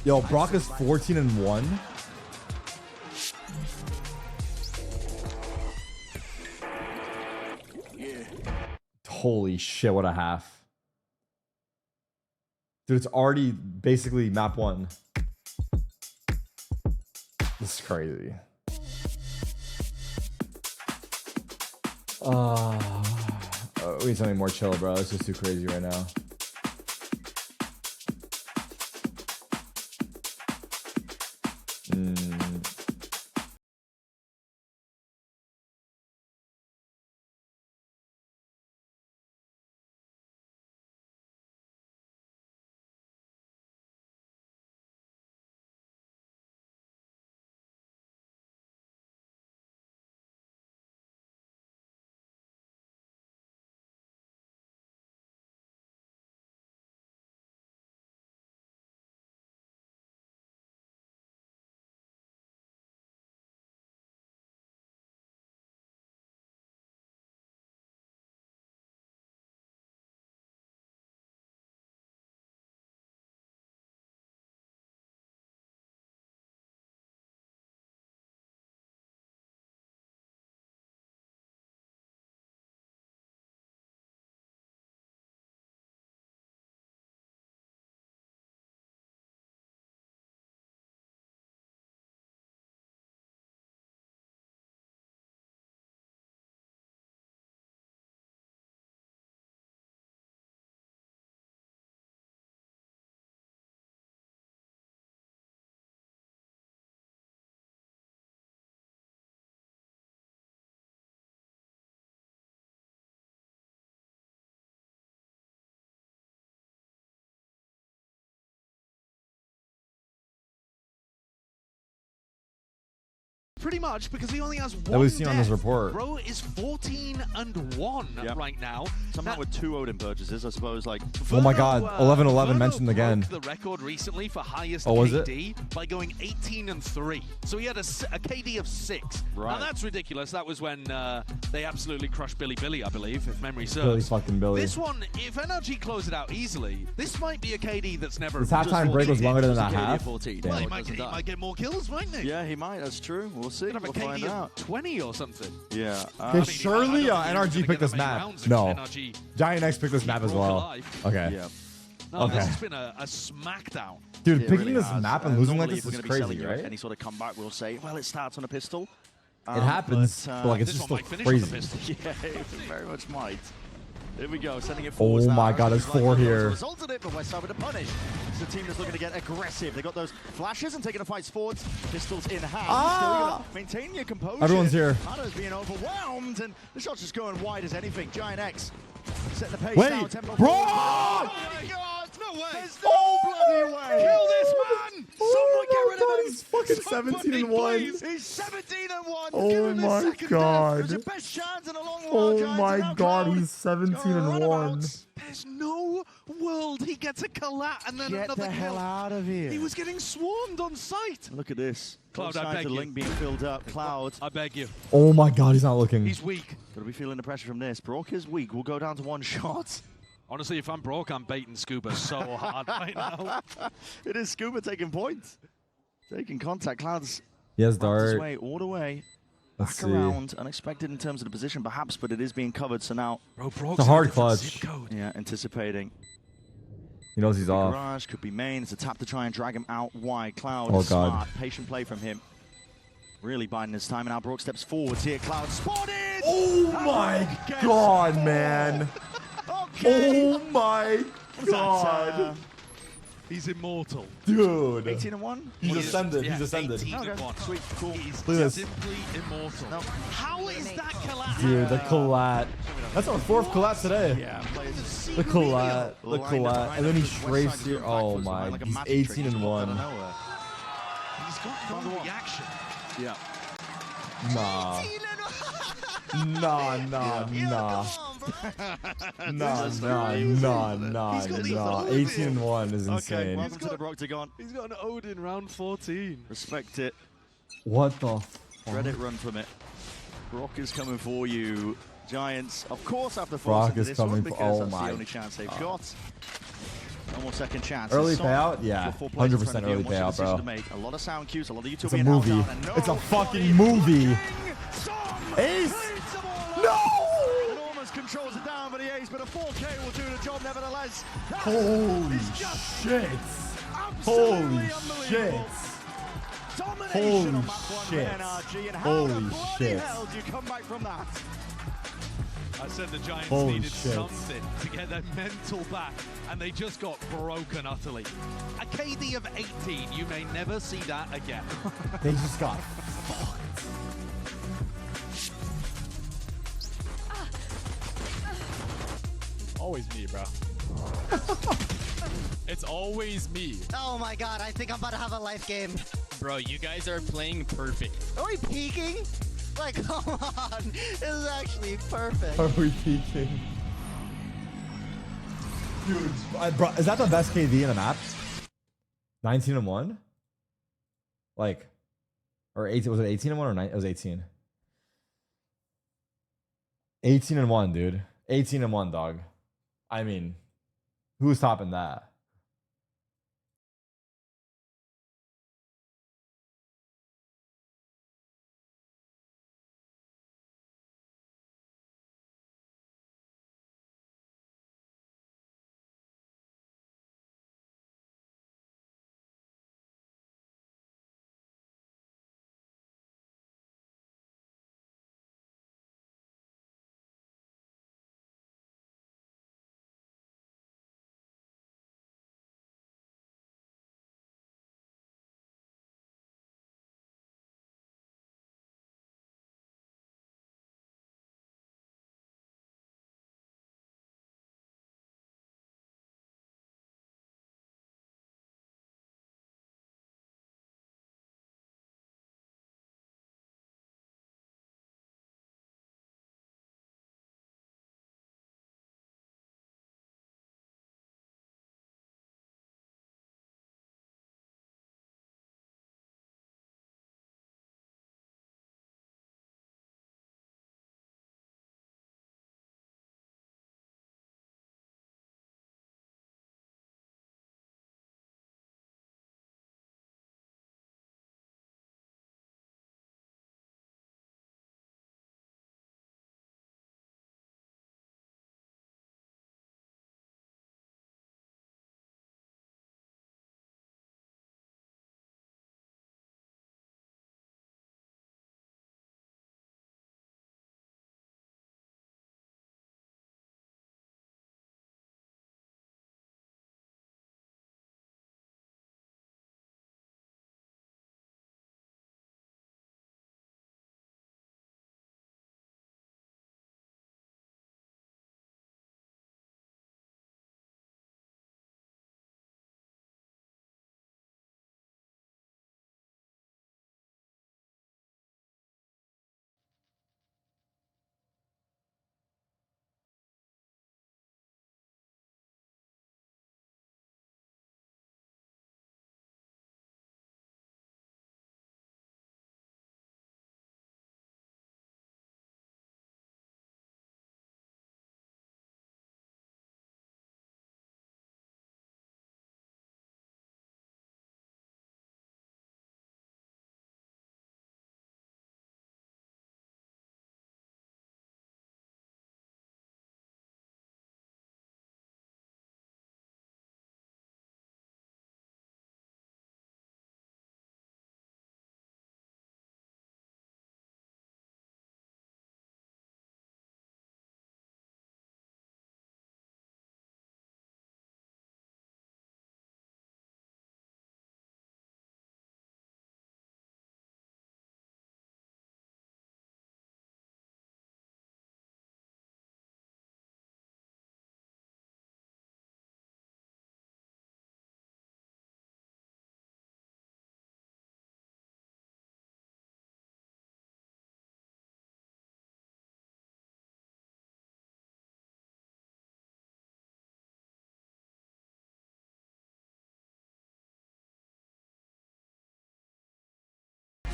Yo, Brock is 14-1. Holy shit, what a half. Dude, it's already basically map 1. This is crazy. We need something more chill, bro. It's just too crazy right now. pretty much, because he only has one That we've seen on this death. report. Bro is 14-1 right now. Somehow with 2 Odin purchases, I suppose. Like, Oh my God, 11-11 mentioned broke again. the record recently for highest Oh, was it? KD by going 18-3. So he had a KD of 6. Right. Now that's ridiculous. That was when they absolutely crushed Billy, I believe, if memory serves. Billy fucking Billy. This one, if NRG close it out easily, this might be a KD that's never. This halftime break was longer than that half. 14. Well, Damn. he might get more kills, mightn't he? Yeah, he might. That's true. We'll see. Have a We'll find KD out. of 20 or something. Yeah. Okay, surely I don't think NRG picked they're this gonna map. make rounds if No. NRG Giant X picked this map as broke well. alive. Okay. Yeah. No, Okay. this has been a smackdown. Dude, It picking really this has. map and losing like Normally, this if we're is gonna be crazy, selling you right? Any sort of comeback, we'll say, well, it starts on a pistol. It happens, but like it's this just one still might finish on the crazy. pistol. Yeah, it very much might. Here we go, sending it Oh forwards now. my God, there's 4 here. Resulted it, but Westside with a punish. It's the team that's looking to get aggressive. They got those flashes and taking the fights forwards. Pistols in hand. Still gonna maintain your composure. Everyone's here. Hana's being overwhelmed, and the shot's just going wide as anything. Giant X setting the pace Wait, now. Tempo bro! forward. Oh my God, no way! There's no bloody way! Kill this man! Someone get rid of him! He's fucking 17-1. He's 17-1. Oh Give him his my second God. death. It's your best chance in a long while, Oh Giants. my And now God, Cloud. he's 17-1. There's no world he gets a collat and then Get another the hell kill. out of here. He was getting swarmed on sight. Look at this. Cloud, Both I sides beg of the you. link being filled up. Cloud. I beg you. Oh my God, he's not looking. He's weak. Gotta be feeling the pressure from this. Brock is weak. We'll go down to 1 shot. Honestly, if I'm broke, I'm baiting Scuba so hard right now. It is Scuba taking points. Taking contact. Cloud's Yes, his Dart. way all the way. Let's Back see. around. Unexpected in terms of the position, perhaps, but it is being covered. So now, Bro, Brock's It's a hard in different clutch. zip code. yeah, anticipating. He knows he's off. Garage could be main. It's a tap to try and drag him out wide. Cloud, Oh, God. smart, patient play from him. Really biding his time, and now Brock steps forwards here. Cloud spotted! Oh my Gets God, four. man. Okay. Oh my God. He's immortal. Dude. 18-1? He's He is- ascended. yeah, He's ascended. 18-1. Sweet, cool. He's Look at this. simply immortal. No. How is that collat? Dude, the collat. That's our 4th collat today. Yeah, players The collat. The lined up collat. behind And then him. he strafes here. Oh my. Like a He's magic trick. Just popped out of 18-1. nowhere. He's got no reaction. Yeah. Nah. Nah, nah, nah. Nah, nah. 18-1 is Okay, insane. welcome to the Broctagon. He's got an Odin round 14. Respect it. What the Credit run from it. Brock is coming for you. Giants, of course, have to Brock force into is this coming one for- because oh that's my the only chance they've got. No more second chance. Early Son, payout? Yeah, your 4 players in 100% front of you, early and what's your payout, decision bro. to make? A lot of sound cues, a lot of YouTube It's a being held movie. down, and It's a nobody fucking movie. Ace! beats them all No! up. And almost controls it down for the Ace, but a 4K will do the job nevertheless. That Holy is just shit. absolutely Holy shit. unbelievable. Domination Holy on map 1 shit. for NRG, and how Holy the bloody shit. hell do you come back from that? I said the Giants Holy needed shit. something to get their mental back, and they just got broken utterly. A KD of 18, you may never see that again. They just got fucked. Always me, bro. It's always me. Oh my God, I think I'm about to have a life game. Bro, you guys are playing perfect. Are we peeking? Like, come on. This is actually perfect. Are we peeking? Dude, bro, is that the best KD in the map? 19-1? Like, or 18? Was it 18-1 or 9? It was 18. 18-1, dude. 18-1, dog. I mean, who's topping that?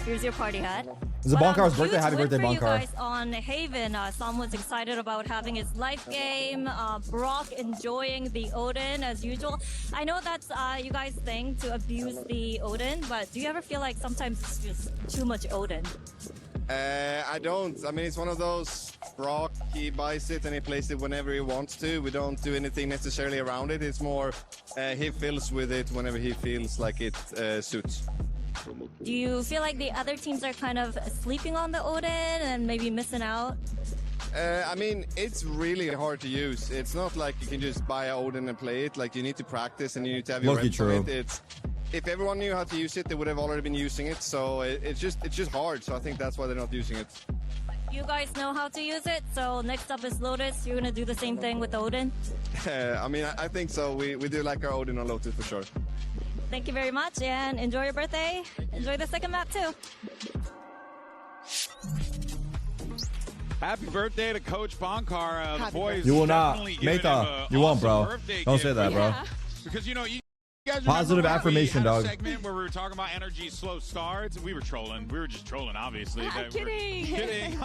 Here's your party hat. It's a Bonkar's birthday. Happy birthday, for you Bonkar. guys on Haven. Someone's excited about having his life game. Brock enjoying the Odin as usual. I know that's you guys' thing to abuse the Odin, but do you ever feel like sometimes it's just too much Odin? I don't. I mean, it's one of those. Brock, he buys it and he plays it whenever he wants to. We don't do anything necessarily around it. It's more he fills with it whenever he feels like it suits. Do you feel like the other teams are kind of sleeping on the Odin and maybe missing out? I mean, it's really hard to use. It's not like you can just buy an Odin and play it. Like, you need to practice and you need to have your reps on it. If everyone knew how to use it, they would have already been using it. So it's just hard. So I think that's why they're not using it. You guys know how to use it, so next up is Lotus. You're gonna do the same thing with Odin? I mean, I think so. We do like our Odin on Lotus for sure. Thank you very much, and enjoy your birthday. Enjoy the second map, too. Happy birthday to Coach Bonkar. The boys You will not. definitely giving him Meta, a you won't, awesome bro. birthday Don't gift. say that, bro. Because, you know, you guys Positive remember when affirmation, we had dog. a segment where we were talking about energy's slow starts. We were trolling. We were just trolling, obviously. I'm kidding. Kidding.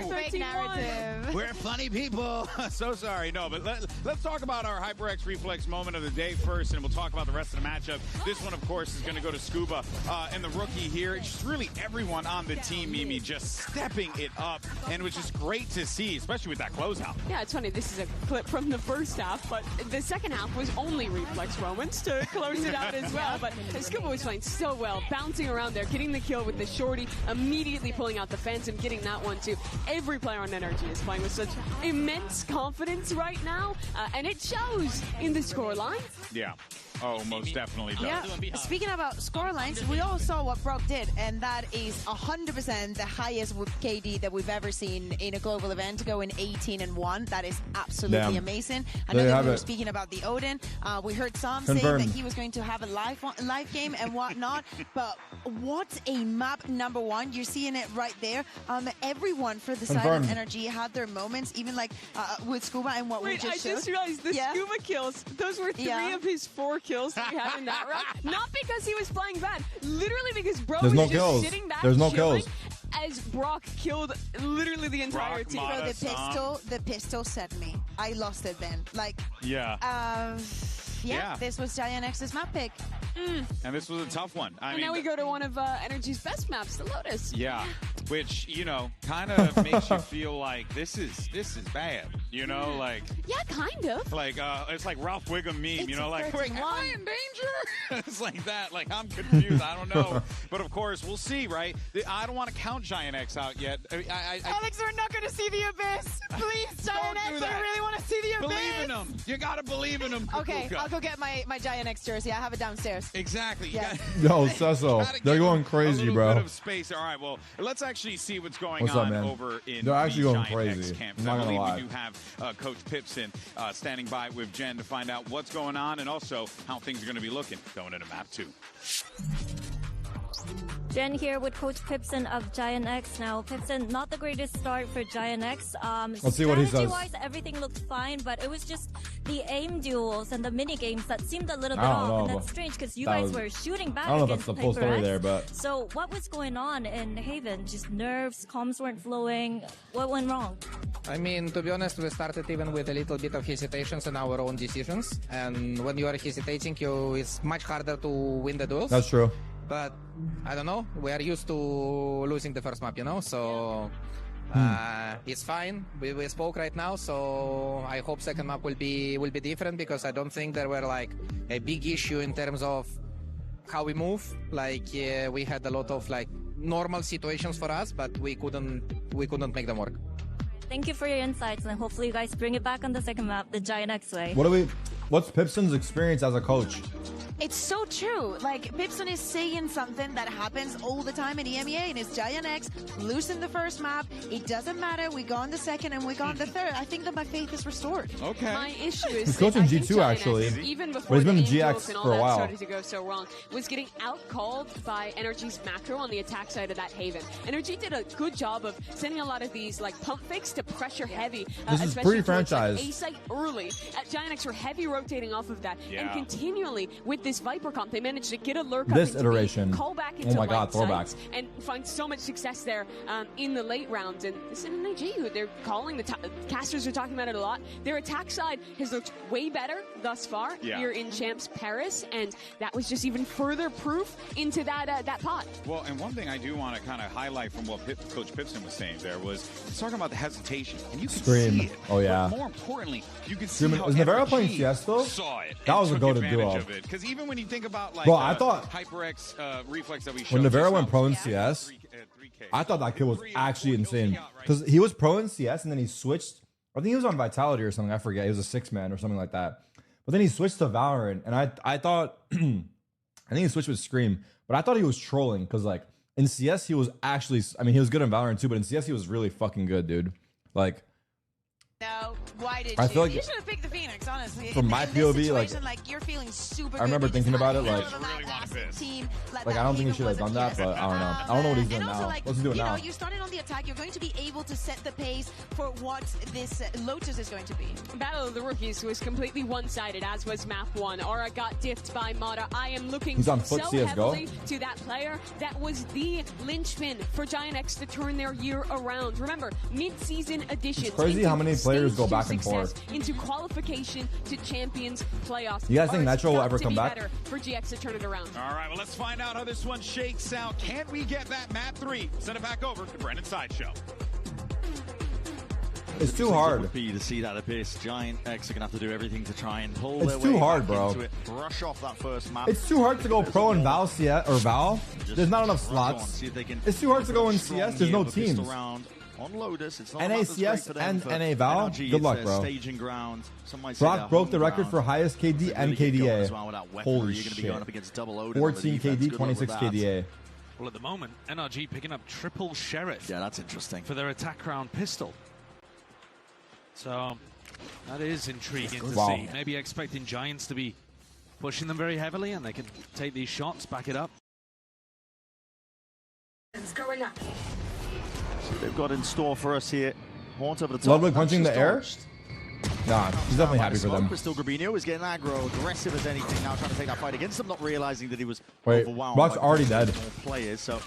Fake narrative. We're funny people. So sorry. No, but let's talk about our HyperX Reflex moment of the day first, and we'll talk about the rest of the matchup. This one, of course, is going to go to Scuba and the rookie here. Just really everyone on the team, Mimi, just stepping it up. And it was just great to see, especially with that closeout. Yeah, it's funny. This is a clip from the first half, but the second half was only Reflex moments to close it out as well. But Scuba was playing so well, bouncing around there, getting the kill with the shorty, immediately pulling out the Phantom, getting that one too. Every player on Energy is playing with such immense confidence right now, and it shows in the scoreline. Yeah. Oh, most definitely does. Yeah. Speaking about scorelines, we all saw what Brock did, and that is 100% the highest KD that we've ever seen in a global event, going 18-1. That is absolutely amazing. I know that we were speaking about the Odin. We heard Sam say that he was going to have a live game and whatnot, but what a map, number one. You're seeing it right there. Everyone for the side of Energy had their moments, even like with Scuba and what we just showed. I just realized the Scuba kills, those were 3 of his 4 kills that he had in that round. Not because he was playing bad, literally because bro was just sitting back chilling as Brock killed literally the entire team. Bro, the pistol set me. I lost it then. Like, yeah, this was Giant X's map pick. And this was a tough one. I mean, now we go to one of Energy's best maps, the Lotus. Yeah, which, you know, kind of makes you feel like this is bad. You know, like kind of. Like it's like Ralph Wiggum meme. You know, like wait, am I in danger? It's like that. Like I'm confused. I don't know. But of course, we'll see. Right? I don't want to count Giant X out yet. Alex, we're not going to see the abyss. Please, Giant X. I really want to see the abyss. Believe in him. You gotta believe in him. Okay, I'll go get my Giant X jersey. I have it downstairs. Exactly. Yeah. Yo, Cesso, they're going crazy, a bro. Bit of space. All right, well, let's actually see what's going What's on up, man? over in They're actually the going Giant crazy. X camp. I'm not I gonna believe lie. we do have Coach Pipson standing by with Jen to find out what's going on and also how things are going to be looking going into map 2. Jen here with Coach Pipson of Giant X. Now, Pipson, not the greatest start for Giant X. Let's see what he says. Strategy-wise, everything looked fine, but it was just the aim duels and the mini games that seemed a little bit off, and that's strange because you guys were shooting back I don't know if against that's the full story HyperX. there, but So, what was going on in Haven? Just nerves, comms weren't flowing. What went wrong? I mean, to be honest, we started even with a little bit of hesitations in our own decisions, and when you are hesitating, it's much harder to win the duels. That's true. But I don't know. We are used to losing the first map, you know. So it's fine. We spoke right now, so I hope second map will be different because I don't think there were like a big issue in terms of how we move. Like we had a lot of like normal situations for us, but we couldn't make them work. Thank you for your insights, and hopefully you guys bring it back on the second map, the Giant X way. What's Pipson's experience as a coach? It's so true. Like, Pipson is saying something that happens all the time in EMEA, and it's Giant X losing the first map. It doesn't matter. We go on the second and we go on the third. I think that my faith is restored. Okay. My issue is He's coaching G2 actually. Even But before he's been the in GX and all for a that while. started to go so wrong, was getting out-called by Energy's macro on the attack side of that Haven. Energy did a good job of sending a lot of these like pump fakes to pressure heavy, This is especially towards, pre-franchise. like, A site early. At Giant X, we're heavy rotating off of that, and continually with this this Viper comp, they managed to get a lurk This up into iteration. B, call back into Oh my God, right throwback. sides, and find so much success there in the late rounds. And this is NIG, who they're calling, the casters are talking about it a lot. Their attack side has looked way better thus far here in Champs Paris, and that was just even further proof into that pot. Well, and one thing I do want to kind of highlight from what Coach Pipson was saying there was he's talking about the hesitation, and you can Scream. see it. Oh, yeah. But more importantly, you can see Scream. how Is Navarro NRG playing CS though? saw it. That was a goated advantage duo. of it. Because even when you think about like Bro, I thought HyperX reflex that we showed when Navarro just went now, pro in CS, I thought that kid was actually insane because he was pro in CS and then he switched. I think he was on Vitality or something. I forget. He was a 6-man or something like that. But then he switched to Valorant, and I thought I think he switched with Scream, but I thought he was trolling because like in CS he was actually. I mean, he was good in Valorant too, but in CS he was really fucking good, dude. Like. No, why did I feel like you should have picked the Phoenix, honestly. From my in this POV, situation, like you're feeling super I remember good. thinking about it, like, team, I don't think he should have done that, but I don't know. I don't know what he's doing now. What's he doing now? You started on the attack. You're going to be able to set the pace for what this Lotus is going to be. Battle of the Rookies was completely one-sided, as was map 1. Aura got diffed by Mata. I am looking He's on foot so CS:GO. heavily to that player that was the linchpin for Giant X to turn their year around. Remember, mid-season additions. It's crazy how many players go back and forth. Into qualification to Champions playoffs. You guys think Or Nitro will got ever to come be back? better for GX to turn it around. All right, well, let's find out how this one shakes out. Can we get that map 3? Send it back over to Brendan Sideshow. It's too hard. For you to see that abyss. Giant X are gonna have to do everything to try and pull It's their too way hard, back bro. into it. Brush off that first map. It's too hard to go pro in Val CS or Val. There's not enough Rush on, slots. see if they can It's too hard to go in strong CS. There's no year of a pistol teams. round on Lotus. It's not NA about the CS straight for them, and for NA Val. NRG, Good luck, it's their bro. staging ground. Some might say their Brock broke the home record ground. for highest KD and Really get going as KDA. well with that weaponry. Holy You're gonna be shit. going up against double Odin on the 14 defense. KD, Good luck with 26 that. KDA. Well, at the moment, NRG picking up triple Sheriff. Yeah, that's interesting. For their attack round pistol. So, that is intriguing to Wow. see. Maybe expecting Giants to be pushing them very heavily and they can take these shots, back it up. It's going up. So they've got in store for us here. Haunt over the top. Ludwig punching That's the air? just Nah, he's definitely happy for them. Crystal Grabinho is getting aggro, aggressive as anything now, trying to take that fight against them, not realizing that he was Wait, overwhelmed. Brock's by already dead. more players, so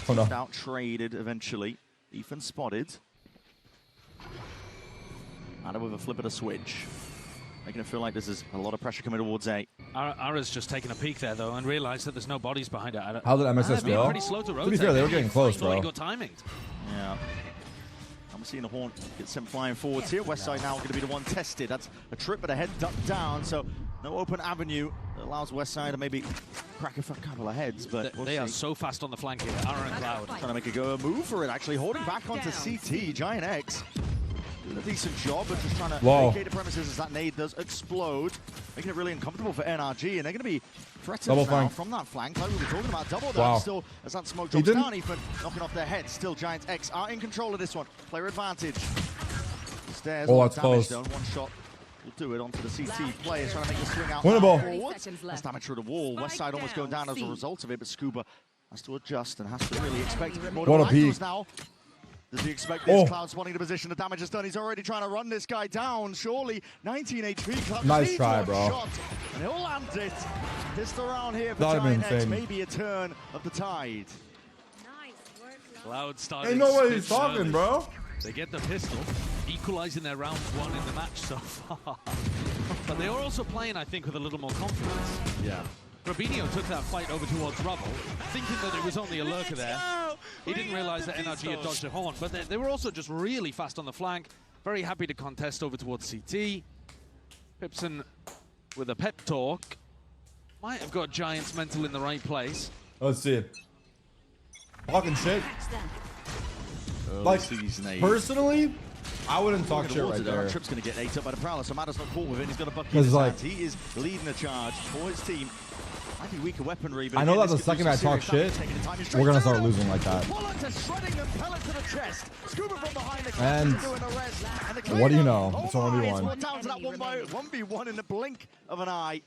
Oh, no. out traded eventually. Ethan spotted. Ada with a flip of the switch. Making it feel like this is a lot of pressure coming towards A. Ara's just taken a peek there, though, and realized that there's no bodies behind it. How did MSS They're being go? pretty slow to To be rotate. fair, they were getting close, Thought he bro. got timing. Yeah. I'm seeing the Haunt get sent flying forwards here. Westside now going to be the one tested. That's a trip, but a head ducked down, so no open avenue that allows Westside to maybe crack a couple of heads, but we'll They are see. so fast on the flank here. Ara and Cloud. Trying to make a go move for it, actually. Holding back onto CT. Giant X doing a decent job, but just trying to Whoa. vacate the premises as that nade does explode, making it really uncomfortable for NRG, and they're going to be threatened Double now flank. from that flank. Like we were talking about, double Wow. down still as that smoke He drops didn't- down, Ethan knocking off their heads. Still, Giant X are in control of this one. Player advantage. Stairs Oh, on that's damage close. done. One shot will do it onto the CT player, trying to make the swing out. Winnable. Forwards. That's damage through the wall. Westside almost going down as a result of it, but Scuba has to adjust and has to really expect more. What a peek. Now. Does he expect this? Oh. Cloud spotting the position. The damage is done. He's already trying to run this guy down. Surely 19 HP. Cloud Nice needs try, one bro. shot, and he'll land it. This around here for That'd been Giant X. insane. Maybe a turn of the tide. Cloud started. Ain't no way he's spin talking, early. bro. They get the pistol, equalizing their round 1 in the match so far. But they are also playing, I think, with a little more confidence. Yeah. Robinho took that fight over towards Rubble, thinking that it was only a lurker there. He didn't realize that NRG had dodged a horn, but they were also just really fast on the flank. Very happy to contest over towards CT. Pipson with a pep talk. Might have got Giants mental in the right place. Let's see. Talking shit. Early Like, season age. personally, I wouldn't talk shit right there. Trip's going to get ate up by the Prowler, so Matter's not caught with it. He's got a bucket in 'Cause, his like- hands. He is leading the charge for his team. Might be weaker weaponry, but I know again, that the this could do second I some talk serious shit, damage, taking the time. He's we're gonna straight start down. losing like that. Bullet to shredding and pellet to the chest. Scuba from behind the And doing the rest. And the what do you clear. know? Oh It's my, 1v1. We're down to that 1v1 in the blink of an eye.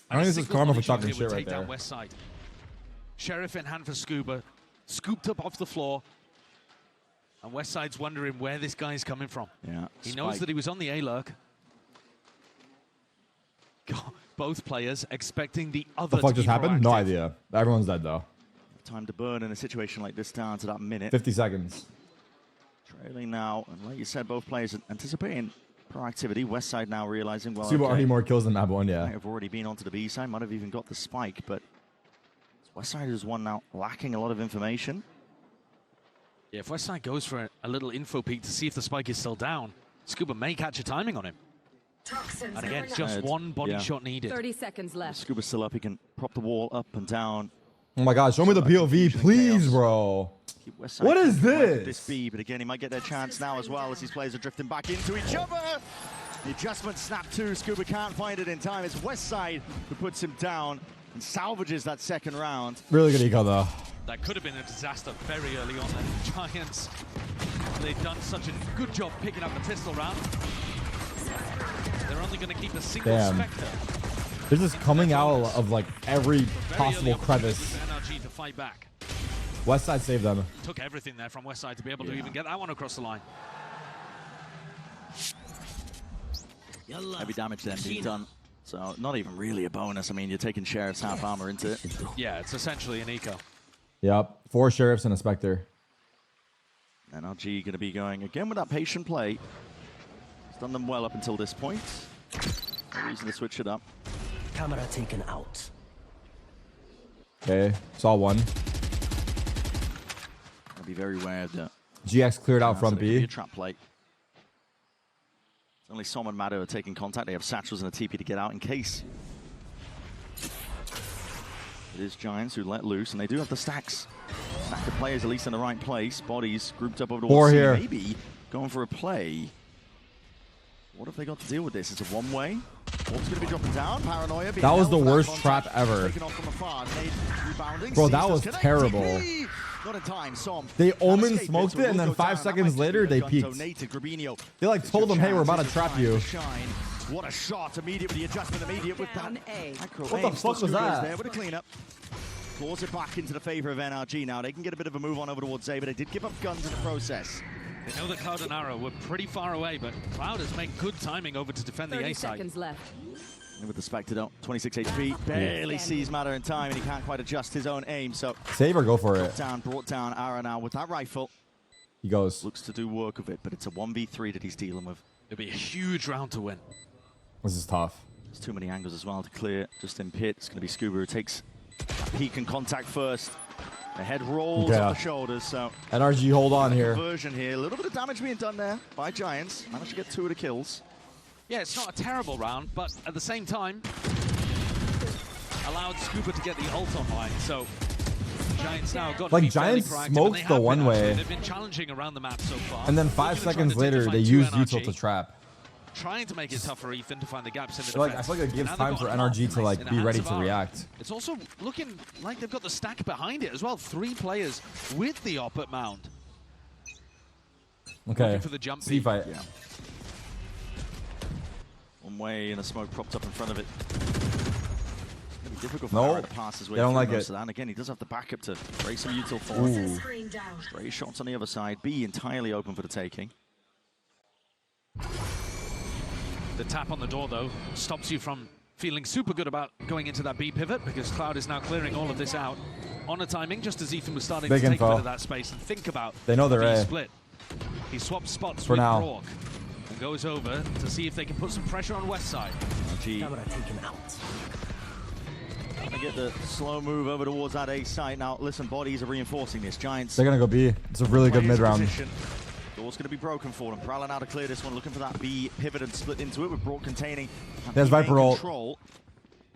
I don't think this is karma for Shot talking here would shit right take down there. West Side. Sheriff in hand for Scuba, scooped up off the floor. And West Side's wondering where this guy's coming from. Yeah. He knows that he was on the A-lurk. God, both players expecting the other The fuck to just be happened? proactive. No idea. Everyone's dead though. Time to burn in a situation like this down to that minute. 50 seconds. Trailing now, and like you said, both players anticipating proactivity. West side now realizing, well, Suba already more kills than map 1, yeah. Might have already been onto the B side, might have even got the spike, but West side is one now lacking a lot of information. Yeah, if Westside goes for a little info peek to see if the spike is still down, Scuba may catch a timing on him. And again, just one body shot needed. 30 seconds left. Scuba's still up, he can prop the wall up and down. Oh my god, show me the POV, please, bro. What is this? B, but again, he might get their chance now as well as these players are drifting back into each other. The adjustment snap too. Scuba can't find it in time. It's Westside who puts him down and salvages that second round. Really good eco though. That could have been a disaster very early on. The Giants, they've done such a good job picking up the pistol round. They're only going to keep a single Spectre. They're just coming out of like every possible crevice. NRG to fight back. Westside saved them. Took everything there from Westside to be able to even get that one across the line. Heavy damage then being done. So not even really a bonus. I mean, you're taking Sheriff's half armor into it. Yeah, it's essentially an eco. Yep, 4 Sheriffs and a Spectre. NRG going to be going again with that patient play. He's done them well up until this point. No reason to switch it up. Camera taken out. Okay, saw one. I'll be very aware of that. GX cleared out front B. A trap play. Only Som and Mado are taking contact. They have satchels and a TP to get out in case. It is Giants who let loose, and they do have the stacks. Stack of players at least in the right place. Bodies grouped up over the wall. Here. Maybe going for a play. What have they got to deal with this? It's a one-way. What's going to be dropping down? Paranoia. That was the worst trap ever. Bro, that was terrible. Not in time, Som. They Omen smoked it, and then 5 seconds later, they peeked. They like told them, hey, we're about to trap you. What a shot. Immediate with the adjustment. Immediate with that. What the fuck was that? There with a cleanup. Claws it back into the favor of NRG now. They can get a bit of a move on over towards A, but they did give up guns in the process. They know that Cloud and Arrow were pretty far away, but Cloud has made good timing over to defend the A side. 30 seconds left. And with the Spectre, 26 HP, barely sees Matter in time, and he can't quite adjust his own aim, so... Save or go for it. Brought down Arrow now with that rifle. He goes. Looks to do work of it, but it's a 1v3 that he's dealing with. It'll be a huge round to win. This is tough. There's too many angles as well to clear. Just in pit, it's going to be Scuba who takes a peek and contact first. The head rolls off the shoulders, so... NRG, hold on here. Conversion here. A little bit of damage being done there by Giants. Managed to get 2 of the kills. Yeah, it's not a terrible round, but at the same time, allowed Scuba to get the ult online, so Giants now got like to be Giants proactive, smoked the one way. They've been challenging around the map so far. And then 5 seconds later, they used Util to trap. Trying to make it tough for Ethan to find the gaps in the I defense. feel like it gives time for NRG to like be ready to react. It's also looking like they've got the stack behind it as well. 3 players with the op at Mound. Okay, looking for the jump C fight. Yeah. One way and a smoke propped up in front of it. It's going to be difficult for Arrow to pass his way. They don't like it. And again, he does have the backup to raise some util for him. Stray shots on the other side. B entirely open for the taking. The tap on the door, though, stops you from feeling super good about going into that B pivot because Cloud is now clearing all of this out on a timing, just as Ethan was starting to take a bit of that space and think about they know they're the A. split. He swaps spots for with now. Brock and goes over to see if they can put some pressure on West side. Camera taken out. Gonna get the slow move over towards that A site. Now, listen, bodies are reinforcing this. Giants. They're gonna go B. It's a really good mid round. Door's going to be broken for them. Prowling out to clear this one, looking for that B pivot and split into it with Brock containing. There's Viper ult. Control.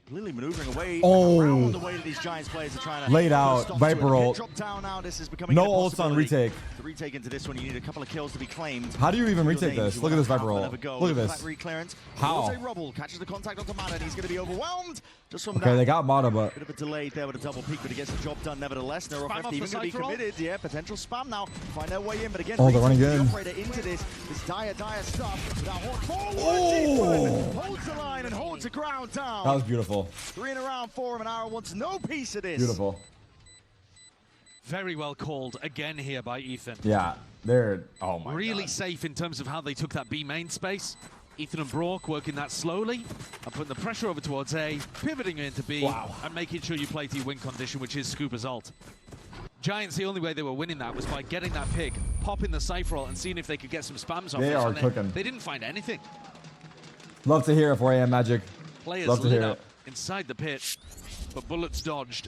Lily maneuvering away. Oh, the way that these Giants players are trying to laid out. Viper ult. Drop down now. This is becoming no ults on retake. To retake into this one, you need a couple of kills to be claimed. How do you even retake this? Look at this Viper ult. Look at this. How? Rubble catches the contact onto Mana, and he's going to be overwhelmed. Just from okay, they got Mana, but bit of a delay there with a double peek, but he gets the job done nevertheless. Neuro 50 even going to be committed. Yeah, potential spam now. Find their way in, but again, they're running in. The operator into this dire stuff. Without forward, holds the line and holds the ground down. That was beautiful. 3 in a round for him, and Arrow wants no piece of this. Beautiful. Very well called again here by Ethan. Yeah, they're oh my really God. Safe in terms of how they took that B main space. Ethan and Brock working that slowly and putting the pressure over towards A, pivoting into B, and making sure you play to your win condition, which is Scuba's ult. Giants, the only way they were winning that was by getting that pick, popping the Cypher ult, and seeing if they could get some spams off it. They are cooking. They didn't find anything. Love to hear it, 4 AM Magic. Players Love to lit hear up inside the pit, but bullets dodged.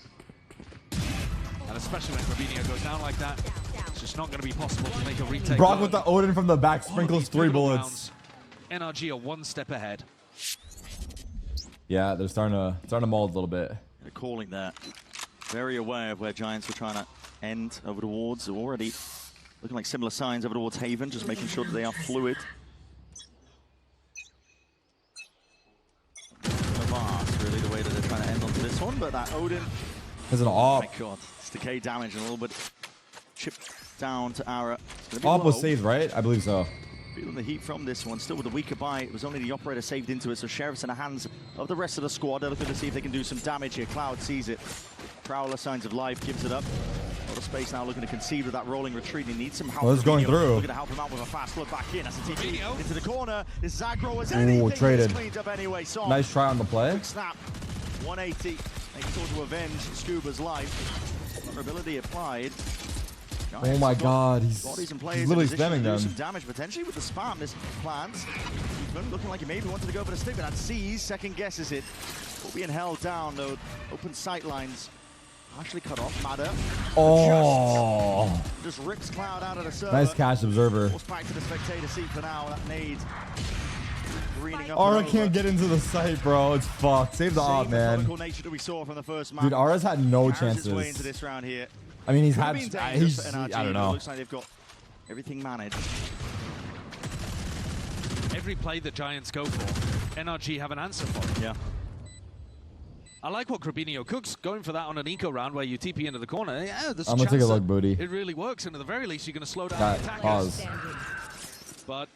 And especially when Robinho goes down like that, it's just not going to be possible to make a retake. Brock with the Odin from the back sprinkles 3 bullets. NRG are 1 step ahead. Yeah, they're starting to mold a little bit. They're calling that. Very aware of where Giants were trying to end over towards. Already looking like similar signs over towards Haven, just making sure that they are fluid. Really the way that they're trying to end onto this one, but that Odin. There's an Oh AWP. my god, it's decay damage and a little bit chipped down to Ara. AWP was saved, right? I believe so. Feeling the heat from this one, still with a weaker buy. It was only the operator saved into it, so Sheriff's in the hands of the rest of the squad. They're looking to see if they can do some damage here. Cloud sees it. Prowler, signs of life, gives it up. A lot of space now looking to concede with that rolling retreat. He needs some help. Well, it's going through. Looking to help him out with a fast look back in. That's the TP into the corner. This Zagro was traded. cleaned up anyway. So Nice try on the play. quick snap. 180. Making sure to avenge Scuba's life. Vulnerability applied. Oh my god, he's literally spamming them. Some damage potentially with the spam. This plans. Ethan looking like he maybe wanted to go for the stick, but that sees, second guesses it. Being held down though. Open sight lines. Partially cut off. Madder. Oh. Just rips Cloud out of the server. Nice catch, Observer. Forced back to the spectator seat for now. That nade. Aura can't get into the site, bro. It's fucked. Save the AWP, man. Nature that we saw from the first match. Dude, Aura's had no chances. His way into this round here. I mean, he's Could had. have been dangerous for NRG, I don't but know. It looks like they've got everything managed. Every play the Giants go for, NRG have an answer for. Yeah. I like what Grabinho cooks, going for that on an eco round where you TP into the corner. Yeah, there's I'm gonna take a look, Booty. It really works, and at the very least, you're going to slow down That the attackers. pause. But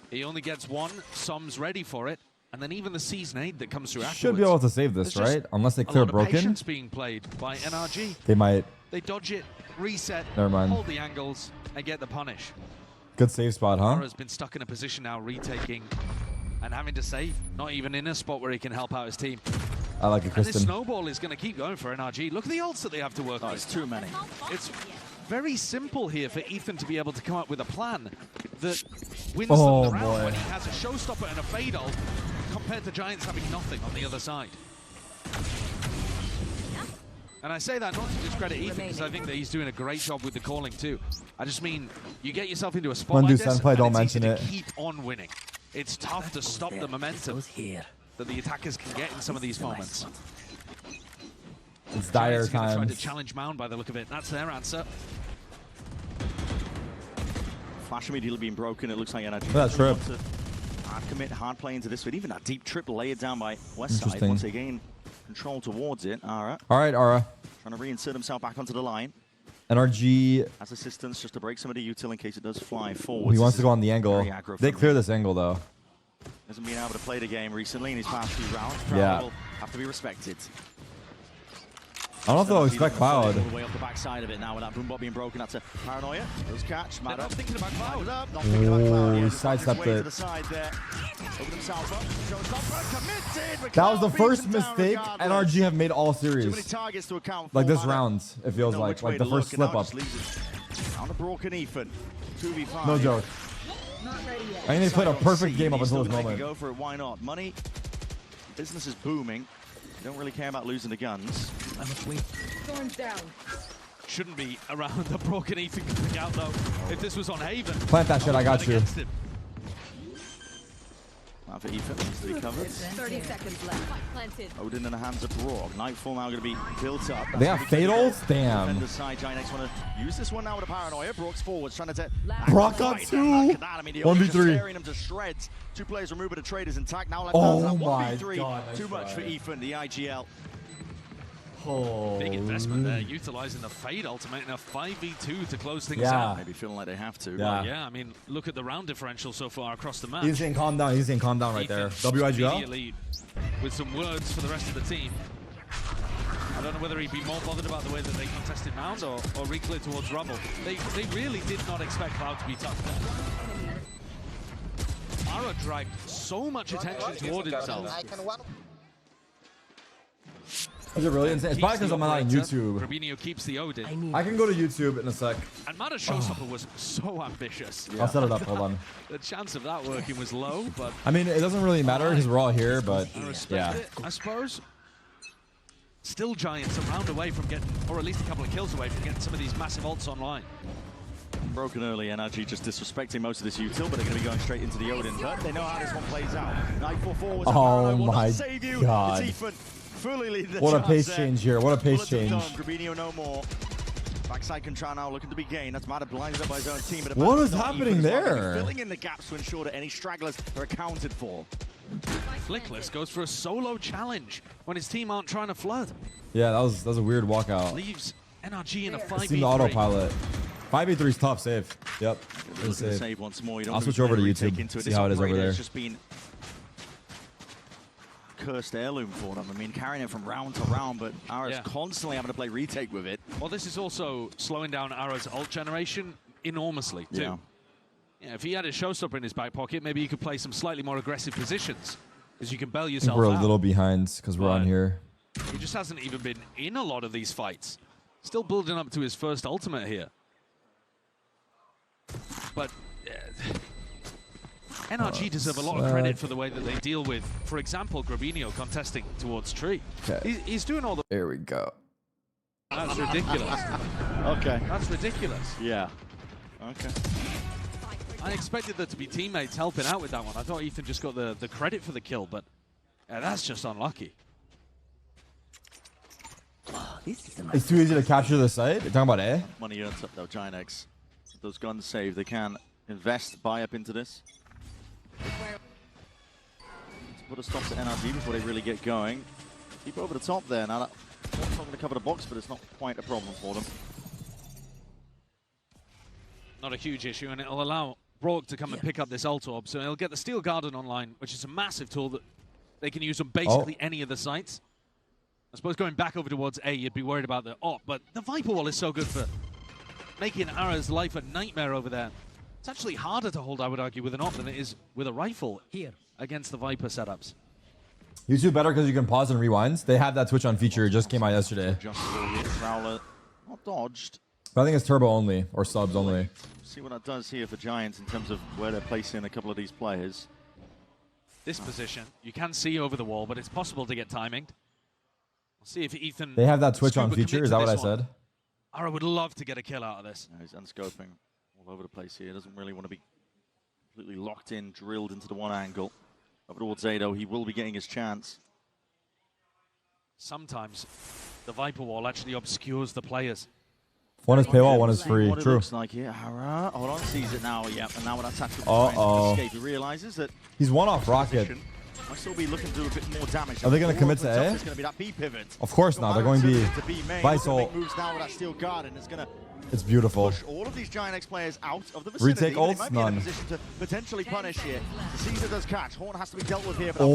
he only gets one. Som's ready for it, and then even the season 8 that comes through afterwards. Should be able to save this, There's right? Unless they a clear lot of broken. patience being played by NRG. They might. They dodge it, reset, Never mind. hold the angles, and get the punish. Good save spot, huh? Has been stuck in a position now, retaking and having to save. Not even in a spot where he can help out his team. I like it, And this Kristen. snowball is going to keep going for NRG. Look at the ults that they have to work with. It's too many. It's very simple here for Ethan to be able to come up with a plan that wins Oh, them the round boy. when he has a showstopper and a fade ult compared to Giants having nothing on the other side. And I say that not to discredit Ethan, because I think that he's doing a great job with the calling too. I just mean, you get yourself into a spot When like do this, Senpai and don't it's mention easy it. to keep on winning. It's tough to stop the momentum that the attackers can get in some of these moments. It's dire Giants are gonna try times. to challenge Mound by the look of it. That's their answer. Flash immediately being broken. It looks like NRG. That trip. Hard commit, hard play into this, but even that deep trip laid down by Westside. Interesting. Once they gain control towards it, Ara All right, Aura. trying to reinsert himself back onto the line. NRG. Has assistance just to break some of the util in case it does fly forward. He wants to go on the angle. Very aggro They from clear him. this angle, though. Hasn't been able to play the game recently in his past few rounds. Yeah. Will have to be respected. I don't know if they'll expect Cloud. All the way up the backside of it now with that boombot being broken. That's a paranoia. Those catch. Mad up. Thinking about Cloud. Not thinking about Cloud. Oh, Yeah, he just worked his sidestepped way to it. the side there. Open himself up. Showstopper committed. But That was the Cloud first beats him down mistake regardless. NRG have made all Too many series. targets to account for. Like this Mad up. round, it feels Know like. which way Like the to first look, and slip now up. just leaves it on the broken Ethan. 2v5. No joke. I mean, they played a perfect game up until this They can moment. go for it. Why not? Money. Business is booming. They don't really care about losing the guns. Storm's down. Shouldn't be around the broken Ethan coming out though. If this was on Haven. Plant that shit, I got you. against him. Now for Ethan, needs to be covered. 30 seconds left. Planted. Odin in the hands of Brock. Nightfall now going to be built up. They have fatals? Damn. Defender side, Giants want to use this one now with a paranoia. Brock's forwards trying to take. Brock got Right, two. look at that. I mean, the Odin just 1v3. tearing him to shreds. Two players removed, but the trade is intact. Now left Oh down to that my 1v3. God, nice Too much try. for Ethan, the IGL. Oh. Big investment there, utilizing the fade ultimate in a 5v2 to close things Yeah. out. Maybe feeling like they have to. Yeah. Yeah, I mean, look at the round differential so far across the map. He's saying calm down. He's saying calm down right there. Ethan WIGL? immediately with some words for the rest of the team. I don't know whether he'd be more bothered about the way that they contested Mound or re-clear towards Rubble. They really did not expect Cloud to be tough. Ara dragged so much attention toward himself. Is it really insane? It's probably because I'm not on YouTube. Rubinho keeps the Odin. I can go to YouTube in a sec. And Mada's showstopper was so ambitious. I'll set it up. Hold on. The chance of that working was low, but... I mean, it doesn't really matter because we're all here, but yeah. It, I suppose. Still Giants a round away from getting, or at least a couple of kills away from getting some of these massive ults online. Broken early, NRG just disrespecting most of this util, but they're going to be going straight into the Odin. But they know how this one plays out. 944 was oh my god. What a pace change here. What a pace change. Grabinho no more. Backside control now looking to be gained. That's Mada blinded up by his own team. But what is happening there? Filling in the gaps to ensure that any stragglers are accounted for. Flickless goes for a solo challenge when his team aren't trying to flood. Yeah, that was a weird walkout. Leaves NRG in a 5v3. Seen the autopilot. 5v3 is tough. Save. Yep. Save once more. I'll switch over to YouTube. See how it is over there. It's just been cursed heirloom for them. I mean, carrying it from round to round, but Ara's constantly having to play retake with it. Well, this is also slowing down Ara's ult generation enormously, too. Yeah. Yeah, if he had a showstopper in his back pocket, maybe you could play some slightly more aggressive positions, because you can bail yourself we're out. a little behind because we're on here. He just hasn't even been in a lot of these fights. Still building up to his first ultimate here. But NRG deserve a lot of credit for the way that they deal with, for example, Grabinho contesting towards Tree. He's doing all the... There we go. That's ridiculous. Okay. That's ridiculous. Yeah. Okay. I expected there to be teammates helping out with that one. I thought Ethan just got the credit for the kill, but that's just unlucky. It's too easy to capture the site. You're talking about A? Money earned up though, Giant X. Those guns save, they can invest, buy up into this. Let's put a stop to NRG before they really get going. Keep over the top there. Now that's not going to cover the box, but it's not quite a problem for them. Not a huge issue, and it'll allow Brock to come and pick up this ult orb, so he'll get the Steel Garden online, which is a massive tool that they can use on basically any of the sites. I suppose going back over towards A, you'd be worried about the op, but the Viper Wall is so good for making Ara's life a nightmare over there. It's actually harder to hold, I would argue, with an op than it is with a rifle against the Viper setups. YouTube better because you can pause and rewind. They have that switch on feature. It just came out yesterday. Prowler not dodged. But I think it's turbo only or subs only. See what that does here for Giants in terms of where they're placing a couple of these players. This position, you can see over the wall, but it's possible to get timing. We'll see if Ethan... They have that switch on feature. Is that what I said? Ara would love to get a kill out of this. He's unscoping all over the place here. Doesn't really want to be completely locked in, drilled into the one angle. Over towards Zado, he will be getting his chance. Sometimes the Viper Wall actually obscures the players. One is paywall, one is free. What True. It looks like here. Ara, hold on, sees it now. Yep, and now when that's actually trying to escape, he realizes that he's one off rocket. Might still be looking to do a bit more damage. Are they going to commit to A? It's going to be that B pivot. Of course not. They're going to be Vital. Moves now with that Steel Garden. It's going to it's beautiful. Push all of these Giant X players out of the vicinity. Retake ults? They might be in a position to potentially punish here. Caesar does catch. Horn has to be dealt with here, but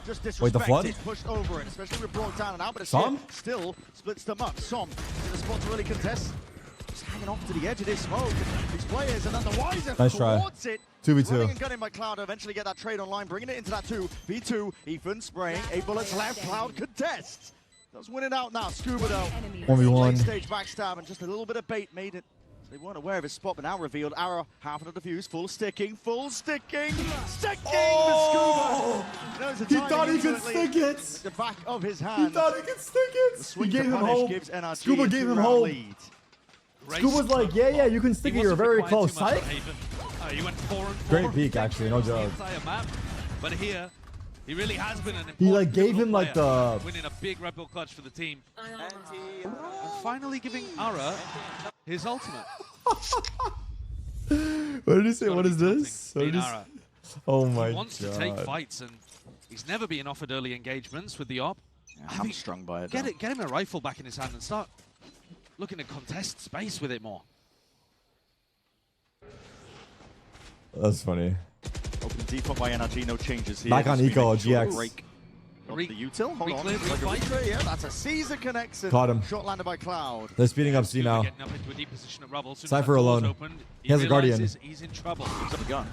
just disrespected. Wait, the flood? Pushed over it, especially with Brock down and out, but it's still splits them up. Som in the spot to really contest. Just hanging off to the edge of this smoke. These players, and then the Wiser nice try. Towards it. 2v2. Running and gunning by Cloud to eventually get that trade online, bringing it into that 2v2. Ethan spraying 8 bullets left. Cloud contests. Does win it out now. Scuba though. 1v1. Late stage backstab and just a little bit of bait made it. They weren't aware of his spot, but now revealed. Arrow, half of the defuse, full sticking. Sticking oh! with Scuba. He thought he could stick it. The back of his hand. He thought he could stick it. He gave him hope. Scuba gave him hope. Scuba's like, yeah, you can stick it. You're very close. Psych. He went 4 and 4. Great peek, actually. No joke. But here, he really has been an important he like gave him like the winning a big Red Bull clutch for the team, and finally giving Ara his ultimate. What did he say? What is this? Oh my god. He wants to take fights, and he's never been offered early engagements with the op. Yeah, I'm strung by it. Get him a rifle back in his hand and start looking to contest space with it more. That's funny. Open default by NRG, no changes here. Back on Eco, GX. Break The util, hold on. Yeah, that's a Caesar connection. Caught him. Shot landed by Cloud. They're speeding up C now. Cypher alone. He has a Guardian. He's in trouble. He's the gun.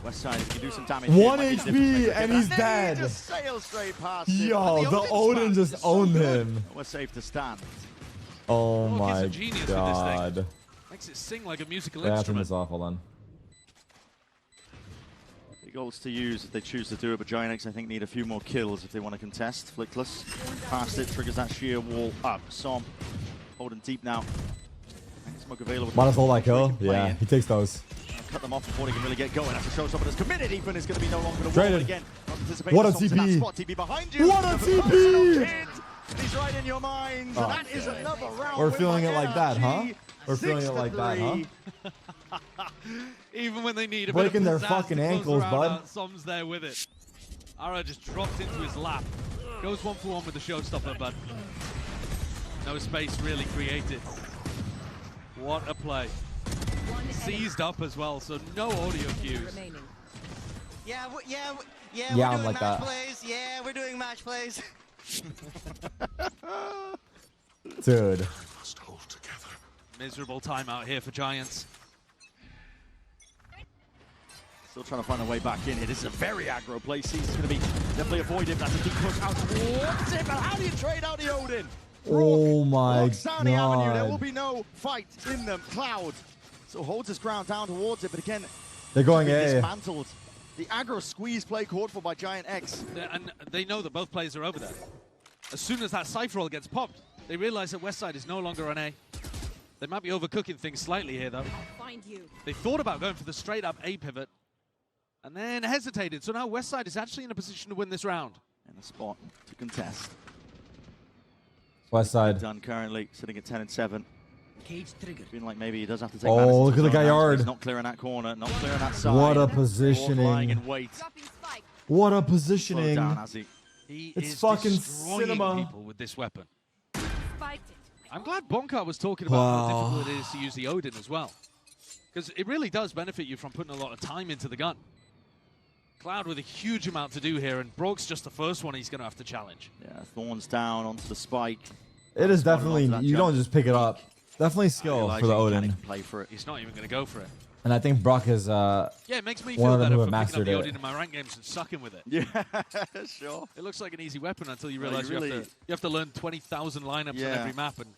West side, if you do some damage. 1 HP and he's dead. He just sails straight past Yo, the Odin just owned him. We're safe to stand. Oh my god. Makes it sing like a musical Yeah, turn instrument. this off. Hold on. Big goals to use if they choose to do it, but Giant X, I think, need a few more kills if they want to contest. Flickless past it, triggers that sheer wall up. Som holding deep now. Smoke available. Might as well like kill. Yeah, he takes those. Cut them off before they can really get going. That's a showstopper that's committed. Ethan is going to be no longer the wall again. What a TP! TP behind you. What a TP! He's right in your mind. And that is another round. We're feeling it like that, huh? We're feeling it like that, huh? Even when they need a breaking bit of their fucking ankles, bud. Som's there with it. Ara just drops into his lap. Goes 1-for-1 with the showstopper, but no space really created. What a play. Seized up as well, so no audio cues. Yeah, Yeah, we're I'm doing like match that. plays. Yeah, we're doing match plays. Dude. Miserable timeout here for Giants. Still trying to find a way back in here. This is a very aggro play. Sees going to be definitely avoided. That's a deep push out towards it. But how do you trade out the Odin? Oh my Avenue. There will god. be no fight in them. Cloud so holds his ground down towards it, but again, They're going A. dismantled. The aggro squeeze play called for by Giant X. And they know that both players are over there. As soon as that Cypher roll gets popped, they realize that Westside is no longer on A. They might be overcooking things slightly here, though. Find you. They thought about going for the straight-up A pivot, and then hesitated. So now Westside is actually in a position to win this round. In a spot to contest. West side. Done currently, sitting at 10 and 7. Cage triggered. Feeling like maybe he does have to take Oh, Madison look to at the zone guy now, so yard. he's not clearing that corner, not clearing that side. What a Lying positioning. in wait. What a Slow positioning. down as he It's is fucking destroying cinema. people with this weapon. Spiked it. I'm glad Bonkar was talking about Wow. how difficult it is to use the Odin as well. Because it really does benefit you from putting a lot of time into the gun. Cloud with a huge amount to do here, and Brock's just the first one he's going to have to challenge. Yeah, Thorns down onto the spike. It is definitely, you don't just pick it up. Definitely skill for the Odin. Play for it. He's not even going to go for it. And I think Brock is Yeah, it makes me one feel of them better who for have picking up mastered the it. Odin in my ranked games and sucking with it. Yeah, sure. It looks like an easy weapon until you No, realize you you have to learn 20,000 lineups on Yeah. every map and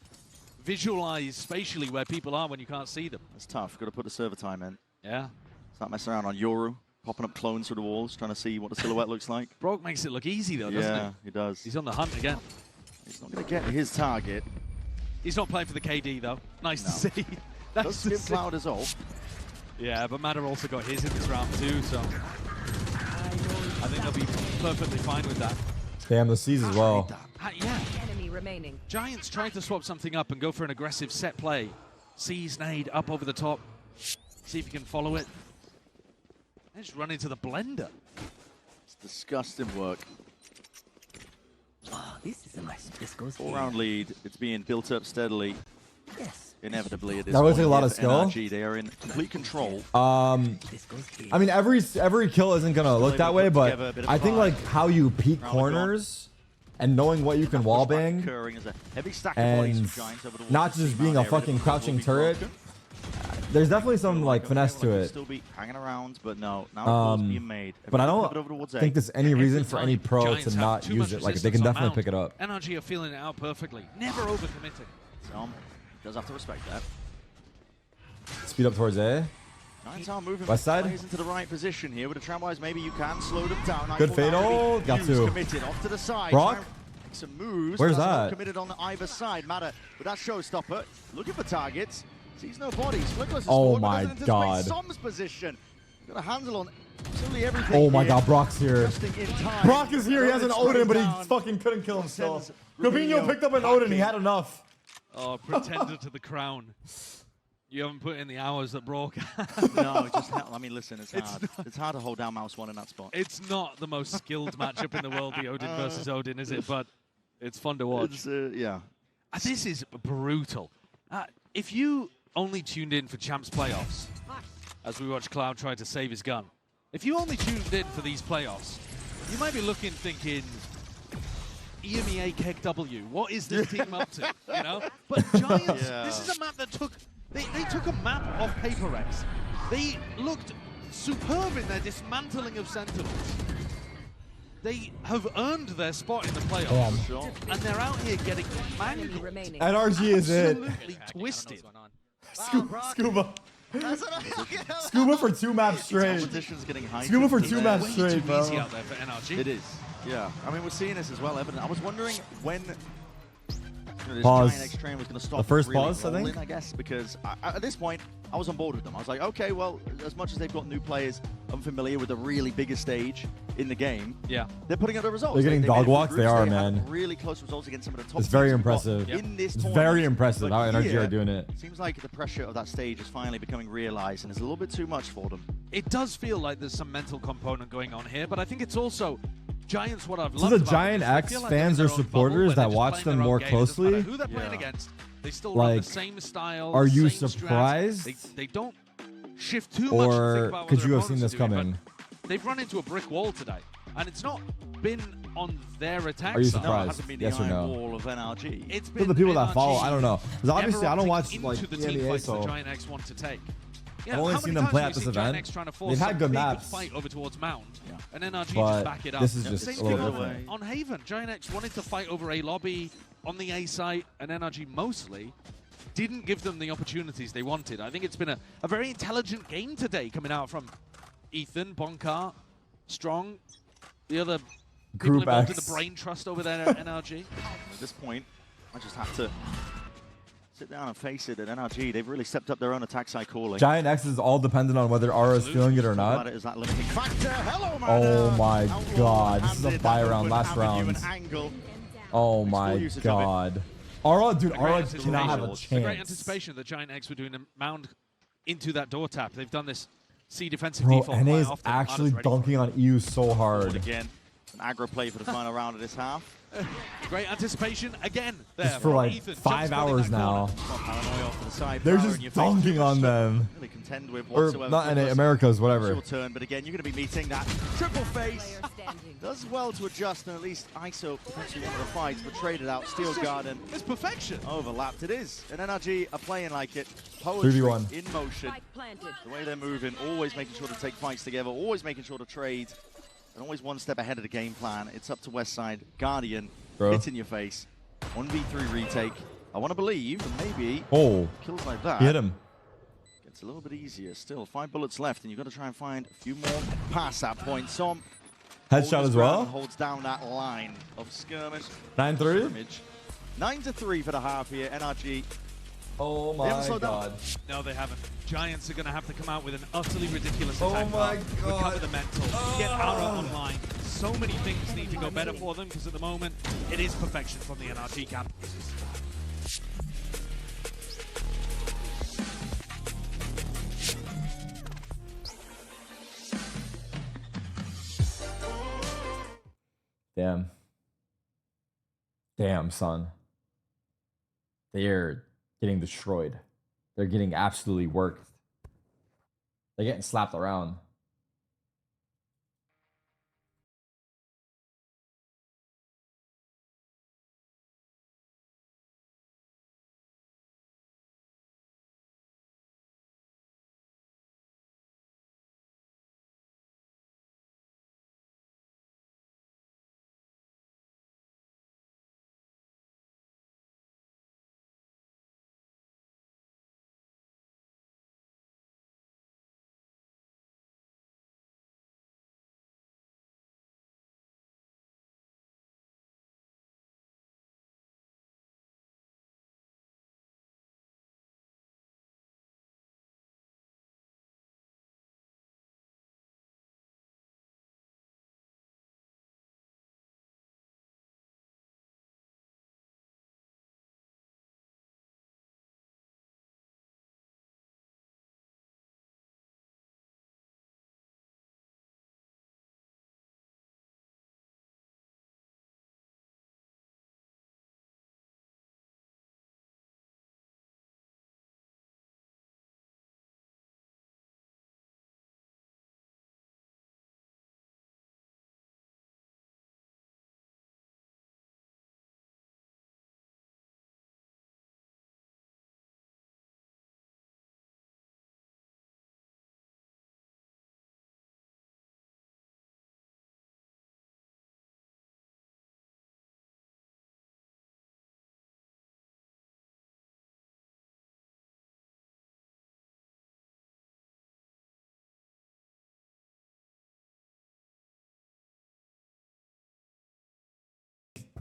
visualize spatially where people are when you can't see them. It's tough. Got to put the server time in. Yeah. Start messing around on Yoru, popping up clones through the walls, trying to see what the silhouette looks like. Brock makes it look easy though, doesn't Yeah, he does. he? He's on the hunt again. He's not going to get his target. He's not playing for the KD though. Nice to No. see. Does give Cloud his ult. Yeah, but Matter also got his in this round too, so I think they'll be perfectly fine with that. Damn, the C's as well. Yeah. Enemy remaining. Giants trying to swap something up and go for an aggressive set play. Sees nade up over the top. See if you can follow it. And just run into the blender. It's disgusting work. Oh, this is a nice. This goes 4-round lead. It's being built up steadily. Yes. Inevitably, it is. That would take a lot of skill. NRG, they are in complete control. I mean, every kill isn't gonna look that way, but I think like how you peek corners and knowing what you can wallbang Occurring as a heavy stack of bodies and from Giants over the not wall. just being a fucking crouching turret. There's definitely some like finesse to it. Still be hanging around, but no, now it's being made. But I Pivot over don't towards think A. there's any reason for any pro Giants to have not too use much it. Like they can resistance on definitely mount. pick it up. NRG are feeling it out perfectly. Never overcommitting. Som does have to respect that. Speed up towards A. Giants are moving West side. players into the right position here. With a tramwise, maybe you can slow them down. Good Nightfall fatal. now Got to be to. committed off to the side. Brock? Try and make some moves. Where's That's not that? committed on either side. Matter with that showstopper. Looking for targets. Sees no bodies. Flickless is Oh forward, but my doesn't anticipate God. Som's position. Got a handle on absolutely everything. Oh my here. god, Brock's here. Just in time. Brock is here. He has an It's Odin, but he down. fucking couldn't kill himself. Sends Gabinho picked up an Odin. He had enough. Oh, pretender to the crown. You haven't put in the hours that Brock. No, just I mean, listen, it's hard. It's hard to hold down mouse one in that spot. It's not the most skilled matchup in the world, the Odin versus Odin, is it? But it's fun to watch. It's, yeah. This is brutal. If you only tuned in for Champs playoffs, as we watch Cloud try to save his gun, if you only tuned in for these playoffs, you might be looking, thinking, EMEA KW. What is this team up to? You know? But Giants, this is a map that took... They took a map off PaperX. They looked superb in their dismantling of Sentinels. They have earned their spot in the playoffs. Damn. And they're out here getting mangled. NRG is it. Absolutely twisted. Scuba. Scuba for 2 maps straight. Scuba for 2 maps straight, bro. Easy out there for NRG. It is. Yeah. I mean, we're seeing this as well, Evan. I was wondering when this Pause. Giant X train was going to stop. The first really pause, I think? rolling, I guess, because at this point, I was on board with them. I was like, okay, well, as much as they've got new players unfamiliar with the really bigger stage in the game, they're putting up the results. They're getting dog walks. They are, They man. had really close results against some of the top It's very teams we've got impressive. in this It's tournament. very impressive how But NRG here, are doing it. Seems like the pressure of that stage is finally becoming realized, and it's a little bit too much for them. It does feel like there's some mental component going on here, but I think it's also Giants. What I've So loved the about Giant them is X they feel like fans they're or in their own supporters bubble that where they're watch just them playing their more own game. It doesn't matter closely, who they're playing against, they still run like, the same style. are the you same strat. surprised? They don't shift too much and think Or about what could their you have seen opponents this are doing, coming? but they've run into a brick wall today, and it's not been on their attack Are you side. surprised? No, it hasn't been Yes the or iron no? wall of NRG. It's For been the people that NRG follow, I don't know. Because obviously never I don't opting watch into like the the team NBA, fights so the Giant X want to take. I've only how seen many them play times at have this you seen Giant event. X trying to force They've had some good big maps. fight over towards Mound, and NRG But just back it up. this is just Same a little thing different. on Haven. Giant X wanted to fight over a lobby on the A site, and NRG mostly didn't give them the opportunities they wanted. I think it's been a very intelligent game today coming out from Ethan, Bonkar, Strong, the other people Group involved in X. the brain trust over there at NRG. At this point, I just have to sit down and face it. At NRG, they've really stepped up their own attack side calling. Giant X is all dependent on whether Aura is feeling it or About not. it is that limiting factor. Hello, Oh man. my god. This is a Handed buy that round, open last avenue round. and angle. Oh my usage of it. god. Aura, dude, A great Aura anticipation. cannot have a It's a great chance. anticipation that Giant X were doing a Mound into that door tap. They've done this C defensive Bro, default NA quite is often. actually Mada's ready for it. dunking on EU so Forward hard. again. An aggro play for the final round of this half. Great anticipation again there. Just for from like Ethan. 5 Jump spot in hours that corner. now. Paranoia off to the side. They're power in just your face. dunking on them. Really contend with Or whatsoever. not for NA, us. Americas, whatever. Your turn, but again, you're going to be meeting that triple face. Does well to adjust and at least ISO potentially one of the fights, but traded out. Steals Garden. It's perfection. Overlapped. It is. And NRG are playing like it. 3v1. In motion. The way they're moving, always making sure to take fights together, always making sure to trade, and always one step ahead of the game plan. It's up to Westside. Guardian, Bro. hits in your face. 1v3 retake. I want to believe, and maybe Oh, kills like that. he hit him. It's a little bit easier. Still, 5 bullets left, and you've got to try and find a few more past that point. Som holds Headshot his as ground well. and holds down that line of skirmish. 9-3. Scrimmage. 9-3 for the half here. NRG. Oh They haven't my slowed down. god. No, they haven't. Giants are going to have to come out with an utterly ridiculous Oh attack. my path, God. recover the mental, get Aura online. So many things need to go better for them because at the moment it is perfection from the NRG camp. Damn. Damn, son. They're getting destroyed. They're getting absolutely worked. They're getting slapped around.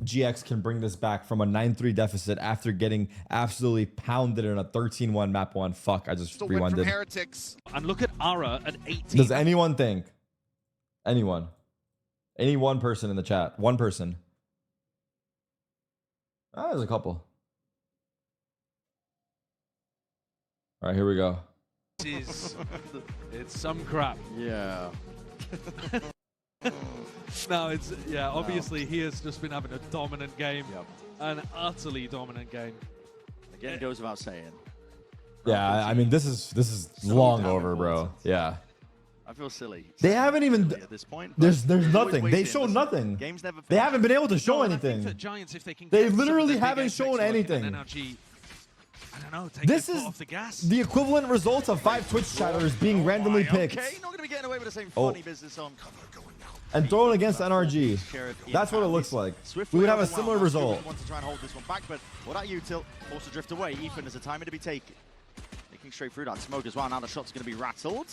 GX can bring this back from a 9-3 deficit after getting absolutely pounded in a 13-1 map 1. Fuck, I just rewinded. Heretics. And look at Ara at 18. Does anyone think? Anyone? Any one person in the chat? One person. Ah, there's a couple. All right, here we go. It's some crap. Yeah. No, it's obviously he has just been having a dominant game. An utterly dominant game. Again, it goes without saying. Yeah, I mean this is So long damn over, bro. important. Yeah. I feel silly. They haven't even At this point, there's but nothing. always They waiting. showed Listen, nothing. Games never They finish. haven't been able to show No, and I think anything. that Giants, if they can They get some of literally the big haven't apex shown working, anything. and NRG, I don't know, take This their is foot off the gas. the equivalent results of 5 Twitch chatters being randomly picked Okay, not going to be getting away with the same Oh. funny business on. and thrown against NRG. That's what it looks like. We would have a similar result. Want to try and hold this one back, but what that util forced to drift away. Ethan has a timing to be taken. Taking straight through that smoke as well. Now the shot's going to be rattled.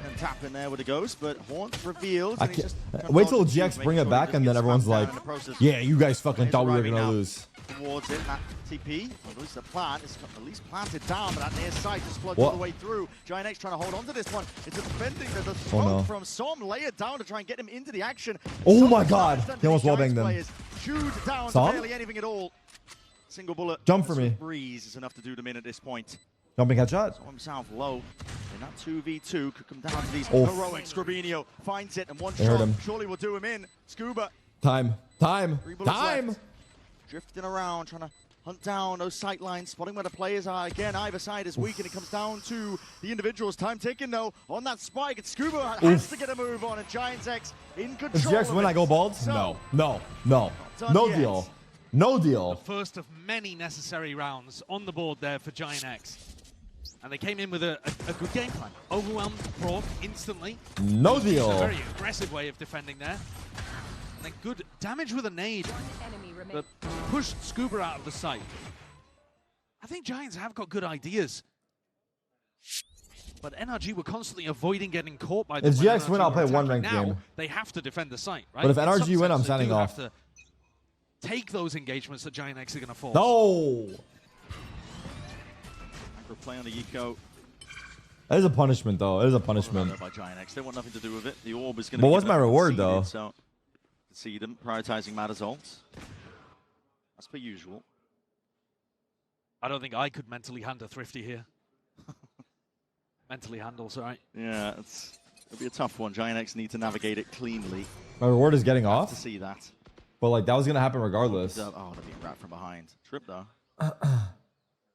And tap in there with a ghost, but Haunt reveals. I can't, wait till GX bring it back and then everyone's like, yeah, you guys fucking thought we were going to lose. Towards it, that TP, or at least the plant is at least planted down, but that near side just floods What? all the way through. Giant X trying to hold on to this one. It's a defending the Oh, no. smoke from Som layered down to try and get him into the action. Oh Som my God. slides He almost underneath wallbanged them. Giants players, chewed down to Som? barely anything at all. Single bullet. Jump for me. Breeze is enough to do them in at this point. Jumping headshot. Saw himself low. In that 2v2 could come down to these Oh. heroics. Scrubinio finds it, and one They heard shot him. surely will do him in. Scuba Time. 3 bullets Time. left. Drifting around, trying to hunt down those sight lines, spotting where the players are. Again, either side is weak, and it comes down to the individuals. Time ticking, though, on that spike. And Scuba has to get a move on, and Giants X in control. If GX of win, it. I go bald? So, No. No. No. done No yet. deal. No deal. First of many necessary rounds on the board there for Giant X. And they came in with a good game plan. Overwhelmed Brock instantly. No It's deal. a very aggressive way of defending there. And then good damage with a nade. But pushed Scuba out of the sight. I think Giants have got good ideas. But NRG were constantly avoiding getting caught by them. If when GX win, NRG I'll were play one attacking. ranked Now, game. they have to defend the site, right? But if In NRG some win, I'm sense, they signing do off. have to take those engagements that Giant X are going to force. No. Macro play on the Eco. That is a punishment, though. It is a punishment. By Giant X. They want nothing to do with it. The orb is going to But be what's my reward, though? So, see them prioritizing Matters ults. As per usual. I don't think I could mentally handle Thrifty here. Mentally handle, sorry. Yeah, it'll be a tough one. Giant X need to navigate it cleanly. My reward is getting To off. see that. But like that was gonna happen regardless. Oh, they're being wrapped from behind. Trip though.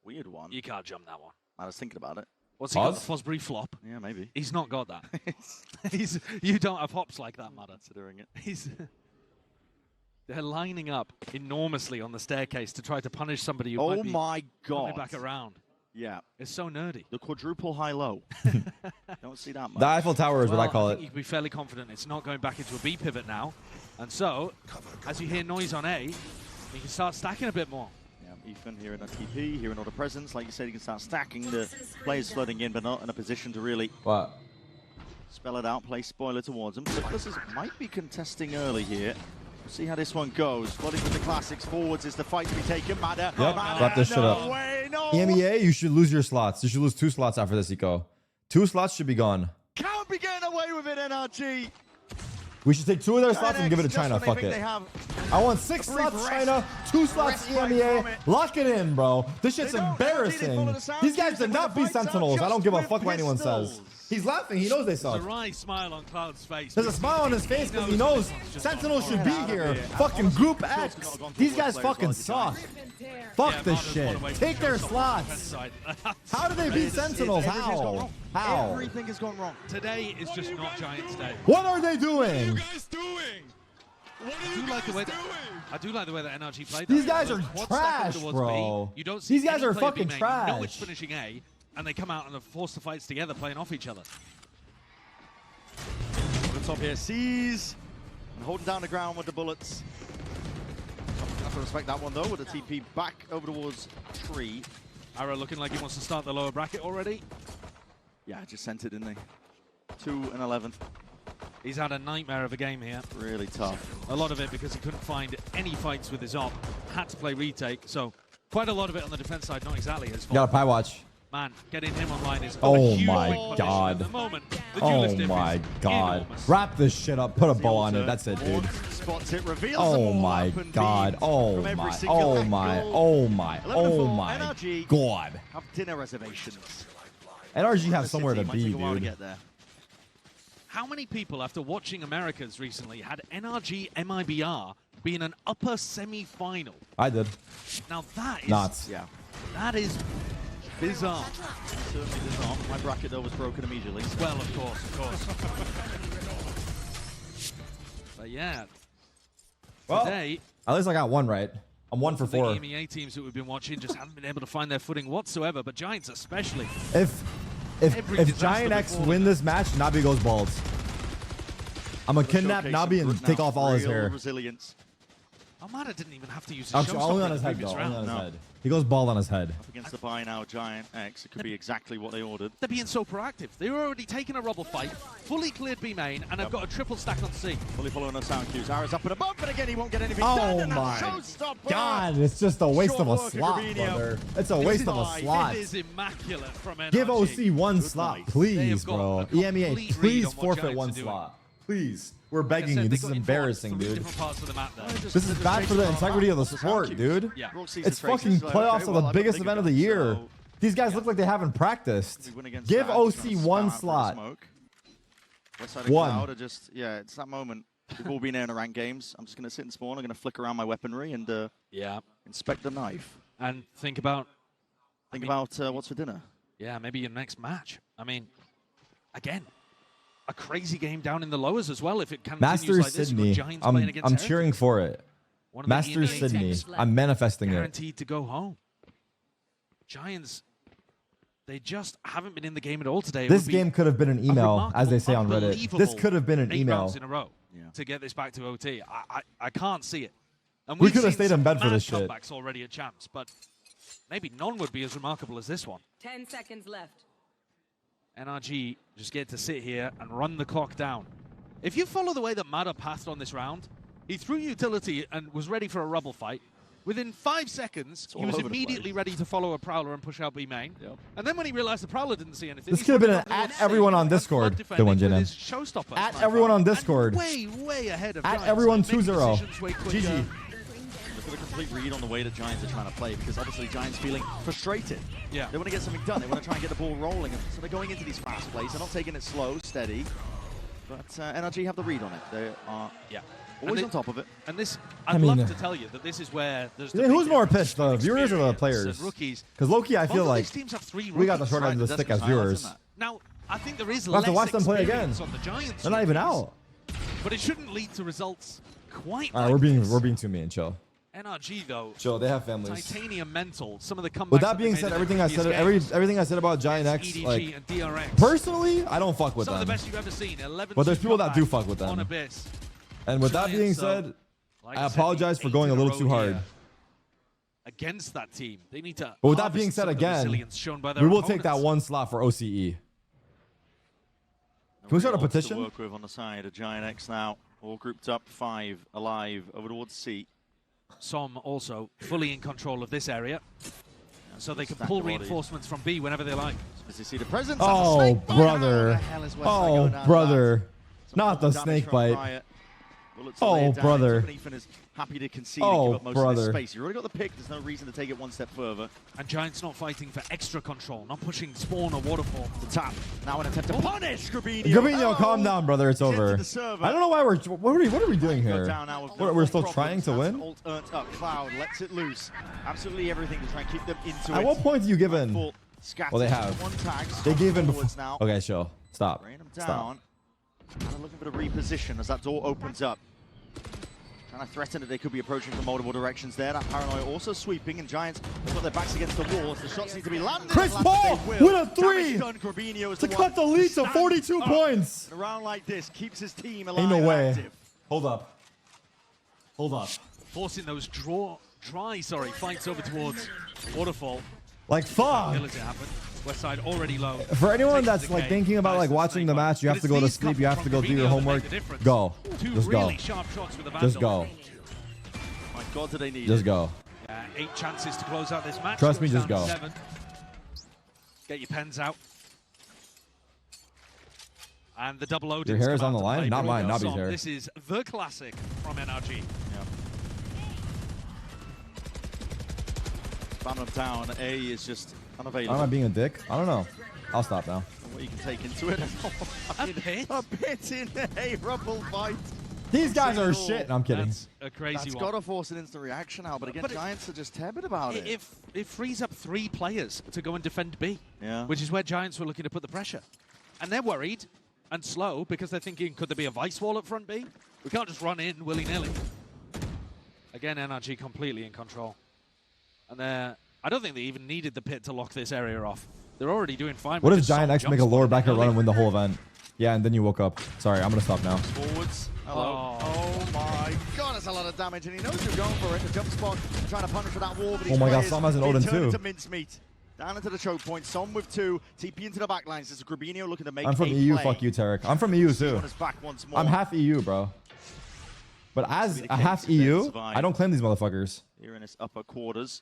Weird one. You can't jump that one. I was thinking about it. What's he got? The Fosbury flop? Yeah, maybe. He's not got that. You don't have hops like that, Madder. Considering it. They're lining up enormously on the staircase to try to punish somebody who Oh might be my coming God. back around. Yeah. It's so nerdy. The quadruple high-low. Don't see that much. The Eiffel Tower is what I Well, call think it. you can be fairly confident it's not going back into a B pivot now. And so, as you hear noise on A, you can start stacking a bit more. Yeah, Ethan here in a TP, here in order presence. Like you said, you can start stacking the players flooding in, but not in a position to really What? spell it out, play spoiler towards them. Syphilis might be contesting early here. We'll see how this one goes. Flooding with the classics. Forwards is the fight to be taken. Madder. Yep. Madder, Wrap this shit no up. way, no. EMEA, you should lose your slots. You should lose 2 slots after this, Eco. 2 slots should be gone. Can't be getting away with it, NRG. We should take 2 of their slots and give it to Just China. when they Fuck think it. they have I want 6 a brief slots rest- China, 2 slots respite from EMEA. it. Lock it in, bro. This shit's They don't. embarrassing. They follow the sound These guys cues did and not when beat the fights are Sentinels. I don't just give a with fuck what anyone pistols. says. He's laughing. He knows they There's suck. a wry smile on Cloud's face. There's a smile on his face because he knows Sentinels should be here. Fucking Group X. These guys fucking suck. Fuck this shit. Take their slots. How do they beat Sentinels? How? How? Everything has gone wrong. Today is just not Giants' day. What are they doing? I do like the way that NRG played. These that. guys They are quad trash, stack towards bro. B. You don't see These guys any are player B fucking main. You trash. know it's finishing A, and they come out and have forced the fights together, playing off each other. On the top here, sees and holding down the ground with the bullets. Have to respect that one though, with the TP back over towards Tree. Ara looking like he wants to start the lower bracket already. Yeah, just sent it, didn't they? 2 and 11. He's had a nightmare of a game here. Really tough. A lot of it because he couldn't find any fights with his op. Had to play retake, so quite a lot of it on the defense side, not exactly his fault. Got a pie watch. Man, getting him online is Oh a huge my win god. At the moment, the Oh duelist diff my is god. enormous. Wrap this shit up. Put a bow on it. That's it, dude. Spots it, reveals Oh my god. Oh my. Oh my. Oh my. Oh my god. Have dinner reservations. NRG have somewhere to be, dude. Get there. How many people, after watching Americas recently, had NRG MIBR be in an upper semi-final? I did. Now that is... Nuts. Yeah. That is bizarre. Certainly bizarre. My bracket, though, was broken immediately. So. Well, of course, of course. But yeah. Well, today... at least I got one right. I'm 1 for 4. The EMEA teams that we've been watching just haven't been able to find their footing whatsoever, but Giants especially. If Giant X win this match, Nabi goes bald. I'm gonna kidnap Nabi and take off all his hair. Resilience. Armada didn't even have to use his Only on his head, though. Only on his head. He goes bald on his head. Up against the buy now, Giant X. It could be exactly what they ordered. They're being so proactive. They were already taking a rubble fight, fully cleared B main, and have got a triple stack on C. Fully following the sound cues. Arrows up and above, but again, he won't get anything Oh done. my god, it's just a waste of a slot, brother. It's a waste of a slot. It is immaculate from NRG. Give OC one slot, please, bro. EMEA, please forfeit one slot. slot. Please. We're begging you. This is embarrassing, dude. This is bad for the integrity of the sport, dude. Yeah. It's fucking playoffs of the biggest event of the year. These guys look like they haven't practiced. Give OC one slot. One. It's that moment. We've all been there in the ranked games. I'm just going to sit and spawn. I'm going to flick around my weaponry and inspect the knife. And think about what's for dinner. Yeah, maybe your next match. I mean, again, a crazy game down in the lowers as well. If it continues Masters like this, Sydney. Giants playing against I'm Heritage. cheering for it. Masters Sydney. I'm manifesting it. Guaranteed to go home. Giants, they just haven't been in the game at all today. This game could have been an email, as they say on Reddit. This could have been an 8 email. rounds in a row to get this back to OT. I can't see it. And We could have stayed in bed for this shit. shit. Comebacks already at champs, but maybe none would be as remarkable as this one. 10 seconds left. NRG just get to sit here and run the clock down. If you follow the way that Mada passed on this round, he threw utility and was ready for a rubble fight. Within 5 seconds, he was immediately ready to follow a Prowler and push out B main. Yep. And then when he realized the Prowler didn't see anything, This could have been an at everyone on Discord. The one, Jin. At everyone on Discord. Way ahead of At Giants. everyone Making 2-0. decisions way quicker. GG. Look at the complete read on the way that Giants are trying to play, because obviously Giants feeling frustrated. Yeah. They want to get something done. They want to try and get the ball rolling. So they're going into these fast plays. They're not taking it slow, steady. But NRG have the read on it. They are always on top of it. And this, I I'd mean, love to tell you that this is where there's the Who's big more difference pissed, the between viewers or the experience players? and rookies. Because low-key, I Both feel of like these teams have 3 we got the rookies. short end of the stick as viewers. Now, I think there is We'll have less to watch them play again. experience on the Giants. They're not even rookies, out. But it shouldn't lead to results quite All like right, this. we're being too mean. Chill. NRG though. Chill. They have families. Titanium mental. Some of the comebacks. With that being said, everything I said about Giant X, like personally, I don't fuck with Some them. of the best you've ever seen. 11 But there's people that do fuck with on them. Abyss. And with that being said, I apologize for going a little too hard. Against that team, they need to. But with that being said, again, we will take that one slot for OCE. Can we start a petition? To work with on the side of Giant X now. All grouped up, 5 alive over towards C. Som also fully in control of this area, so they can pull reinforcements from B whenever they like. As you see the presence. Oh, brother. Oh, brother. Not the snake bite. Oh, brother. Happy to concede and give up most of this brother. space. You already got the pick. There's no reason to take it one step further. And Giants not fighting for extra control, not pushing spawn or waterfall. The tap. Now an attempt to punish Grabinho. Grabinho, calm down, brother. It's over. I don't know why what are we doing here? We're still trying to win? Ult earns up. Cloud lets it loose. Absolutely everything to try and keep them into it. At what point do you give in? Well, they have. One tag. They gave in before. Now. Okay, chill. Stop. Bring them Stop. down. Kind of looking for the reposition as that door opens up. Trying to threaten that they could be approaching from multiple directions there. That paranoia also sweeping, and Giants have got their backs against the walls. The shots need to be landed. Chris Paul with a 3 to cut the lead to 42 points. In a round like this keeps his team alive. Ain't no way. Active. Hold up. Hold up. Forcing those dry fights over towards Waterfall. Like fuck. As it happened. Westside already low. For anyone that's like thinking about like watching the match, you have to go to sleep, you have to go do your homework. Go. Just go. Just go. My God, do they need Just it? go. 8 chances to close out this match. Trust me, just Down to go. 7. Get your pens out. And the double Odin's Your hair is come on the out to line? play. Not mine, Broadcast Nobby's on. hair. This is the classic from NRG. Spam them down. A is just unavailable. Am I being a dick? I don't know. I'll stop now. What you can take into it. A bit? A bit in a rumble fight. These guys are shit. No, I'm kidding. That's a crazy That's one. got to force an instant reaction now, but again, Giants are just tepid about it. It frees up 3 players to go and defend B, Yeah. which is where Giants were looking to put the pressure. And they're worried and slow because they're thinking, could there be a vice wall at front B? We can't just run in willy-nilly. Again, NRG completely in control. And I don't think they even needed the pit to lock this area off. They're already doing fine. What with if just Giant solid X make a jump lower spot backer early. run and win the whole event? Yeah, and then you woke up. Sorry, I'm gonna stop now. Forwards. Hello. Oh my God, that's a lot of damage, and he knows you're going for it. The jump spot, trying to punish for that wall, but Oh my God, Som has an Odin turned too. into mincemeat. Down into the choke point. Som with 2. TP into the back lines. This is Grabinho looking to make I'm from a EU. play. Fuck you, Tarek. I'm from EU too. On his back once more. I'm half EU, bro. But as a half EU, I don't claim these motherfuckers. Here in his upper quarters.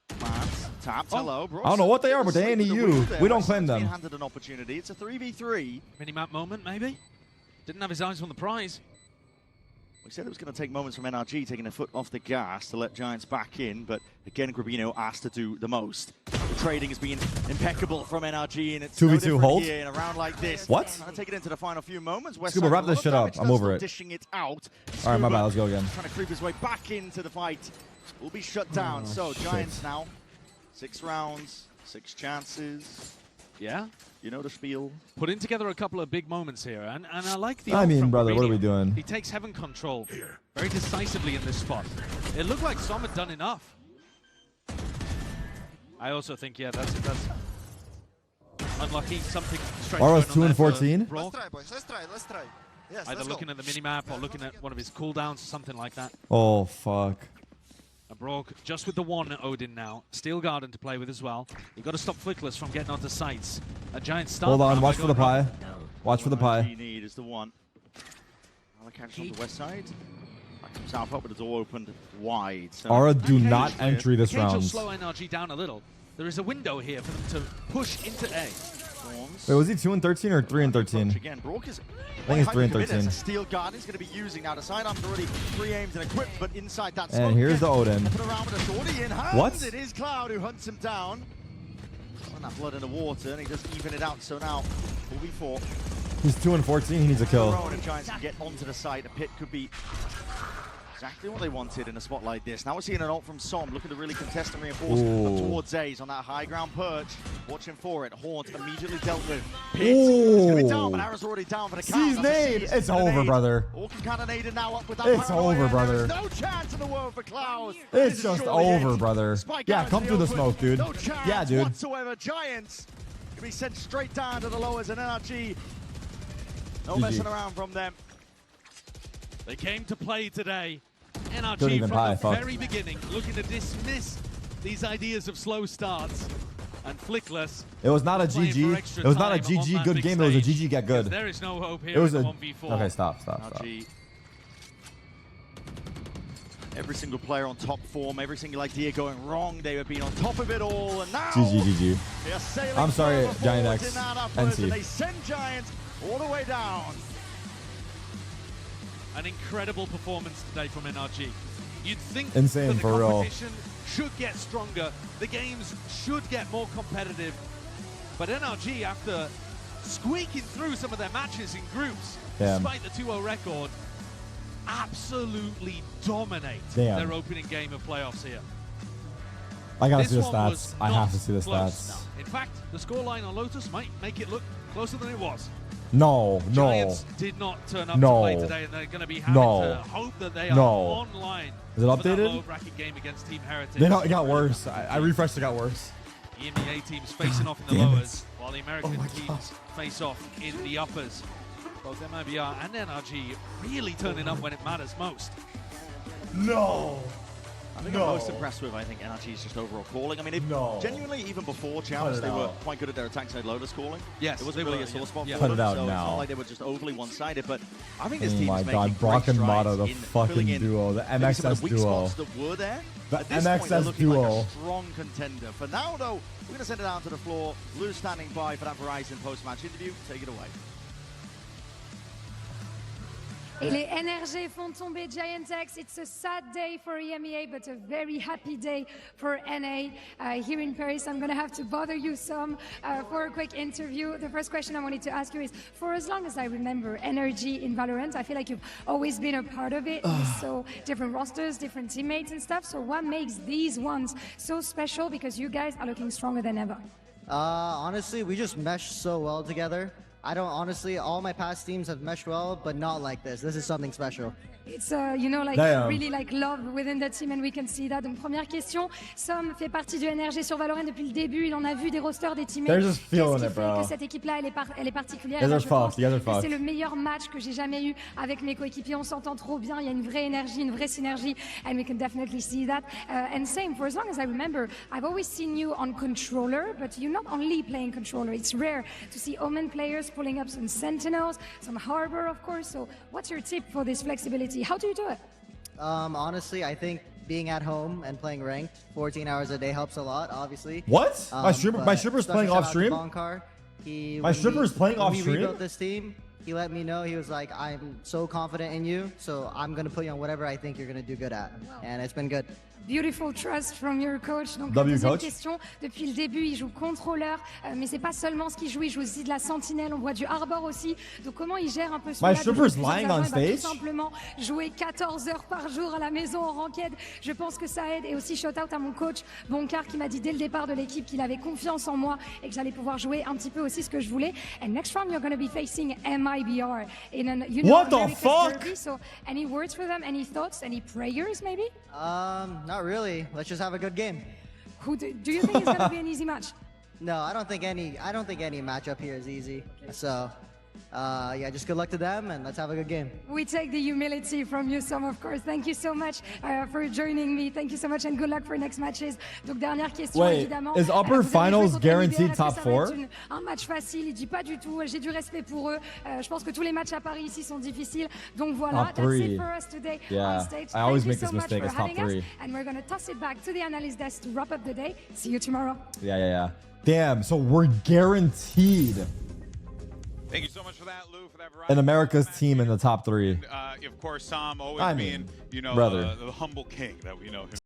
Plants, tapped, hello. I don't know what they are, but they ain't EU. We don't claim them. Handed an opportunity. It's a 3v3. Mini-map moment, maybe? Didn't have his eyes on the prize. We said it was going to take moments from NRG taking a foot off the gas to let Giants back in, but again, Grabinho asked to do the most. The trading has been impeccable from NRG, and it's 2v2 no hold? here in a round like this. What? Trying to take it into the final few moments. West Scuba, Side wrap with a this lot shit of up. damage, I'm though, over still it. Dishing it out. All right, my Scuba bad. Let's go again. Trying to creep his way back into the fight. Will be shut down. So Giants now, 6 rounds, 6 chances. Yeah. You know the spiel. Putting together a couple of big moments here, and I like the. I ult mean, from brother, what are we Grabinho. doing? He takes heaven control very decisively in this spot. It looked like Som had done enough. I also think, yeah, that's unlucky. Something strange. Aura's going 2 on and there for 14. Brock. Let's try, boys. Let's try. Yes, Either let's looking go. at the mini-map or looking at one of his cooldowns or something like that. Oh, fuck. Brock just with the 1 Odin now. Steel Garden to play with as well. You've got to stop Flickless from getting onto sites. A Giant start. Hold on. round Watch by for the going pie. Watch for the You pie. need is the 1. Catch on the west side. Back from south up, but the door opened wide. So Aura, do Cage not cleared. entry this Cage will round. slow NRG down a little. There is a window here for them to push into A. Wait, was he 2 and 13 or 3 and 13? Again, Brock is I think it's 3 and 13. Steel Guard is going to be using now. The sidearm's already pre-aimed and equipped, but inside that And here's the Odin. Put around with a shorty in hand. What? It is Cloud who hunts him down. And that blood in the water, and he does even it out. So now, 4v4. He's 2 and 14. He needs a kill. Rowan and Giants can get onto the side. A pit could be exactly what they wanted in a spot like this. Now we're seeing an ult from Som, looking to really contest and reinforce up towards A's on that high ground perch. Watching for it. Haunt immediately dealt with. Pit is going to be down, but Arrow's already down for the count. Seize nade. It's over, brother. Orkin cannonaded now up with that It's paranoia, over, and brother. There is no chance in the world for Cloud. It's This is just surely over, it. brother. Spike Yeah, out come to through the open. smoke, dude. No chance Yeah, dude. whatsoever. Giants can be sent straight down to the lowers, and NRG. No GG. messing around from them. They came to play today. Don't NRG even from pie, the fuck. very beginning looking to dismiss these ideas of slow starts. And Flickless. It was not a playing for GG. extra It was not a time on GG that good big game. It was a stage, GG get because good. There is no hope here It was in a. the 1v4. Okay, stop. NRG. Every single player on top form, every single idea going wrong. They have been on top of it all, and now GG. they are sailing I'm sorry, further Giant forwards X, in that upwards, NC. and they send Giants all the way down. An incredible performance today from NRG. You'd think Insane, that the for real. competition should get stronger, the games should get more competitive, but NRG, after squeaking through some of their matches in groups, Damn. despite the 2-0 record, absolutely dominate Damn. their opening game of playoffs here. I gotta This see the one stats. was I have to see the close. stats. In fact, the scoreline on Lotus might make it look closer than it was. No. Giants did not turn up No. to play today, and they're going to be having No. to hope that they are No. online. Is it for that updated? low bracket game against Team Heritage. It got worse. I refreshed. It got worse. The EMEA teams facing off in the Damn it. lowers, while the American Oh my teams face off in the uppers. Both MIBR and NRG really turning up when it matters most. No. I think I'm most impressed with, I think, NRG's just overall calling. I mean, genuinely, even before Champs, they were quite good at their attack side loaders calling. Yes, it wasn't really a sore spot for Cut them, it out so now. it's not like they were just overly one-sided. But I think this team Oh my is god, making Brock great and Mata, the strides in fucking filling in duo, the maybe some of MXS the weak duo. spots that were there. The At this point, they're MXS looking like duo. a strong contender. For now, though, we're going to send it down to the floor. Lou's standing by for that Verizon post-match interview. Take it away. Et les NRG font tomber Giant-X. It's a sad day for EMEA, but a very happy day for NA. Here in Paris, I'm going to have to bother you some for a quick interview. The first question I wanted to ask you is, for as long as I remember NRG in Valorant, I feel like you've always been a part of it. So different rosters, different teammates and stuff. So what makes these ones so special? Because you guys are looking stronger than ever. Honestly, we just mesh so well together. I don't honestly, all my past teams have meshed well, but not like this. This is something special. It's, you know, like really like love within the team and we can see that. Donc première question, Som fait partie du NRG sur Valorant depuis le début. Il en a vu des rosters, des teammates. Qu'est-ce qui fait que cette équipe-là, elle est particulière. Je pense que c'est le meilleur match que j'ai jamais eu avec mes coéquipiers. On s'entend trop bien. Il y a une vraie énergie, une vraie synergie, and we can definitely see that. And same, for as long as I remember, I've always seen you on controller, but you're not only playing controller. It's rare to see Omen players pulling up some Sentinels, some Harbor, of course. So what's your tip for this flexibility? How do you do it? Honestly, I think being at home and playing ranked 14 hours a day helps a lot, obviously. What? My stripper's playing off stream? My stripper's playing off stream? When we rebuilt this team, he let me know, he was like, I'm so confident in you, so I'm going to put you on whatever I think you're going to do good at. And it's been good. Beautiful trust from your coach. Donc, deuxième question, depuis le début, il joue contrôleur, mais c'est pas seulement ce qu'il joue, il joue aussi de la sentinelle, on voit du Harbor aussi. Donc, comment il gère un peu ce My stripper's lying on stage? Tout simplement jouer 14 heures par jour à la maison en ranked. Je pense que ça aide. Et aussi, shout out à mon coach, Bonkar, qui m'a dit dès le départ de l'équipe qu'il avait confiance en moi et que j'allais pouvoir jouer un petit peu aussi ce que je voulais. And next round, you're going to be facing MIBR in an, you know, what the fuck? Derby. So, any words for them? Any thoughts? Any prayers, maybe? Not really. Let's just have a good game. Do you think it's going to be an easy match? No, I don't think any matchup here is easy. So, yeah, just good luck to them and let's have a good game. We take the humility from you, Som, of course. Thank you so much for joining me. Thank you so much and good luck for next matches. Donc, dernière question, évidemment. Is upper finals guaranteed top 4? Un match facile, il dit pas du tout. J'ai du respect pour eux. Je pense que tous les matchs à Paris ici sont difficiles. Donc voilà, that's it for us today on stage. I always Thank make you this so mistake much as for top having 3. us, and we're going to toss it back to the analyst desk to wrap up the day. See you tomorrow. Yeah. Damn, so we're guaranteed. Thank you so much for that, Lou, for that an America's team in the top 3. Of course, Som always being, you know, the humble king that we know him